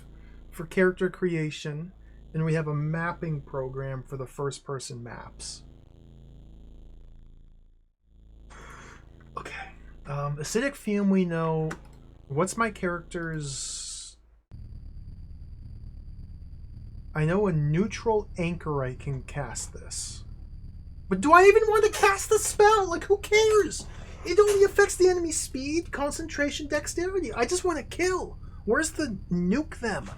for character creation, and we have a mapping program for the first-person maps. Okay. Acidic Fume, we know. What's my character's... I know a neutral anchorite can cast this. But do I even want to cast the spell? Like, who cares? It only affects the enemy's speed, concentration, dexterity. I just want to kill. Where's the nuke them?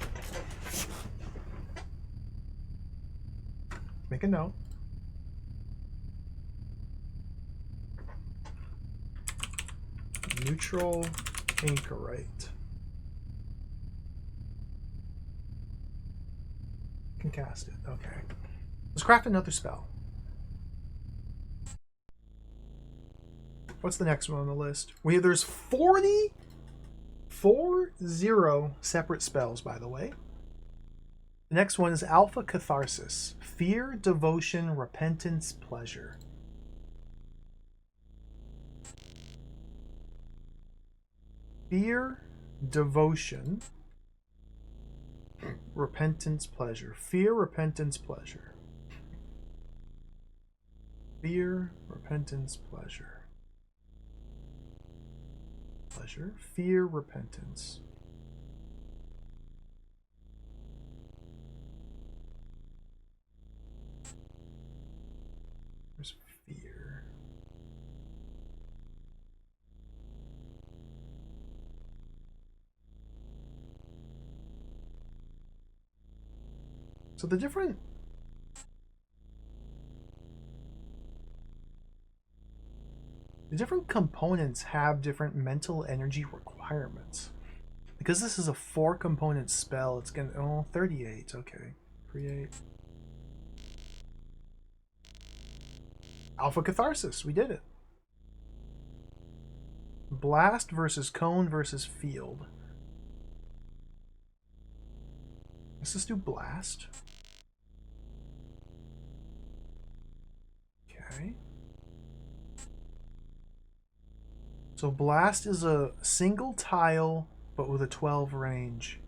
Make a note. Neutral anchorite. can cast it. Okay. Let's craft another spell. What's the next one on the list? There's 40 separate spells, by the way. The next one is Alpha Catharsis. Fear, devotion, repentance, pleasure. Fear, devotion, repentance, pleasure. Fear, repentance, pleasure. Fear, repentance, pleasure. Pleasure, fear, repentance. There's fear. So the different components have different mental energy requirements. Because this is a 4-component spell, it's gonna 38. Okay, create Alpha Catharsis. We did it. Blast versus cone versus field. Let's just do blast. Okay. So blast is a single tile, but with a 12 range.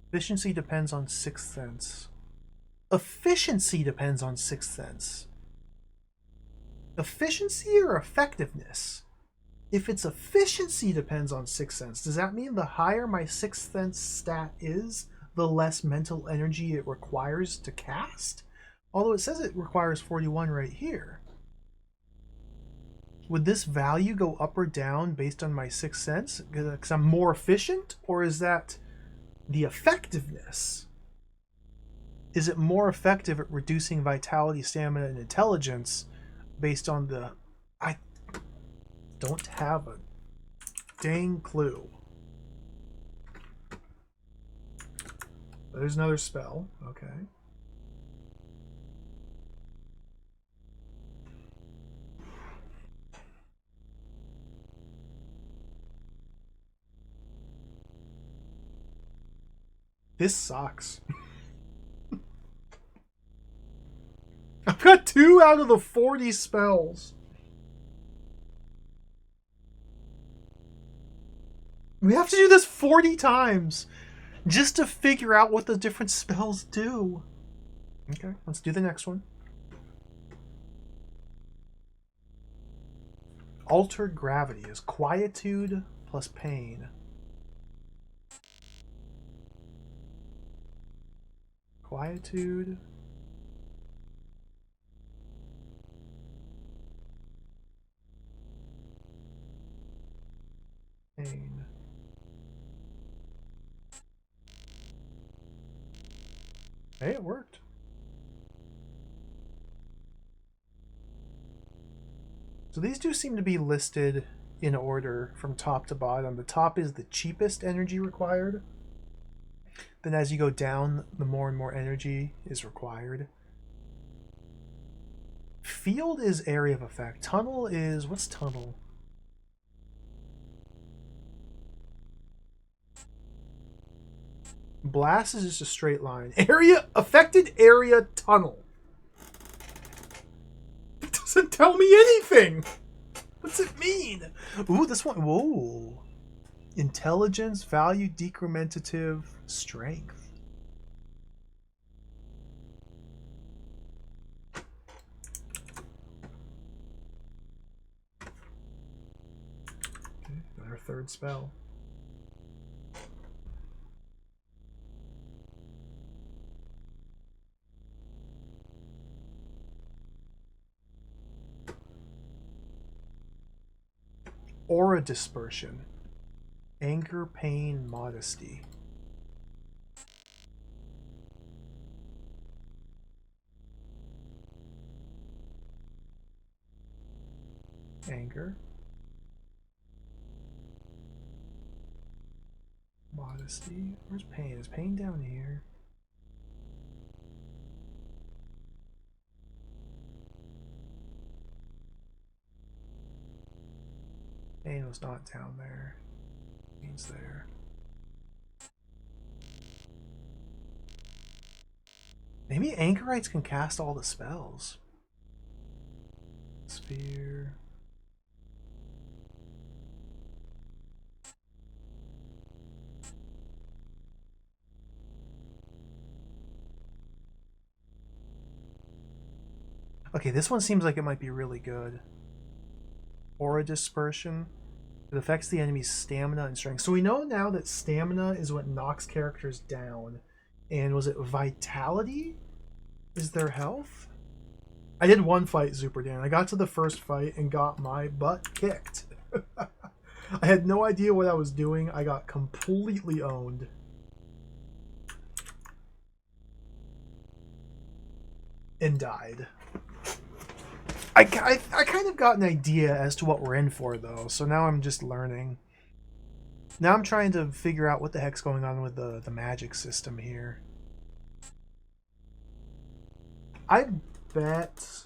Efficiency depends on 6th sense. Efficiency depends on 6th sense. Efficiency or effectiveness? If its efficiency depends on 6th sense, does that mean the higher my 6th sense stat is, the less mental energy it requires to cast? Although it says it requires 41 right here. Would this value go up or down based on my 6th sense? Because I'm more efficient? Or is that the effectiveness? Is it more effective at reducing vitality, stamina, and intelligence based on the... I don't have a dang clue. There's another spell. Okay. This sucks. I've got 2 out of the 40 spells. We have to do this 40 times just to figure out what the different spells do. Okay, let's do the next one. Altered gravity is quietude plus pain. Quietude. Pain. Hey, it worked. So these two seem to be listed in order from top to bottom. The top is the cheapest energy required. Then as you go down, the more and more energy is required. Field is area of effect. Tunnel is... what's tunnel? Blast is just a straight line. Area... affected area tunnel. It doesn't tell me anything. What's it mean? Ooh, this one... whoa. Intelligence, value, decrementative, strength. Okay, got our 3rd spell. Aura dispersion. Anger, pain, modesty. Anger. Modesty. Where's pain? Is pain down here? Pain was not down there. Pain's there. Maybe anchorites can cast all the spells. Sphere. Okay, this one seems like it might be really good. Aura Dispersion. It affects the enemy's stamina and strength. So we know now that stamina is what knocks characters down. And was it Vitality? Is their health? I did one fight, Super Dan. I got to the first fight and got my butt kicked. I had no idea what I was doing. I got completely owned. And died. I kind of got an idea as to what we're in for, though, so now I'm just learning. Now I'm trying to figure out what the heck's going on with the magic system here. I bet...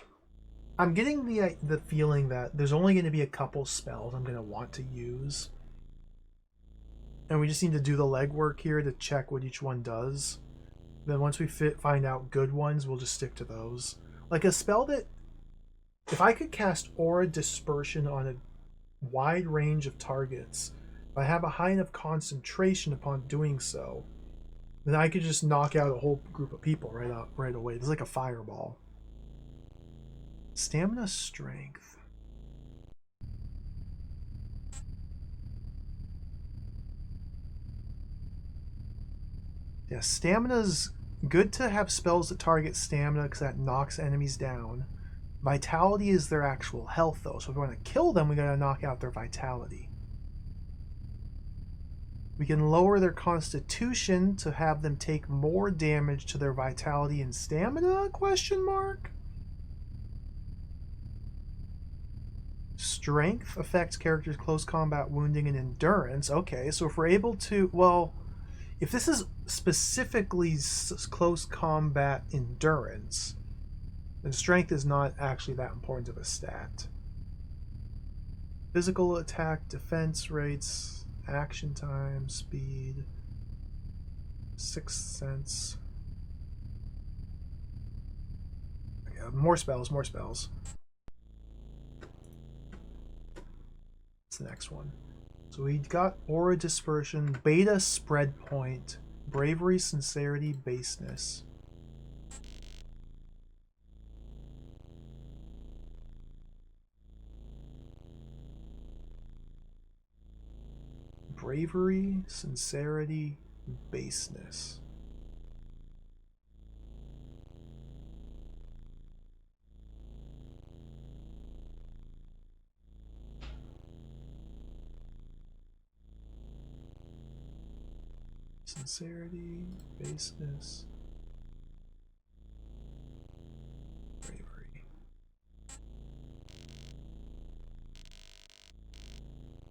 I'm getting the feeling that there's only going to be a couple spells I'm going to want to use. And we just need to do the legwork here to check what each one does. Then once we find out good ones, we'll just stick to those. Like a spell that... If I could cast Aura Dispersion on a wide range of targets, if I have a high enough concentration upon doing so, then I could just knock out a whole group of people right away. It's like a fireball. Stamina, strength. Yeah, stamina's good to have spells that target stamina because that knocks enemies down. Vitality is their actual health, though. So if we want to kill them, we gotta knock out their vitality. We can lower their constitution to have them take more damage to their vitality and stamina? Question mark? Strength affects characters' close combat, wounding, and endurance. Okay, so if we're able to... Well, if this is specifically close combat endurance... then strength is not actually that important of a stat. Physical attack, defense rates, action time, speed, sixth sense. Okay, more spells, more spells. What's the next one? So we got Aura Dispersion, Beta Spread Point, Bravery, Sincerity, Baseness. Bravery, sincerity, baseness. Sincerity, baseness, bravery.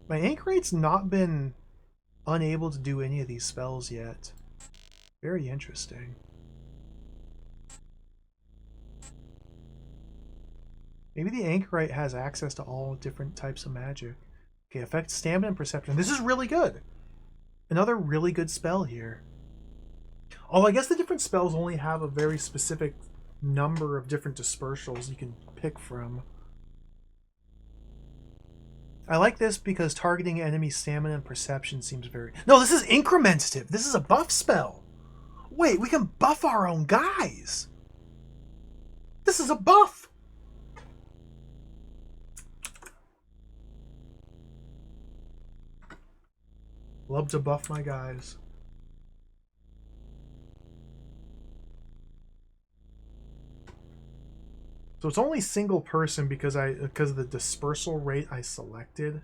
My anchorite's not been unable to do any of these spells yet. Very interesting. Maybe the anchorite has access to all different types of magic. Okay, affects stamina and perception. This is really good. Another really good spell here. Oh, I guess the different spells only have a very specific number of different dispersals you can pick from. I like this because targeting enemy stamina and perception seems very... No, this is incrementative. This is a buff spell. Wait, we can buff our own guys. This is a buff. Love to buff my guys. So it's only single person because of the dispersal rate I selected.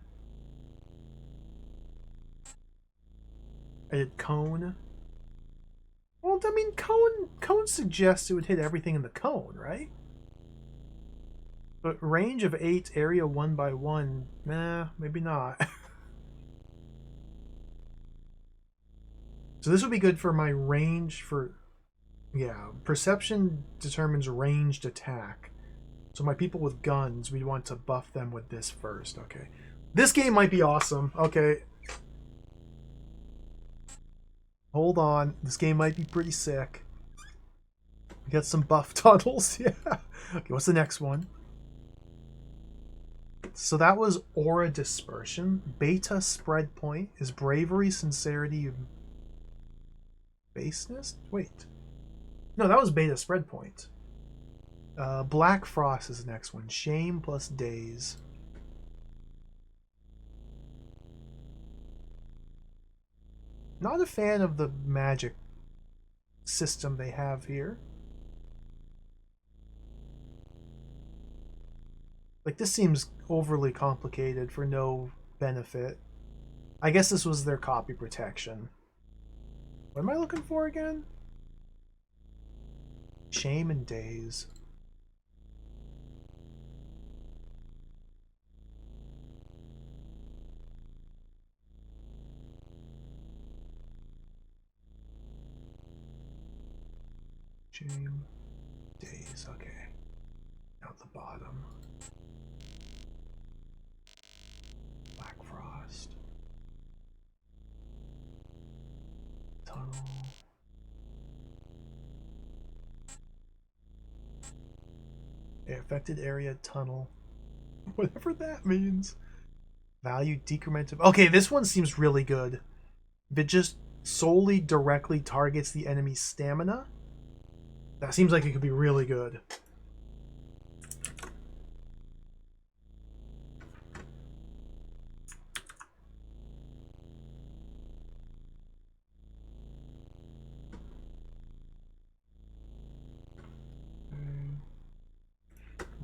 I did cone. Well, I mean, cone suggests it would hit everything in the cone, right? But range of 8, area 1 by 1, nah, maybe not. So this would be good for my range for... Yeah, perception determines ranged attack. So my people with guns, we want to buff them with this first. Okay. This game might be awesome. Okay. Hold on. This game might be pretty sick. We got some buff tunnels. Yeah. Okay, what's the next one? So that was Aura Dispersion. Beta Spread Point is Bravery, Sincerity, Baseness? Wait. No, that was Beta Spread Point. Black Frost is the next one. Shame plus Daze. Not a fan of the magic system they have here. Like, this seems overly complicated for no benefit. I guess this was their copy protection. What am I looking for again? Shame and Daze. Shame, Daze, okay. Down at the bottom. Black Frost. Tunnel. Affected area tunnel. Whatever that means. Value decrement of... Okay, this one seems really good. If it just solely directly targets the enemy's stamina, that seems like it could be really good.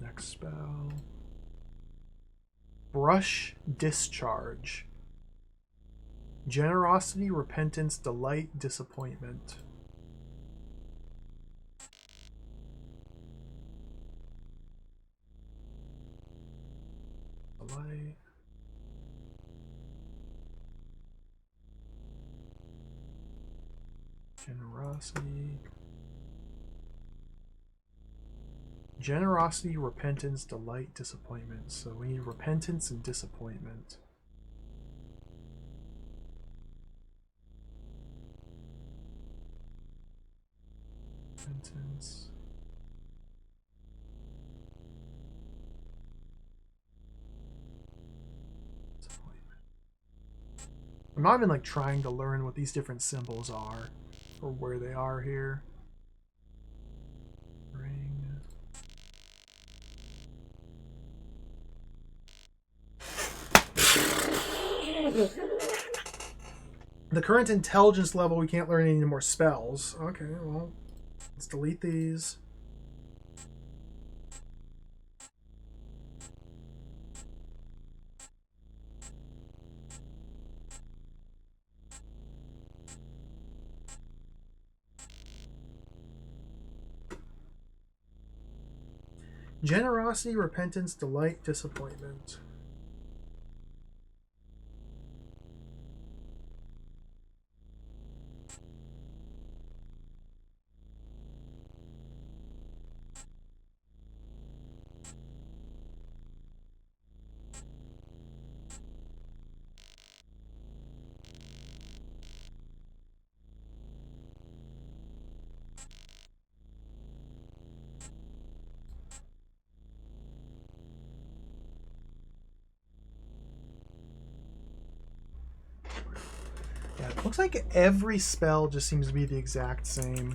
Next spell. Brush Discharge. Generosity, Repentance, Delight, Disappointment. Delight. Generosity. Generosity, Repentance, Delight, Disappointment. So we need Repentance and Disappointment. Repentance. Disappointment. I'm not even like trying to learn what these different symbols are or where they are here. Ring. The current intelligence level, we can't learn any more spells. Okay, well, let's delete these. Generosity, Repentance, Delight, Disappointment. Yeah, it looks like every spell just seems to be the exact same.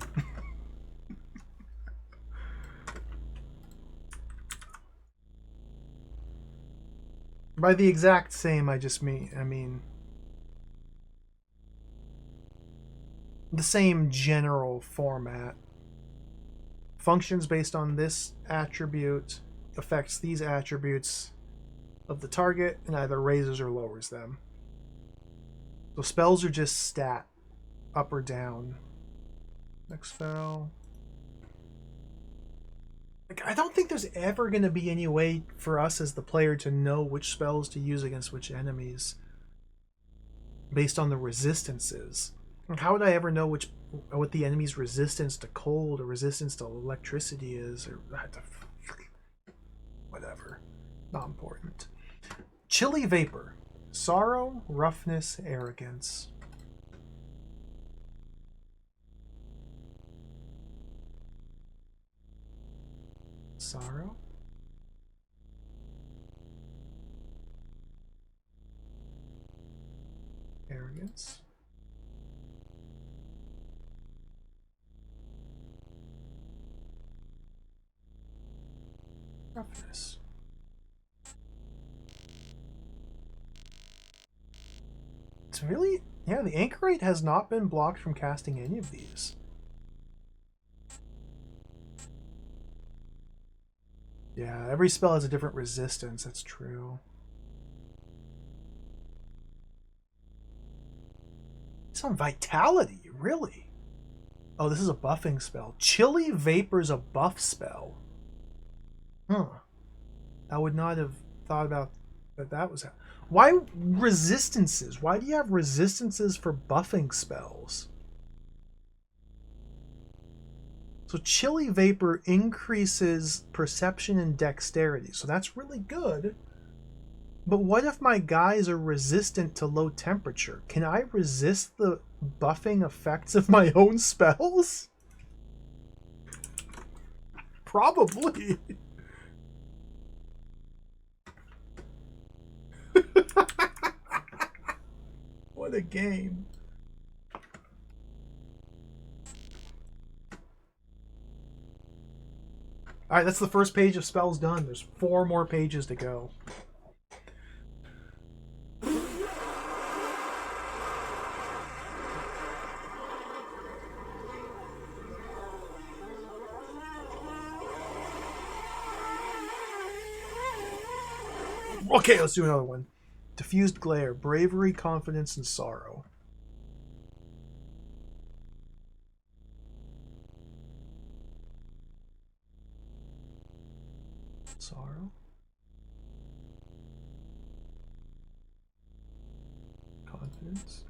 By the exact same, I mean the same general format. Functions based on this attribute, affects these attributes of the target, and either raises or lowers them. So spells are just stat, up or down. Next spell. Like, I don't think there's ever going to be any way for us as the player to know which spells to use against which enemies based on the resistances. How would I ever know what the enemy's resistance to cold or resistance to electricity is, or whatever? Not important. Chilly vapor. Sorrow, roughness, arrogance. Sorrow. Arrogance. Roughness. It's really... Yeah, the anchorite has not been blocked from casting any of these. Yeah, every spell has a different resistance. That's true. It's on vitality, really? Oh, this is a buffing spell. Chilly Vapor's a buff spell. Huh. I would not have thought about that was... Why resistances? Why do you have resistances for buffing spells? So Chilly Vapor increases perception and dexterity. So that's really good. But what if my guys are resistant to low temperature? Can I resist the buffing effects of my own spells? Probably. What a game. Alright, that's the first page of spells done. There's 4 more pages to go. Okay, let's do another one. Diffused glare, bravery, confidence, and sorrow. Sorrow. Confidence.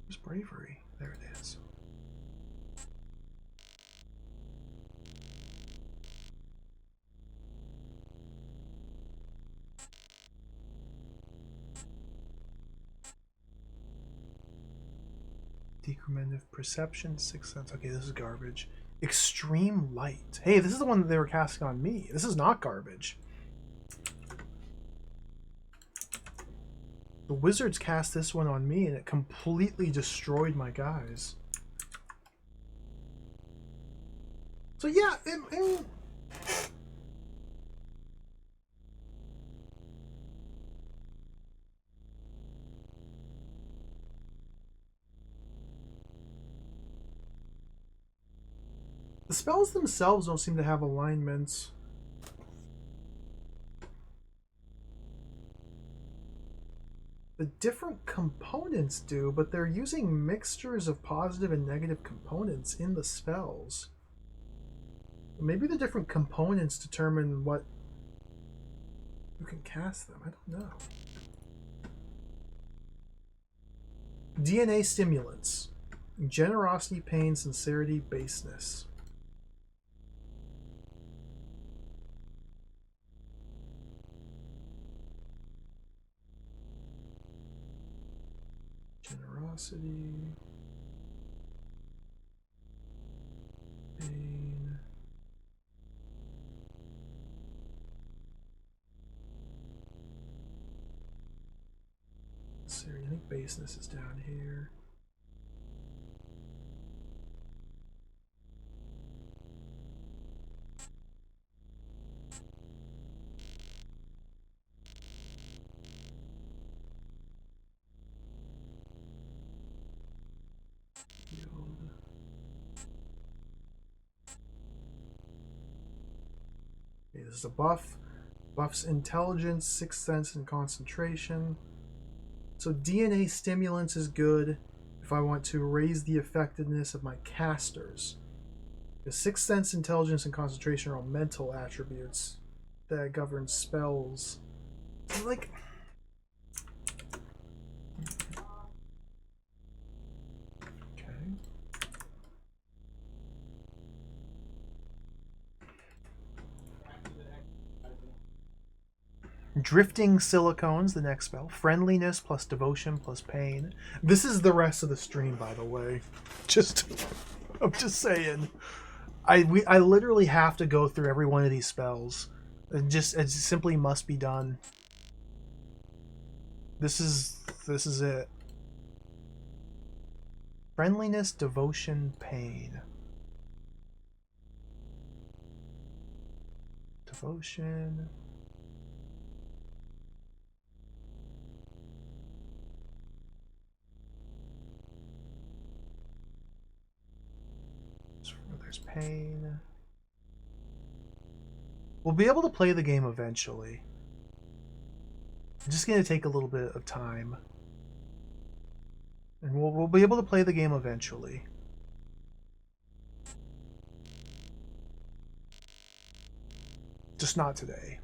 Where's bravery? There it is. Decrement of perception, 6th sense. Okay, this is garbage. Extreme light. Hey, this is the one that they were casting on me. This is not garbage. The wizards cast this one on me and it completely destroyed my guys. So yeah, the spells themselves don't seem to have alignments. The different components do, but they're using mixtures of positive and negative components in the spells. Maybe the different components determine what you can cast them. I don't know. DNA stimulants. Generosity, pain, sincerity, baseness. Generosity. Pain. Sincerity. I think baseness is down here. Okay, this is a buff. Buffs intelligence, 6th sense, and concentration. So DNA stimulants is good if I want to raise the effectiveness of my casters. The 6th sense, intelligence, and concentration are all mental attributes that govern spells. So, like, Drifting Silicones, the next spell. Friendliness plus Devotion plus Pain. This is the rest of the stream, by the way. I'm just saying. I literally have to go through every one of these spells. It simply must be done. This is it. Friendliness, Devotion, Pain. Devotion. There's Pain. We'll be able to play the game eventually. It's just going to take a little bit of time. And we'll be able to play the game eventually. Just not today.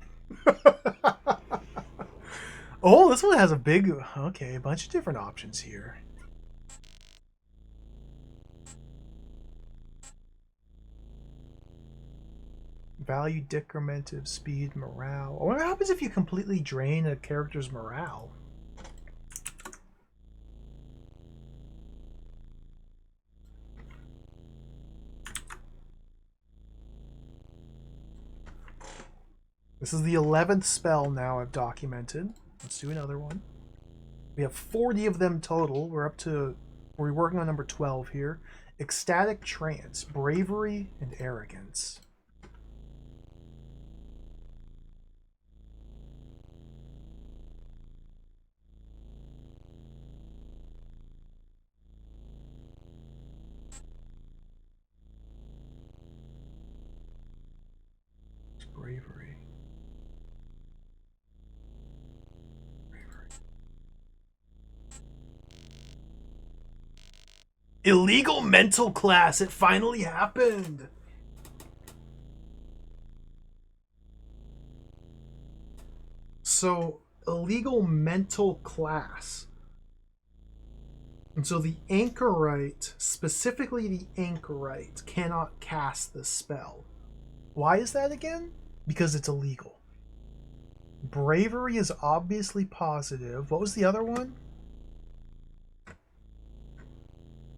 Oh, this one has a big... Okay, a bunch of different options here. Value, decrementive, speed, morale. What happens if you completely drain a character's morale? This is the 11th spell now I've documented. Let's do another one. We have 40 of them total. We're working on number 12 here. Ecstatic Trance, Bravery, and Arrogance. Bravery. Illegal mental class. It finally happened. So, illegal mental class. And so the Anchorite, specifically the Anchorite, cannot cast this spell. Why is that again? Because it's illegal. Bravery is obviously positive. What was the other one?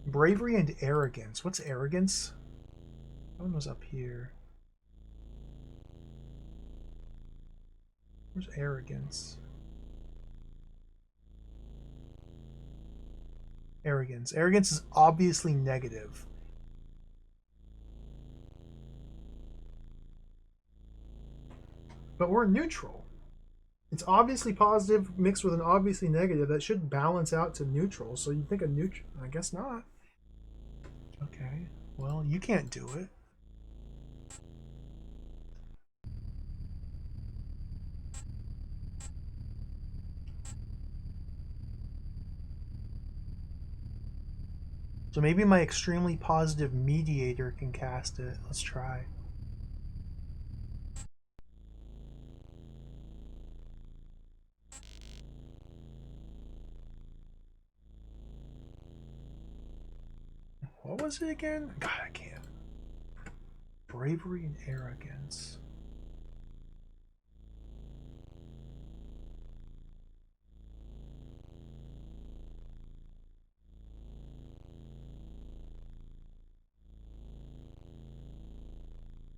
Bravery and Arrogance. What's Arrogance? That one was up here. Where's Arrogance? Arrogance. Arrogance is obviously negative. But we're neutral. It's obviously positive mixed with an obviously negative. That should balance out to neutral. So you'd think a neutral... I guess not. Okay. Well, you can't do it. So maybe my extremely positive mediator can cast it. Let's try. What was it again? God, I can't. Bravery and Arrogance.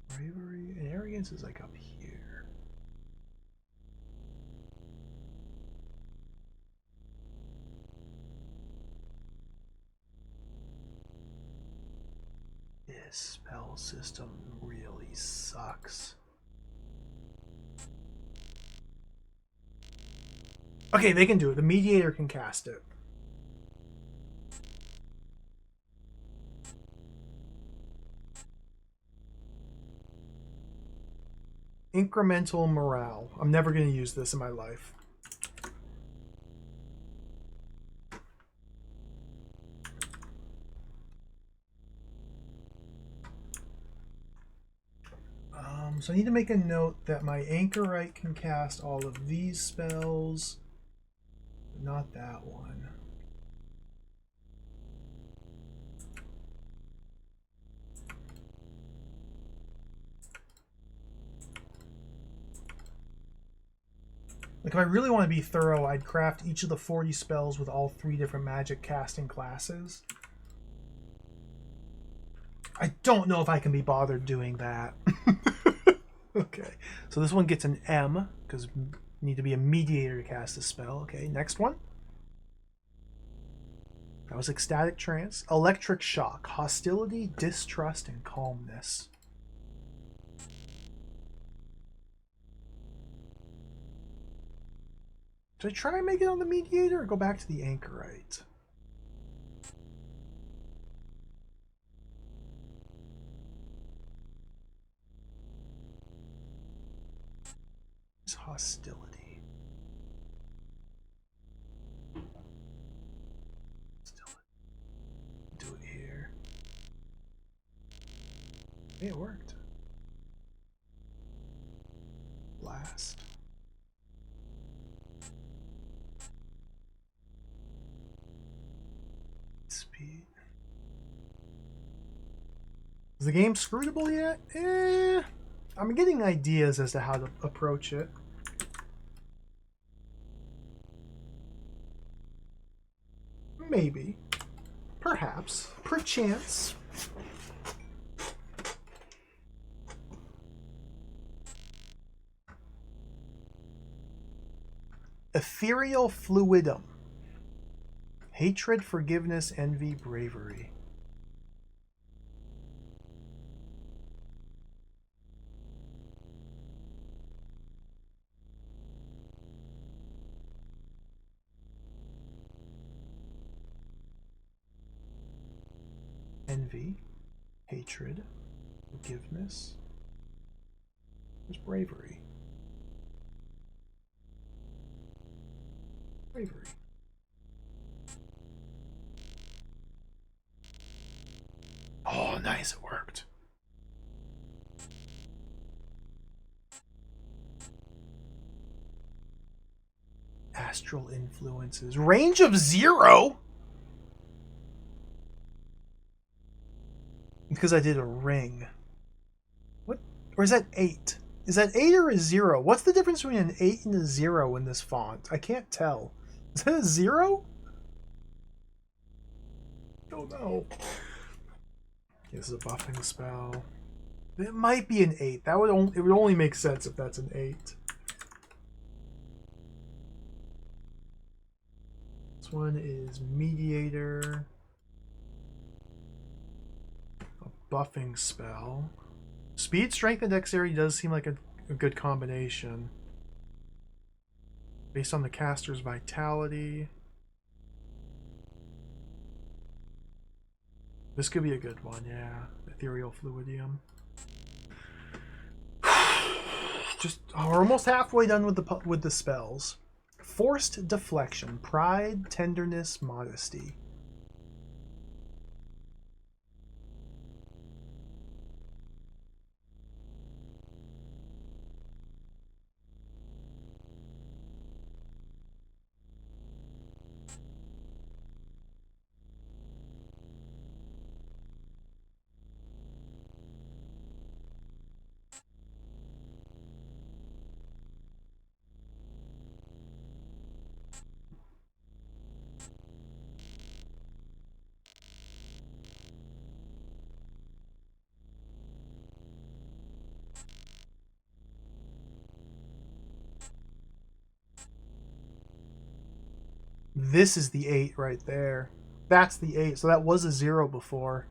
Bravery and Arrogance is like up here. This spell system really sucks. Okay, they can do it. The mediator can cast it. Incremental morale. I'm never going to use this in my life. So I need to make a note that my Anchorite can cast all of these spells, but not that one. Like, if I really want to be thorough, I'd craft each of the 40 spells with all 3 different magic casting classes. I don't know if I can be bothered doing that. Okay, so this one gets an M, because you need to be a mediator to cast a spell. Okay, next one. That was Ecstatic Trance. Electric Shock. Hostility, Distrust, and Calmness. Should I try and make it on the mediator or go back to the anchorite? It's hostility. Do it here. Hey, it worked. Blast. Speed. Is the game scrutable yet? I'm getting ideas as to how to approach it. Maybe. Perhaps. Perchance. Ethereal Fluidum. Hatred, forgiveness, envy, bravery. Envy, hatred, forgiveness. There's bravery. Bravery. Oh, nice, it worked. Astral influences. Range of 0? Because I did a ring. What? Or is that 8? Is that 8 or a 0? What's the difference between an 8 and a 0 in this font? I can't tell. Is that a 0? Oh no. This is a buffing spell. It might be an 8. It would only make sense if that's an 8. This one is Mediator. A buffing spell. Speed, Strength, and Dexterity does seem like a good combination. Based on the caster's vitality. This could be a good one, yeah. Ethereal Fluidium. We're almost halfway done with the spells. Forced Deflection. Pride, Tenderness, Modesty. This is the 8 right there. That's the 8. So that was a 0 before.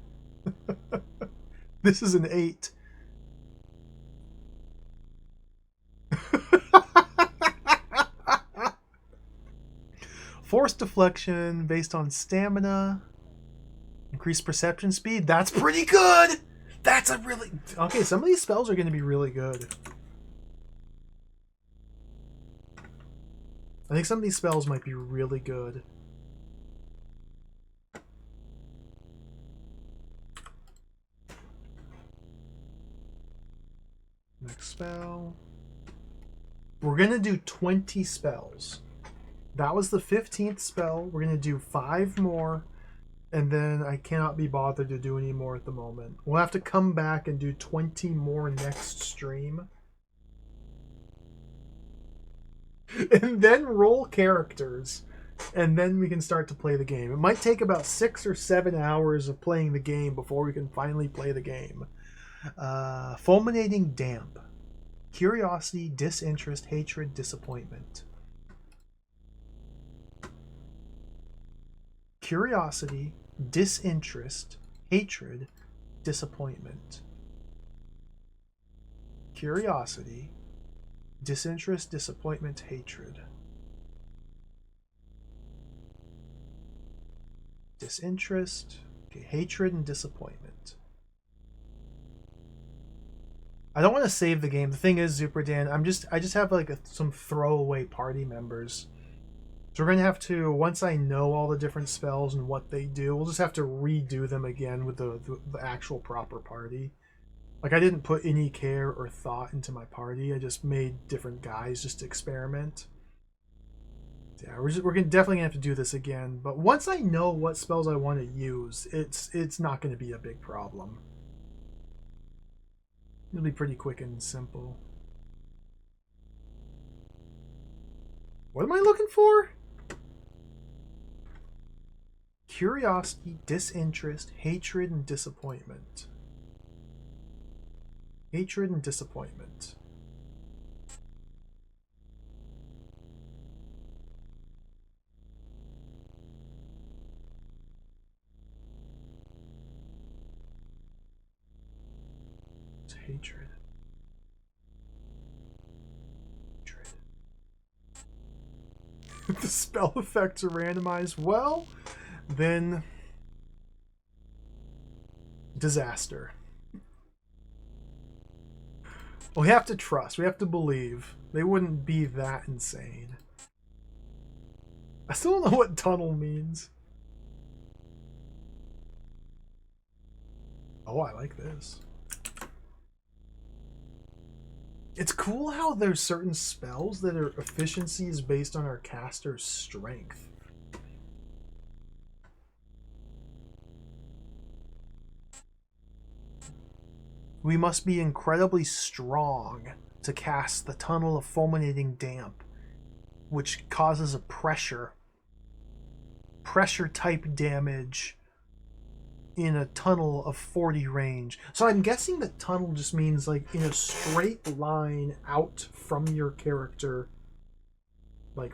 This is an 8. Force deflection based on stamina. Increased perception speed. That's pretty good. That's a really... Okay, some of these spells are going to be really good. I think some of these spells might be really good. Next spell. We're going to do 20 spells. That was the 15th spell. We're going to do 5 more. And then I cannot be bothered to do any more at the moment. We'll have to come back and do 20 more next stream. and then roll characters, and then we can start to play the game. It might take about 6 or 7 hours of playing the game before we can finally play the game. Fulminating damp. Curiosity, disinterest, hatred, disappointment. Curiosity, disinterest, hatred, disappointment. Curiosity, disinterest, disappointment, hatred. Disinterest, okay, hatred, and disappointment. I don't want to save the game. The thing is, Zuperdan, I just have like some throwaway party members. So we're gonna have to, once I know all the different spells and what they do, we'll just have to redo them again with the actual proper party. Like, I didn't put any care or thought into my party. I just made different guys just to experiment. Yeah, we're definitely gonna have to do this again. But once I know what spells I want to use, it's not gonna be a big problem. It'll be pretty quick and simple. What am I looking for? Curiosity, disinterest, hatred, and disappointment. Hatred and disappointment. It's hatred. Hatred. If the spell effects are randomized, well, then disaster. We have to trust. We have to believe. They wouldn't be that insane. I still don't know what tunnel means. Oh, I like this. It's cool how there's certain spells that are efficiency is based on our caster's strength. We must be incredibly strong to cast the Tunnel of Fulminating Damp, which causes a pressure type damage in a tunnel of 40 range. So I'm guessing that tunnel just means like in a straight line out from your character, like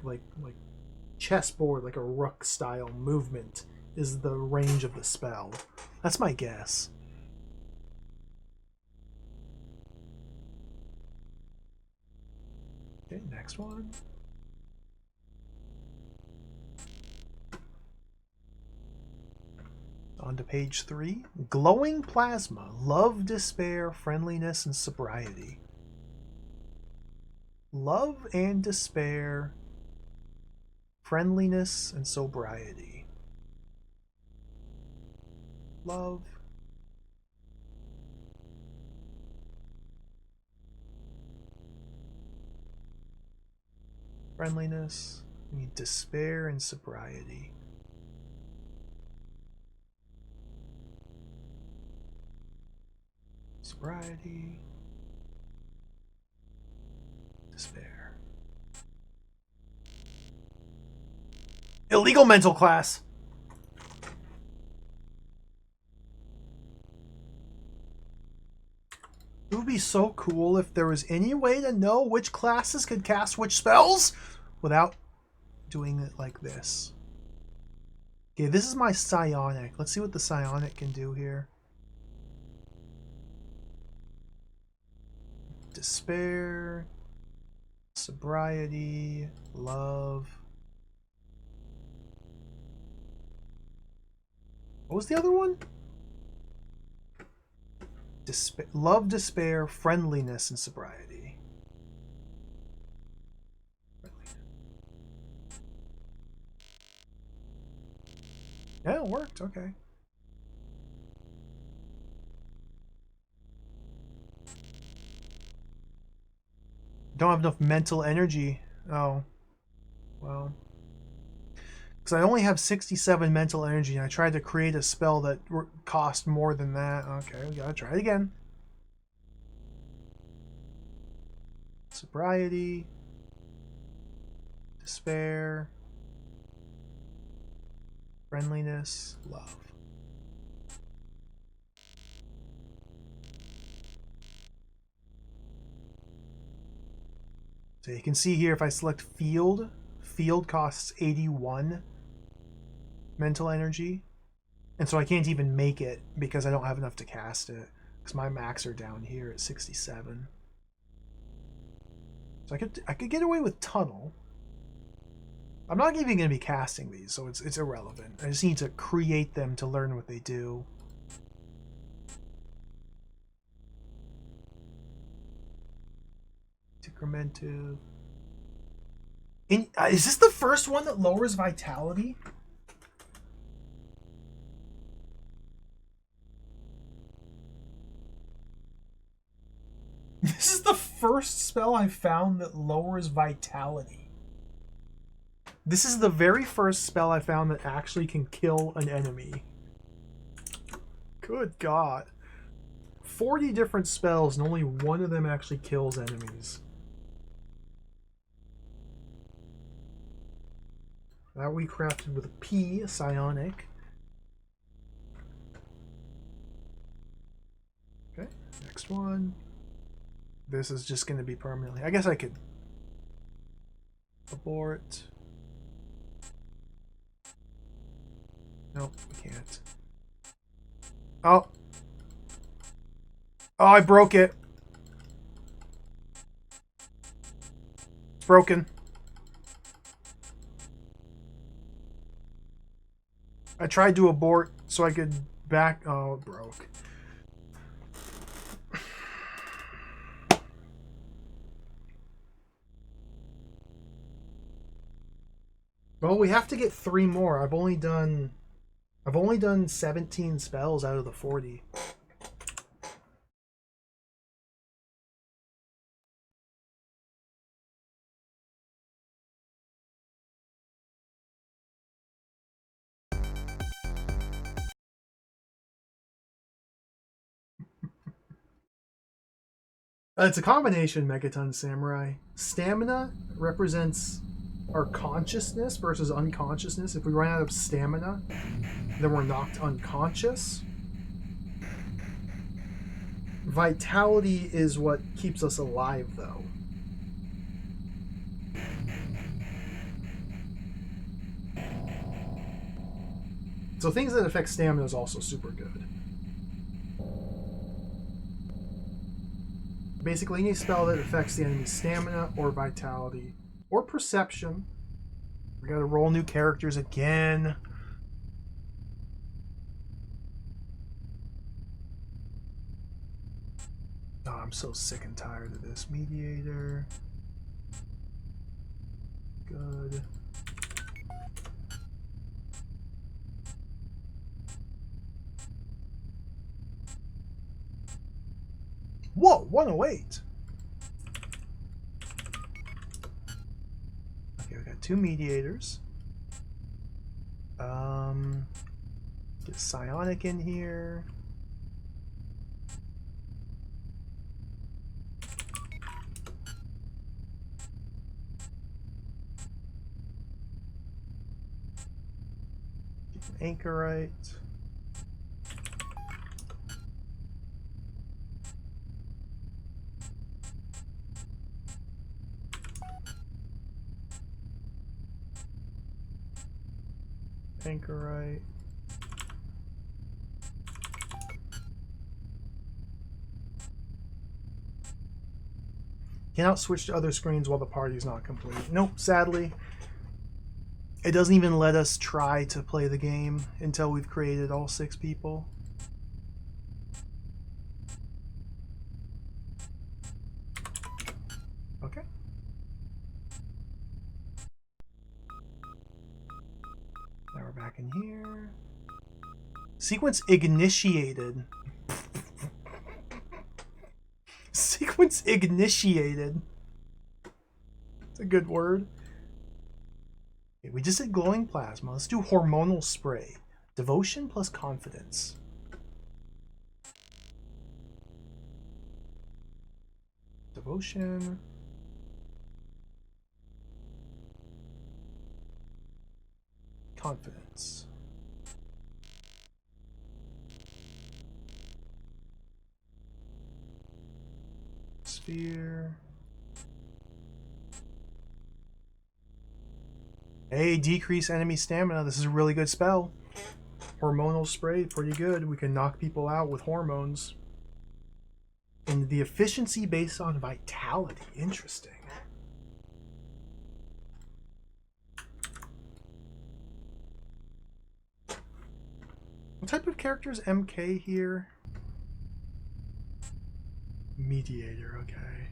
chessboard, like a rook style movement is the range of the spell. That's my guess. Okay, next one. On to page 3. Glowing plasma. Love, despair, friendliness, and sobriety. Love and despair, friendliness, and sobriety. Love. Friendliness. We need despair and sobriety. Sobriety. Despair. Illegal mental class. It would be so cool if there was any way to know which classes could cast which spells without doing it like this. Okay, this is my psionic. Let's see what the psionic can do here. Despair, sobriety, love. What was the other one? Love, despair, friendliness, and sobriety. Yeah, it worked. Okay. Don't have enough mental energy. Oh. Well. Because I only have 67 mental energy, and I tried to create a spell that cost more than that. Okay, we gotta try it again. Sobriety. despair, friendliness, love. So you can see here if I select field, field costs 81 mental energy. And so I can't even make it because I don't have enough to cast it. Because my max are down here at 67. So I could get away with tunnel. I'm not even going to be casting these, so it's irrelevant. I just need to create them to learn what they do. Decrementive. Is this the first one that lowers vitality? This is the first spell I found that lowers vitality. This is the very first spell I found that actually can kill an enemy. Good God. 40 different spells and only one of them actually kills enemies. That we crafted with a P, psionic. Okay, next one. This is just going to be permanently. I guess I could abort. Nope, we can't. Oh. Oh, I broke it. It's broken. I tried to abort so I could back. Oh, it broke. Well, we have to get 3 more. I've only done 17 spells out of the 40. It's a combination Megaton Samurai. Stamina represents our consciousness versus unconsciousness. If we run out of stamina, then we're knocked unconscious. Vitality is what keeps us alive, though. So things that affect stamina is also super good. Basically, any spell that affects the enemy's stamina or vitality or perception. We gotta roll new characters again. Oh, I'm so sick and tired of this. Mediator. Good. Whoa, 108. Okay, we got 2 mediators. Get psionic in here. Get an anchorite. Anchorite. Cannot switch to other screens while the party is not complete. Nope, sadly. It doesn't even let us try to play the game until we've created all 6 people. Okay. Now we're back in here. Sequence initiated. Sequence initiated. It's a good word. Okay, we just did glowing plasma. Let's do hormonal spray. Devotion plus confidence. Devotion. confidence. Sphere. Hey, decrease enemy stamina. This is a really good spell. Hormonal spray, pretty good. We can knock people out with hormones. And the efficiency based on vitality. Interesting. What type of character is MK here? Mediator, okay.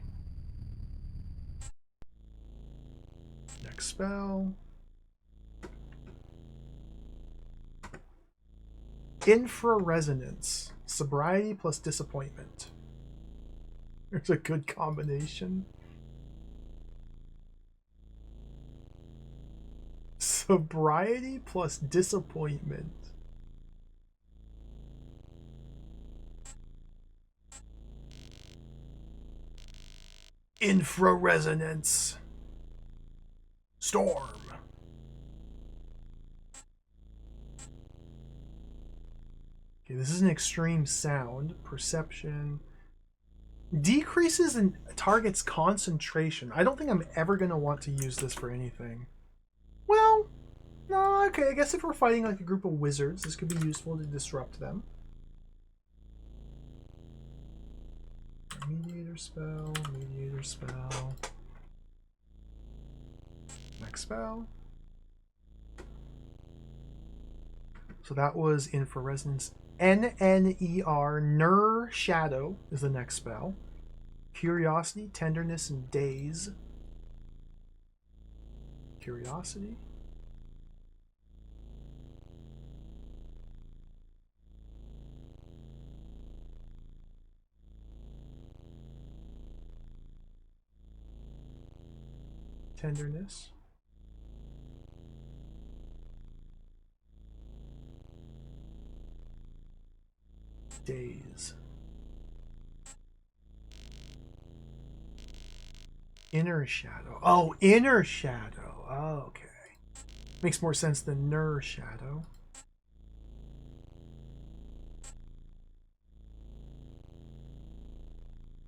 Next spell. Infraresonance. Sobriety plus disappointment. There's a good combination. Sobriety plus disappointment. Infraresonance. Storm. Okay, this is an extreme sound. Perception. Decreases in target's concentration. I don't think I'm ever going to want to use this for anything. Well, no, okay. I guess if we're fighting like a group of wizards, this could be useful to disrupt them. Mediator spell, mediator spell. Next spell. So that was Infraresonance. NNER, Ner Shadow is the next spell. Curiosity, Tenderness, and Daze. Curiosity. Tenderness. Daze. Inner Shadow. Oh, Inner Shadow. Oh, okay. Makes more sense than Ner Shadow.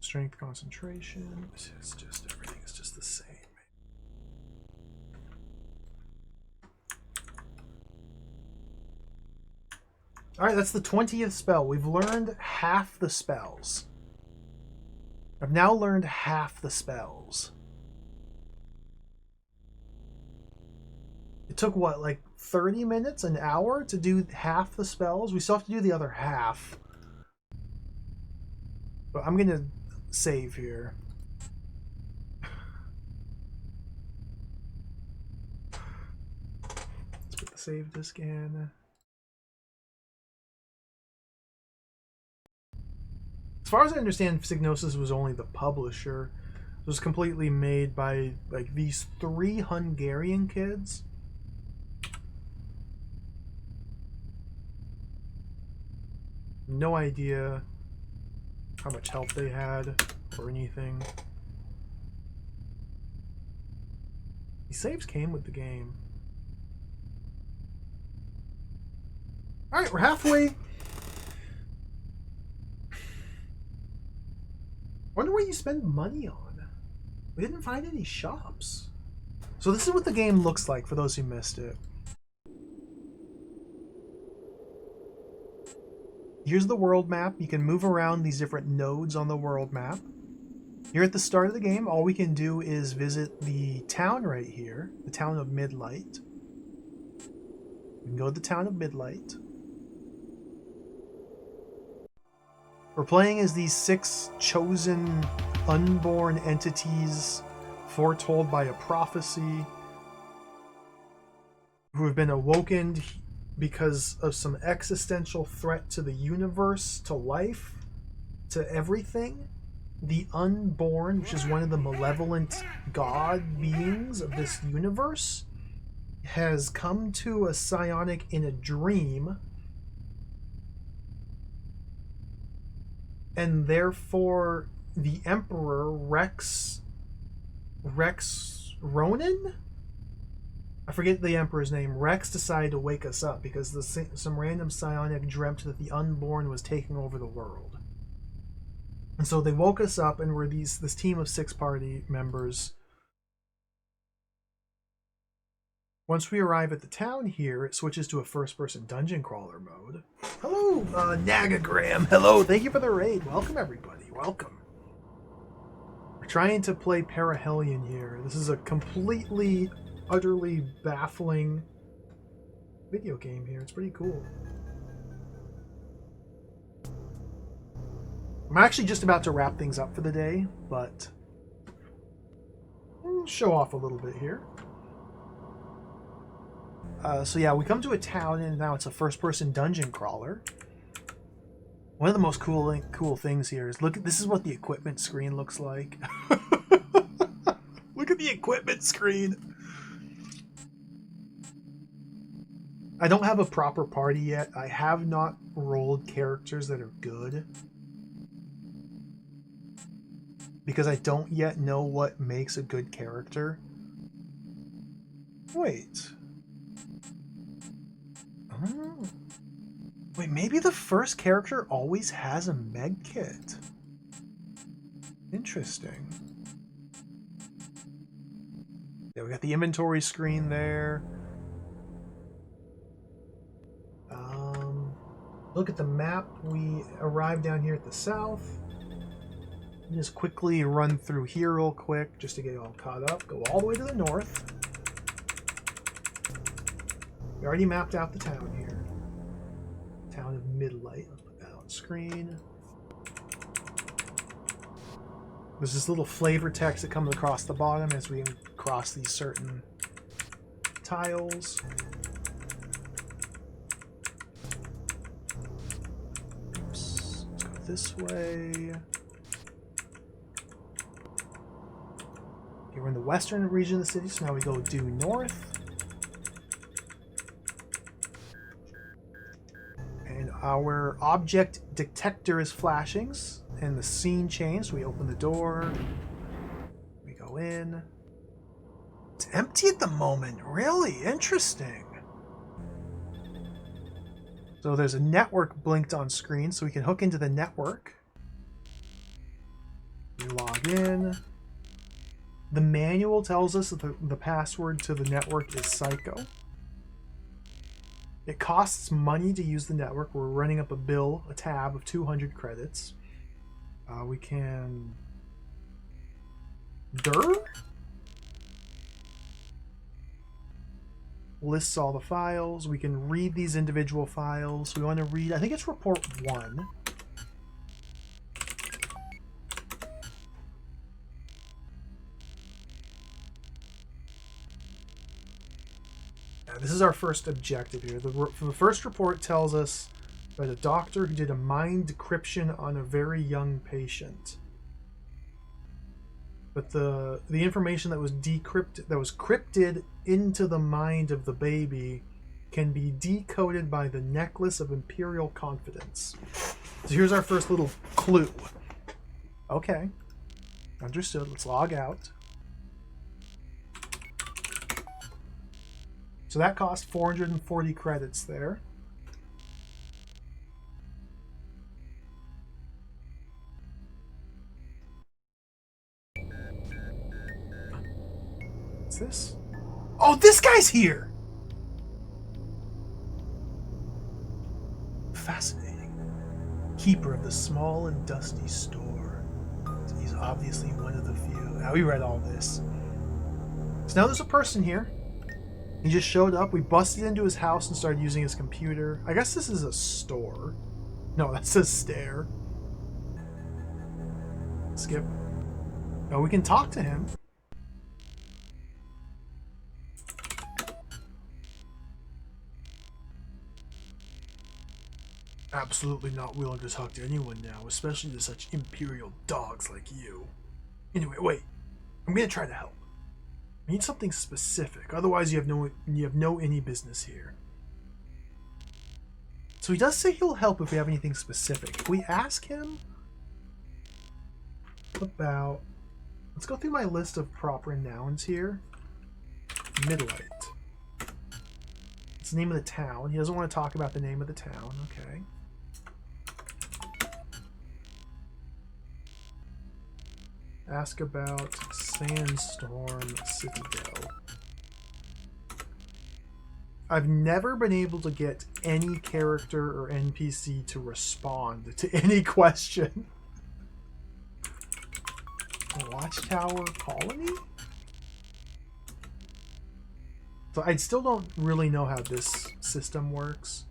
Strength, concentration. It's just everything is just the same. Alright, that's the 20th spell. We've learned half the spells. I've now learned half the spells. It took, what, like 30 minutes, an hour to do half the spells? We still have to do the other half. But I'm going to save here. Let's put the save disk in. As far as I understand, Psygnosis was only the publisher. It was completely made by like these 3 Hungarian kids. No idea how much help they had or anything. These saves came with the game. Alright, we're halfway. Wonder what you spend money on. We didn't find any shops. So this is what the game looks like for those who missed it. Here's the world map. You can move around these different nodes on the world map. Here at the start of the game, all we can do is visit the town right here, the town of Midlight. We can go to the town of Midlight. We're playing as these 6 chosen unborn entities foretold by a prophecy who have been awoken because of some existential threat to the universe, to life, to everything. The Unborn, which is one of the malevolent god beings of this universe, has come to a psionic in a dream, and therefore the Emperor Rex Ronan? I forget the Emperor's name. Rex decided to wake us up because some random psionic dreamt that the unborn was taking over the world. And so they woke us up, and we're this team of 6 party members. Once we arrive at the town here, it switches to a first-person dungeon crawler mode. Hello, Nagagram. Hello, thank you for the raid. Welcome, everybody. Welcome. We're trying to play Perihelion here. This is a completely, utterly baffling video game here. It's pretty cool. I'm actually just about to wrap things up for the day, but I'll show off a little bit here. So yeah, we come to a town, and now it's a first-person dungeon crawler. One of the most cool things here is this is what the equipment screen looks like. Look at the equipment screen. I don't have a proper party yet. I have not rolled characters that are good, because I don't yet know what makes a good character. Wait. Oh. Wait, maybe the first character always has a med kit. Interesting. Yeah, we got the inventory screen there. Look at the map. We arrived down here at the south. Just quickly run through here real quick just to get all caught up. Go all the way to the north. We already mapped out the town here. Town of Midlight. I'll put that on screen. There's this little flavor text that comes across the bottom as we cross these certain tiles. Oops. Let's go this way. Okay, we're in the western region of the city, so now we go due north. And our object detector is flashing, and the scene changed. We open the door. We go in. It's empty at the moment. Really interesting. So there's a network blinked on screen, so we can hook into the network. We log in. The manual tells us that the password to the network is Psycho. It costs money to use the network. We're running up a tab of 200 credits. We can... Lists all the files. We can read these individual files. We want to read, I think it's report 1. This is our first objective here. The first report tells us about a doctor who did a mind decryption on a very young patient. But the information that was crypted into the mind of the baby can be decoded by the necklace of Imperial Confidence. So here's our first little clue. Okay. Understood. Let's log out. So that cost 440 credits there. What's this? Oh, this guy's here! Fascinating. Keeper of the small and dusty store. So he's obviously one of the few. Now we read all this. So now there's a person here. He just showed up. We busted into his house and started using his computer. I guess this is a store. No, that says stair. Skip. No, we can talk to him. Absolutely not willing to talk to anyone now, especially to such imperial dogs like you. Anyway, wait. I'm gonna try to help. I need something specific, otherwise you have no any business here. So he does say he'll help if we have anything specific. If we ask him about... Let's go through my list of proper nouns here. Midlight. It's the name of the town. He doesn't want to talk about the name of the town. Okay. Ask about Sandstorm Citadel. I've never been able to get any character or NPC to respond to any question. Watchtower Colony? So I still don't really know how this system works.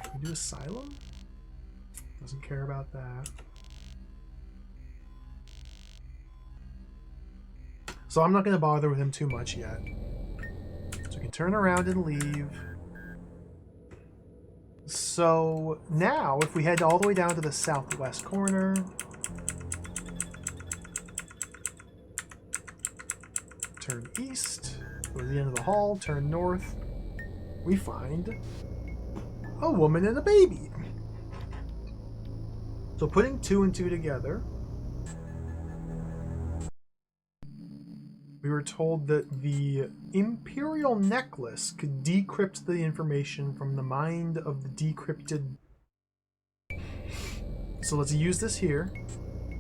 Can we do Asylum? Doesn't care about that. So I'm not going to bother with him too much yet. So we can turn around and leave. So now, if we head all the way down to the southwest corner, turn east, go to the end of the hall, turn north, we find a woman and a baby. So putting 2 and 2 together, we were told that the Imperial Necklace could decrypt the information from the mind of the decrypted. So let's use this here,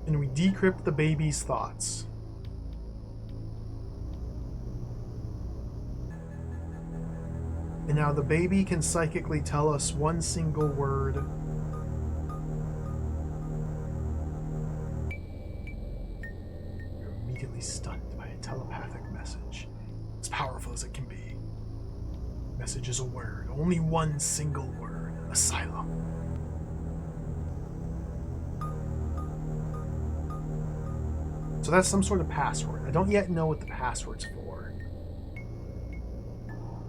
and we decrypt the baby's thoughts. And now the baby can psychically tell us one single word. You're immediately stunned by a telepathic message. As powerful as it can be. Message is a word. Only one single word. Asylum. So that's some sort of password. I don't yet know what the password's for.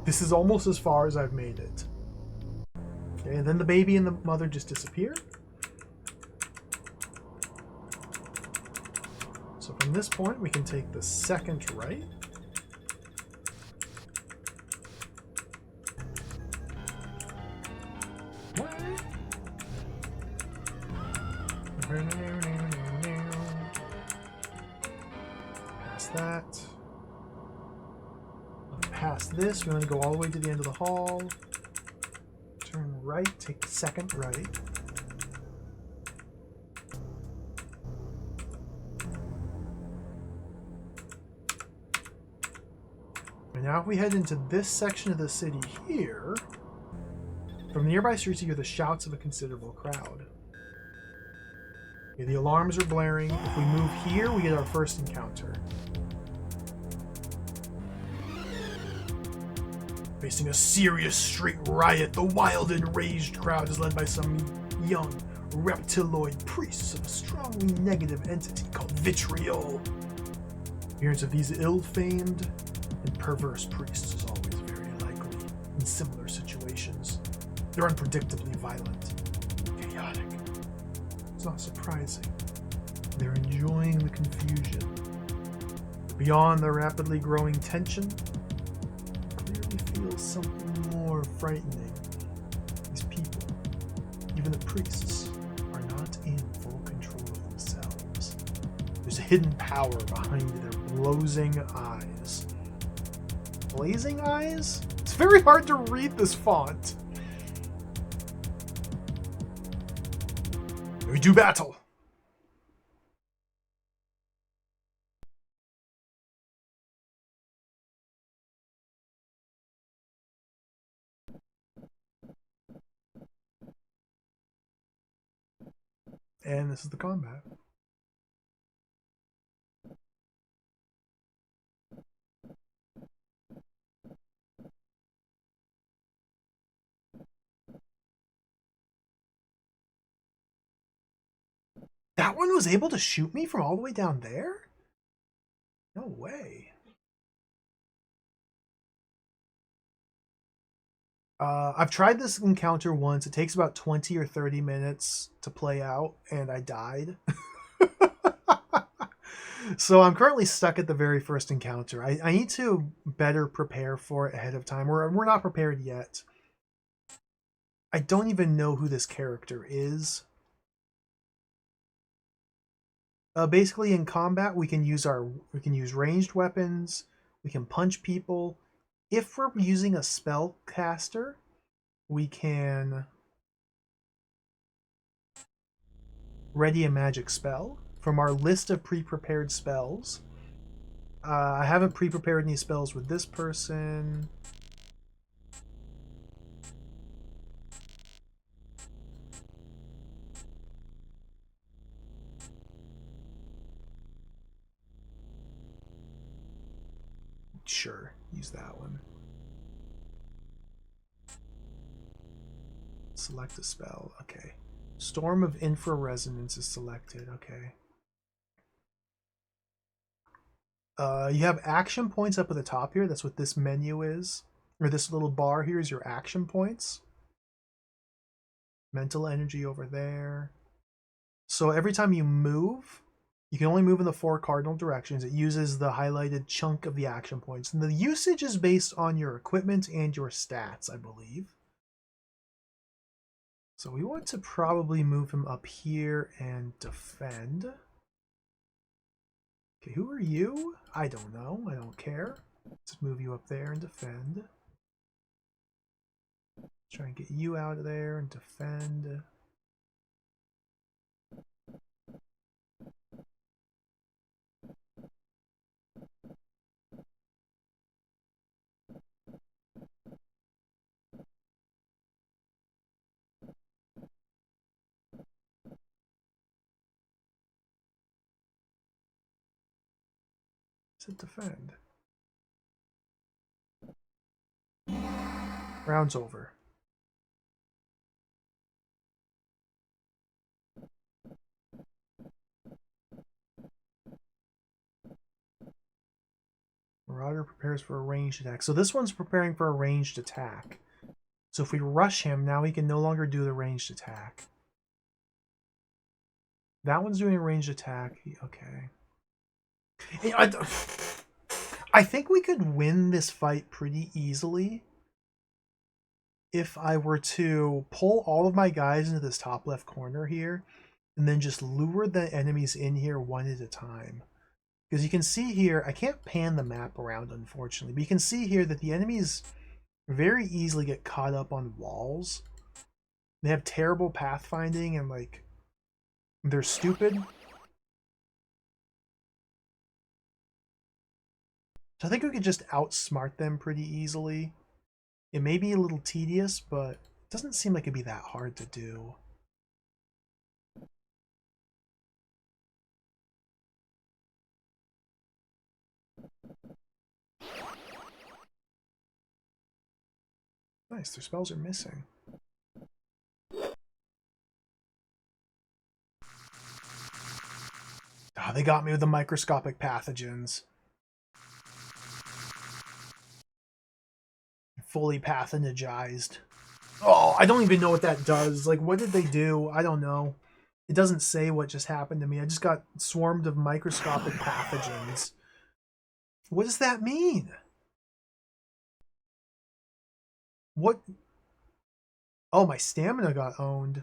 This is almost as far as I've made it. Okay, and then the baby and the mother just disappear. So from this point, we can take the second right. Past that. Past this, we're going to go all the way to the end of the hall. Turn right, take the second right. And now if we head into this section of the city here, from the nearby streets you hear the shouts of a considerable crowd. Okay, the alarms are blaring. If we move here, we get our first encounter. Facing a serious street riot, the wild and enraged crowd is led by some young reptiloid priests of a strongly negative entity called Vitriol. Appearance of these ill-famed and perverse priests is always very likely in similar situations. They're unpredictably violent, chaotic. It's not surprising. They're enjoying the confusion. Beyond the rapidly growing tension, clearly feels something more frightening. These people, even the priests, are not in full control of themselves. There's a hidden power behind their blazing eyes. Blazing eyes? It's very hard to read this font. We do battle. And this is the combat. That one was able to shoot me from all the way down there? No way. I've tried this encounter once. It takes about 20 or 30 minutes to play out, and I died. So I'm currently stuck at the very first encounter. I need to better prepare for it ahead of time. We're not prepared yet. I don't even know who this character is. Basically, in combat, we can use ranged weapons. We can punch people. If we're using a spellcaster, we can ready a magic spell from our list of pre-prepared spells. I haven't pre-prepared any spells with this person. Sure, use that one. Select a spell. Okay. Storm of Infraresonance is selected. Okay. You have action points up at the top here. That's what this menu is. Or this little bar here is your action points. Mental energy over there. So every time you move, you can only move in the 4 cardinal directions. It uses the highlighted chunk of the action points. And the usage is based on your equipment and your stats, I believe. So we want to probably move him up here and defend. Okay, who are you? I don't know. I don't care. Let's move you up there and defend. Try and get you out of there and defend. Defend. Round's over. Marauder prepares for a ranged attack. So this one's preparing for a ranged attack. So if we rush him, now he can no longer do the ranged attack. That one's doing a ranged attack. Okay. I think we could win this fight pretty easily if I were to pull all of my guys into this top left corner here and then just lure the enemies in here one at a time. Because you can see here, I can't pan the map around unfortunately, but you can see here that the enemies very easily get caught up on walls. They have terrible pathfinding and like they're stupid. So I think we could just outsmart them pretty easily. It may be a little tedious, but it doesn't seem like it'd be that hard to do. Nice, their spells are missing. Oh, they got me with the microscopic pathogens. Fully pathologized. Oh, I don't even know what that does. Like, what did they do? I don't know. It doesn't say what just happened to me. I just got swarmed of microscopic pathogens. What does that mean? What? Oh, my stamina got owned.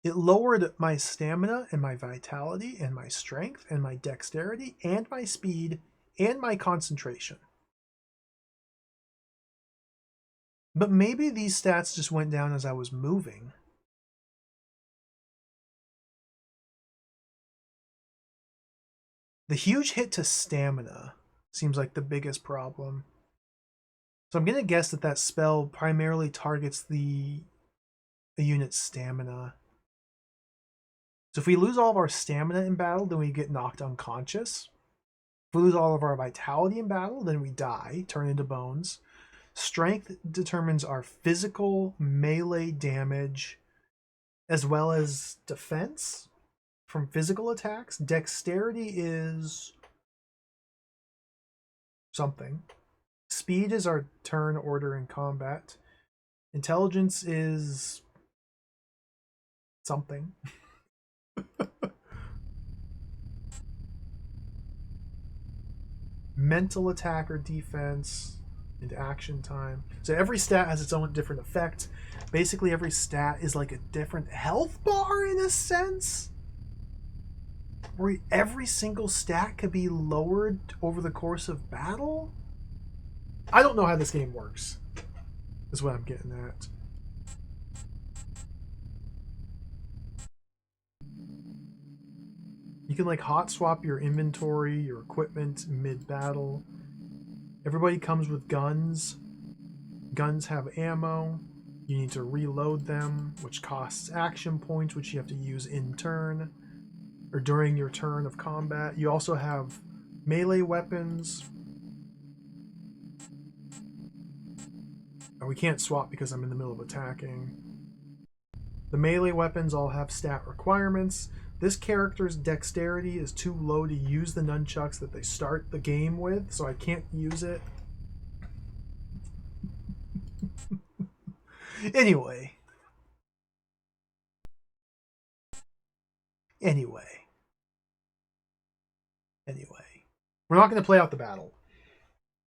It lowered my stamina and my vitality and my strength and my dexterity and my speed and my concentration. But maybe these stats just went down as I was moving. The huge hit to stamina seems like the biggest problem. So I'm going to guess that that spell primarily targets the unit's stamina. So if we lose all of our stamina in battle, then we get knocked unconscious. If we lose all of our vitality in battle, then we die, turn into bones. Strength determines our physical melee damage as well as defense from physical attacks. Dexterity is something. Speed is our turn order in combat. Intelligence is something. Mental attack or defense. Into action time. So every stat has its own different effect. Basically, every stat is like a different health bar in a sense. where every single stat could be lowered over the course of battle? I don't know how this game works, is what I'm getting at. You can like hot swap your inventory, your equipment mid-battle. Everybody comes with guns. Guns have ammo. You need to reload them, which costs action points, which you have to use in turn or during your turn of combat. You also have melee weapons. We can't swap because I'm in the middle of attacking. The melee weapons all have stat requirements. This character's dexterity is too low to use the nunchucks that they start the game with, so I can't use it. Anyway. We're not going to play out the battle.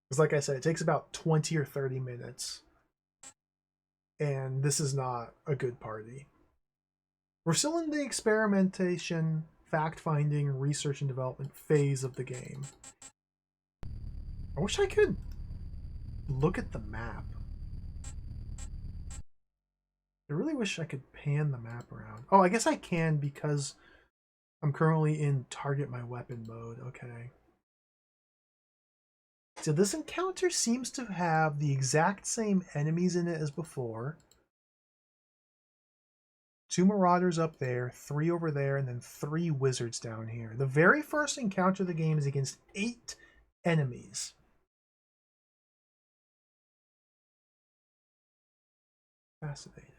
Because like I said, it takes about 20 or 30 minutes. And this is not a good party. We're still in the experimentation, fact-finding, research and development phase of the game. I wish I could look at the map. I really wish I could pan the map around. Oh, I guess I can because I'm currently in target my weapon mode. Okay. So this encounter seems to have the exact same enemies in it as before. 2 marauders up there, 3 over there, and then 3 wizards down here. The very first encounter of the game is against 8 enemies. Fascinating.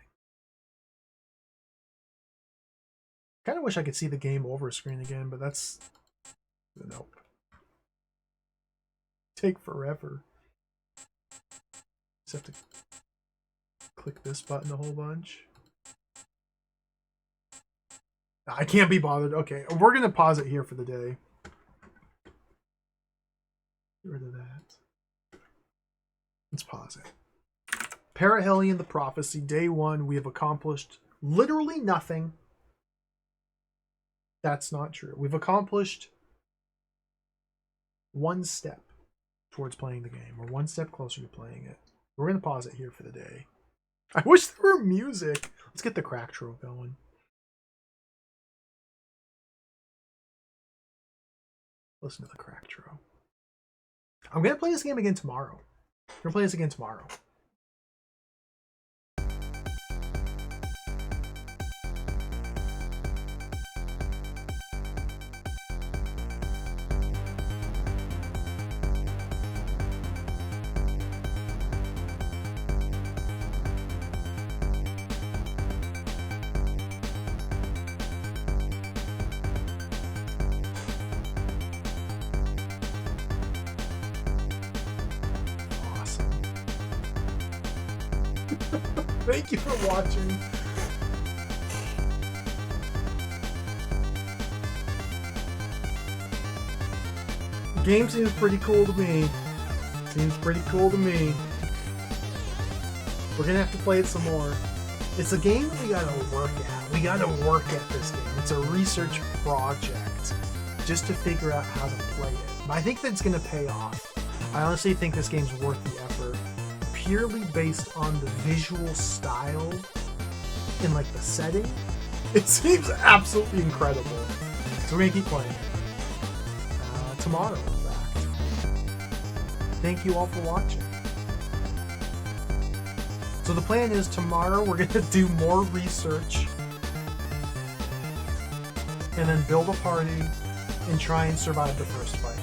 Kind of wish I could see the game over screen again, but that's... Nope. Take forever. Just have to click this button a whole bunch. I can't be bothered. Okay, we're going to pause it here for the day. Get rid of that. Let's pause it. Perihelion, the Prophecy, Day 1. We have accomplished literally nothing. That's not true. We've accomplished 1 step towards playing the game. We're 1 step closer to playing it. We're going to pause it here for the day. I wish there were music. Let's get the crack troll going. Listen to the crack troll. I'm going to play this game again tomorrow. I'm going to play this again tomorrow. Thank you for watching. The game seems pretty cool to me. Seems pretty cool to me. We're gonna have to play it some more. It's a game that we gotta work at. We gotta work at this game. It's a research project just to figure out how to play it. But I think that's gonna pay off. I honestly think this game's worth the effort. Purely based on the visual style and like the setting, it seems absolutely incredible. So we're gonna keep playing it tomorrow, in fact. Thank you all for watching. So the plan is tomorrow we're gonna do more research and then build a party and try and survive the first fight.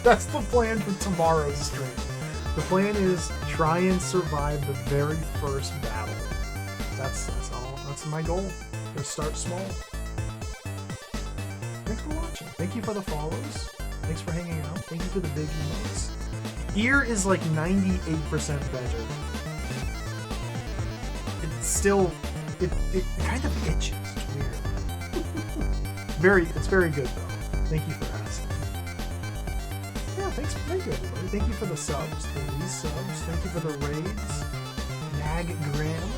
That's the plan for tomorrow's stream. The plan is try and survive the very first battle. That's all. That's my goal. Gonna start small. Thanks for watching. Thank you for the follows. Thanks for hanging out. Thank you for the big emotes. Ear is like 98% better. It's still it kind of itches. It's weird. It's very good though. Thank you for asking. Thank you everybody. Thank you for the subs, the resubs. Thank you for the raids. Nag Graham.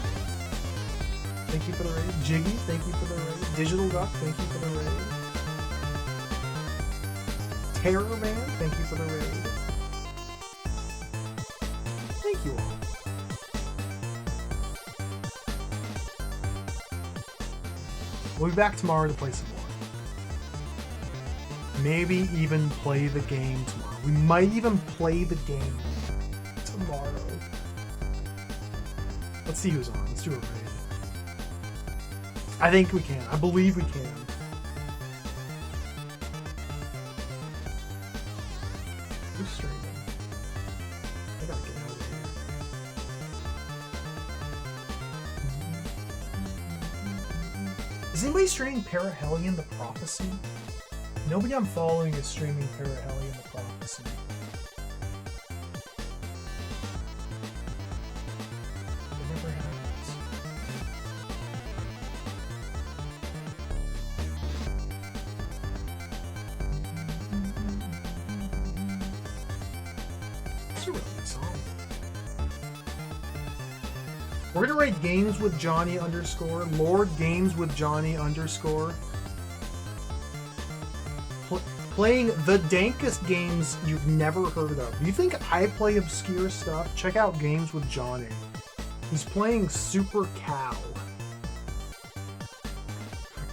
Thank you for the raid. Jiggy, thank you for the raid. Digital Duck, thank you for the raid. Terror Man, thank you for the raid. Thank you all. We'll be back tomorrow to play some more. Maybe even play the game tomorrow. We might even play the game tomorrow. Let's see who's on. Let's do a raid. I think we can. I believe we can. Who's streaming? I gotta get out of here. Is anybody streaming Perihelion the Prophecy? Nobody I'm following is streaming Perihelion the Prophecy. It never happens. It's a really good song. We're gonna rate games with Johnny _ Lord Games with Johnny _ playing the dankest games you've never heard of. You think I play obscure stuff? Check out Games with Johnny. He's playing Super Cow.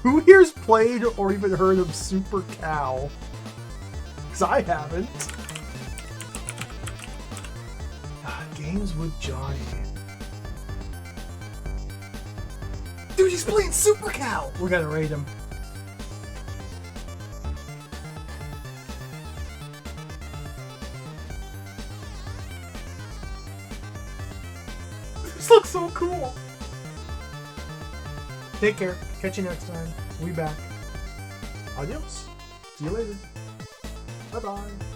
Who here's played or even heard of Super Cow? Because I haven't. Games with Johnny. Dude, he's playing Super Cow! We're gonna rate him. This looks so cool. Take care. Catch you next time. We'll be back. Adios. See you later. Bye-bye.